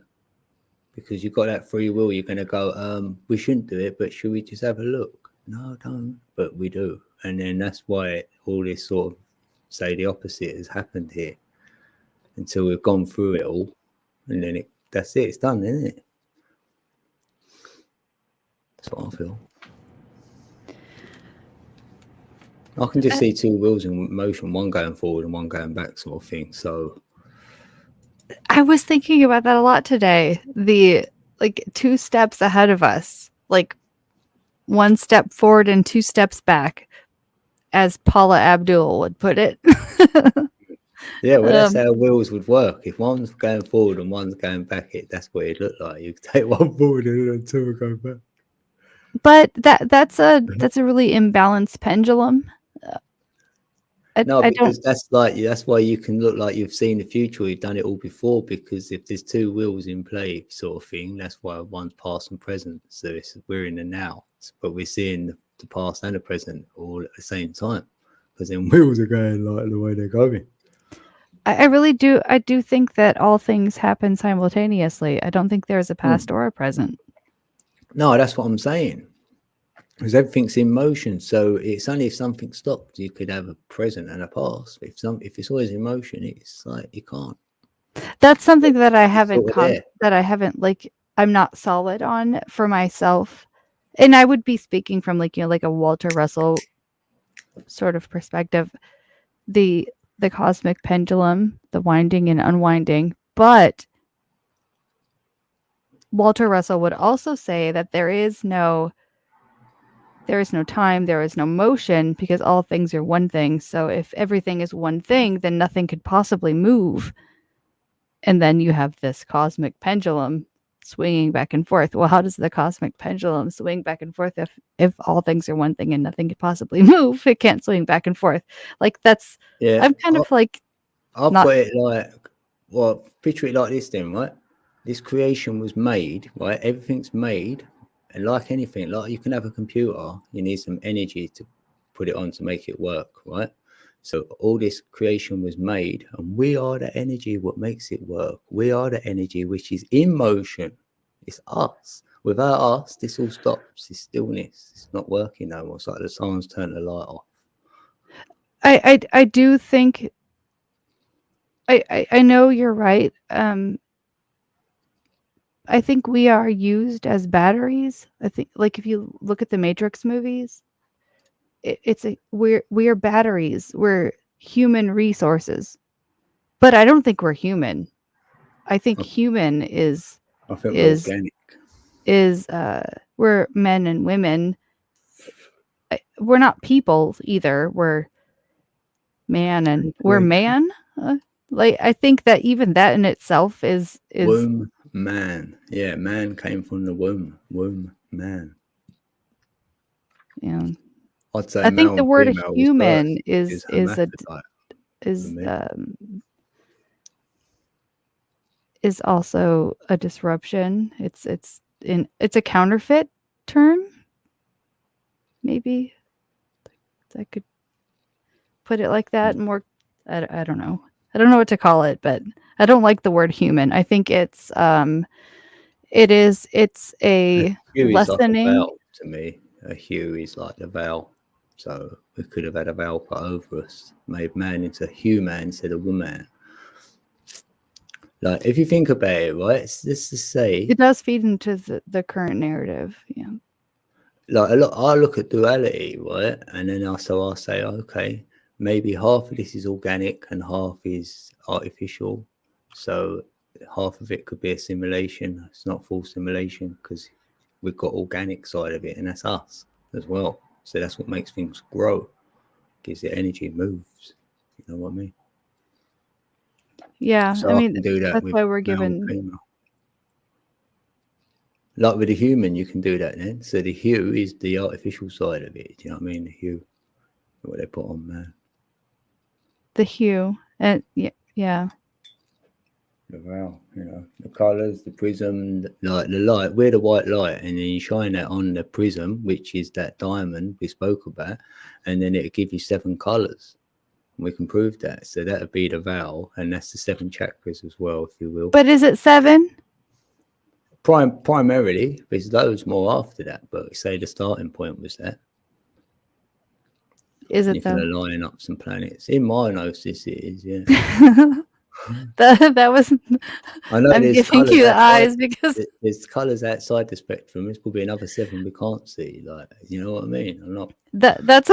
Because you've got that free will, you're going to go, we shouldn't do it, but should we just have a look? No, don't. But we do. And then that's why all this sort of, say, the opposite has happened here until we've gone through it all. And then that's it. It's done, isn't it? That's what I feel. I can just see two wheels in motion, one going forward and one going back sort of thing. So I was thinking about that a lot today. The two steps ahead of us, like one step forward and two steps back, as Paula Abdul would put it. yeah, well, that's how wheels would work. If one's going forward and one's going back, that's what it looked like. You take one forward and then two will go back. But that's a really imbalanced pendulum. No, I because don't. that's why you can look like you've seen the future. You've done it all before. Because if there's two wheels in play, sort of thing, that's why one's past and present. So we're in the now, but we're seeing the past and the present all at the same time. Because then wheels are going like the way they're going. I really do. I do think that all things happen simultaneously. I don't think there's a past or a present. No, that's what I'm saying. Because everything's in motion, so it's only if something stopped you could have a present and a past. If it's always in motion, it's like you can't. That's something that I haven't sort of there. like I'm not solid on for myself. And I would be speaking from like, you know, like a Walter Russell sort of perspective. The cosmic pendulum, the winding and unwinding, but Walter Russell would also say that there is no time, there is no motion, because all things are one thing. So if everything is one thing, then nothing could possibly move. And then you have this cosmic pendulum swinging back and forth. Well, how does the cosmic pendulum swing back and forth if all things are one thing and nothing could possibly move? It can't swing back and forth. Like that's I'm kind of like I've not- got it like, well, picture it like this then, right? This creation was made, right? Everything's made, and like anything, like you can have a computer, you need some energy to put it on to make it work, right? So all this creation was made, and we are the energy what makes it work. We are the energy which is in motion. It's us. Without us, this all stops. It's stillness. It's not working no more. It's like the sun's turned the light off. I do think I know you're right. I think we are used as batteries. I think, like, if you look at the Matrix movies, we are batteries. We're human resources, but I don't think we're human. I think human is I think we're organic. We're men and women. We're not people either. We're man and we're man. Like, I think that even that in itself is womb man. Yeah, man came from the womb. Womb man. Yeah. I'd say I think the word human is also a disruption. It's a counterfeit term. Maybe I could put it like that. More, I don't know. I don't know what to call it, but I don't like the word human. I think it's a lessening. Like a vowel to me. A hue is like the vowel. So we could have had a vowel put over us, made man into human instead of woman. Like, if you think about it, right, let's just say it does feed into the current narrative. Yeah. Like I look at duality, right, and then I say, okay, maybe half of this is organic and half is artificial. So half of it could be a simulation. It's not full simulation because we've got organic side of it, and that's us as well. So that's what makes things grow, gives it energy, moves. You know what I mean? Yeah, so I mean, can do that. that's why we're given. Like with the human, you can do that then. So the hue is the artificial side of it. Do you know what I mean? The hue, what they put on man. The hue, and yeah. The vowel, you know, the colours, the prism, like the light. We're the white light, and then you shine that on the prism, which is that diamond we spoke about, and then it'll give you 7 colours. We can prove that. So that'll be the vowel, and that's the 7 chakras as well, if you will. But is it 7? Primarily, there's loads more after that, but say the starting point was that. Is it? You can align up some planets. In my gnosis, it is, yeah. that was. I know. I'm giving you the eyes because there's colours outside the spectrum. There's probably another 7 we can't see. Like, you know what I mean? I'm not. That's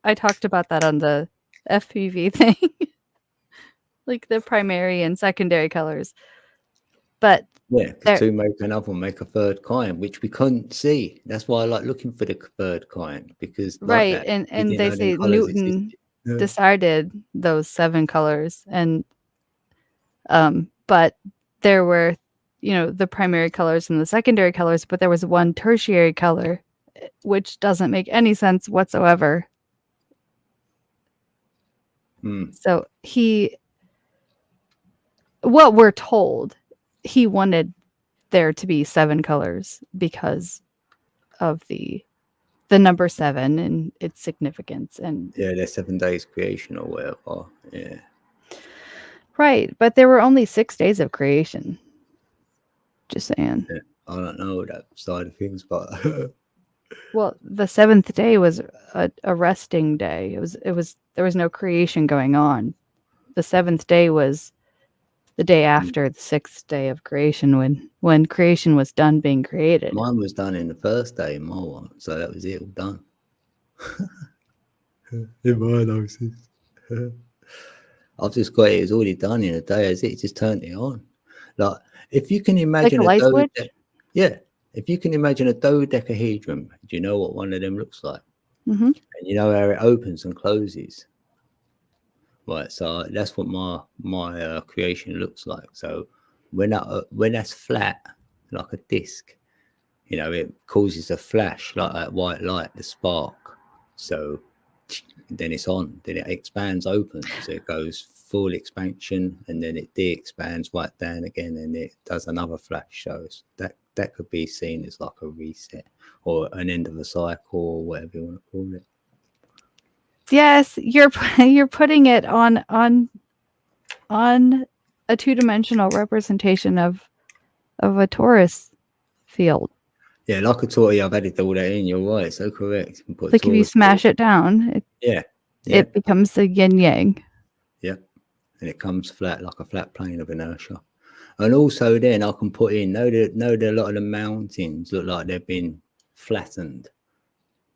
I talked about that on the FPV thing, like the primary and secondary colors. But yeah, two make another, make a third kind, which we couldn't see. That's why I like looking for the third kind, because right, and they say Newton decided those 7 colors, and but there were, you know, the primary colors and the secondary colors, but there was one tertiary color, which doesn't make any sense whatsoever. Mm. So what we're told, he wanted there to be 7 colors because of the number 7 and its significance. And Yeah, there's 7 days creation or whatever. Yeah. right, but there were only 6 days of creation. Just saying. Yeah. I don't know that side of things, but Well, the 7th day was a resting day. There was no creation going on. The 7th day was the day after the 6th day of creation, when creation was done being created. mine was done in the first day in my one, so that was it all done. In my analysis. I've just got it already done in a day as it just turned it on. Like if you can imagine a light switch? yeah, if you can imagine a dodecahedron, do you know what one of them looks like? Mm-hmm. And you know how it opens and closes. Right, so that's what my creation looks like. So when that's flat, like a disc, you know, it causes a flash like that white light, the spark. So then it's on, then it expands open, so it goes full expansion, and then it de-expands right down again, and it does another flash. Shows that could be seen as like a reset or an end of a cycle or whatever you want to call it. Yes, you're putting it on a 2-dimensional representation of a torus field. Yeah, like a torus, I've added all that in. You're right, so correct. You can put Like if you smash it down, it becomes the yin yang. Yeah, and it comes flat like a flat plane of inertia. And also then I can put in, know that a lot of the mountains look like they've been flattened,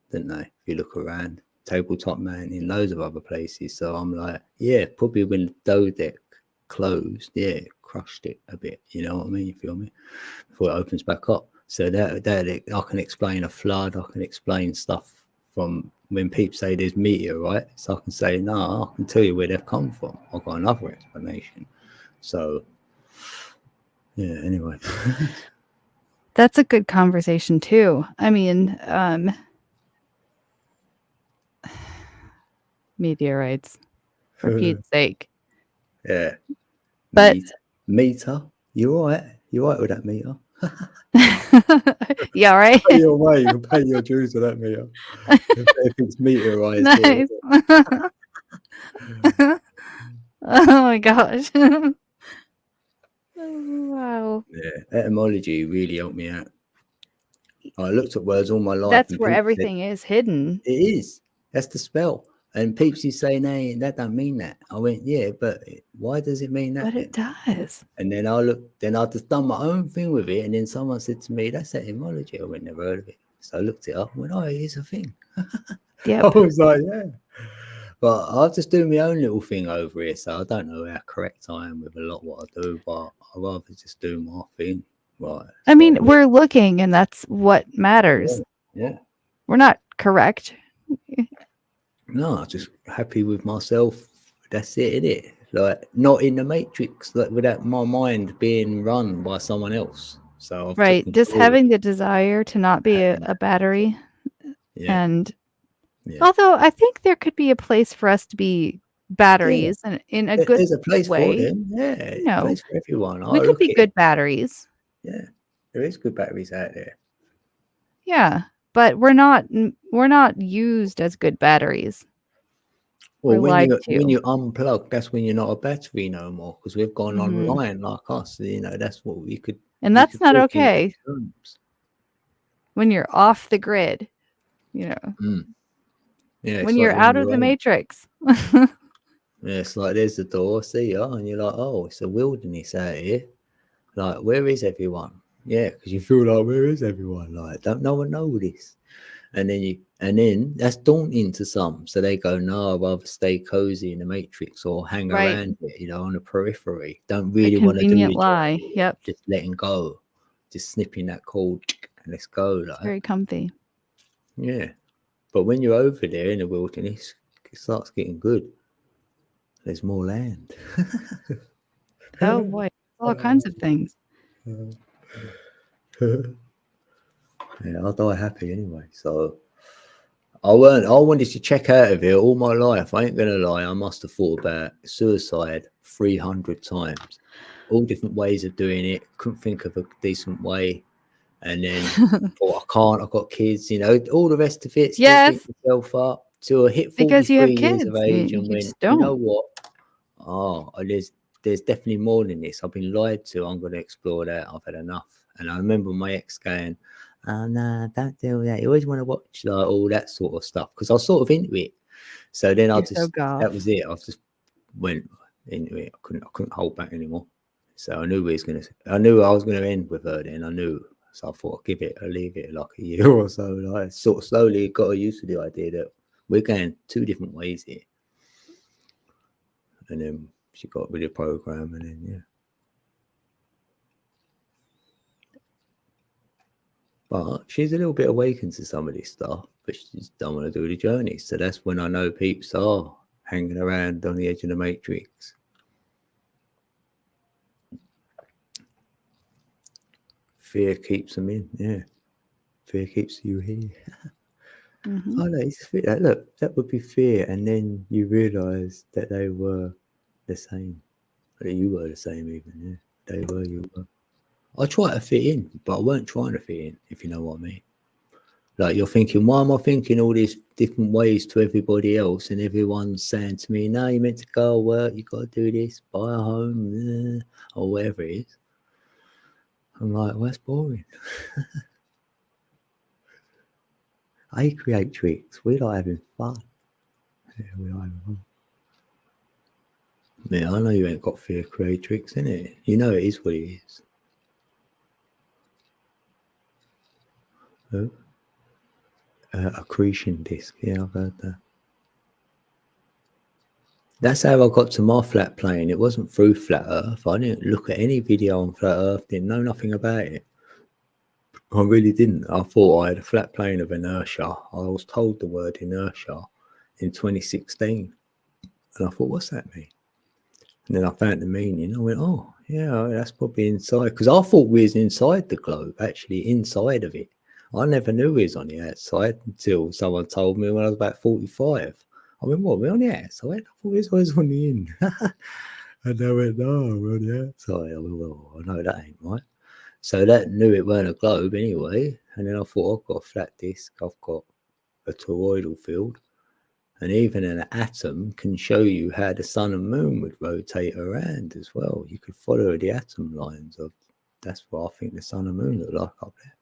didn't they? If you look around, Tabletop Mountain, loads of other places. So I'm like, yeah, probably when the dodeck closed, yeah, crushed it a bit. You know what I mean? You feel me? Before it opens back up. So that I can explain a flood. I can explain stuff from when people say there's meteorites. So I can say, no, I can tell you where they've come from. I've got another explanation. So yeah, anyway. That's a good conversation too. I mean, meteorites, for Pete's sake. Yeah. But meter. You're right. You're right with that meter. yeah, right. Pay your way. You can pay your dues with that meter. If it's meteorized. Nice. Oh my gosh. Wow. Yeah, etymology really helped me out. I looked at words all my life. That's where everything is hidden. It is. That's the spell. And peeps you say, "No, that don't mean that." I went, "Yeah, but why does it mean that?" But it does. And then I just done my own thing with it. And then someone said to me, "That's etymology." I went, "Never heard of it." So I looked it up and went, "Oh, it is a thing." Yeah. I was like, "Yeah." But I'll just do my own little thing over here. So I don't know how correct I am with a lot of what I do, but I'd rather just do my thing. Right. I mean, we're looking, and that's what matters. Yeah. We're not correct. No, I'm just happy with myself. That's it, innit? Like, not in the matrix, like without my mind being run by someone else. So I've Right. Just having the desire to not be a battery. Yeah. And although I think there could be a place for us to be batteries and in a good There's a place way. for them. Yeah. There's a place for everyone. We could be good batteries. Yeah. There is good batteries out there. Yeah. But we're not used as good batteries. Well, when you unplug, that's when you're not a battery no more, because we've gone online like us. You know, that's what we could. And that's not okay. When you're off the grid, you know. Yeah. When you're out of the matrix. Yeah, it's like there's the door, see ya, and you're like, oh, it's a wilderness out here. Like, where is everyone? Yeah, because you feel like, where is everyone? Like, don't no one know this? And then that's daunting to some. So they go, no, I'd rather stay cozy in the matrix or hang around it, you know, on the periphery. Don't really want to do it. Lie. Yep. Just letting go. Just snipping that cord and let's go. Like, very comfy. Yeah. But when you're over there in the wilderness, it starts getting good. There's more land. Oh boy, all kinds of things. Yeah, I'll die happy anyway. So I wanted to check out of it all my life. I ain't gonna lie. I must have thought about suicide 300 times, all different ways of doing it. Couldn't think of a decent way, and then thought I can't. I've got kids, you know. All the rest of it. Still Yes. beat myself up till I hit Because you have 43 years of kids. age You and went, just you know don't. what? Oh, there's definitely more than this. I've been lied to. I'm gonna explore that. I've had enough. And I remember my ex going, "Oh no, don't do that. You always want to watch like all that sort of stuff," because I was sort of into it. So then I You're so just goth. that was it. I just went into it. I couldn't hold back anymore. So I knew I knew I was gonna end with her. Then I knew. So I thought I'll leave it like a year or so. Like sort of slowly got used to the idea that we're going two different ways here. And then she got with the program, and then yeah. But she's a little bit awakened to some of this stuff, but she just don't want to do the journey. So that's when I know peeps are hanging around on the edge of the matrix. Fear keeps them in, yeah. Fear keeps you here. Mhm. Oh, no, it's fear. Look, that would be fear, and then you realise that they were the same. That you were the same, even. Yeah, they were. You were. I tried to fit in, but I weren't trying to fit in. If you know what I mean. Like you're thinking, why am I thinking all these different ways to everybody else, and everyone's saying to me, "No, you're meant to go work. You got to do this, buy a home, or whatever it is." I'm like, well, that's boring. I create tricks. We like having fun. Yeah, we like having fun. Yeah, I know you ain't got fear creatrix, innit? You know it is what it is. Oh. Accretion disk. Yeah, I've heard that. That's how I got to my flat plane. It wasn't through Flat Earth. I didn't look at any video on Flat Earth. Didn't know nothing about it. I really didn't. I thought I had a flat plane of inertia. I was told the word inertia in 2016. And I thought, what's that mean? And then I found the meaning. I went, oh, yeah, that's probably inside. Because I thought we was inside the globe, actually inside of it. I never knew we was on the outside until someone told me when I was about 45. I went, what, we're on the outside? I thought we was always on the in. And I went, no, we're on the outside. I went, well, I know that ain't right. So that knew it weren't a globe anyway. And then I thought, I've got a flat disk. I've got a toroidal field. And even an atom can show you how the sun and moon would rotate around as well. You could follow the atom lines of, that's what I think the sun and moon look like up there.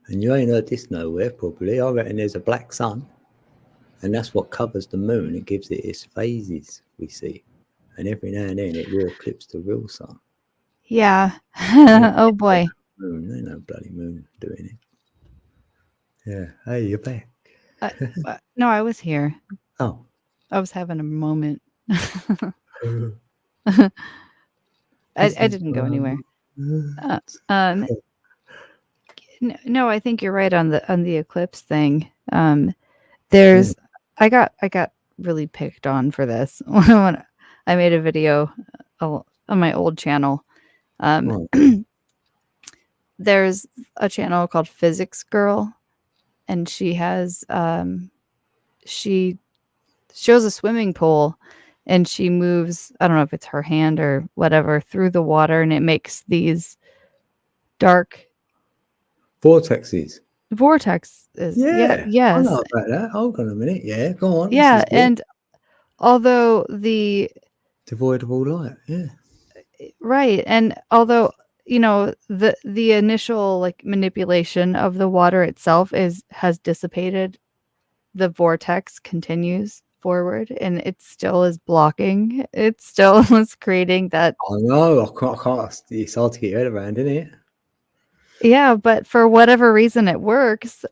And you ain't heard this nowhere, probably. I reckon there's a black sun, and that's what covers the moon. It gives it its phases we see. And every now and then it will eclipse the real sun. Yeah. Oh boy. Moon, ain't no bloody moon doing it. Yeah. Hey, you're back. No, I was here. Oh. I was having a moment. I didn't go anywhere. No, I think you're right on the eclipse thing. There's I got really picked on for this when I made a video on my old channel. There's a channel called Physics Girl, and she has she shows a swimming pool, and she moves, I don't know if it's her hand or whatever, through the water, and it makes these dark vortexes. Yeah. Yes. I know about that. Hold on a minute. Yeah, go on. Yeah, and although devoid of all light, yeah. Right. And although, you know, the initial like manipulation of the water itself has dissipated, the vortex continues forward, and it still is blocking. It still is creating that. I know. I can't. It's hard to get your head around, isn't it? Yeah, but for whatever reason, it works.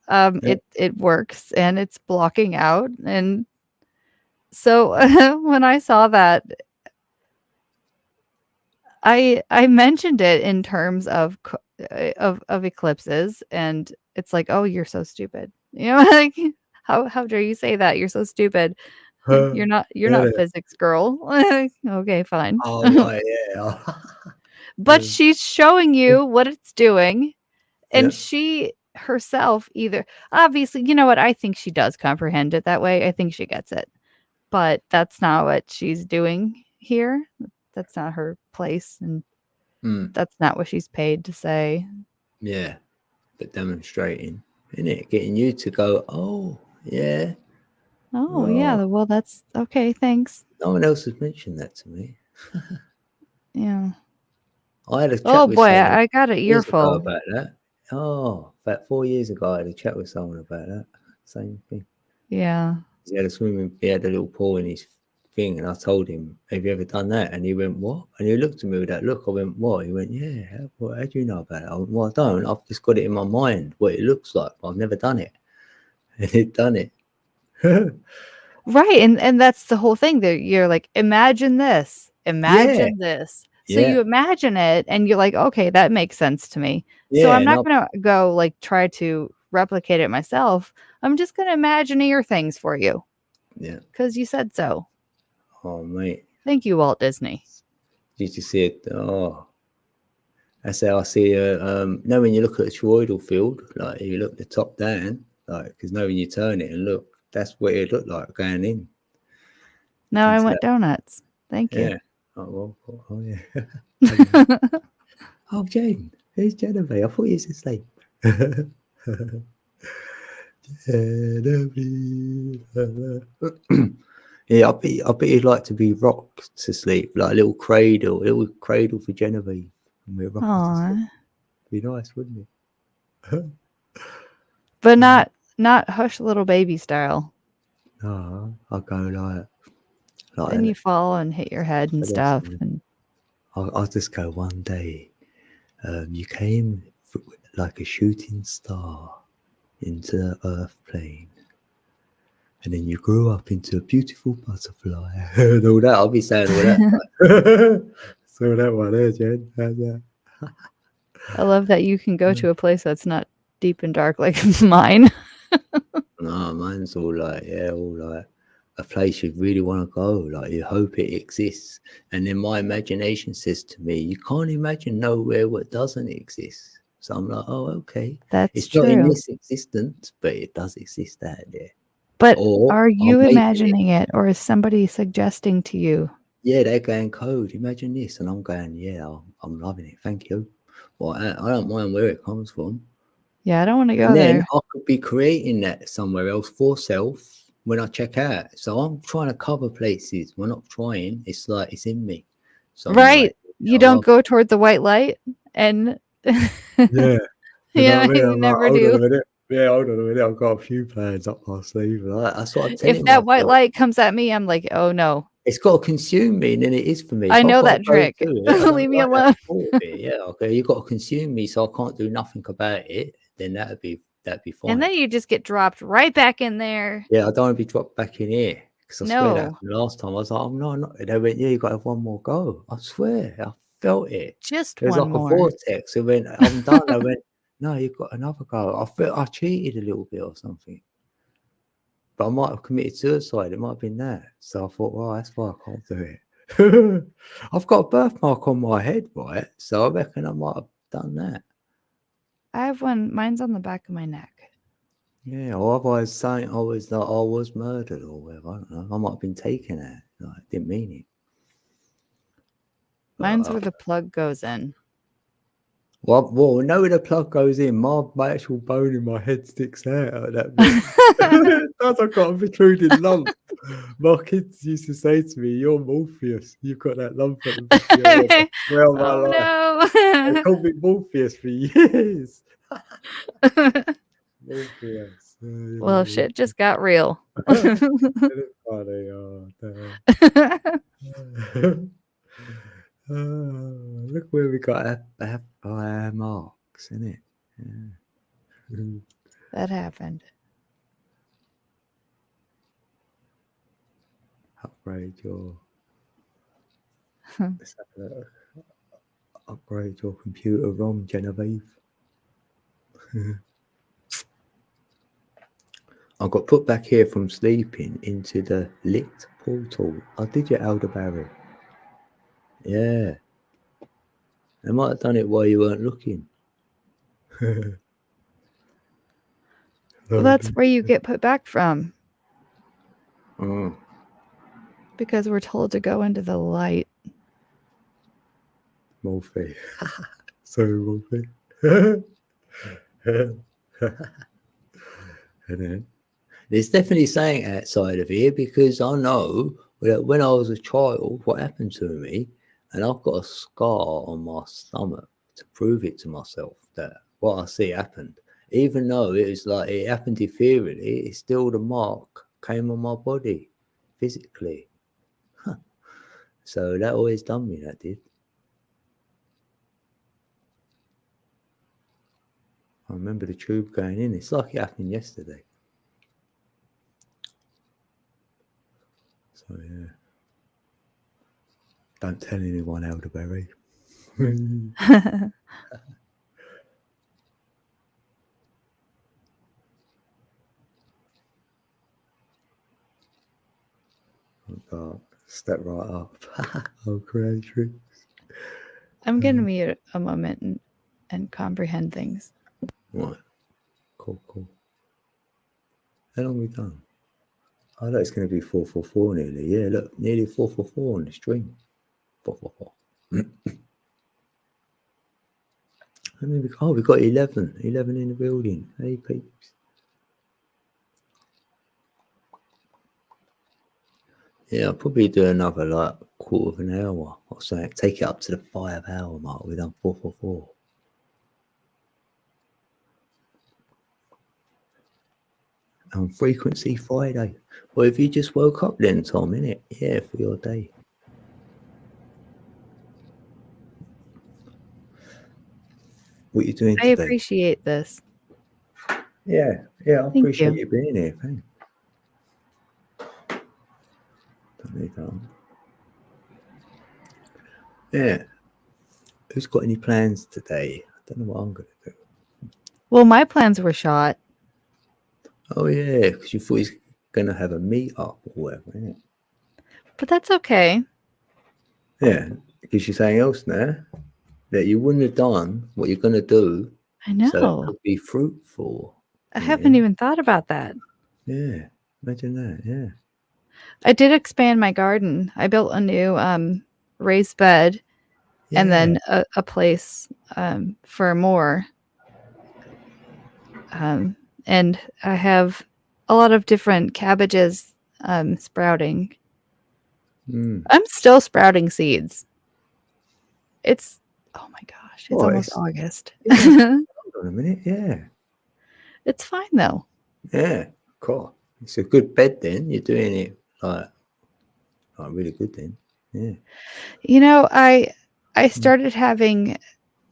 It works, and it's blocking out. And so when I saw that, I mentioned it in terms of eclipses, and it's like, oh, you're so stupid. You know, like how dare you say that? You're so stupid. You're not Physics Girl. Okay, fine. Oh, right, yeah. But she's showing you what it's doing, and she herself either. Obviously, you know what? I think she does comprehend it that way. I think she gets it. But that's not what she's doing here. That's not her place. And Mm, that's not what she's paid to say. yeah, but demonstrating, isn't it? Getting you to go, oh, yeah. Oh, yeah. Oh, Well, that's okay. Thanks. no one else has mentioned that to me. Yeah. I had a chat Oh, with boy. someone I got an years ago earful. about that. Oh, about 4 years ago, I had a chat with someone about that. Same thing. Yeah. He had he had a little pool in his thing, and I told him, "Have you ever done that?" And he went, "What?" And he looked at me with that look. I went, "What?" He went, "Yeah. How do you know about it?" I went, "Well, I don't. I've just got it in my mind what it looks like, but I've never done it." And he'd done it. Right. And that's the whole thing that you're like, imagine this, Yeah, imagine this. So yeah, you imagine it and you're like, okay, that makes sense to me. So yeah. I'm And not going to go like try to replicate it myself. I'm just going to imagineer things for you yeah. because you said so. Oh, mate, Thank you, Walt Disney. did you see it? Oh, that's how I see. No, when you look at a toroidal field, like you look the top down, like because no, when you turn it and look, that's what it looked like going in Now I into want that. donuts. Thank you. Yeah. Oh, well, oh yeah. Oh, Jane, who's Genevieve? I thought you was asleep. Yeah, I bet you'd like to be rocked to sleep, like a little cradle for Genevieve. And we're rocking to sleep. Aw. Be nice, wouldn't it? But not hush little baby style. No, I'll go like Then you fall and hit your head and stuff. And I'll just go one day. You came like a shooting star into the earth plane. And then you grew up into a beautiful butterfly. And all that, I'll be saying all that. So that one there, Jen. How's that? I love that you can go to a place that's not deep and dark like mine. No, mine's all like, yeah, all like a place you really want to go. Like you hope it exists. And then my imagination says to me, you can't imagine nowhere what doesn't exist. So I'm like, oh, okay. That's It's not in true. this existence, but it does exist out there. But Or are I'm you making it. imagining it or is somebody suggesting to you? Yeah, they're going code. Imagine this. And I'm going, yeah, I'm loving it. Thank you. Well, I don't mind where it comes from. Yeah, I don't want to go And then there. I could be creating that somewhere else for self when I check out. So I'm trying to cover places. We're not trying. It's like it's in me. So I'm Right. like, You I don't love go toward the white light and it. Yeah. You know yeah, what I mean? you I'm like, never hold on a do. minute. Yeah, hold on a minute. I've got a few plans up my sleeve. That's what I'm If telling that white myself. light comes at me, I'm like, oh no. It's got to consume me, and then it is for me. I So I've know got to that go trick. to it. I don't Leave me like alone. that thought of it. Yeah, okay. You've got to consume me, so I can't do nothing about it. Then that'd be fine. And then you just get dropped right back in there. Yeah, I don't want to be dropped back in here because I swear that No. the last time I was like, I'm not. They went, yeah, you got to have one more go. I swear, I felt it. Just It was one like a more. vortex. It went, I'm done. I went, no, you've got another go. I felt I cheated a little bit or something, but I might have committed suicide. It might have been that. So I thought, well, that's why I can't do it. I've got a birthmark on my head, right? So I reckon I might have done that. I have one. Mine's on the back of my neck. Yeah, or otherwise saying I was murdered or whatever. I don't know. I might have been taken out. No, I didn't mean it. Mine's where the plug goes in. Well, know where the plug goes in. My actual bone in my head sticks out at that bit. That's like got a protruding lump. My kids used to say to me, "You're Morpheus. You've got that lump at the back of your head." Well, my Oh life. no. They called me Morpheus for years. Morpheus. Well, shit just got real. It's funny. Oh, damn. Look where we got our marks, isn't it? Yeah. That happened. Upgrade your. Let's have a look. Upgrade your computer ROM, Genevieve. I got put back here from sleeping into the lit portal. I did your elderberry. Yeah. They might have done it while you weren't looking. Well, that's where you get put back from Oh, because we're told to go into the light. Morphe. Sorry, Morphe. And then, there's definitely something outside of here because I know that when I was a child, what happened to me, and I've got a scar on my stomach to prove it to myself that what I see happened. Even though it was like it happened ethereally, it's still the mark came on my body physically. So that always done me, that did. I remember the tube going in. It's like it happened yesterday. So yeah. Don't tell anyone, Elderberry. Oh, step right up. Oh, creatrix. I'm gonna mute a moment and comprehend things. Right. Cool, cool. How long have we done? Oh, look, it's going to be 444 nearly. Yeah, look, nearly 444 on the stream. 444. I mean, we've got 11. 11 in the building. Hey, peeps. Yeah, I'll probably do another like quarter of an hour or something. Take it up to the 5 hour mark. We've done 444. Frequency Friday. Well, if you just woke up then, Tom, innit? Yeah, for your day. What you doing I today? appreciate this. Yeah, I Thank appreciate you. you being here. Thanks. Don't need that on. Yeah. Who's got any plans today? I don't know what I'm going to do. Well, my plans were shot. Oh, yeah, because you thought he's going to have a meet up or whatever, innit? But that's okay. Yeah, because you're saying else now that you wouldn't have done what you're going to do. I know. So it could be fruitful. I haven't even thought about that. Yeah, imagine that. Yeah. I did expand my garden. I built a new raised bed and then a place for more. And I have a lot of different cabbages sprouting. I'm still sprouting seeds. It's, oh my gosh, it's almost August. Hold on a minute. Yeah. It's fine though. Yeah, cool. It's a good bed then. You're doing it like really good then. Yeah. You know, I started having,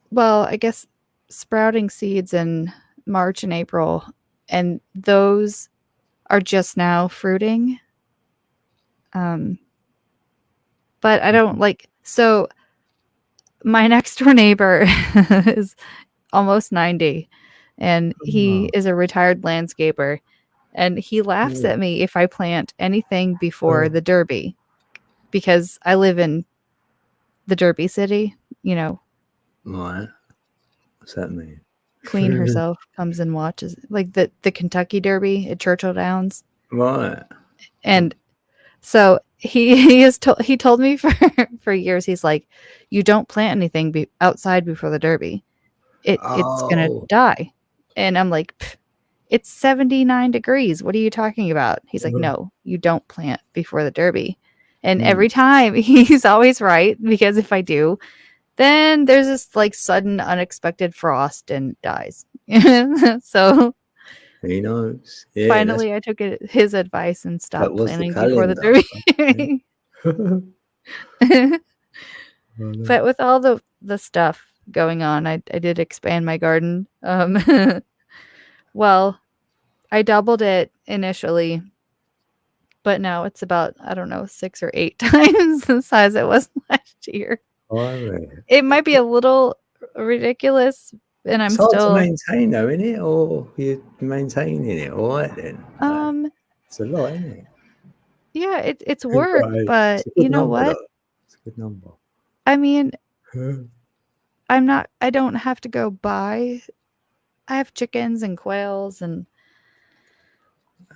well, I guess sprouting seeds in March and April, and those are just now fruiting. But I don't like, so my next door neighbor is almost 90 and he is a retired landscaper, and he laughs at me if I plant anything before the Derby because I live in the Derby city, you know. Right. What's that mean? Queen herself comes and watches, like the Kentucky Derby at Churchill Downs. Right. And so he told me for years, he's like, you don't plant anything outside before the Derby. It's gonna die. And I'm like, it's 79 degrees. What are you talking about? He's like, no, you don't plant before the Derby. And every time he's always right, because if I do, then there's this like sudden unexpected frost and dies. So he knows. Yeah, finally I took his advice and stopped planting before the Derby. But with all the stuff going on, I did expand my garden. Well, I doubled it initially, but now it's about, I don't know, 6 or 8 times the size it was last year. It might be a little ridiculous, and I'm still still hard to maintain though, isn't it? Or you're maintaining it, all right then. It's a lot, isn't it? Yeah, it's work, but you know what? Though. It's a good number. I mean, I don't have to go buy. I have chickens and quails, and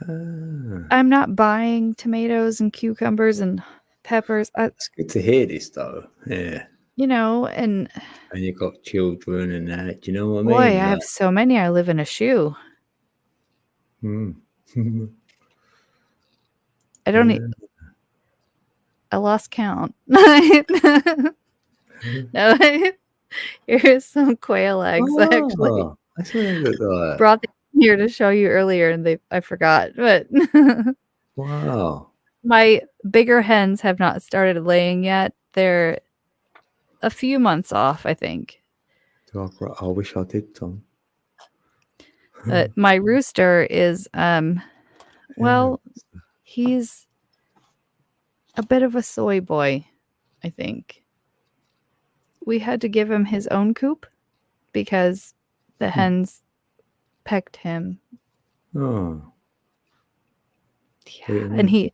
I'm not buying tomatoes and cucumbers and peppers. It's good to hear this, though. Yeah. And And you've got children and that. Do you know what I boy, mean? I have so many. I live in a shoe. Mm. I don't. Yeah. I lost count. No, here's some quail eggs. I actually Oh, that's what it looked like. brought them here to show you earlier, and I forgot. But Wow. my bigger hens have not started laying yet. They're a few months off, I think. I wish I did, Tom. My rooster is well, he's a bit of a soy boy, I think. We had to give him his own coop because the hens pecked him. Oh. Yeah. And he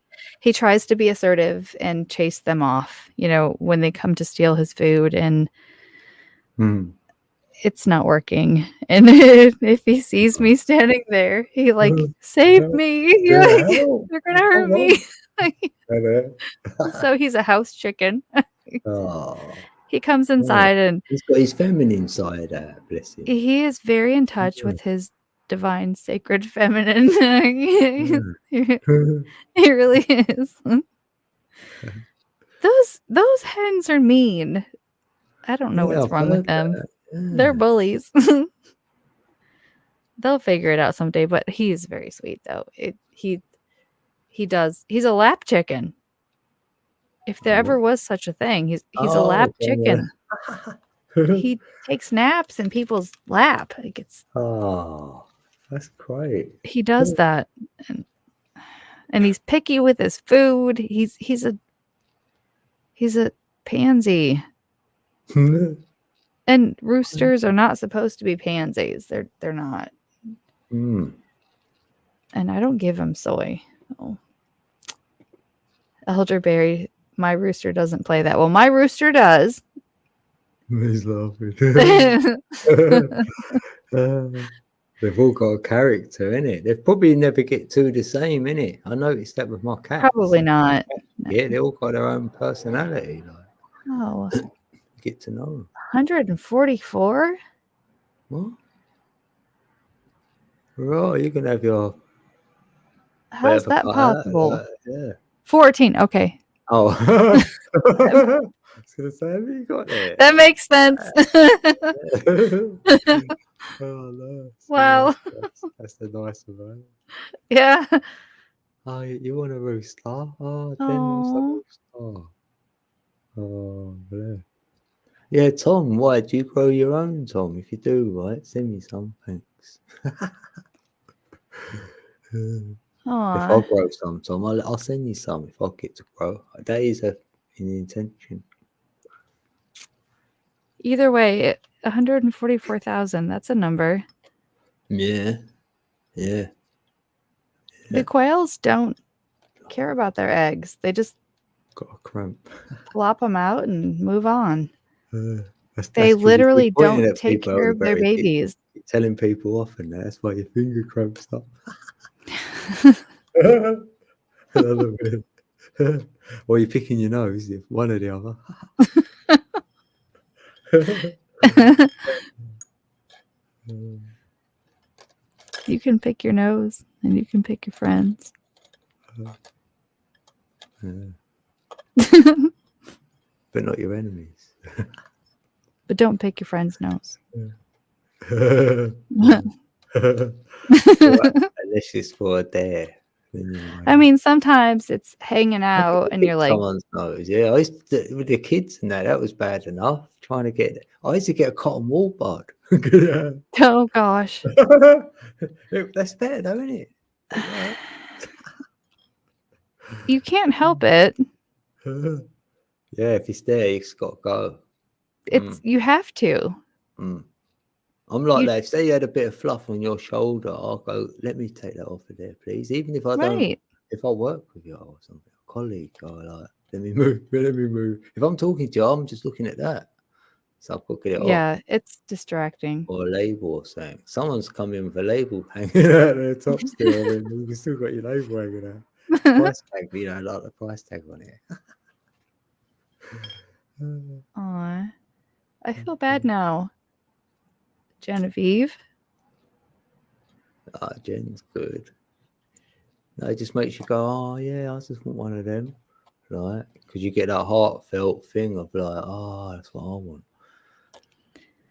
tries to be assertive and chase them off, when they come to steal his food, and it's not working. And if he sees me standing there, he save me. They're gonna hurt me. So he's a house chicken. Oh. He comes inside and he's got his feminine side out, bless him. he is very in touch with his divine sacred feminine. He really is. Those hens are mean. I don't know what's wrong with them. They're bullies. They'll figure it out someday, but he's very sweet though. He's a lap chicken. If there ever was such a thing, he's a lap chicken. He takes naps in people's lap. That's great. He does that, and he's picky with his food. He's a pansy. And roosters are not supposed to be pansies. They're not. And I don't give him soy. Oh. Elderberry, my rooster doesn't play that well. My rooster does. He's laughing. They've all got a character, innit? They probably never get two the same, innit? I noticed that with my cats. Probably not. Yeah, they all got their own personality. Oh, Get to know them. 144? What? Right, you can have your. How's that possible? Yeah. 14. Okay. Oh. I was going to say, have you got there? That makes sense. Oh, no. Wow. That's the nice one. Yeah. Oh, you want a rooster? Oh, then wants a rooster. Oh, bless. Yeah, Tom, why do you grow your own, Tom? If you do, right, send me some, thanks. If I grow some, Tom, I'll send you some if I get to grow. That is an intention. Either way, 144,000. That's a number. Yeah. The quails don't care about their eggs. They just Got a cramp. plop them out and move on. That's They literally keep pointing don't at take people care of their over it. babies. Keep telling people off, and that's why your finger cramps up. Or you're picking your nose, one or the other. You can pick your nose and you can pick your friends. But not your enemies. But don't pick your friend's nose. Unless it's for a dare. I mean, sometimes it's hanging out and you're like, someone's nose. Yeah, I used to, with the kids and that was bad enough. I used to get a cotton wool bud. oh gosh. That's better though, isn't it? You can't help it. Yeah, if it's there, you just got to go. You have to. I'm like that. If say you had a bit of fluff on your shoulder, I'll go, let me take that off of there, please. Even if I don't, if I work with you or something, a colleague, or like, let me move. If I'm talking to you, I'm just looking at that. So I've got to get it off. Yeah, it's distracting. Or a label or something. Someone's come in with a label hanging out their top still, and you've still got your label hanging out. Price tag, but you don't like the price tag on it. Aw, I feel bad now. Genevieve. Jen's good. No, it just makes you go, oh yeah, I just want one of them, right? Because you get that heartfelt thing of like, oh, that's what I want.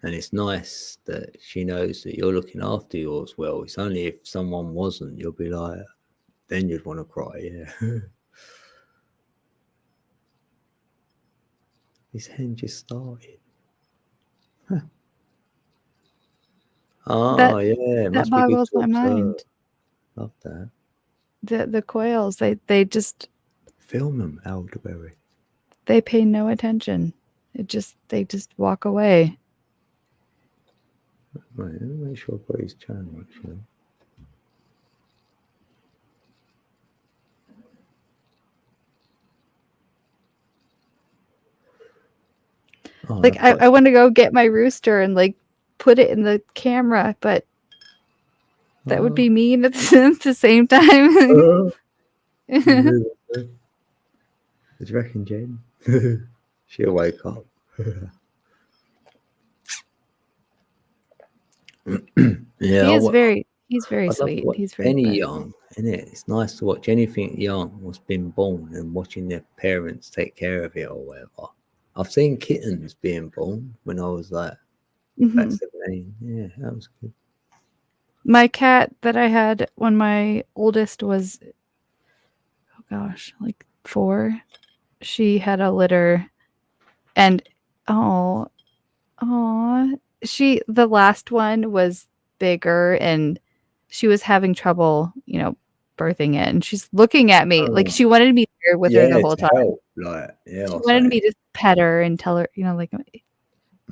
And it's nice that she knows that you're looking after yours well. It's only if someone wasn't, you'll be like, then you'd want to cry, yeah. His hen just started. Huh. Oh, That- yeah. It That must be good boggles to my mind. observe. Love that. The quails, they just Film them, elderberry. they pay no attention. They just walk away. Right, let me make sure I've got his channel actually. Oh, Like I've got I want to go get my rooster and like put it in the camera, but that would be mean at the same time. What do you reckon, Jen? She'll wake up. Yeah, he's very I'd love to sweet. watch He's very any friendly. young, isn't it? It's nice to watch anything young what's been born and watching their parents take care of it or whatever. I've seen kittens being born when I was like about Mhm. 17. Yeah, that was good. My cat that I had when my oldest was, oh gosh, like 4, she had a litter, and the last one was bigger, and she was having trouble, birthing it, and she's looking at me like Oh. she wanted me there with her the whole to time. help, like, yeah, She or wanted me something. to pet her and tell her, like, Mm.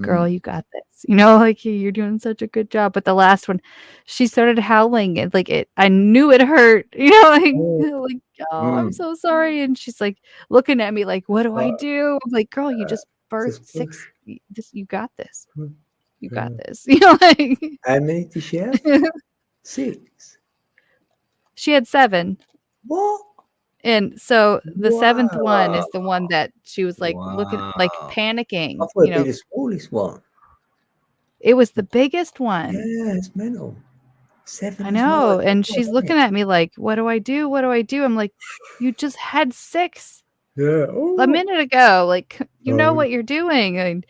girl, you got this. Like you're doing such a good job. But the last one, she started howling and I knew it hurt. Oh. Like, oh, I'm so sorry. And she's like looking at me like, what do I do? I'm like, girl, you just birthed 6. You got this. You got this. Like How many did she have? 6. she had 7. What? And so the 7th one is the one Wow. that she was like looking, like Wow. panicking. I thought it'd be the smallest one. It was the biggest one. Yeah, it's mental. 7. I is not know. a And big she's one, looking innit? at me like, what do I do? What do I do? I'm like, you just had 6 Yeah. a Oh. minute ago. Like, you know Oh. what you're doing.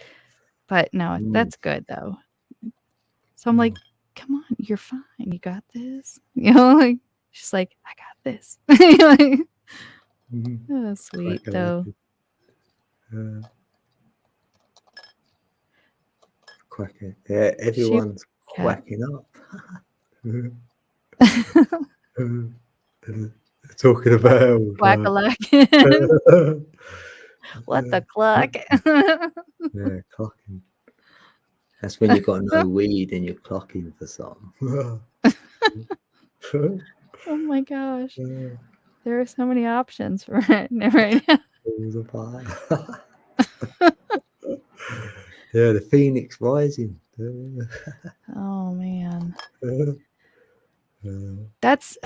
But no, Mm. that's good though. So I'm like, come on, you're fine. You got this. Like she's like, I got this. Like, Mhm. oh, sweet Quite though. lucky. Quacking. Yeah, everyone's cat. quacking up. Talking about Quack-a-lack. What the cluck? Yeah, clocking. That's when you got no weed and you're clocking for something. Oh my gosh. There are so many options for it right now. Falls apart. Yeah, the Phoenix rising. Oh man. That's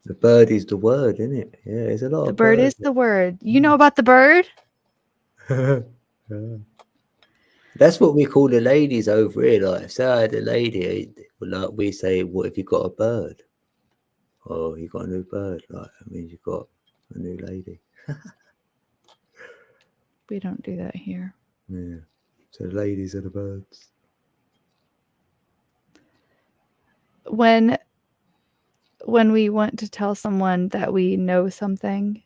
The bird is the word, isn't it? Yeah, there's a lot the of bird is the word. You know about the bird? Yeah. That's what we call the ladies over here. Like, if say I had a lady, like we say, "What if you got a bird?" Oh, you got a new bird. Like that means you got a new lady. We don't do that here. Yeah. So the ladies are the birds. When we want to tell someone that we know something,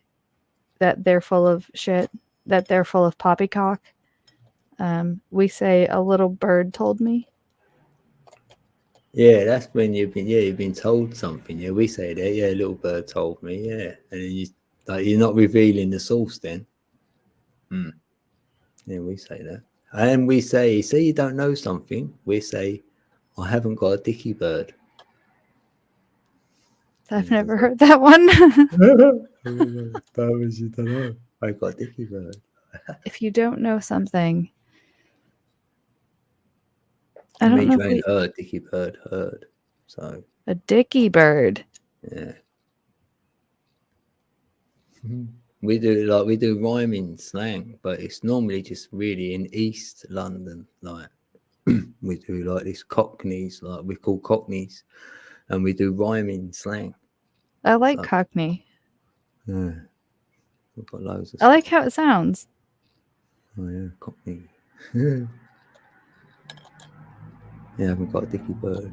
that they're full of shit, that they're full of poppycock, we say a little bird told me. Yeah, that's when you've been told something. Yeah, we say that. Yeah, a little bird told me. Yeah, and then you're not revealing the source then. Yeah, we say that. And we say you don't know something. We say, I haven't got a dicky bird. I've never heard that one. That was you don't know. I got a dicky bird. If you don't know something, I It don't means know you if ain't heard Dickie Bird heard. So a dicky bird. yeah. We do rhyming slang, but it's normally just really in East London. Like we do like this Cockneys, like we call Cockneys, and we do rhyming slang. I like So- Cockney. Yeah, we've got loads of. I like how it sounds. Oh yeah, Cockney. Yeah, I haven't got a Dickie Bird.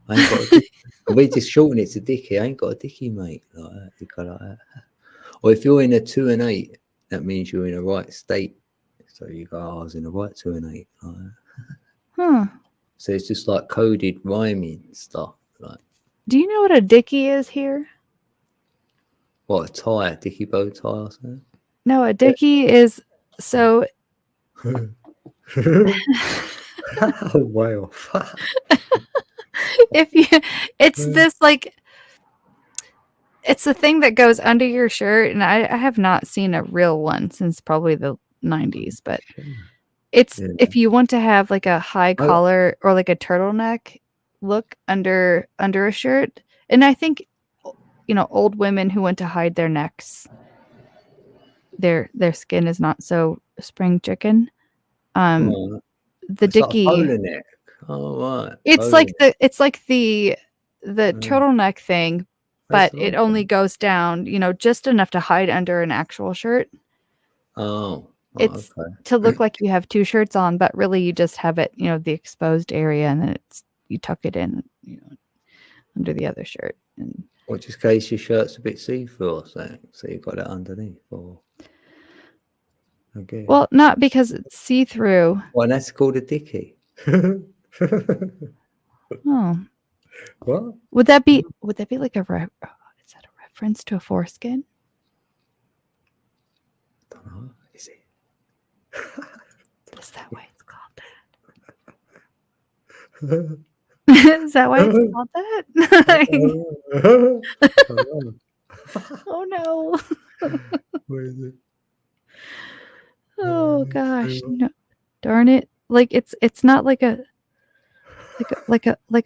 I ain't got a Dickie. We just shorten it to Dickie. I ain't got a Dickie, mate. Like that. You go like that. Or if you're in a 2 and 8, that means you're in a right state. So you go, I was in a right 2 and 8. Like that. Huh. So it's just like coded rhyming stuff. Like Do you know what a dicky is here? what, a tie, a Dickie bow tie or something? No, a dicky is so Oh, way off. if you it's this like it's the thing that goes under your shirt, and I have not seen a real one since probably the 90s, but it's Yeah. if you want to have like a high Oh. collar or like a turtleneck look under a shirt. And I think old women who want to hide their necks, their skin is not so spring chicken. Oh, The it's like a dicky, polo neck. Oh, right. it's polo like neck. the turtleneck thing, but That's it like only that. goes down, just enough to hide under an actual shirt. Oh, It's okay. to look like you have two shirts on, but really you just have it, the exposed area, and then you tuck it in, under the other shirt. And Or just in case your shirt's a bit see-through or something, so you've got it underneath. Or okay. well, not because it's see-through. Well, that's called a Dickie. Oh, What? would that be like is that a reference to a foreskin? Don't know. Is it? Is that why it's called that? Is that why it's called that? Oh no. What is it? Oh gosh. No. Darn it. Like it's not like a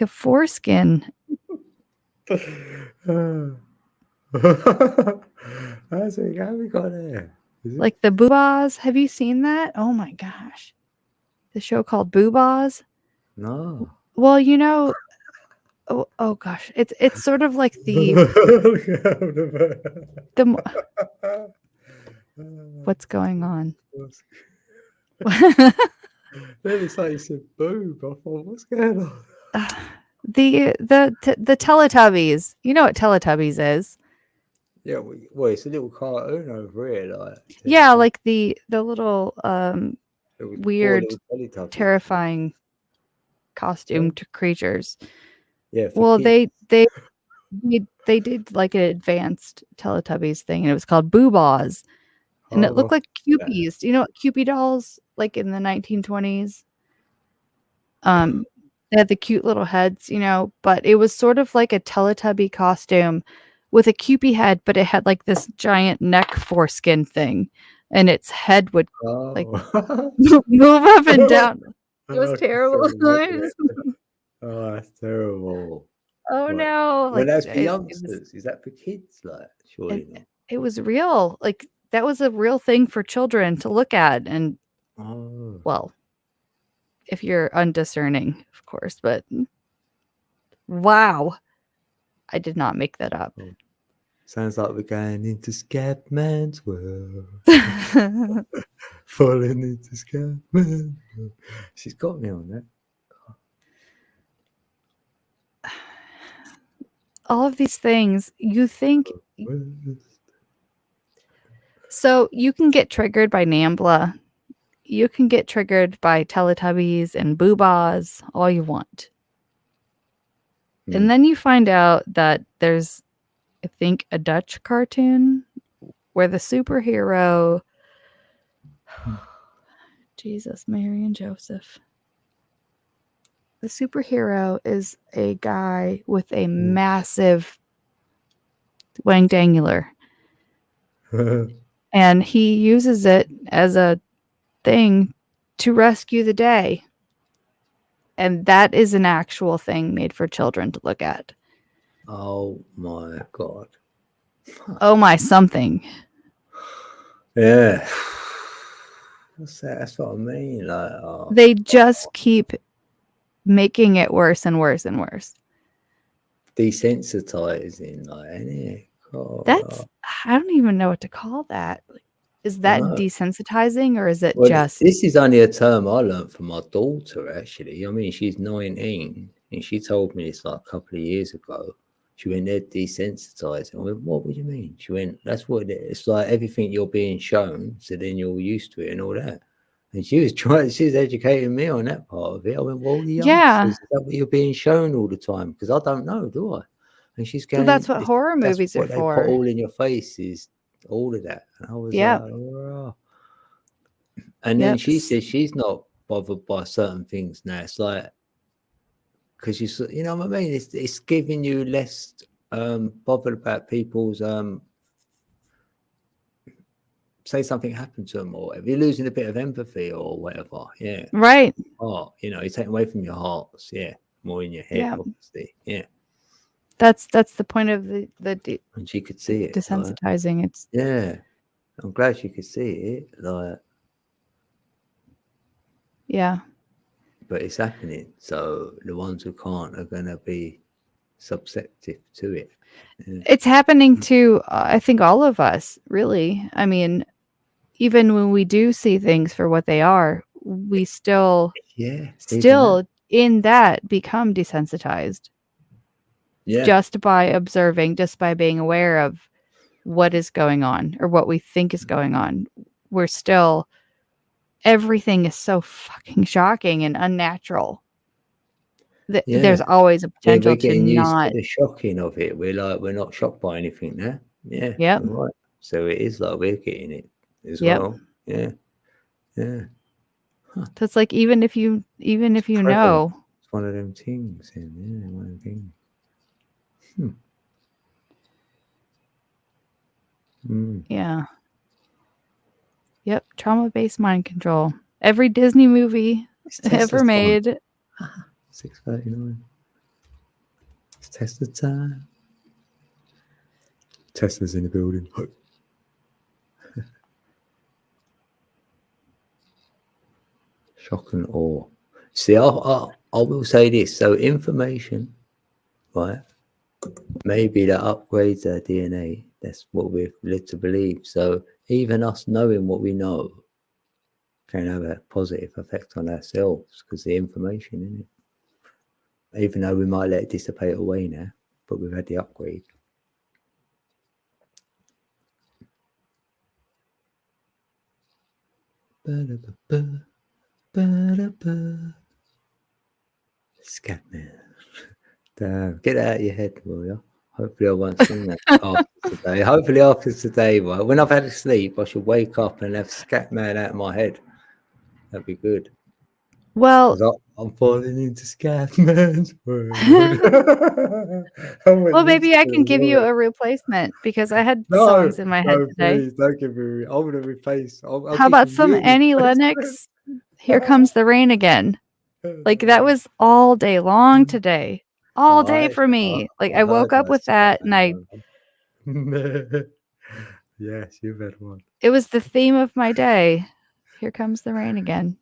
foreskin. That's what how we got there. Is it? Like the Boobas. Have you seen that? Oh my gosh. The show called Boobas. No. Well, oh gosh. It's sort of like the what's going on? Then it's like you said boob. I thought, what's going on? The Teletubbies. You know what Teletubbies is? Yeah, well, it's a little cartoon over here, like Yeah, like the little little- four weird, little Teletubbies. terrifying costumed creatures. Yeah. for Well, kids. they did like an advanced Teletubbies thing, and it was called Boobas, and it looked Oh, like Kewpies. You know what Kewpie dolls like in the 1920s? They had the cute little heads, but it was sort of like a Teletubby costume with a Kewpie head, but it had like this giant neck foreskin thing, and its head would like oh. move up and down. It was I can terrible. still imagine it. Oh, that's terrible. Oh Right. no! Well, that's for it was- youngsters. Is that for kids? Like, surely not. it was real. Like that was a real thing for children to look at, and Oh. well, if you're undiscerning, of course. But wow, I did not make that up. Sounds like we're going into Scatman's world. Falling into Scatman's world. She's got me on that. All of these things, you think so you can get triggered by Nambla. You can get triggered by Teletubbies and Boobas all you want. Mm. And then you find out that there's, I think, a Dutch cartoon where the superhero, Jesus, Mary and Joseph. The superhero is a guy with a massive wang dangler. And he uses it as a thing to rescue the day. and that is an actual thing made for children to look at. Oh my god. Oh my something. Yeah. What's that? That's what I mean. Like, oh, They just keep making it worse and worse and worse. desensitizing, like, innit? God, That's I don't even know what to call that. Is that know. desensitizing or is it Well, just this is only a term I learned from my daughter, actually. I mean, she's 19 and she told me this like a couple of years ago. She went, they're desensitizing. I went, what would you mean? She went, that's what it is. It's like everything you're being shown, so then you're used to it and all that. And she was educating me on that part of it. I went, well, the Yeah. youngsters, is that what you're being shown all the time? Because I don't know, do I? And she's So going, that's what horror that's movies are what they put for. all in your face is all of that. And I was Yep. like, oh. And then she says she's not bothered by certain things now. It's like, because you know what I mean? It's giving you less bothered about people's say something happened to them or whatever. You're losing a bit of empathy or whatever. Yeah. Right. Oh, you know, you're taking away from your hearts. Yeah. More in your head, Yeah. obviously. Yeah. That's the point of the And she could see it. Like, desensitizing. It's yeah. I'm glad she could see it. Like, yeah. but it's happening. So the ones who can't are going to be subjective to it. Yeah. It's happening to I think all of us, really. I mean, even when we do see things for what they are, we still in that become desensitized. Yeah. Just by observing, just by being aware of what is going on or what we think is going on. We're still everything is so fucking shocking and unnatural. There's always a potential we're getting to used not to the shocking of it. We're not shocked by anything now. Yeah. Yep. Right. So it is like we're getting it as Yep. well. Yeah. Yeah. So it's like even if you know, it's one of them things. Yeah, one of them things. Yeah. Yep. Trauma-based mind control. Every Disney movie ever made. 6:39. It's Tesla time. Tesla's in the building. Shock and awe. See, I will say this. So information, right? Maybe that upgrades our DNA. That's what we're led to believe. So even us knowing what we know can have a positive effect on ourselves because the information in it. Even though we might let it dissipate away now, but we've had the upgrade. Scatman. Damn, get that out of your head, will you? Hopefully I won't sing that after today. Hopefully after today, right? When I've had a sleep, I should wake up and have Scatman out of my head. That'd be good. Well, I'm falling into Scatman's world. well, maybe I can give you a replacement because I had songs in my head today. Please, don't give me. I want to replace. How about some Annie Lennox? Here Comes the Rain Again. Like that was all day long today. All day for me. Like I woke up with that and I yes, you've had one. It was the theme of my day. Here Comes the Rain Again.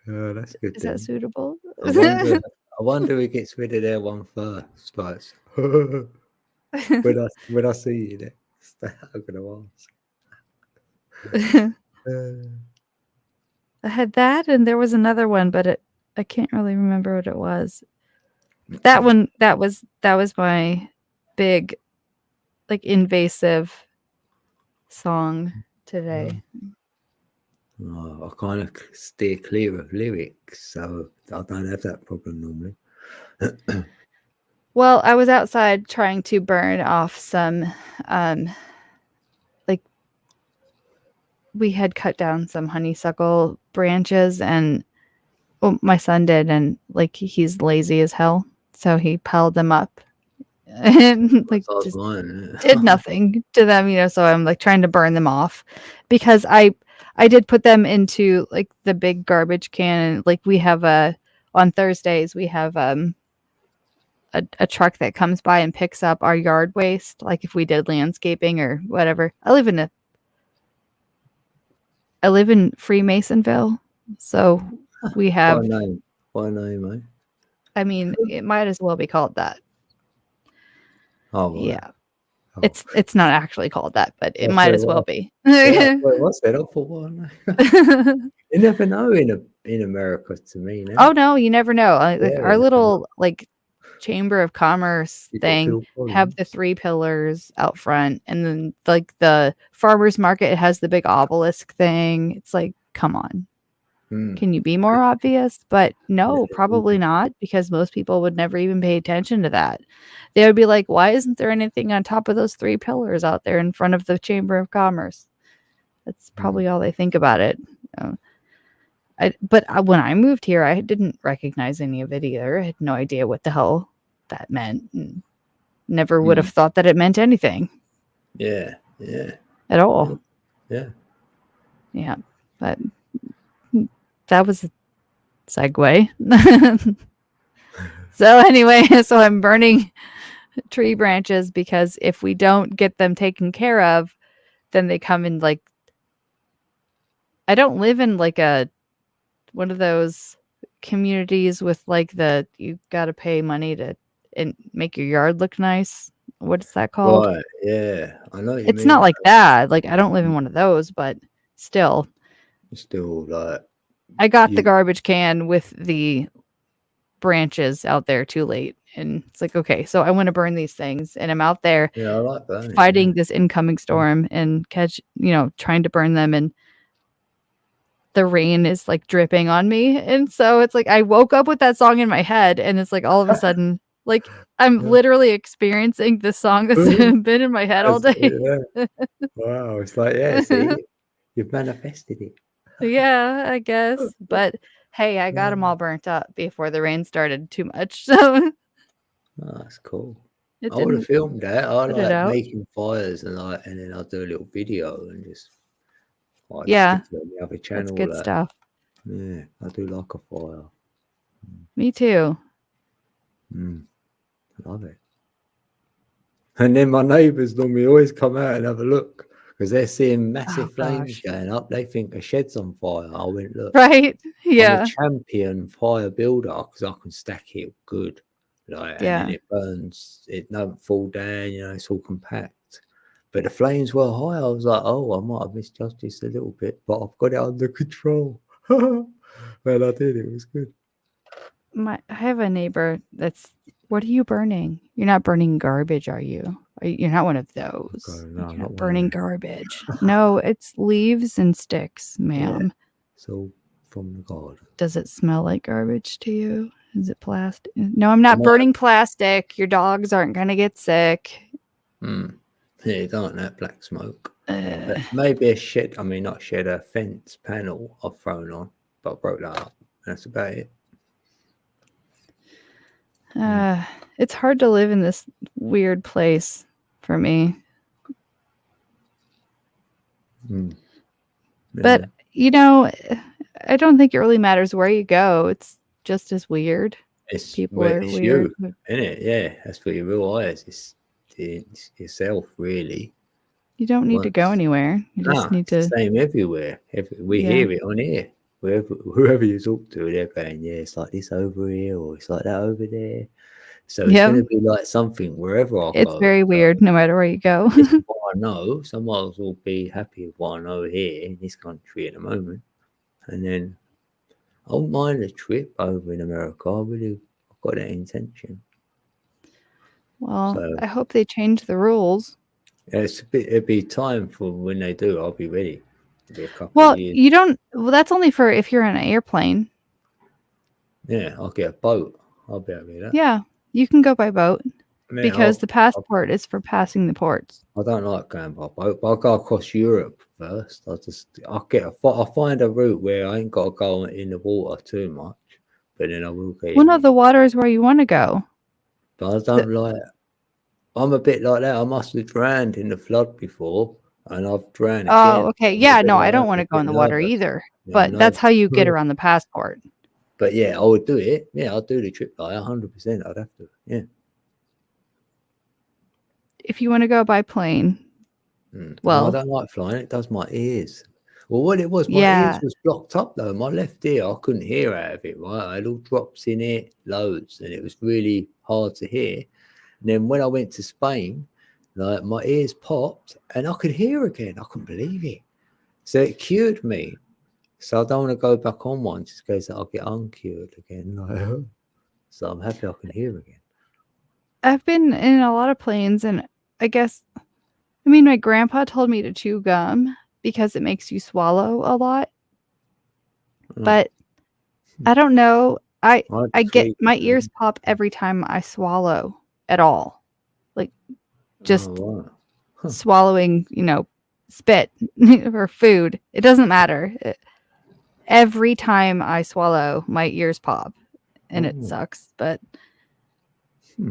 Oh, that's good. Is that suitable? I wonder who gets rid of their one first. Like, when I see you next, I'm gonna ask. I had that, and there was another one, but I can't really remember what it was. That one, that was my big, like invasive song today. I kind of steer clear of lyrics, so I don't have that problem normally. Well, I was outside trying to burn off some, like we had cut down some honeysuckle branches, and my son did, and like he's lazy as hell, so he piled them up and like just did nothing to them, you know. So I'm like trying to burn them off because I I did put them into like the big garbage can. Like we have on Thursdays we have a truck that comes by and picks up our yard waste, like if we did landscaping or whatever. I live in Freemasonville, so we have. What name, mate? I mean, it might as well be called that. Oh, right. Yeah. Oh. It's not actually called that, but it That's might what as it well was. be. Yeah, what's that up for? One? You never know in America to me now. Oh no, you never know. Like Yeah, our you little like Chamber of Commerce You got thing people have the 3 pillars out front, and then like the farmers market has the big obelisk thing. It's like, come on. Mm. Can you be more obvious? But no, Yeah. probably not, because most people would never even pay attention to that. They would be like, why isn't there anything on top of those 3 pillars out there in front of the Chamber of Commerce? That's probably all they think about it. But when I moved here, I didn't recognize any of it either. I had no idea what the hell that meant. And never would have thought that it meant anything. Yeah. At all. Yeah. Yeah. But that was a segue. So anyway, so I'm burning tree branches because if we don't get them taken care of, then they come in like, I don't live in like one of those communities with like you got to pay money to and make your yard look nice. What is that called? Right. Yeah. I know. What you It's mean. not like that. Like I don't live in one of those, but still, It's still like I got the garbage can with the branches out there too late. And it's like, okay, so I want to burn these things. And I'm out there I like that. fighting this incoming storm and trying to burn them. And the rain is like dripping on me. And so it's like, I woke up with that song in my head. And it's like, all of a sudden, like I'm literally experiencing this song that's been in my head all day. Yeah. Wow. It's like, see, you've manifested it. Yeah, I guess. But hey, I got them all burnt up before the rain started too much. So Oh, that's cool. it I would have didn't filmed that. I put it like out. making fires and then I'll do a little video and just Yeah, stick it on the other channel. That's good stuff. Yeah, I do like a fire. Me too. Love it. And then my neighbours normally always come out and have a look because they're seeing massive flames going up. They think a shed's on fire. I went, look. Right? Yeah. I'm a champion fire builder because I can stack it good. And then it burns. It don't fall down. It's all compact. But the flames were high. I was like, oh, I might have misjudged this a little bit, but I've got it under control. Well, I did. It was good. I have a neighbor what are you burning? You're not burning garbage, are you? You're not one of those. No, You're not burning garbage. No, it's leaves and sticks, ma'am. Yeah. So from the garden. Does it smell like garbage to you? Is it plastic? No, I'm not burning plastic. Your dogs aren't going to get sick. Yeah, you don't want that black smoke. Maybe a shed, a fence panel I've thrown on, but I broke that up. That's about it. It's hard to live in this weird place for me. But, I don't think it really matters where you go. It's just as weird. People are weird. You, isn't it? Yeah, that's what you realize. It's yourself, really. You don't need to go anywhere. You just need to. It's the same everywhere. We hear it on here. Whoever you talk to, they're going, yeah, it's like this over here, or it's like that over there. So it's going to be like something wherever I go. It's very weird, no matter where you go. What I know, some of us will be happy with what I know here in this country at the moment, and then I won't mind a trip over in America. I've got that intention. Well, I hope they change the rules. Yeah, it'd be time for when they do. I'll be ready. It'll be a couple Well, of years. you don't. Well, that's only for if you're on an airplane. Yeah, I'll get a boat. I'll be able to do that. Yeah, you can go by boat because the passport is for passing the ports. I don't like going by boat, but I'll go across Europe first. I'll find a route where I ain't got to go in the water too much, but then I will get. Well, no, the water is where you want to go. But I don't like. I'm a bit like that. I must have drowned in the flood before, and I've drowned Oh, again. okay. I'm a Yeah, bit no, I like, don't a want to go bit in the water nervous, either. you But that's how you get know. around the passport. But yeah, I would do it. Yeah, I'd do the trip like 100%. I'd have to. Yeah. If you want to go by plane, No, I well, don't like flying. It does my ears. Well, what it was, my ears yeah, was blocked up though. My left ear, I couldn't hear out of it. Right, I had all drops in it, loads, and it was really hard to hear. And then when I went to Spain, like my ears popped, and I could hear again. I couldn't believe it. So it cured me. So I don't want to go back on one just in case I'll get uncured again. Like, so I'm happy I can hear again. I've been in a lot of planes, and I guess, I mean, my grandpa told me to chew gum because it makes you swallow a lot. Mm. But I don't know. I I'd get sleep my with ears them. pop every time I swallow at all. Like just Oh, right. Huh. swallowing, spit or food. It doesn't matter. Every time I swallow, my ears pop, and it Oh. sucks. But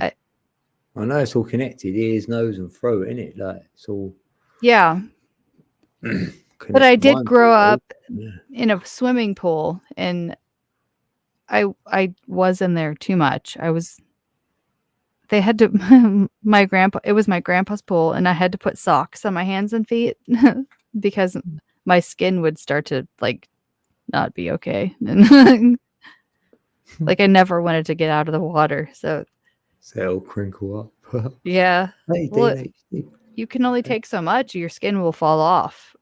I know it's all connected, ears, nose, and throat, isn't it? Like it's all yeah. But I connected. did Mine's grow all up yeah. in a swimming pool, and I was in there too much. They had to it was my grandpa's pool, and I had to put socks on my hands and feet because my skin would start to like not be okay. And like I never wanted to get out of the water. So So it'll crinkle up. yeah. Hey, Well, DHD. you can only take so much, your skin will fall off.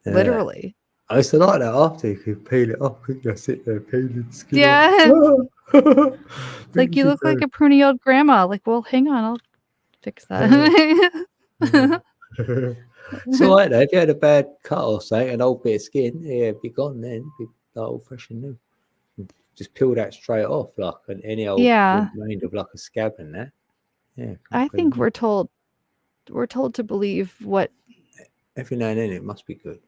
Yeah. Literally. I used to like that after you could peel it off. You just sit there peeling skin Yeah. off. It's like you look like a pruny old grandma. Like, well, hang on, I'll fix that. So like that, if you had a bad cut or something, an old bit of skin, yeah, it'd be gone then. It'd be like old fresh and new. Just peel that straight off like any old Yeah. remainder of like a scab and that. Yeah. I think we're told to believe what. Every now and then it must be good.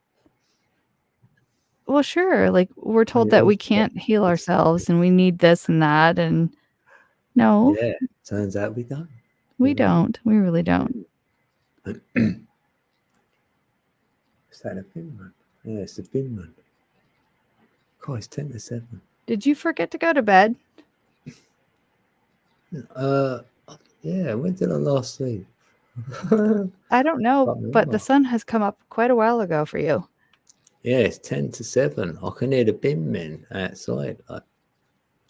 Well, sure. Like we're told it that we also can't heal it's- ourselves and we need this and that, and no, Yeah, turns out we don't. we don't. We really don't. Is that a bin man? Yeah, it's a bin man. God, it's 10 to 7. Did you forget to go to bed? Yeah, when did I last sleep? I don't know, Can't but the remember. sun has come up quite a while ago for you. Yeah, it's 10 to 7. I can hear the bin men outside, like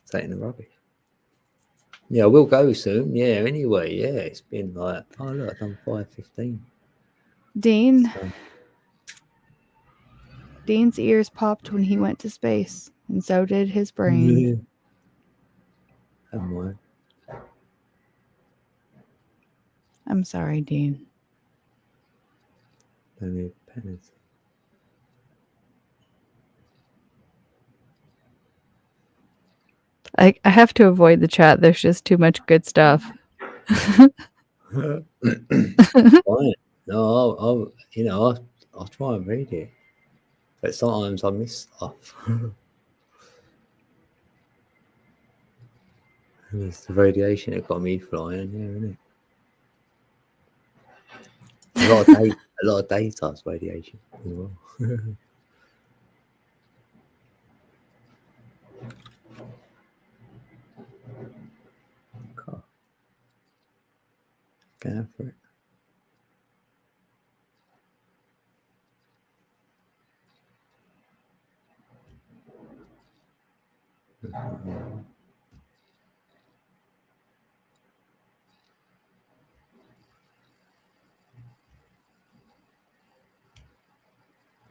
taking the rubbish. Yeah, we'll go soon. Yeah, anyway, yeah, it's been like, oh, look, I've done 5:15. Dean, So, Dean's ears popped when he went to space, and so did his brain. yeah. And mine. I'm sorry, Dean. No need penalty. I have to avoid the chat. There's just too much good stuff. Fine. No, I'll try and read it, but sometimes I miss stuff. And it's the radiation that got me flying, yeah, isn't it? A lot of daytime radiation as well. Cool. Go for it.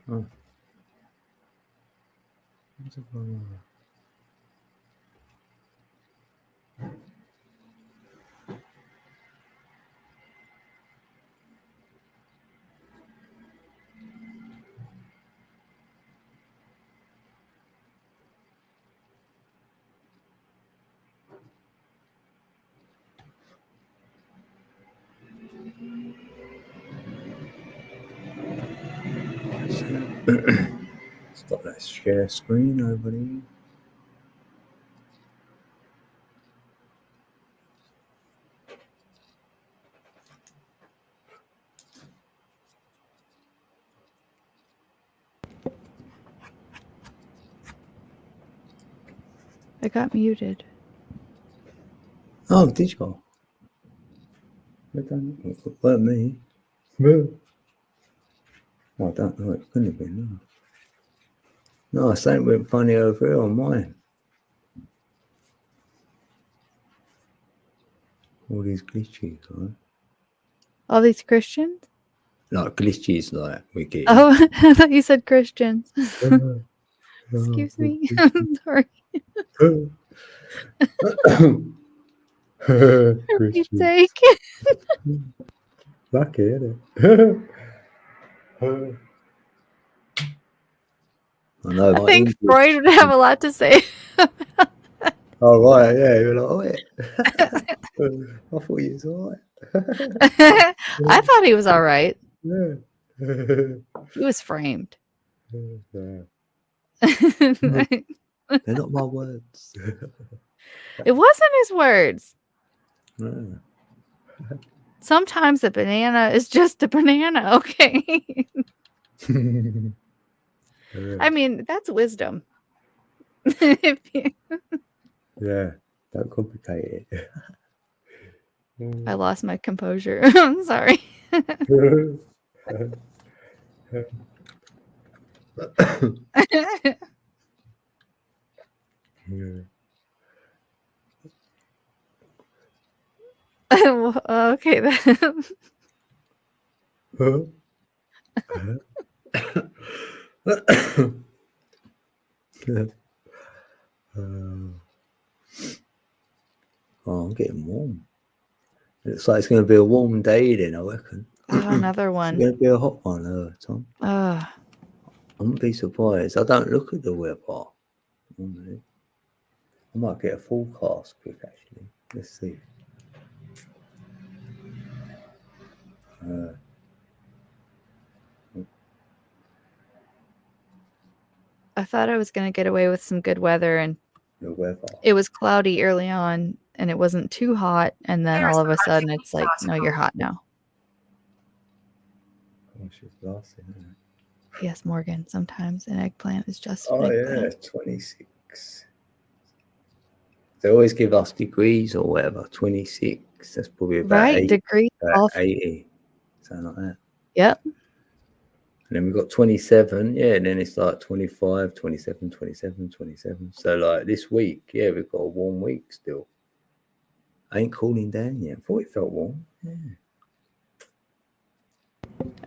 Oh. What's it called? Stop that share screen over there. I got muted. Oh, did you? I don't know. It weren't me. No. I don't know. It couldn't have been. No, something went funny over here on mine. All these glitches, right? All these Christians? Like glitches, like we get. Oh, I thought you said Christians. Excuse me. I'm sorry. For Pete's sake. Lucky, isn't it? I know. I my think English- Freud would have a lot to say. Oh right, yeah, you're like, oh, yeah. I thought you was alright. I thought he was all right. Yeah. He was framed. Yeah. It They're not my words. wasn't his words. No. Sometimes a banana is just a banana, okay? I mean, that's wisdom. If you- Yeah, don't complicate it. I lost my composure. I'm sorry. Okay, then. Oh, I'm getting warm. Looks like it's going to be a warm day then, I reckon. Oh, another It's one. going to be a hot one, Tom. Oh, I wouldn't be surprised. I don't look at the weather normally. I might get a forecast quick, actually. Let's see. I thought I was going to get away with some good weather, and The weather. it was cloudy early on, and it wasn't too hot, and then all of a sudden it's like, no, you're hot now. Oh, she's lost it, isn't it? Yes, Morgan, sometimes an eggplant is just Oh, an yeah, eggplant. 26. They always give us degrees or whatever. 26. That's probably about Right, 80. degree. About 80. Something like that. Yep. And then we've got 27. Yeah, and then it's like 25, 27, 27, 27. So, like this week, yeah, we've got a warm week still. I ain't cooling down yet. I thought it felt warm. Yeah.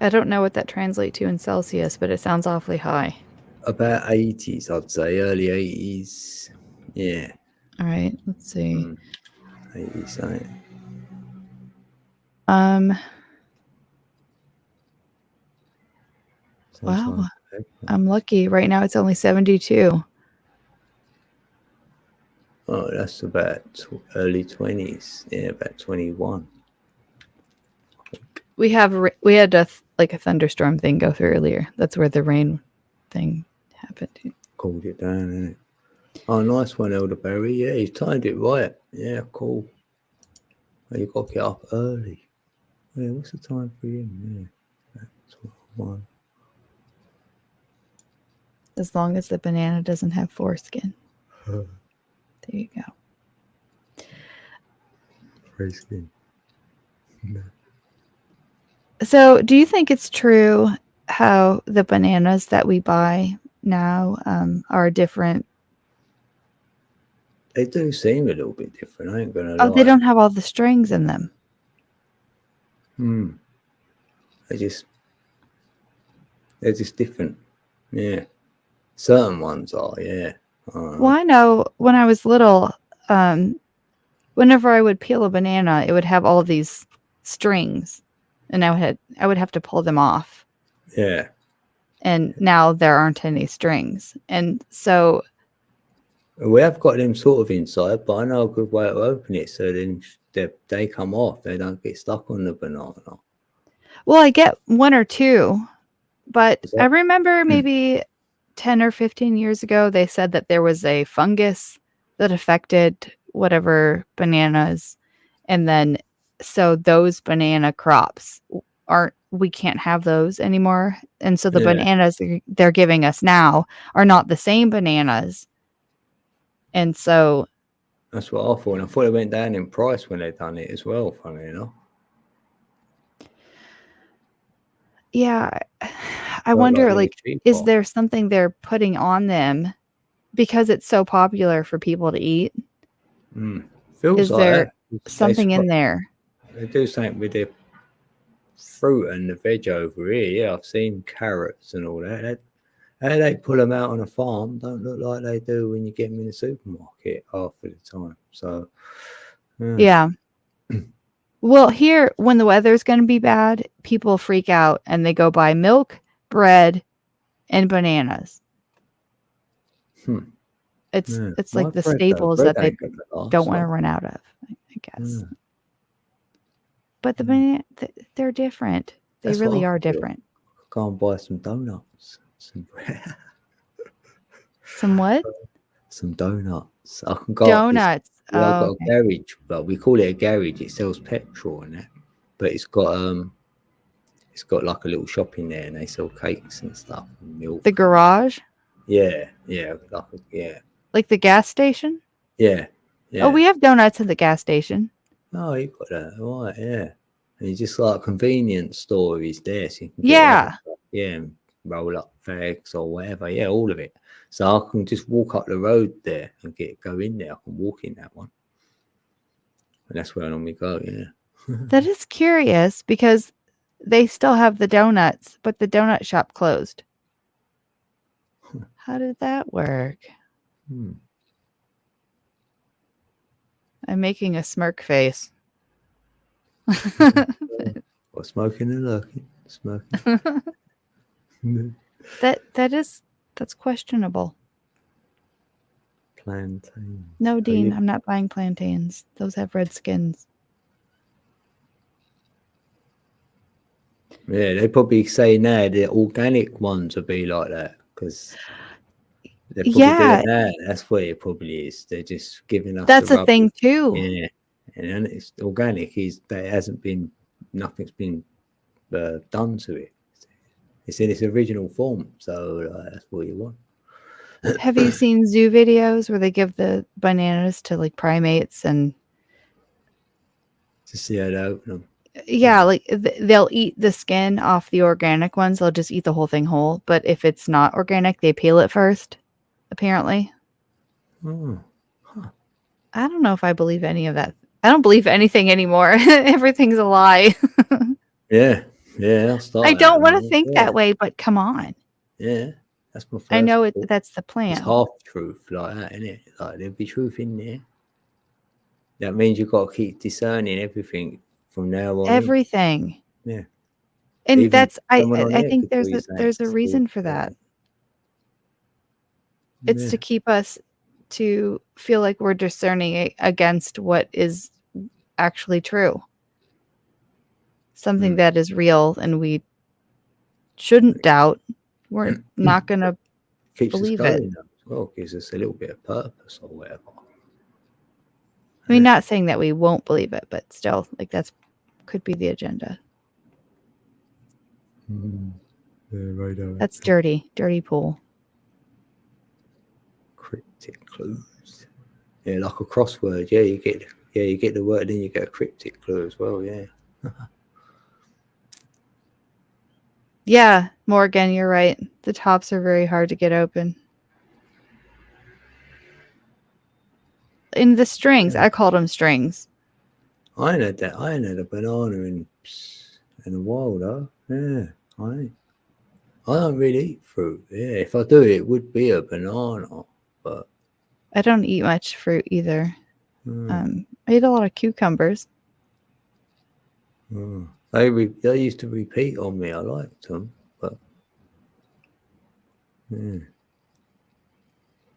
I don't know what that translates to in Celsius, but it sounds awfully high. About 80s, I'd say. Early 80s. Yeah. All right, let's see. 80s, something. Wow. I'm lucky. Right now it's only 72. Oh, that's about early 20s. Yeah, about 21. We had a thunderstorm thing go through earlier. That's where the rain thing happened. Called it down, innit? Oh, nice one, Elderberry. Yeah, you timed it right. Yeah, cool. Oh, you got to get up early. Yeah, what's the time for you? Yeah, that's 1. As long as the banana doesn't have foreskin. Huh. There you go. Very skin. So, do you think it's true how the bananas that we buy now are different? They do seem a little bit different. I ain't gonna lie. Oh, they don't have all the strings in them. They're just different. Yeah. Certain ones are, yeah. Well, I know when I was little, whenever I would peel a banana, it would have all of these strings, and I would have to pull them off. Yeah. And now there aren't any strings, and so We have got them sort of inside, but I know a good way to open it so then they come off. They don't get stuck on the banana. well, I get 1 or 2, but Is that- I remember maybe 10 or 15 years ago, they said that there was a fungus that affected whatever bananas. And then, so those banana crops we can't have those anymore. And so the Yeah. bananas they're giving us now are not the same bananas And so, That's what I thought. And I thought it went down in price when they done it as well, funny enough. yeah, I Felt wonder, they were like, is cheaper. there something they're putting on them because it's so popular for people to eat? Feels Is like there that. They something in there? They do something with their fruit and the veg over here. Yeah, I've seen carrots and all that. How they pull them out on a farm don't look like they do when you get them in the supermarket half of the time. So, Yeah. Well, here, when the weather's going to be bad, people freak out and they go buy milk, bread, and bananas. It's like My the bread, though, staples bread that they ain't gonna last, don't want to so- run out of, I guess. Yeah. But the banana, they're different. They That's what really I are feel. different. Go and buy some donuts, some bread, Some what? some donuts. I can go up this. Donuts. Yeah, I've Oh, got okay. a garage, but we call it a garage. It sells petrol and that, but it's got like a little shop in there, and they sell cakes and stuff, and milk. The garage, Yeah, like the gas station. yeah. Oh, we have donuts at the gas station. Oh, you got that, right? Yeah, and it's just like a convenience store is there, so you can get Yeah. other stuff, yeah, and roll up fags or whatever. Yeah, all of it. So I can just walk up the road there and go in there. I can walk in that one, and that's where I normally go. Yeah. That is curious because they still have the donuts, but the donut shop closed. How did that work? I'm making a smirk face. Or smoking and lurking. Smoking. That's questionable. Plantain. No, Dean, I'm not buying plantains. Those have red skins. Yeah, they probably say now the organic ones will be like that because they're probably doing that. That's what it probably is. They're just giving us. That's the a thing too. Yeah, and then it's organic. Nothing's been done to it. It's in its original form, so that's what you want. Have you seen zoo videos where they give the bananas to like primates and to see how they open them? Yeah, like they'll eat the skin off the organic ones. They'll just eat the whole thing whole. But if it's not organic, they peel it first, apparently. Oh. I don't know if I believe any of that. I don't believe anything anymore. Everything's a lie. Yeah. I don't want to think that way, but come on. Yeah, that's my first. I know thought. that's the plan. It's half truth like that, isn't it? Like there'll be truth in there. That means you've got to keep discerning everything from now on. Everything. Yeah. And Even that's I someone think could do there's a something reason stupid for like that. It's Yeah. to keep us to feel like we're discerning against what is actually true. Something that is real and we shouldn't doubt. We're not going to Keeps us believe it. going though, as well. Gives us a little bit of purpose or whatever. I mean, not saying that we won't believe it, but still, like could be the agenda. Yeah, right on. That's dirty pool. Cryptic clues. Yeah, like a crossword. Yeah, you get the word, then you get a cryptic clue as well. Yeah. Yeah, Morgan, you're right. The tops are very hard to get open. In the strings, I called them strings. I ain't had that. I ain't had a banana in a while though. Yeah, I don't really eat fruit. Yeah, if I do, it would be a banana. But I don't eat much fruit either. I eat a lot of cucumbers. They used to repeat on me. I liked them, but yeah.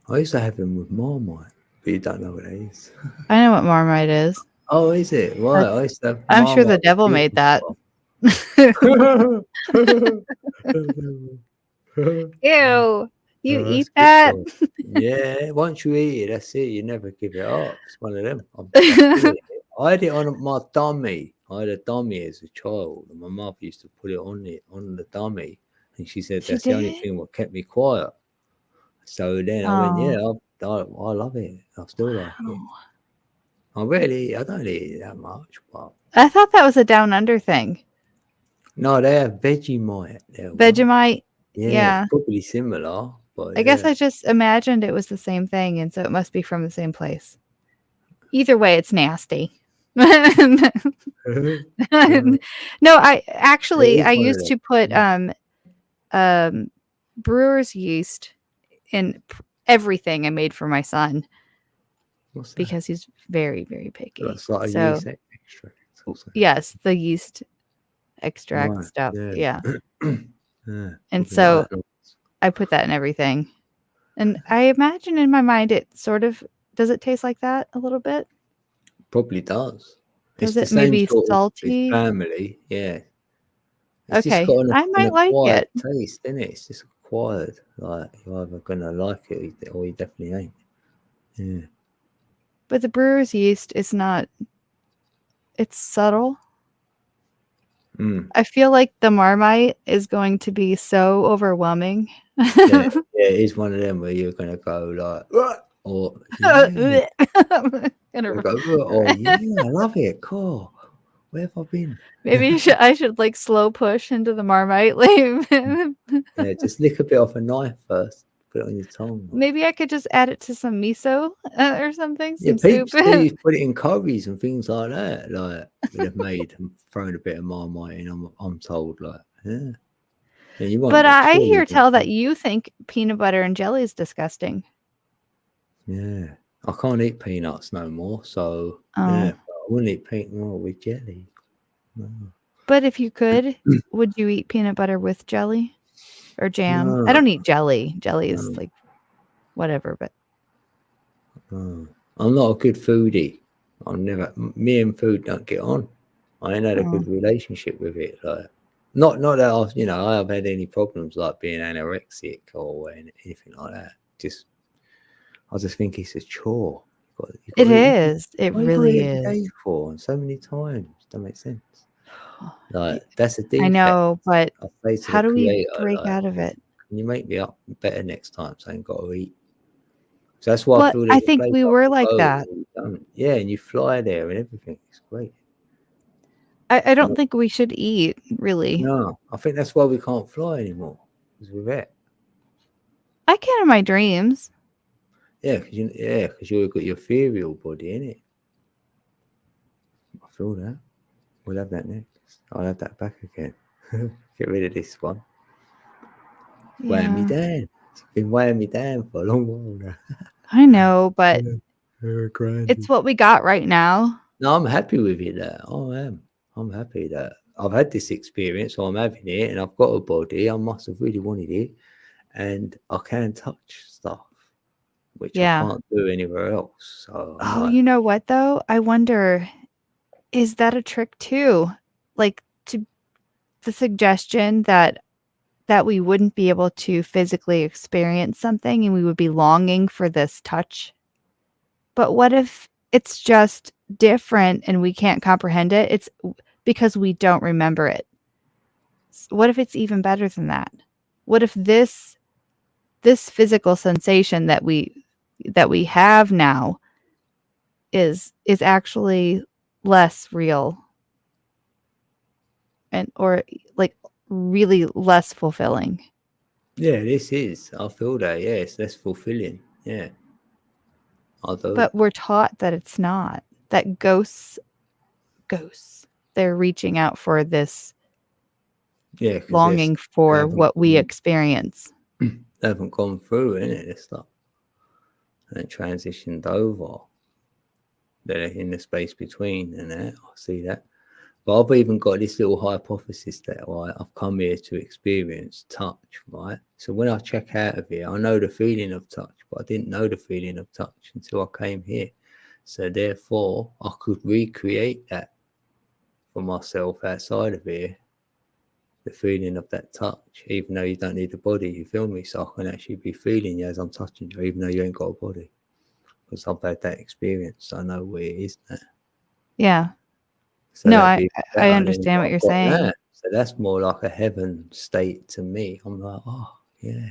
I used to have them with Marmite, but you don't know what that is. I know what Marmite is. Oh, is it? Right. I used to have I'm sure the Marmite devil with made that. Ew. You eat that? Yeah, once you eat it, that's it. You never give it up. It's one of them. I had it on my dummy. I had a dummy as a child, and my mother used to put it on the dummy, and she said that's the only thing what kept me quiet. So then I went, love it. I still like it. Wow. I don't eat it that much, but I thought that was a down under thing. no, they have Vegemite. There, Vegemite. yeah, Yeah. it's probably similar, but I guess I just imagined it was the same thing, and so it must be from the same place. Either way, it's nasty. No, I actually is I one of used to put brewer's yeast in everything I made for my son What's that? because he's very, very picky. That's like a So yeast extract or something. yes, the yeast extract Right, stuff. Yeah. yeah, And probably so like that. I put that in everything. And I imagine in my mind it sort of does it taste like that a little bit? Probably does. Does It's the it same maybe sort of salty? family, yeah. It's just Okay. got I an might like acquired it. taste, isn't it? It's just acquired. Like you're either gonna like it or you definitely ain't. Yeah. But the brewer's yeast is not it's subtle. Mm. I feel like the Marmite is going to be so overwhelming. Yeah, it is one of them where you're gonna go like, "What?" or yeah, you're gonna go, "What?" or yeah, I love it. Cool. Where have I been? Maybe I should like slow push into the Marmite. Like, Yeah, just lick a bit off a knife first. Put it on your tongue. maybe I could just add it to some miso or something. Yeah, Some soup. peeps do put it in curries and things like that. Like they've made and thrown a bit of Marmite in. I'm told, like, yeah. Yeah, you won't. But I surely hear you tell that won't. you think peanut butter and jelly is disgusting. Yeah, I can't eat peanuts no more. So Oh. yeah, but I wouldn't eat peanut with jelly. No. But if you could, would you eat peanut butter with jelly or jam? I No. don't eat jelly. Jelly is No. like whatever, but No. I'm not a good foodie. Me and food don't get on. I ain't had a Oh. good relationship with it. Like, not that I've, I have had any problems like being anorexic or anything like that. I just think it's a chore. You've got it to eat is. It What are you doing really it every is. day for? And so many times. Don't make sense. Like that's a defect. I know, but I say to how the do we creator, break like, out of it? can you make me up better next time so I ain't got to eat? So that's why I Well, feel I there's a think place we I were can like go that. and you don't. Yeah, and you fly there and everything. It's great. I don't think we should eat, really. No, I think that's why we can't fly anymore. Because we're there. I can in my dreams. Yeah, because you've got your ethereal body, innit? I feel that. We'll have that next. I'll have that back again. Get rid of this one. Weighing me Yeah, down. It's been weighing me down for a long while now. I know, but Grand. it's what we got right now. No, I'm happy with it. I am. I'm happy that I've had this experience, so I'm having it, and I've got a body. I must have really wanted it, and I can touch stuff, which I Yeah. can't do anywhere else. So I'm Oh, like, you know what though? I wonder, is that a trick too? Like to the suggestion that we wouldn't be able to physically experience something and we would be longing for this touch. But what if it's just different and we can't comprehend it? It's because we don't remember it. What if it's even better than that? What if this physical sensation that we have now is actually less real and or like really less fulfilling? yeah, this is. I feel that. Yeah, it's less fulfilling. Yeah, I do. But we're taught that it's not. That ghosts, they're reaching out for this Yeah, 'cause longing for haven't what we gone- experience. they haven't gone through it, this stuff. And it transitioned over. They're in the space between, and I see that. But I've even got this little hypothesis that I've come here to experience touch, right? So when I check out of here, I know the feeling of touch, but I didn't know the feeling of touch until I came here. So therefore, I could recreate that for myself outside of here, the feeling of that touch, even though you don't need a body, you feel me? So I can actually be feeling you as I'm touching you, even though you ain't got a body. Because I've had that experience. I know where it is now. Yeah. So No, that'd be I better than understand what I've you're got saying. that. So that's more like a heaven state to me. I'm like, oh, yeah.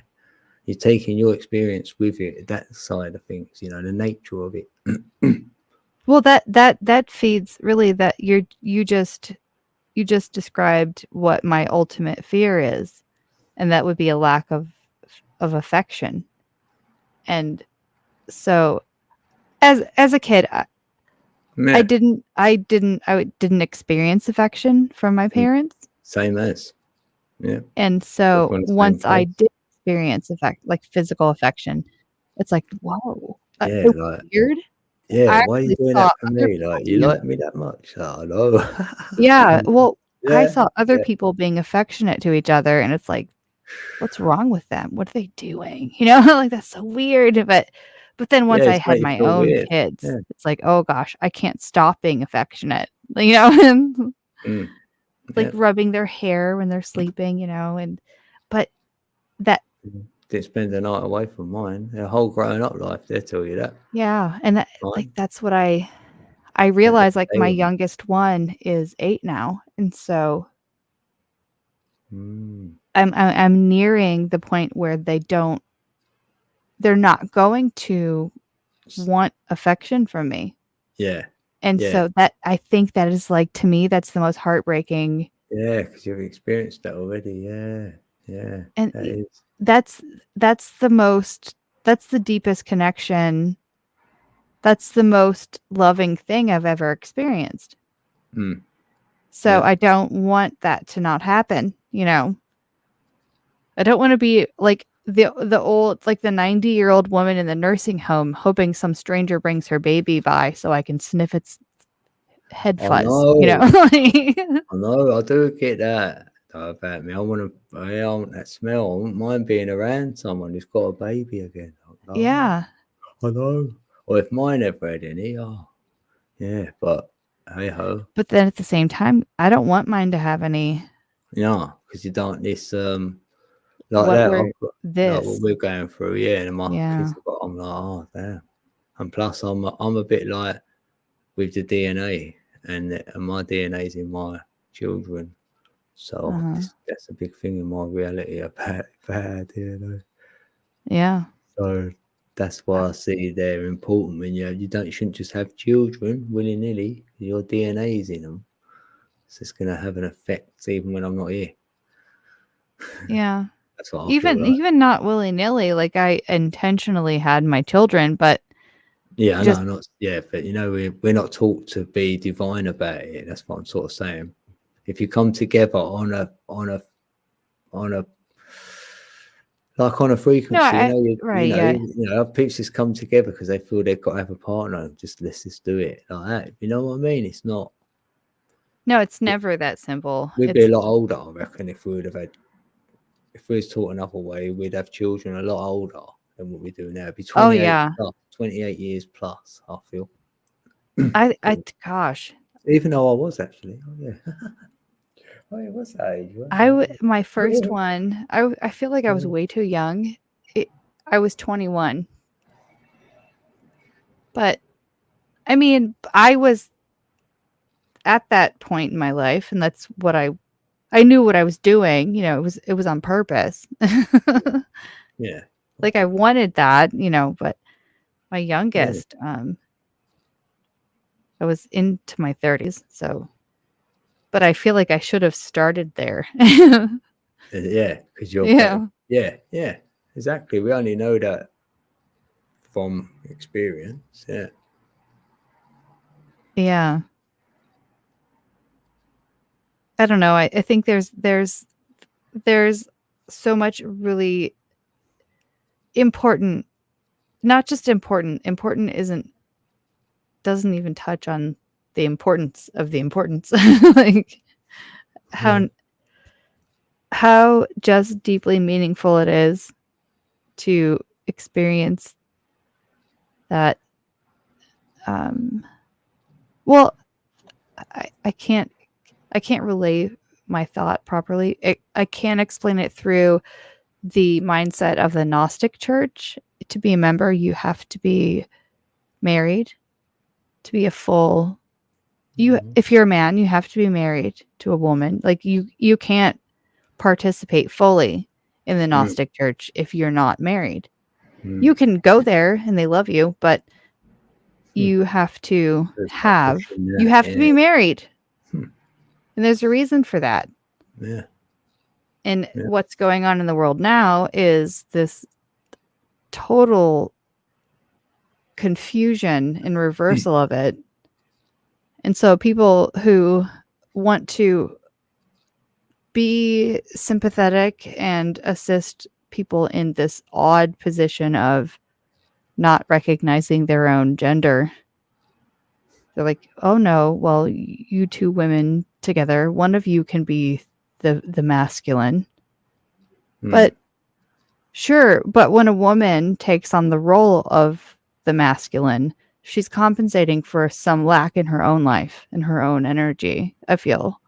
you're taking your experience with it, that side of things, you know, the nature of it. Well, that feeds really that you just described what my ultimate fear is, and that would be a lack of affection. And so, as a kid, I Yeah, didn't experience affection from my parents, same as. Yeah. and so Both on the same once I place. did experience like physical affection, it's like, whoa, Yeah, it was like, weird. yeah, I why are you actually doing saw that for other me? people Like, you being like me that much? Oh, no. yeah. Well, I Yeah, saw other yeah, people being affectionate to each other, and it's like, what's wrong with them? What are they doing? like that's so weird. But then yeah, once I it's had make you my feel own weird. kids, Yeah. it's like, oh gosh, I can't stop being affectionate. And Mm. like Yeah. rubbing their hair when they're sleeping, and but that Didn't spend the night away from mine. Their whole growing up life, they'll tell you that. yeah, and that like Mine. that's what I That realize like they my were. youngest one is 8 now, and so Mm. I'm nearing the point where they're not going to want affection from me. Yeah. And Yeah. so that I think that is like to me that's the most heartbreaking, Yeah, because you've experienced that already. Yeah. Yeah. and That is. that's that's the deepest connection. That's the most loving thing I've ever experienced. Mm. So Yeah. I don't want that to not happen, I don't want to be like the old like the 90-year-old woman in the nursing home hoping some stranger brings her baby by so I can sniff its head I fuzz, know. I know. I do get that though about me. I want that smell. I wouldn't mind being around someone who's got a baby again. I know. Yeah. I know. Or if mine ever had any, oh, yeah. But hey ho, But then at the same time, I don't want mine to have any yeah, because you don't this like what that. we're I've got like what this. we're going through, yeah. And my Yeah. kids have got. I'm like, oh damn. And plus, I'm a bit like with the DNA, and my DNA's in my children. So Uh-huh. that's a big thing in my reality about DNA. Yeah. So that's why I see they're important when you shouldn't just have children willy nilly. Your DNA's in them, so it's gonna have an effect even when I'm not here. Yeah. That's what I feel like. Even not willy-nilly, like I intentionally had my children, but Yeah, I just know, not yeah, but we're not taught to be divine about it. That's what I'm sort of saying. If you come together on a like on a no, frequency, right, yeah. people just come together because they feel they've got to have a partner. Let's just do it like that. You know what I mean? It's not. No, it's never that simple. We'd be a It's lot older, I reckon, if we was taught another way. We'd have children a lot older than what we do now. It'd be oh 28 yeah. plus, 28 years plus. I feel. Gosh. Even though I was actually, oh yeah, oh yeah, what's that age? My first one, I feel like I was way too young. I was 21. But I mean, I was at that point in my life, and that's what I knew what I was doing. It was on purpose. Yeah, Like I wanted that, but my yeah, youngest, I was into my 30s, so but I feel like I should have started there. yeah, because you're Yeah. better. Yeah, exactly. We only know that from experience. Yeah. Yeah. I don't know. I think there's so much really important, not just important. Important doesn't even touch on the importance of the importance. Like Yeah. how just deeply meaningful it is to experience that. Well, I can't relay my thought properly. I can't explain it through the mindset of the Gnostic church. To be a member, you have to be married. To be a full if you're a man, you have to be married to a woman. Like you can't participate fully in the Gnostic church if you're not married. Mm. You can go there and they love you, but you have to There's no have pushing you that, have to be married. Hmm. And there's a reason for that. Yeah. And Yeah. what's going on in the world now is this total confusion and reversal of it. And so people who want to be sympathetic and assist people in this odd position of not recognizing their own gender, they're like, oh no, well, you two women together, one of you can be the masculine. Mm. But sure, but when a woman takes on the role of the masculine, she's compensating for some lack in her own life and her own energy, I feel.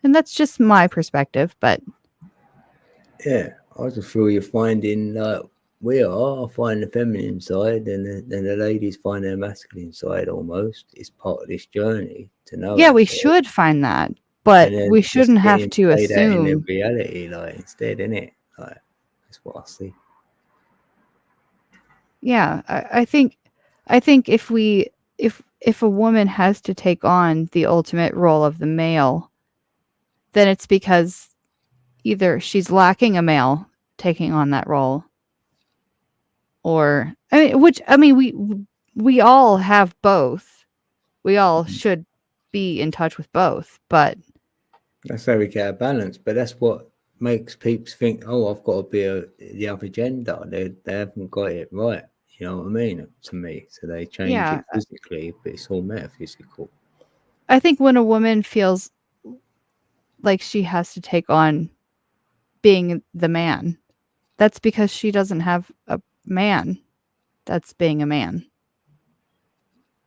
And that's just my perspective, but Yeah, I just feel you're finding like we are. I find the feminine side, and the ladies find their masculine side. Almost, it's part of this journey to know. yeah, we ourselves. should find that, but And then we just shouldn't have getting to played out in their assume. reality, like instead, innit? Like that's what I see. Yeah, I think if a woman has to take on the ultimate role of the male, then it's because either she's lacking a male taking on that role, or we all have both. We all should be in touch with both, but That's how we get a balance. But that's what makes people think, oh, I've got to be the other gender. They haven't got it right. You know what I mean? To me, so they change Yeah. it physically, but it's all metaphysical. I think when a woman feels like she has to take on being the man, that's because she doesn't have a man that's being a man.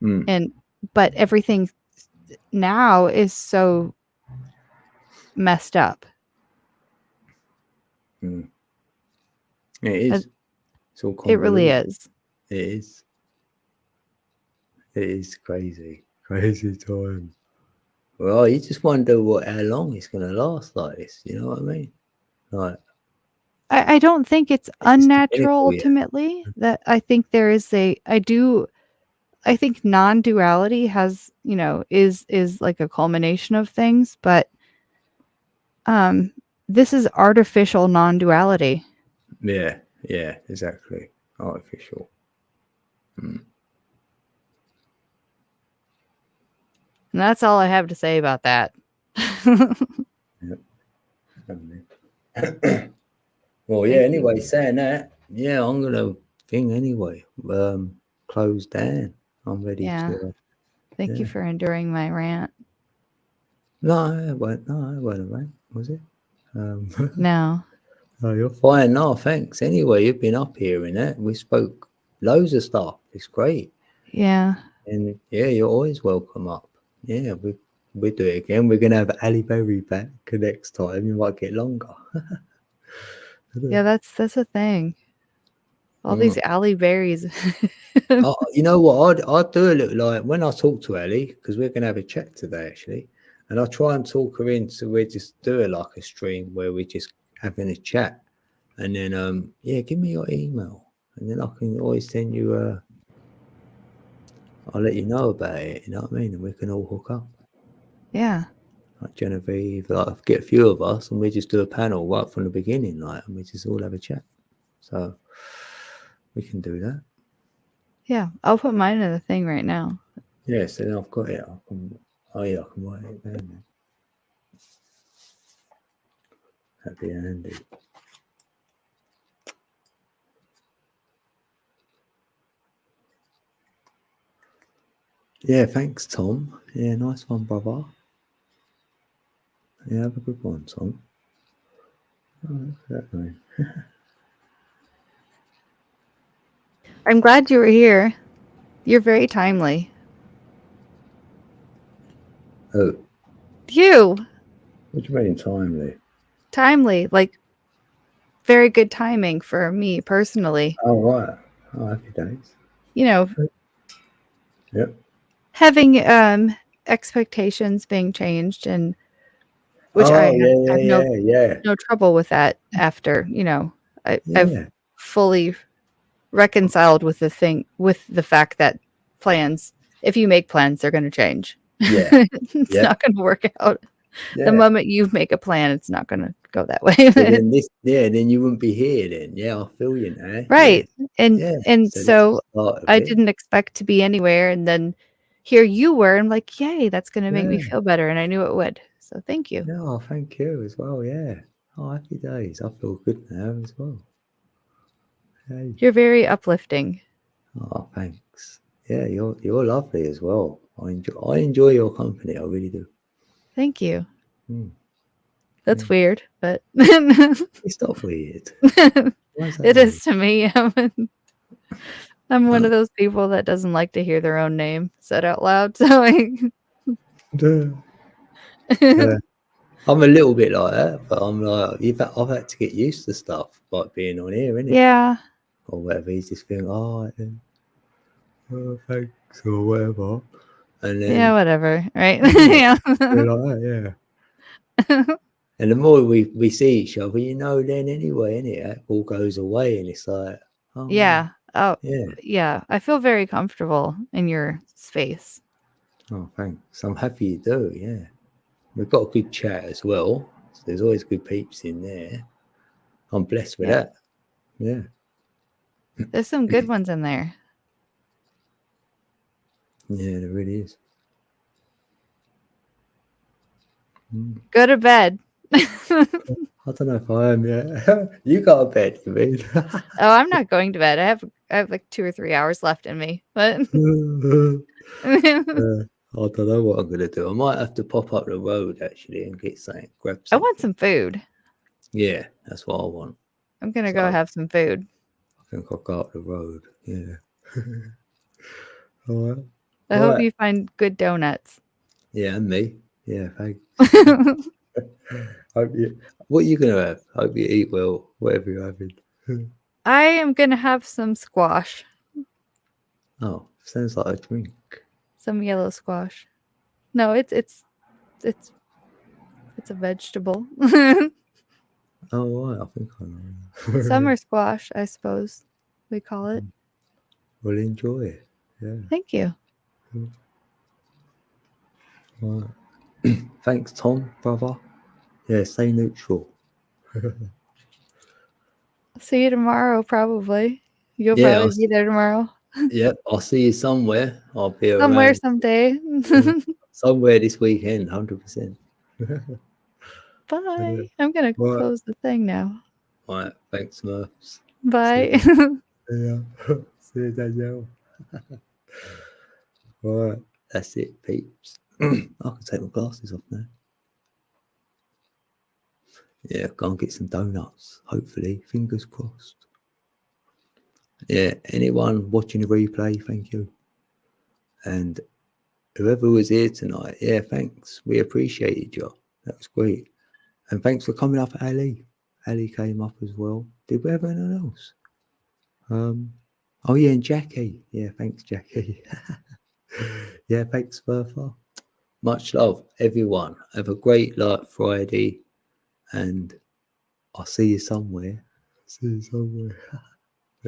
Mm. But everything now is so messed up. Mm. It is. It's all It really convoluted. is. It is. It is crazy. Crazy time. Well, you just wonder how long it's going to last like this. You know what I mean? Like, I don't think it's just the unnatural pinnacle, yeah. ultimately. That I think there is I think non-duality has, is like a culmination of things, but this is artificial non-duality. Yeah, exactly. Artificial. Mm. And that's all I have to say about that. Well, yeah, anyway, saying that, yeah, I'm going to think anyway. Close down. I'm ready Yeah. to. Thank you for enduring my rant. No, it wasn't a rant, was it? No. Oh, you're fine. No, thanks. Anyway, you've been up here and that. We spoke loads of stuff. It's great. Yeah. And yeah, you're always welcome up. Yeah, we do it again. We're gonna have Ali Berry back next time. You might get longer. Yeah, that's a thing. All these alley berries. You know what? I'd do a little like when I talk to Ali, because we're gonna have a chat today actually, and I'll try and talk her in so we just do like a stream where we just having a chat, and then yeah, give me your email, and then I can always send you I'll let you know about it. You know what I mean? And we can all hook up. Yeah. Like Genevieve, like get a few of us, and we just do a panel right from the beginning, like, and we just all have a chat. So we can do that. Yeah, I'll put mine in the thing right now. Yeah, so then I've got it. I can write it down. That'd be handy. Yeah, thanks, Tom. Yeah, nice one, brother. Yeah, have a good one, Tom. Oh, look at that man. I'm glad you were here. You're very timely. Oh, You what do you mean timely? timely, like very good timing for me personally. Oh, right. Oh, happy days. You know, Yep. having expectations being changed and which I Oh, have yeah. no trouble with that after, I've Yeah. fully reconciled with the fact that if you make plans, they're going to change. Yeah. It's Yeah. not going to work out. Yeah. The moment you make a plan, it's not going to go that way. So then then you wouldn't be here then. Yeah, I feel you now. Right. Yeah. And So this is so the start of I it. didn't expect to be anywhere, and then here you were. I'm like, yay, that's going to make me Yeah. feel better, and I knew it would. So thank you. No, thank you as well. Yeah. Oh, happy days. I feel good now as well. Hey. You're very uplifting. Oh, thanks. Yeah, you're lovely as well. I enjoy your company. I really do. Thank you. Mm. That's Mm. weird, but It's not weird. Why is that it weird? is to me. I'm one of those people that doesn't like to hear their own name said out loud. So Yeah. I'm a little bit like that, but I'm like, I've had to get used to stuff like being on here, innit? yeah, Or whatever. You just think, oh, then, oh, thanks, or whatever. And then yeah, whatever, right? Yeah. Yeah. we're like that, yeah. And the more we see each other, then anyway, innit? That all goes away, and it's like, oh, Yeah. Oh, yeah. yeah. I feel very comfortable in your space. Oh, thanks. I'm happy you do, yeah. We've got a good chat as well. So there's always good peeps in there. I'm blessed with Yeah. that. Yeah. There's some good ones in there. Yeah, there really is. Mm. Go to bed. I don't know if I am yet. You got a bed, you mean? Oh, I'm not going to bed. I have like 2 or 3 hours left in me. But I don't know what I'm gonna do. I might have to pop up the road actually and get something, grab I something. want some food. Yeah, that's what I want. I'm gonna go have some food. I think I'll go up the road. Yeah. All right. I hope you find good donuts. Yeah, and me. Yeah, thanks. What are you gonna have? Hope you eat well, whatever you're having. I am gonna have some squash, Oh, sounds like a drink. some yellow squash. No, it's a vegetable. Oh, right, I think I know. Summer squash, I suppose we call it. Well, enjoy it. Yeah. Thank you. Right. Thanks, Tom, brother. Yeah, stay neutral. See you tomorrow, probably. You'll Yeah, probably be there tomorrow. Yep, I'll see you somewhere. I'll be Somewhere, around someday. somewhere this weekend, 100%. Bye. I'm gonna Right. close the thing now. Right, thanks, Smurfs. Bye. Yeah. See you, Danielle. Right, that's it, peeps. I can take my glasses off now. Yeah, go and get some donuts, hopefully. Fingers crossed. Yeah, anyone watching the replay, thank you. And whoever was here tonight, yeah, thanks. We appreciated you. That was great. And thanks for coming up, Ali. Ali came up as well. Did we have anyone else? Oh yeah, and Jackie. Yeah, thanks, Jackie. Yeah, thanks, Bertha. Much love, everyone. Have a great Friday, and I'll see you somewhere. See you somewhere.